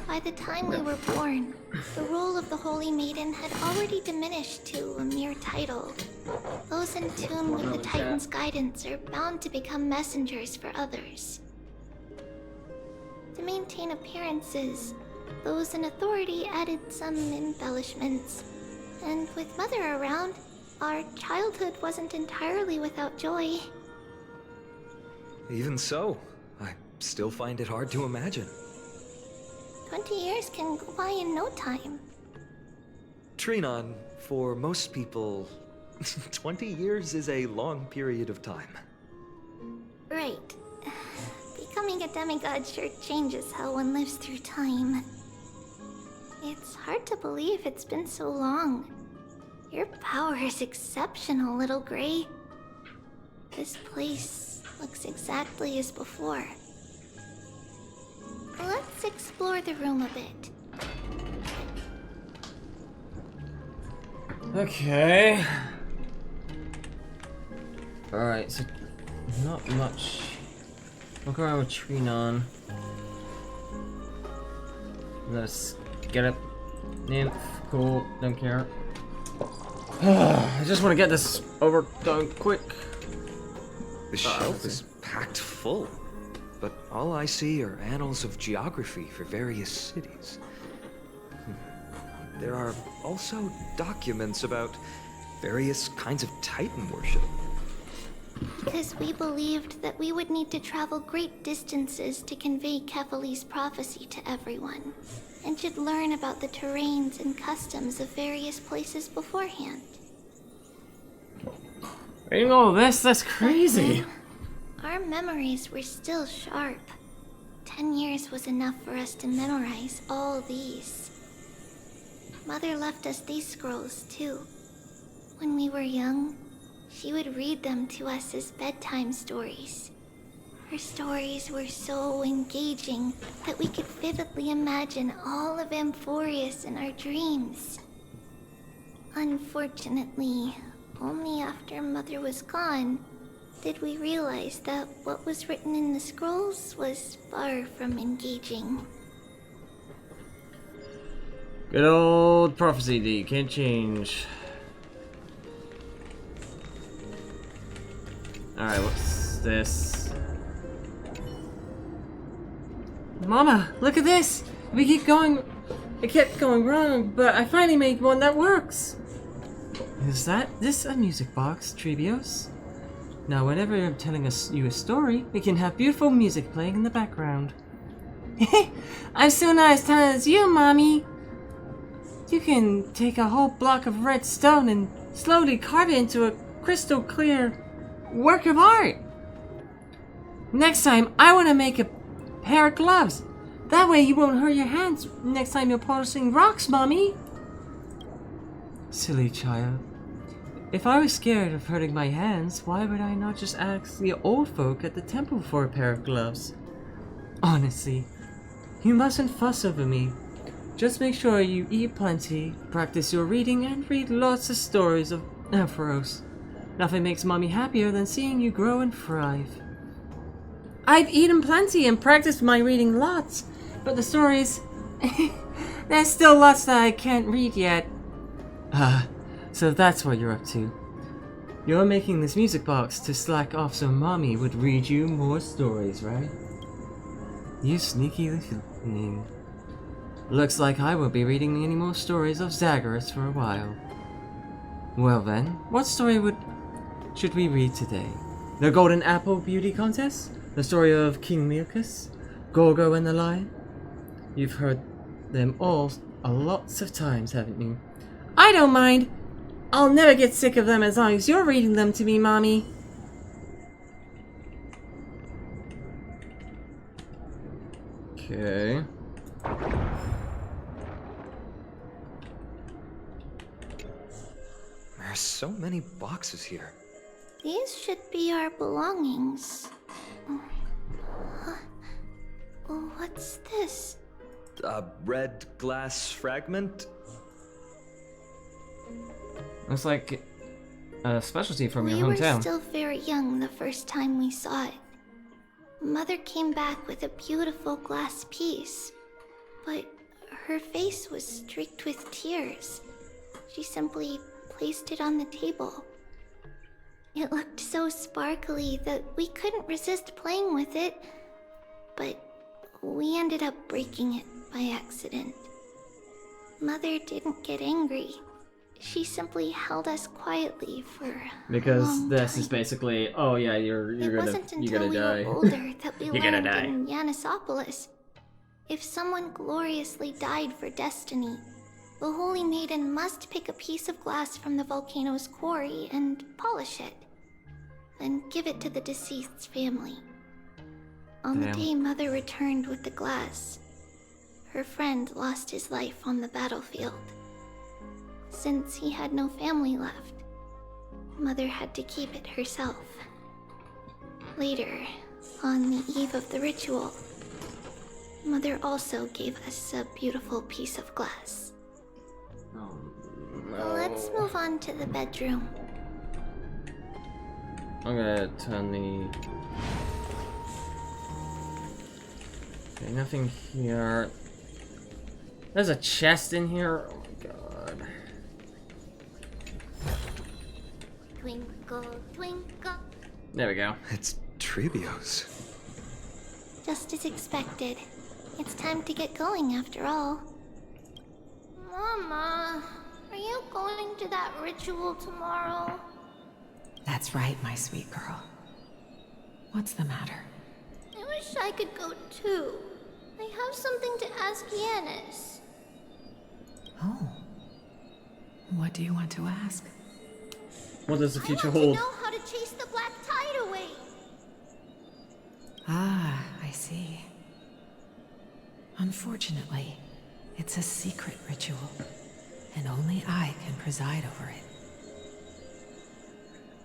By the time we were born, the role of the Holy Maiden had already diminished to a mere title. Those in tune with the Titan's guidance are bound to become messengers for others. To maintain appearances, those in authority added some embellishments. And with Mother around, our childhood wasn't entirely without joy. Even so, I still find it hard to imagine. 20 years can go by in no time. Trinon, for most people, 20 years is a long period of time. Right. Becoming a demigod sure changes how one lives through time. It's hard to believe it's been so long. Your power is exceptional, Little Gray. This place looks exactly as before. Let's explore the room a bit. Okay. Alright, so not much. Look around with Trinon. Let's get up. Nymph, cool, don't care. I just want to get this over done quick. The shelf is packed full, but all I see are annals of geography for various cities. There are also documents about various kinds of Titan worship. Because we believed that we would need to travel great distances to convey Kefali's prophecy to everyone, and should learn about the terrains and customs of various places beforehand. Reading all this? That's crazy. Our memories were still sharp. 10 years was enough for us to memorize all these. Mother left us these scrolls, too. When we were young, she would read them to us as bedtime stories. Her stories were so engaging that we could vividly imagine all of Amphorius in our dreams. Unfortunately, only after Mother was gone did we realize that what was written in the scrolls was far from engaging. Good old prophecy D, can't change. Alright, what's this? Mama, look at this! We keep going It kept going wrong, but I finally made one that works. Is this a music box, Treebios? Now whenever I'm telling you a story, we can have beautiful music playing in the background. I'm so nice as you, Mommy! You can take a whole block of red stone and slowly carve it into a crystal clear work of art. Next time, I want to make a pair of gloves. That way you won't hurt your hands next time you're polishing rocks, Mommy. Silly child. If I was scared of hurting my hands, why would I not just ask the old folk at the temple for a pair of gloves? Honestly, you mustn't fuss over me. Just make sure you eat plenty, practice your reading, and read lots of stories of Ampharos. Nothing makes Mommy happier than seeing you grow and thrive. I've eaten plenty and practiced my reading lots, but the stories... there's still lots that I can't read yet. So that's what you're up to. You're making this music box to slack off so Mommy would read you more stories, right? You sneaky little thing. Looks like I won't be reading any more stories of Zagreus for a while. Well then, what story should we read today? The Golden Apple Beauty Contest? The story of King Milkus? Gorgo and the Lion? You've heard them all a lots of times, haven't you? I don't mind! I'll never get sick of them as long as you're reading them to me, Mommy. Okay. There's so many boxes here. These should be our belongings. What's this? A red glass fragment? Looks like a specialty from your We hometown. were still very young the first time we saw it. Mother came back with a beautiful glass piece, but her face was streaked with tears. She simply placed it on the table. It looked so sparkly that we couldn't resist playing with it, but we ended up breaking it by accident. Mother didn't get angry. She simply held us quietly for a Because long this time. is basically, oh yeah, you're It gonna wasn't until we die. were older that we You're gonna learned die. in Yanisopolis, if someone gloriously died for destiny, the Holy Maiden must pick a piece of glass from the volcano's quarry and polish it, then give it to the deceased's family. On the Damn. day Mother returned with the glass, her friend lost his life on the battlefield. Since he had no family left, Mother had to keep it herself. Later, on the eve of the ritual, Mother also gave us a beautiful piece of glass. Let's move on to the bedroom. I'm gonna turn the... Okay, nothing here. There's a chest in here. Oh my god. Twinkle, twinkle. There we go. It's Treebios. Just as expected. It's time to get going after all. Mama, are you going to that ritual tomorrow? That's right, my sweet girl. What's the matter? I wish I could go too. I have something to ask Yanis. Oh. What do you want to ask? What does the future I hold? know how to chase the black tide away. Ah, I see. Unfortunately, it's a secret ritual, and only I can preside over it.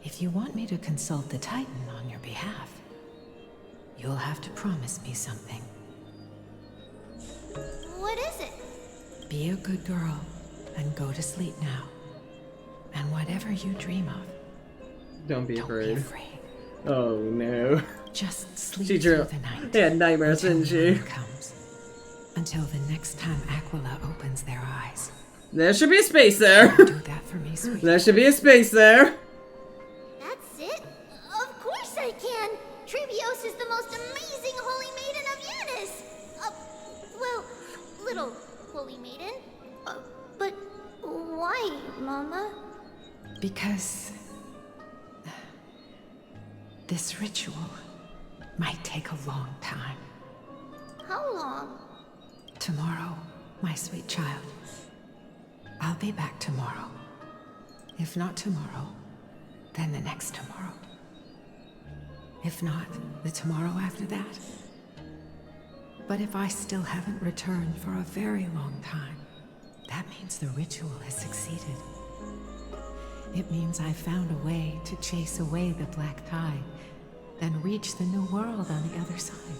If you want me to consult the Titan on your behalf, you'll have to promise me something. What is it? Be a good girl and go to sleep now. And whatever you dream of, Don't be afraid. Oh no. just sleep She through the night. had nightmares, until didn't she? morning comes. Until the next time Aquila opens their eyes. There should be a space there. Do that for me, sweetie. There should be a space there. That's it? Of course I can! Treebios is the most amazing Holy Maiden of Yanis! Well, little Holy Maiden. Because this ritual might take a long time. How long? Tomorrow, my sweet child. I'll be back tomorrow. If not tomorrow, then the next tomorrow. If not, the tomorrow after that. But if I still haven't returned for a very long time, that means the ritual has succeeded. It means I found a way to chase away the black tide, then reach the new world on the other side.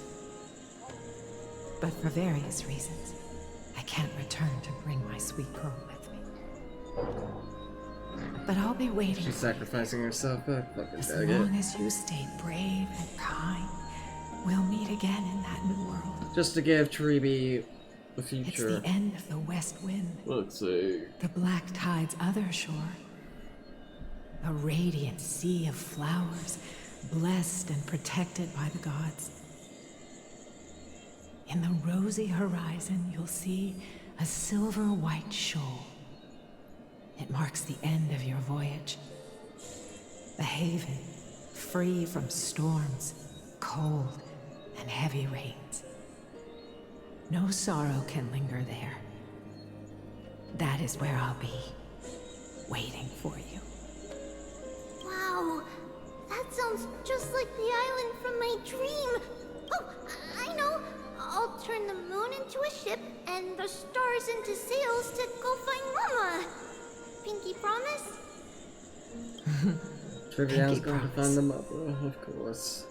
But for various reasons, I can't return to bring my sweet girl with me. But I'll be waiting. She's sacrificing herself. As long as you stay brave and kind, we'll meet again in that new world. Just to give Tribi the future. It's the end of the west wind. Let's see. The black tide's other shore. A radiant sea of flowers, blessed and protected by the gods. In the rosy horizon, you'll see a silver-white shoal. It marks the end of your voyage. A haven, free from storms, cold, and heavy rains. No sorrow can linger there. That is where I'll be, waiting for you. Wow, that sounds just like the island from my dream. Oh, I know. I'll turn the moon into a ship and the stars into sails to go find Mama. Pinky promise? Trivia's going to find the mother, of course.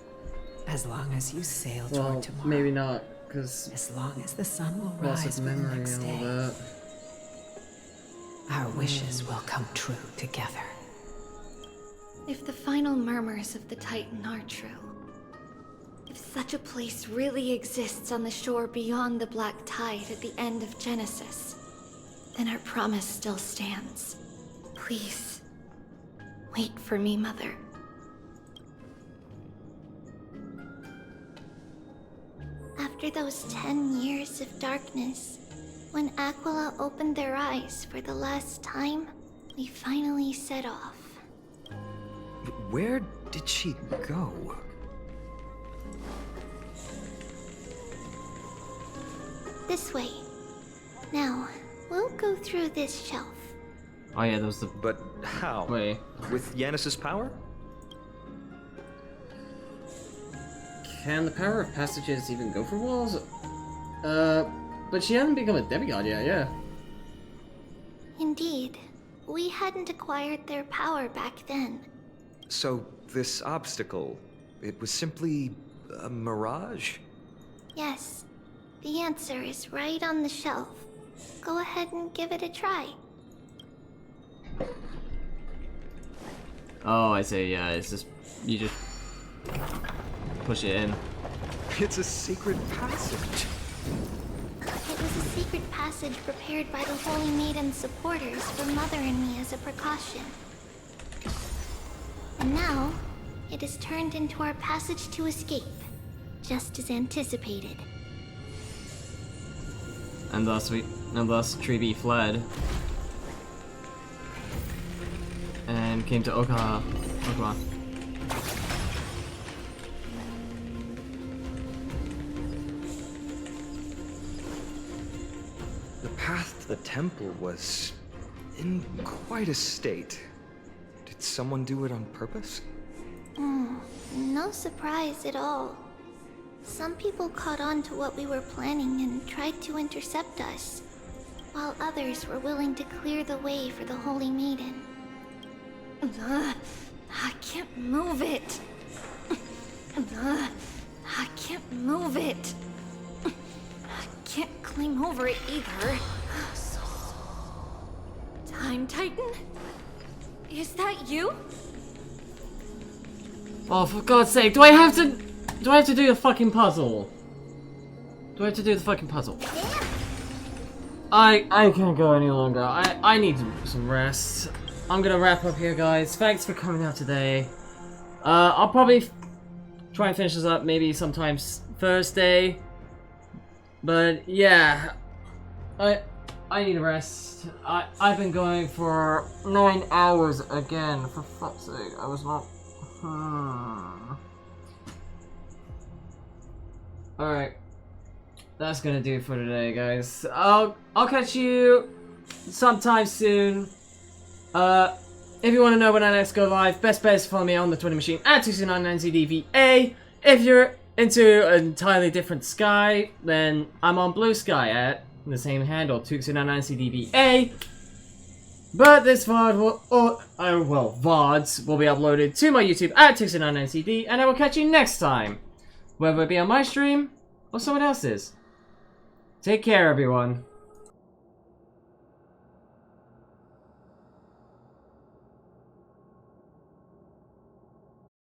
As long as you sail well, toward tomorrow. Maybe not, because as long as the sun will loss rise of with the memory next and all day, that. our wishes will come true together. If the final murmurs of the Titan are true, if such a place really exists on the shore beyond the black tide at the end of Genesis, then our promise still stands. Please, wait for me, Mother. After those 10 years of darkness, when Aquila opened their eyes for the last time, we finally set off. Where did she go? This way. Now, we'll go through this shelf. Oh yeah, those the. But how? Wait. With Yanis's power? Can the power of passages even go for walls? But she hadn't become a demigod yet, yeah. Indeed. We hadn't acquired their power back then. So, this obstacle, it was simply a mirage? Yes. The answer is right on the shelf. Go ahead and give it a try. Oh, I see, yeah, it's just... You just... push it in. It's a secret passage. It was a secret passage prepared by the Holy Maiden's supporters for Mother and me as a precaution. And now, it is turned into our passage to escape, just as anticipated. And thus Tribi fled. And came to Okama. The path to the temple was in quite a state. Did someone do it on purpose? No surprise at all. Some people caught on to what we were planning and tried to intercept us, while others were willing to clear the way for the Holy Maiden. I can't move it. I can't move it. I can't climb over it either. Time Titan? Is that you? Oh, for God's sake, do I have to do the fucking puzzle? Do I have to do the fucking puzzle? I can't go any longer. I need some rest. I'm gonna wrap up here, guys. Thanks for coming out today. I'll probably try and finish this up maybe sometime Thursday. But yeah, I need a rest. I've been going for 9 hours again, for fuck's sake. I was not... Alright. That's gonna do it for today, guys. I'll catch you sometime soon. If you want to know when I next go live, best bet is to follow me on the Twitter machine at Tooxic99CDVA. If you're into an entirely different Sky, then I'm on Blue Sky at the same handle, Tooxic99CDVA. But this VOD will, VODs will be uploaded to my YouTube at Tooxic99CD, and I will catch you next time, whether it be on my stream or someone else's. Take care, everyone.